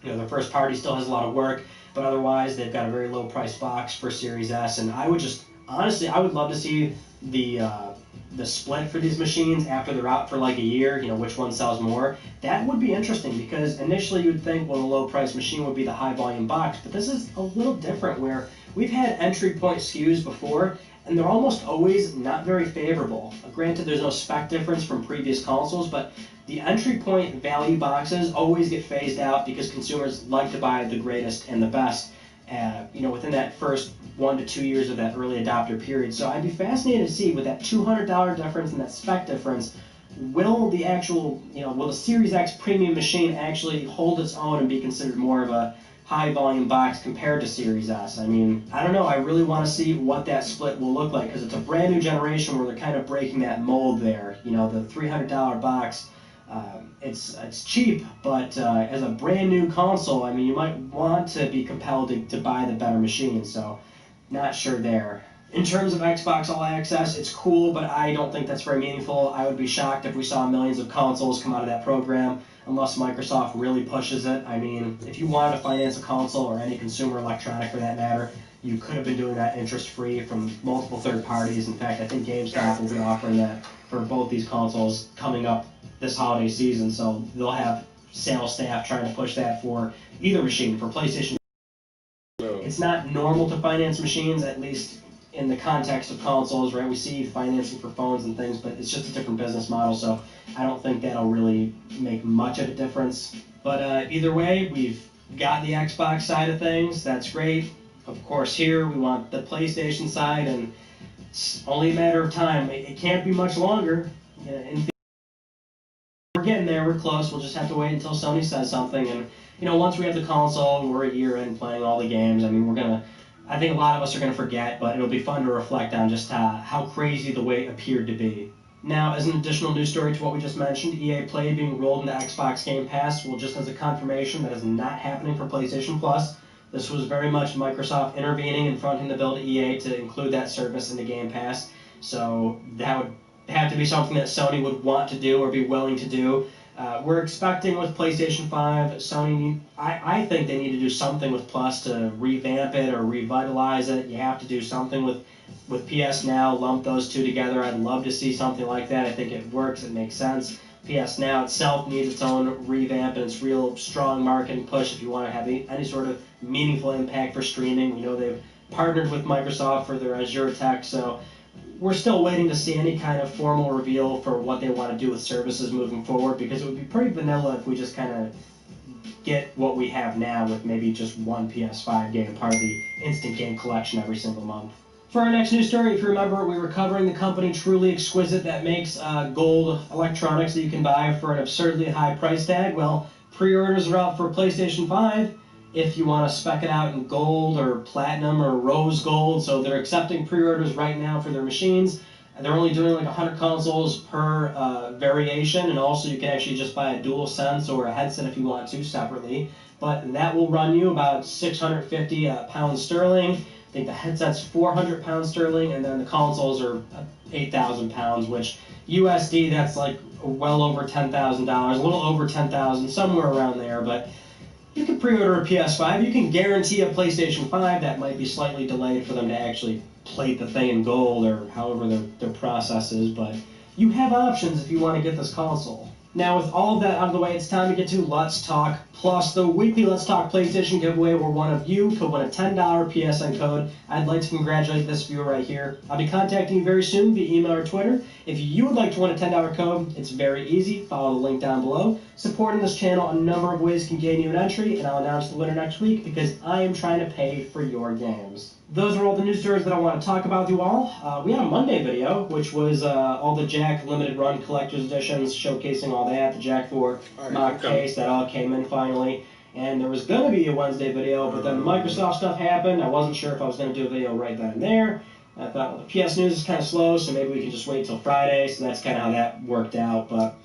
their first party still has a lot of work, but otherwise they've got a very low price box for Series S, and I would just, honestly, I would love to see the split for these machines after they're out for like a year, which one sells more. That would be interesting because initially you'd think, well, the low price machine would be the high volume box, but this is a little different where we've had entry point SKUs before, and they're almost always not very favorable. Granted, there's no spec difference from previous consoles, but the entry point value boxes always get phased out because consumers like to buy the greatest and the best, within that first 1 to 2 years of that early adopter period. So I'd be fascinated to see with that $200 difference and that spec difference, will the Series X premium machine actually hold its own and be considered more of a high volume box compared to Series S? I mean, I don't know. I really want to see what that split will look like because it's a brand new generation where they're kind of breaking that mold there. The $300 box, it's cheap, but as a brand new console, I mean, you might want to be compelled to buy the better machine. So, not sure there. In terms of Xbox All Access, it's cool, but I don't think that's very meaningful. I would be shocked if we saw millions of consoles come out of that program, unless Microsoft really pushes it. I mean, if you wanted to finance a console or any consumer electronic for that matter, you could have been doing that interest-free from multiple third parties. In fact, I think GameStop will be offering that for both these consoles coming up this holiday season, so they'll have sales staff trying to push that for either machine, for PlayStation. It's not normal to finance machines, at least in the context of consoles, right? We see financing for phones and things, but it's just a different business model, so I don't think that'll really make much of a difference. But either way, we've got the Xbox side of things. That's great. Of course, here we want the PlayStation side, and it's only a matter of time. It can't be much longer. We're getting there. We're close. We'll just have to wait until Sony says something. And once we have the console and we're a year in playing all the games, I mean, I think a lot of us are going to forget, but it'll be fun to reflect on just how crazy the wait appeared to be. Now, as an additional news story to what we just mentioned, EA Play being rolled into Xbox Game Pass, well, just as a confirmation, that is not happening for PlayStation Plus. This was very much Microsoft intervening and fronting the bill to EA to include that service into Game Pass. So that would have to be something that Sony would want to do or be willing to do. We're expecting with PlayStation 5, Sony, I think they need to do something with Plus to revamp it or revitalize it. You have to do something with PS Now, lump those two together. I'd love to see something like that. I think it works, it makes sense. PS Now itself needs its own revamp and its real strong marketing push if you want to have any sort of meaningful impact for streaming. We know they've partnered with Microsoft for their Azure tech, so we're still waiting to see any kind of formal reveal for what they want to do with services moving forward, because it would be pretty vanilla if we just kind of get what we have now with maybe just one PS5 game, part of the instant game collection every single month. For our next news story, if you remember, we were covering the company Truly Exquisite that makes gold electronics that you can buy for an absurdly high price tag. Well, pre-orders are out for PlayStation 5 if you want to spec it out in gold or platinum or rose gold. So they're accepting pre-orders right now for their machines. They're only doing like 100 consoles per variation, and also you can actually just buy a DualSense or a headset if you want to separately. But that will run you about 650 pounds sterling. I think the headset's 400 pounds sterling, and then the consoles are 8,000 pounds, which USD, that's like well over $10,000, a little over 10,000, somewhere around there. But you can pre-order a PS5. You can guarantee a PlayStation 5. That might be slightly delayed for them to actually plate the thing in gold or however their process is, but you have options if you want to get this console. Now, with all of that out of the way, it's time to get to Let's Talk Plus, the weekly Let's Talk PlayStation giveaway where one of you could win a $10 PSN code. I'd like to congratulate this viewer right here. I'll be contacting you very soon via email or Twitter. If you would like to win a $10 code, it's very easy. Follow the link down below. Supporting this channel, a number of ways can gain you an entry, and I'll announce the winner next week because I am trying to pay for your games. Those are all the news stories that I want to talk about with you all. We had a Monday video, which was all the Jack limited run collector's editions, showcasing all that, the Jack 4 mock case, that all came in finally. And there was going to be a Wednesday video, but then the Microsoft stuff happened. I wasn't sure if I was going to do a video right then and there. I thought, well, the PS News is kind of slow, so maybe we can just wait till Friday. So that's kind of how that worked out. But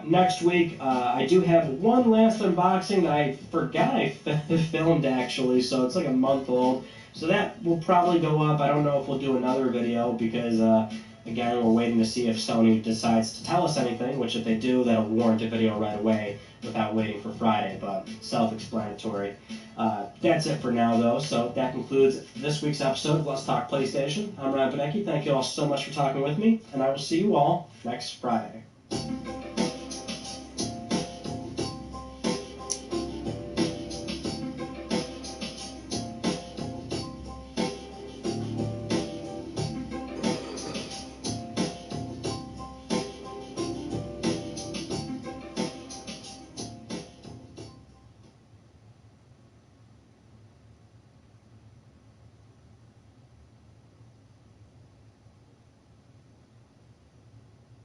next week, I do have one last unboxing that I forgot I filmed, actually. So it's like a month old. So that will probably go up. I don't know if we'll do another video because, again, we're waiting to see if Sony decides to tell us anything, which if they do, that'll warrant a video right away without waiting for Friday, but self-explanatory. That's it for now, though. So that concludes this week's episode of Let's Talk PlayStation. I'm Ryan Badecki. Thank you all so much for talking with me, and I will see you all next Friday.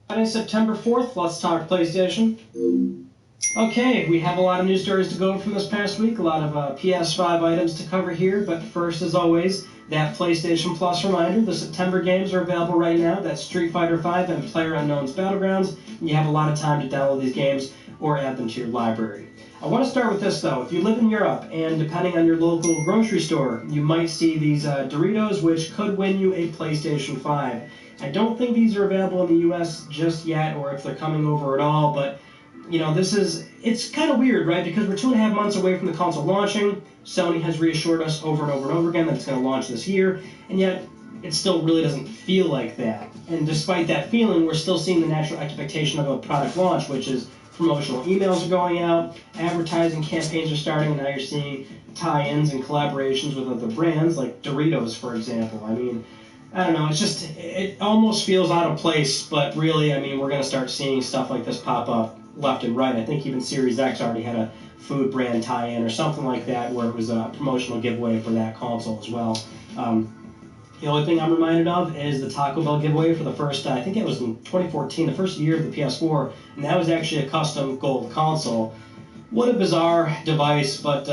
Friday, September 4th, Let's Talk PlayStation. Okay, we have a lot of news stories to go over from this past week, a lot of PS5 items to cover here, but first, as always, that PlayStation Plus reminder. The September games are available right now. That's Street Fighter V and PlayerUnknown's Battlegrounds. You have a lot of time to download these games or add them to your library. I want to start with this, though. If you live in Europe, and depending on your local grocery store, you might see these Doritos, which could win you a PlayStation 5. I don't think these are available in the U.S. just yet, or if they're coming over at all, but, you know, it's kind of weird, right? Because we're 2.5 months away from the console launching. Sony has reassured us over and over and over again that it's going to launch this year, and yet it still really doesn't feel like that. And despite that feeling, we're still seeing the natural expectation of a product launch, which is promotional emails are going out, advertising campaigns are starting, and now you're seeing tie-ins and collaborations with other brands, like Doritos, for example. I mean, I don't know, it almost feels out of place, but really, I mean, we're going to start seeing stuff like this pop up left and right. I think even Series X already had a food brand tie-in or something like that where it was a promotional giveaway for that console as well. The only thing I'm reminded of is the Taco Bell giveaway for the first, I think it was in 2014, the first year of the PS4, and that was actually a custom gold console. What a bizarre device, but,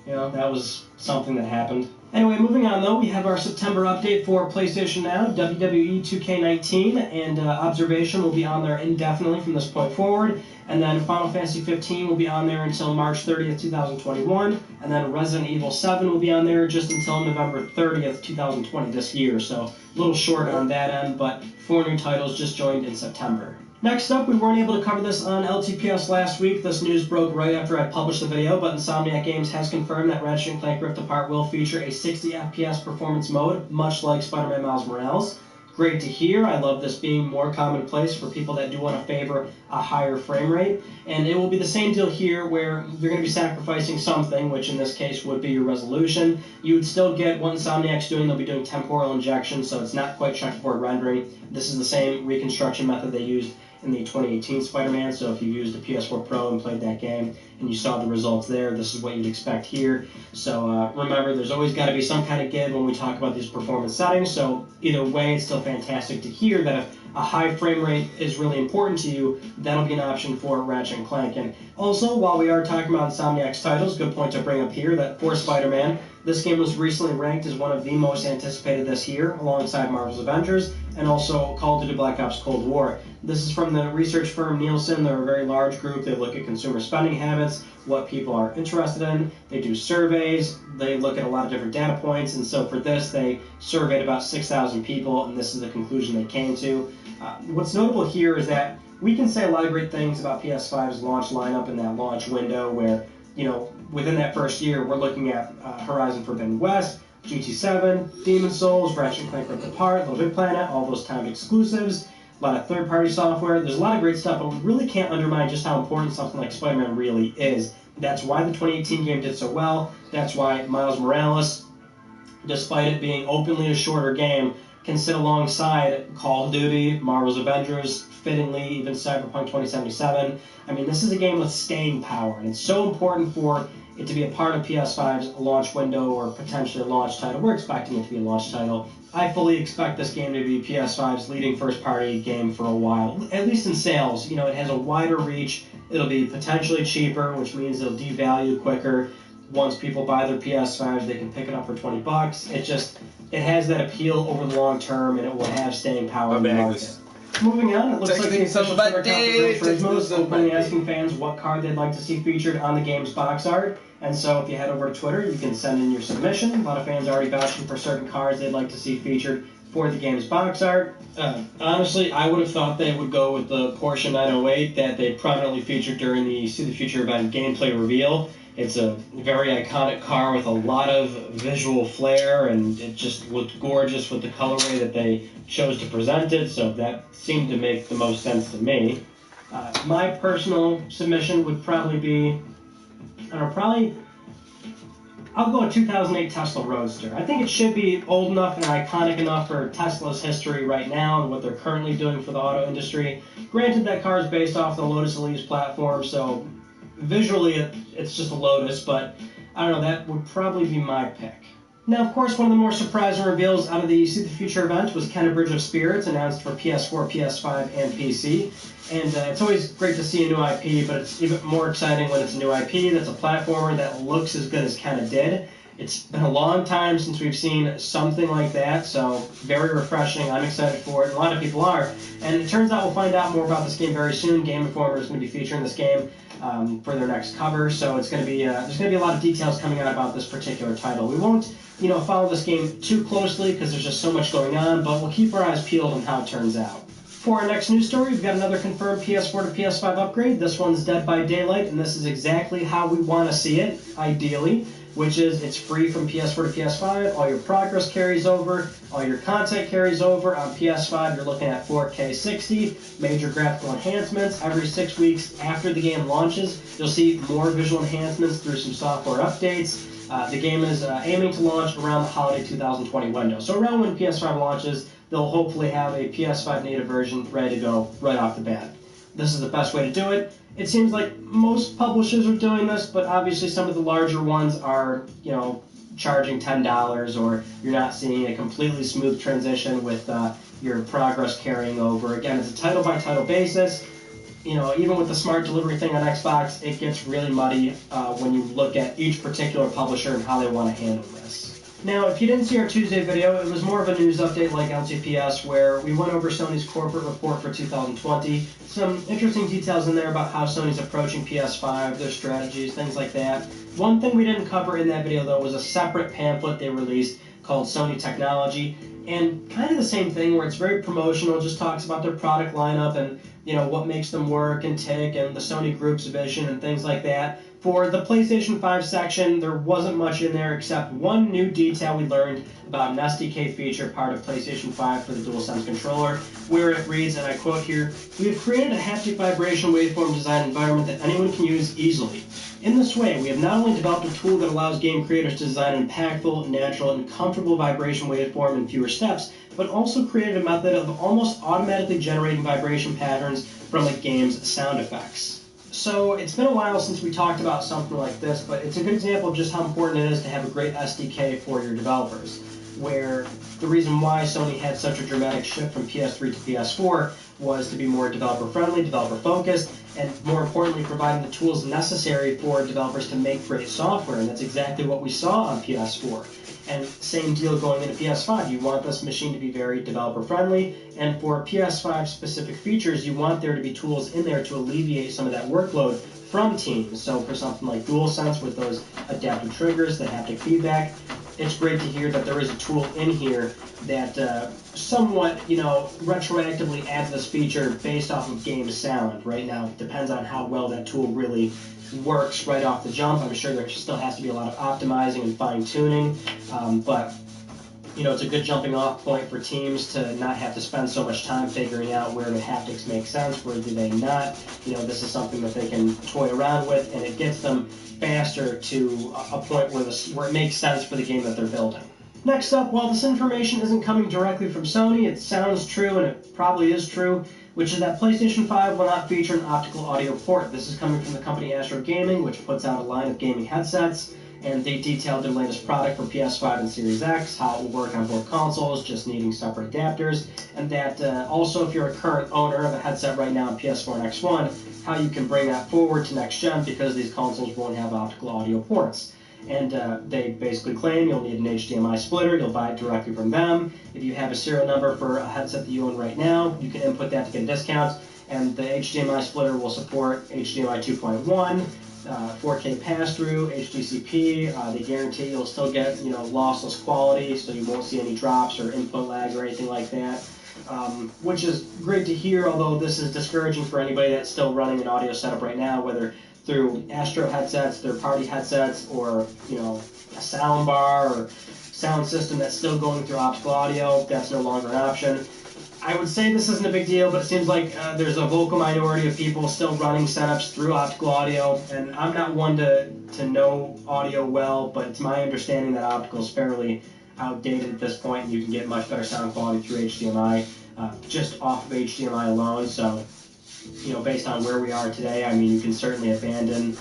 you know, that was something that happened. Anyway, moving on though, we have our September update for PlayStation Now, WWE 2K19, and Observation will be on there indefinitely from this point forward. And then Final Fantasy 15 will be on there until March 30th, 2021. And then Resident Evil 7 will be on there just until November 30th, 2020 this year. So a little short on that end, but 4 new titles just joined in September. Next up, we weren't able to cover this on LTPS last week. This news broke right after I published the video, but Insomniac Games has confirmed that Ratchet & Clank Rift Apart will feature a 60 FPS performance mode, much like Spider-Man Miles Morales. Great to hear. I love this being more commonplace for people that do want to favor a higher frame rate. And it will be the same deal here where you're going to be sacrificing something, which in this case would be your resolution. You would still get what Insomniac's doing. They'll be doing temporal injection, so it's not quite checkerboard rendering. This is the same reconstruction method they used in the 2018 Spider-Man, so if you used a PS4 Pro and played that game and you saw the results there, this is what you'd expect here. So remember, there's always got to be some kind of give when we talk about these performance settings, so either way, it's still fantastic to hear that if a high frame rate is really important to you, that'll be an option for Ratchet & Clank. And also, while we are talking about Insomniac's titles, good point to bring up here that for Spider-Man, this game was recently ranked as one of the most anticipated this year, alongside Marvel's Avengers, and also Call of Duty Black Ops Cold War. This is from the research firm Nielsen. They're a very large group. They look at consumer spending habits, what people are interested in. They do surveys. They look at a lot of different data points. And so for this, they surveyed about 6,000 people, and this is the conclusion they came to. What's notable here is that we can say a lot of great things about PS5's launch lineup in that launch window where, you know, within that first year, we're looking at Horizon Forbidden West, GT7, Demon's Souls, Ratchet & Clank Rift Apart, Little Big Planet, all those timed exclusives. a lot of third-party software. There's a lot of great stuff, but we really can't undermine just how important something like Spider-Man really is. That's why the 2018 game did so well. That's why Miles Morales, despite it being openly a shorter game, can sit alongside Call of Duty, Marvel's Avengers, fittingly even Cyberpunk 2077. I mean, this is a game with staying power, and it's so important for it to be a part of PS5's launch window or potentially a launch title. We're expecting it to be a launch title. I fully expect this game to be PS5's leading first-party game for a while, at least in sales. You know, it has a wider reach. It'll be potentially cheaper, which means it'll devalue quicker. Once people buy their PS5s, they can pick it up for $20. It has that appeal over the long term, and it will have staying power in the market. Moving on, it looks like the official Twitter account for Gran Turismo is openly asking fans what card they'd like to see featured on the game's box art. And so if you head over to Twitter, you can send in your submission. A lot of fans are already vouching for certain cards they'd like to see featured for the game's box art. Honestly, I would have thought they would go with the Porsche 908 that they prominently featured during the See the Future event gameplay reveal. It's a very iconic car with a lot of visual flair, and it just looked gorgeous with the colorway that they chose to present it, so that seemed to make the most sense to me. My personal submission would probably be, I'll go a 2008 Tesla Roadster. I think it should be old enough and iconic enough for Tesla's history right now and what they're currently doing for the auto industry. Granted, that car is based off the Lotus Elise platform, so visually it's just a Lotus, but I don't know, that would probably be my pick. Now, of course, one of the more surprising reveals out of the See the Future event was Kenna Bridge of Spirits, announced for PS4, PS5, and PC. And it's always great to see a new IP, but it's even more exciting when it's a new IP that's a platformer that looks as good as Kenna did. It's been a long time since we've seen something like that, so very refreshing. I'm excited for it, and a lot of people are. And it turns out we'll find out more about this game very soon. Game Informer is going to be featuring this game for their next cover, so it's going to be there's going to be a lot of details coming out about this particular title. We won't, follow this game too closely because there's just so much going on, but we'll keep our eyes peeled on how it turns out. For our next news story, we've got another confirmed PS4 to PS5 upgrade. This one's Dead by Daylight, and this is exactly how we want to see it, ideally, which is it's free from PS4 to PS5. All your progress carries over. All your content carries over. On PS5, you're looking at 4K 60, major graphical enhancements. Every 6 weeks after the game launches, you'll see more visual enhancements through some software updates. The game is aiming to launch around the holiday 2020 window. So around when PS5 launches, they'll hopefully have a PS5 native version ready to go right off the bat. This is the best way to do it. It seems like most publishers are doing this, but obviously some of the larger ones are, charging $10, or you're not seeing a completely smooth transition with your progress carrying over. Again, it's a title-by-title basis. Even with the smart delivery thing on Xbox, it gets really muddy when you look at each particular publisher and how they want to handle this. Now, if you didn't see our Tuesday video, it was more of a news update like LTPS, where we went over Sony's corporate report for 2020. Some interesting details in there about how Sony's approaching PS5, their strategies, things like that. One thing we didn't cover in that video, though, was a separate pamphlet they released called Sony Technology. And kind of the same thing, where it's very promotional, just talks about their product lineup and, what makes them work and tick, and the Sony Group's vision and things like that. For the PlayStation 5 section, there wasn't much in there except one new detail we learned about an SDK feature part of PlayStation 5 for the DualSense controller, where it reads, and I quote here, "We have created a haptic vibration waveform design environment that anyone can use easily. In this way, we have not only developed a tool that allows game creators to design an impactful, natural, and comfortable vibration waveform in fewer steps, but also created a method of almost automatically generating vibration patterns from a game's sound effects." So it's been a while since we talked about something like this, but it's a good example of just how important it is to have a great SDK for your developers, where the reason why Sony had such a dramatic shift from PS3 to PS4 was to be more developer-friendly, developer-focused, and more importantly, providing the tools necessary for developers to make great software, and that's exactly what we saw on PS4. And same deal going into PS5. You want this machine to be very developer-friendly, and for PS5 specific features, you want there to be tools in there to alleviate some of that workload from teams. So for something like DualSense with those adaptive triggers, the haptic feedback, it's great to hear that there is a tool in here that somewhat, retroactively adds this feature based off of game sound. Right now, it depends on how well that tool really works right off the jump. I'm sure there still has to be a lot of optimizing and fine-tuning, but it's a good jumping off point for teams to not have to spend so much time figuring out where the haptics make sense, where do they not. This is something that they can toy around with, and it gets them faster to a point where it makes sense for the game that they're building. Next up, while this information isn't coming directly from Sony, it sounds true, and it probably is true, which is that PlayStation 5 will not feature an optical audio port. This is coming from the company Astro Gaming, which puts out a line of gaming headsets, and they detailed their latest product for PS5 and Series X, how it will work on both consoles, just needing separate adapters, and that also if you're a current owner of a headset right now on PS4 and X1, how you can bring that forward to next gen because these consoles won't have optical audio ports. And they basically claim you'll need an HDMI splitter, you'll buy it directly from them. If you have a serial number for a headset that you own right now, you can input that to get a discount, and the HDMI splitter will support HDMI 2.1, 4K pass-through, HDCP. They guarantee you'll still get lossless quality, so you won't see any drops or input lag or anything like that, which is great to hear, although this is discouraging for anybody that's still running an audio setup right now, whether through Astro headsets, third-party headsets, or a sound bar or sound system that's still going through optical audio. That's no longer an option. I would say this isn't a big deal, but it seems like there's a vocal minority of people still running setups through optical audio, and I'm not one to know audio well, but it's my understanding that optical is fairly outdated at this point, and you can get much better sound quality through HDMI just off of HDMI alone. So, based on where we are today, I mean, you can certainly abandon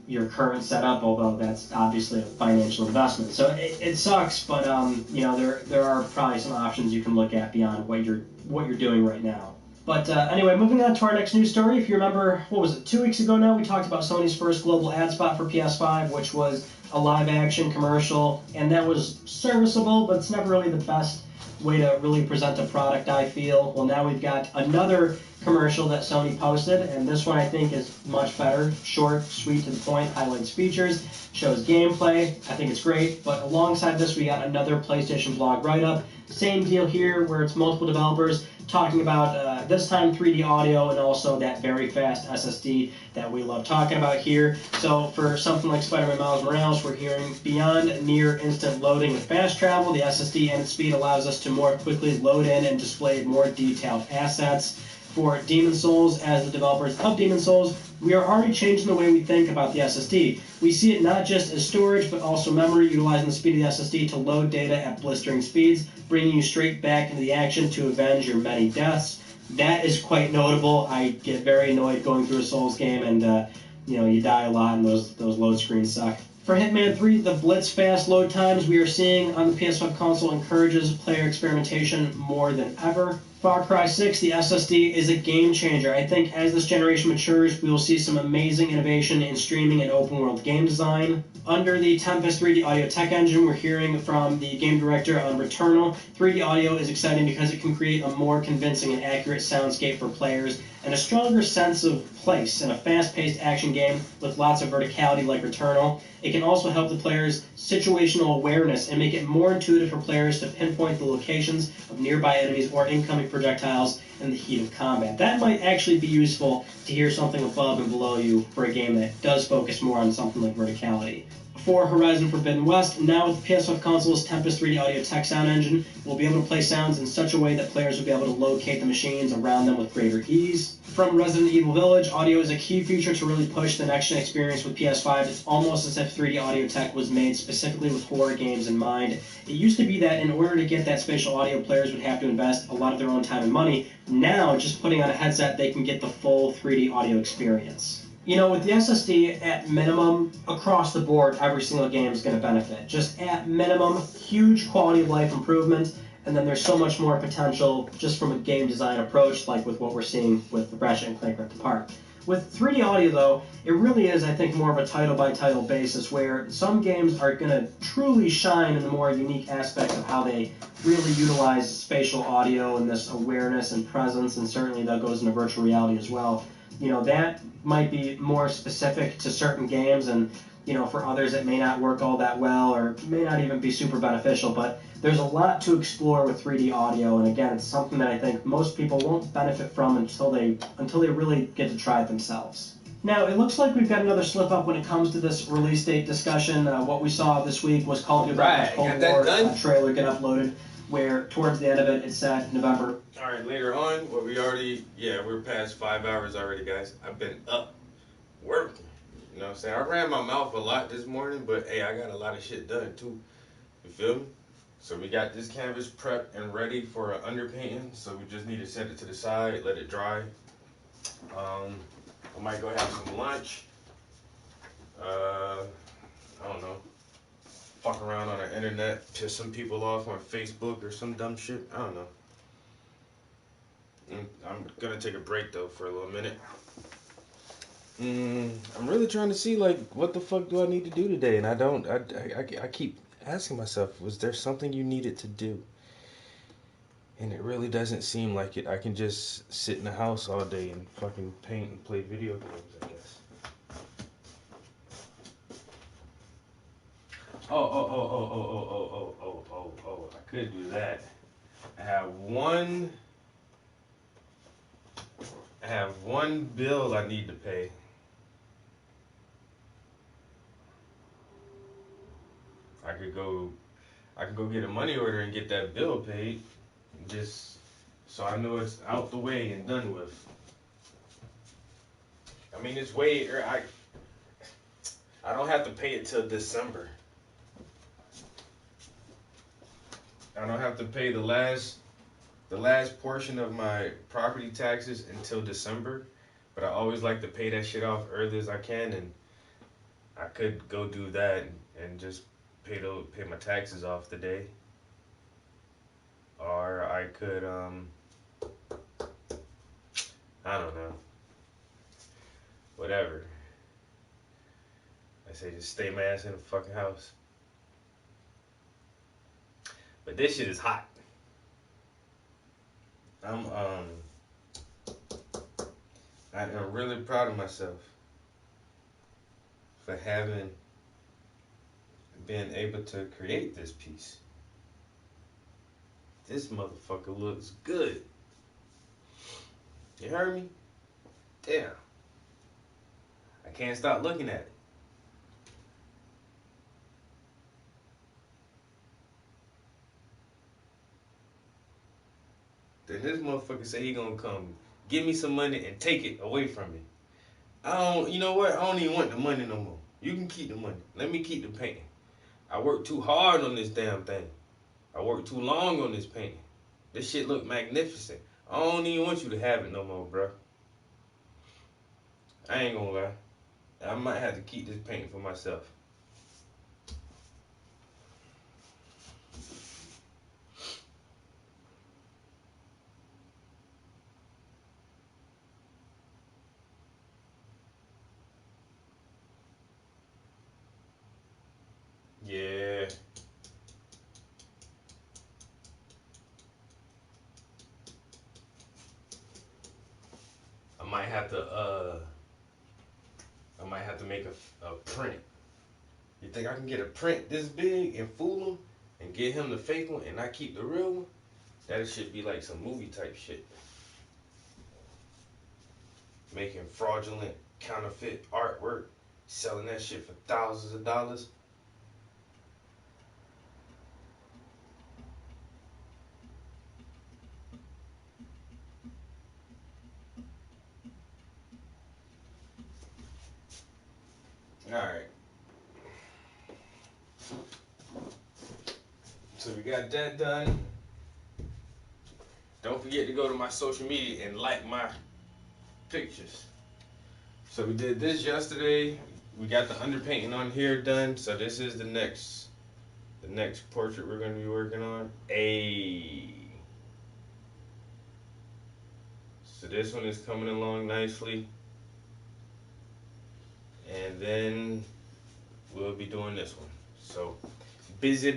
your current setup, although that's obviously a financial investment. So it sucks, but there are probably some options you can look at beyond what you're doing right now. But anyway, moving on to our next news story. If you remember, 2 weeks ago now, we talked about Sony's first global ad spot for PS5, which was a live-action commercial, and that was serviceable, but it's never really the best way to really present a product, I feel. Well, now we've got another commercial that Sony posted, and this one I think is much better. Short, sweet, to the point, highlights features, shows gameplay. I think it's great, but alongside this we got another PlayStation blog write-up. Same deal here, where it's multiple developers talking about, this time, 3D audio and also that very fast SSD that we love talking about here. So for something like Spider-Man Miles Morales, we're hearing beyond near instant loading and fast travel, the SSD and its speed allows us to more quickly load in and display more detailed assets. For Demon's Souls, as the developers of Demon's Souls, we are already changing the way we think about the SSD. We see it not just as storage, but also memory, utilizing the speed of the SSD to load data at blistering speeds, bringing you straight back into the action to avenge your many deaths. That is quite notable. I get very annoyed going through a Souls game, and you die a lot, and those load screens suck. For Hitman 3, the blitz fast load times we are seeing on the PS5 console encourages player experimentation more than ever. Far Cry 6, the SSD, is a game changer. I think as this generation matures, we will see some amazing innovation in streaming and open world game design. Under the Tempest 3D Audio Tech Engine, we're hearing from the game director on Returnal. 3D audio is exciting because it can create a more convincing and accurate soundscape for players and a stronger sense of place in a fast-paced action game with lots of verticality like Returnal. It can also help the player's situational awareness and make it more intuitive for players to pinpoint the locations of nearby enemies or incoming projectiles in the heat of combat. That might actually be useful to hear something above and below you for a game that does focus more on something like verticality. For Horizon Forbidden West, now with the PS5 console's Tempest 3D Audio Tech Sound Engine, we'll be able to play sounds in such a way that players will be able to locate the machines around them with greater ease. From Resident Evil Village, audio is a key feature to really push the next-gen experience with PS5. It's almost as if 3D Audio Tech was made specifically with horror games in mind. It used to be that in order to get that spatial audio, players would have to invest a lot of their own time and money. Now, just putting on a headset, they can get the full 3D audio experience. With the SSD, at minimum, across the board, every single game is going to benefit. Just at minimum, huge quality of life improvement, and then there's so much more potential just from a game design approach, like with what we're seeing with Ratchet & Clank Rift Apart. With 3D audio, though, it really is, I think, more of a title-by-title basis, where some games are going to truly shine in the more unique aspects of how they really utilize spatial audio and this awareness and presence, and certainly that goes into virtual reality as well. That might be more specific to certain games, and, for others it may not work all that well or may not even be super beneficial, but there's a lot to explore with 3D audio, and again, it's something that I think most people won't benefit from until they really get to try it themselves. Now, it looks like we've got another slip up when it comes to this release date discussion. What we saw this week was Call of Duty Black Ops Cold War trailer get uploaded, where towards the end of it said November. All right, later on, we're past 5 hours already, guys. I've been up working. You know what I'm saying? I ran my mouth a lot this morning, but hey, I got a lot of shit done too. You feel me? So we got this canvas prepped and ready for an underpainting. So we just need to set it to the side, let it dry. I might go have some lunch. I don't know. Fuck around on the internet, piss some people off on Facebook or some dumb shit. I don't know. I'm gonna take a break though for a little minute. I'm really trying to see like what the fuck do I need to do today, and I keep asking myself, was there something you needed to do? And it really doesn't seem like it. I can just sit in the house all day and fucking paint and play video games, I guess. Oh, I could do that. I have one bill I need to pay. I could go get a money order and get that bill paid, just so I know it's out the way and done with. I mean, it's way, I don't have to pay it till December. I don't have to pay the last portion of my property taxes until December, but I always like to pay that shit off early as I can, and I could go do that and just pay my taxes off today. Or I could I don't know. Whatever. I say just stay my ass in the fucking house. But this shit is hot. I am really proud of myself for been able to create this piece. This motherfucker looks good. You heard me? Damn. I can't stop looking at it. Then this motherfucker say he gonna come give me some money and take it away from me. You know what? I don't even want the money no more. You can keep the money. Let me keep the painting. I worked too hard on this damn thing. I worked too long on this painting. This shit look magnificent. I don't even want you to have it no more, bro. I ain't gonna lie. I might have to keep this painting for myself. Yeah. I might have to make a print. You think I can get a print this big and fool him and get him the fake one and I keep the real one? That should be like some movie type shit. Making fraudulent counterfeit artwork, selling that shit for thousands of dollars. Alright. So we got that done. Don't forget to go to my social media and like my pictures. So we did this yesterday. We got the underpainting on here done. So this is the next portrait we're going to be working on. So this one is coming along nicely. And then we'll be doing this one. So busy.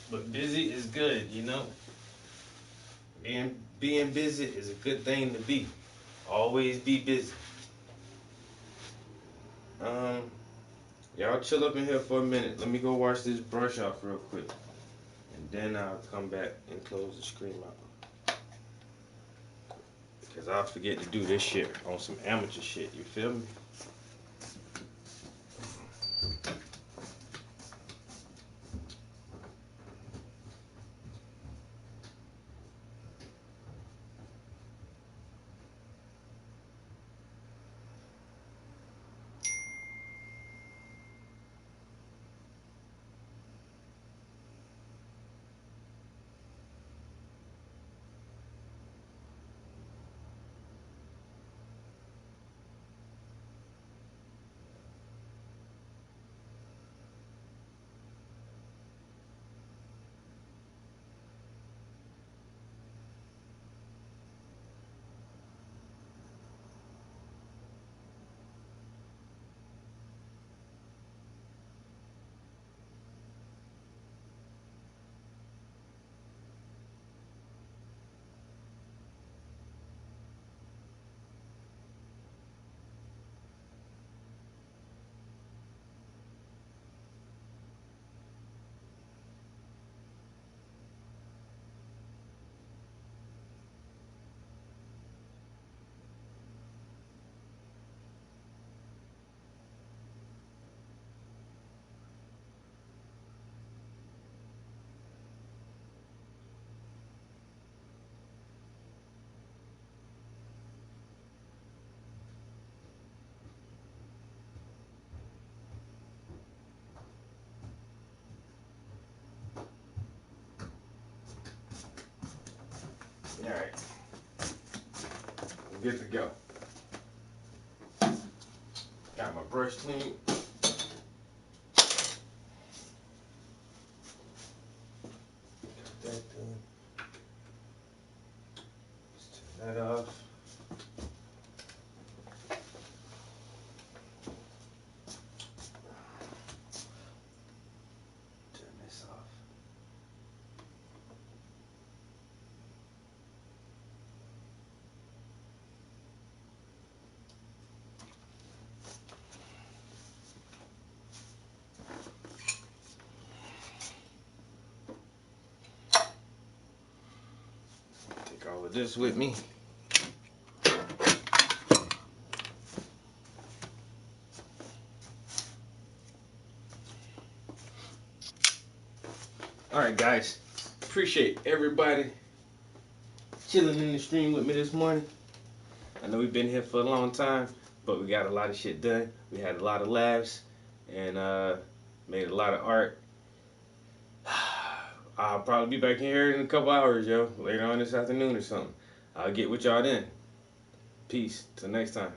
But busy is good, you know. Being busy is a good thing to be. Always be busy. Y'all chill up in here for a minute. Let me go wash this brush off real quick. And then I'll come back and close the screen out. Because I'll forget to do this shit on some amateur shit. You feel me? Alright. I'm good to go. Got my brush clean. Got that done. Let's turn that off. Turn this off. Take all of this with me. Alright guys, appreciate everybody chilling in the stream with me this morning. I know we've been here for a long time, but we got a lot of shit done. We had a lot of laughs and made a lot of art. I'll probably be back in here in a couple hours, yo. Later on this afternoon or something. I'll get with y'all then. Peace. Till next time.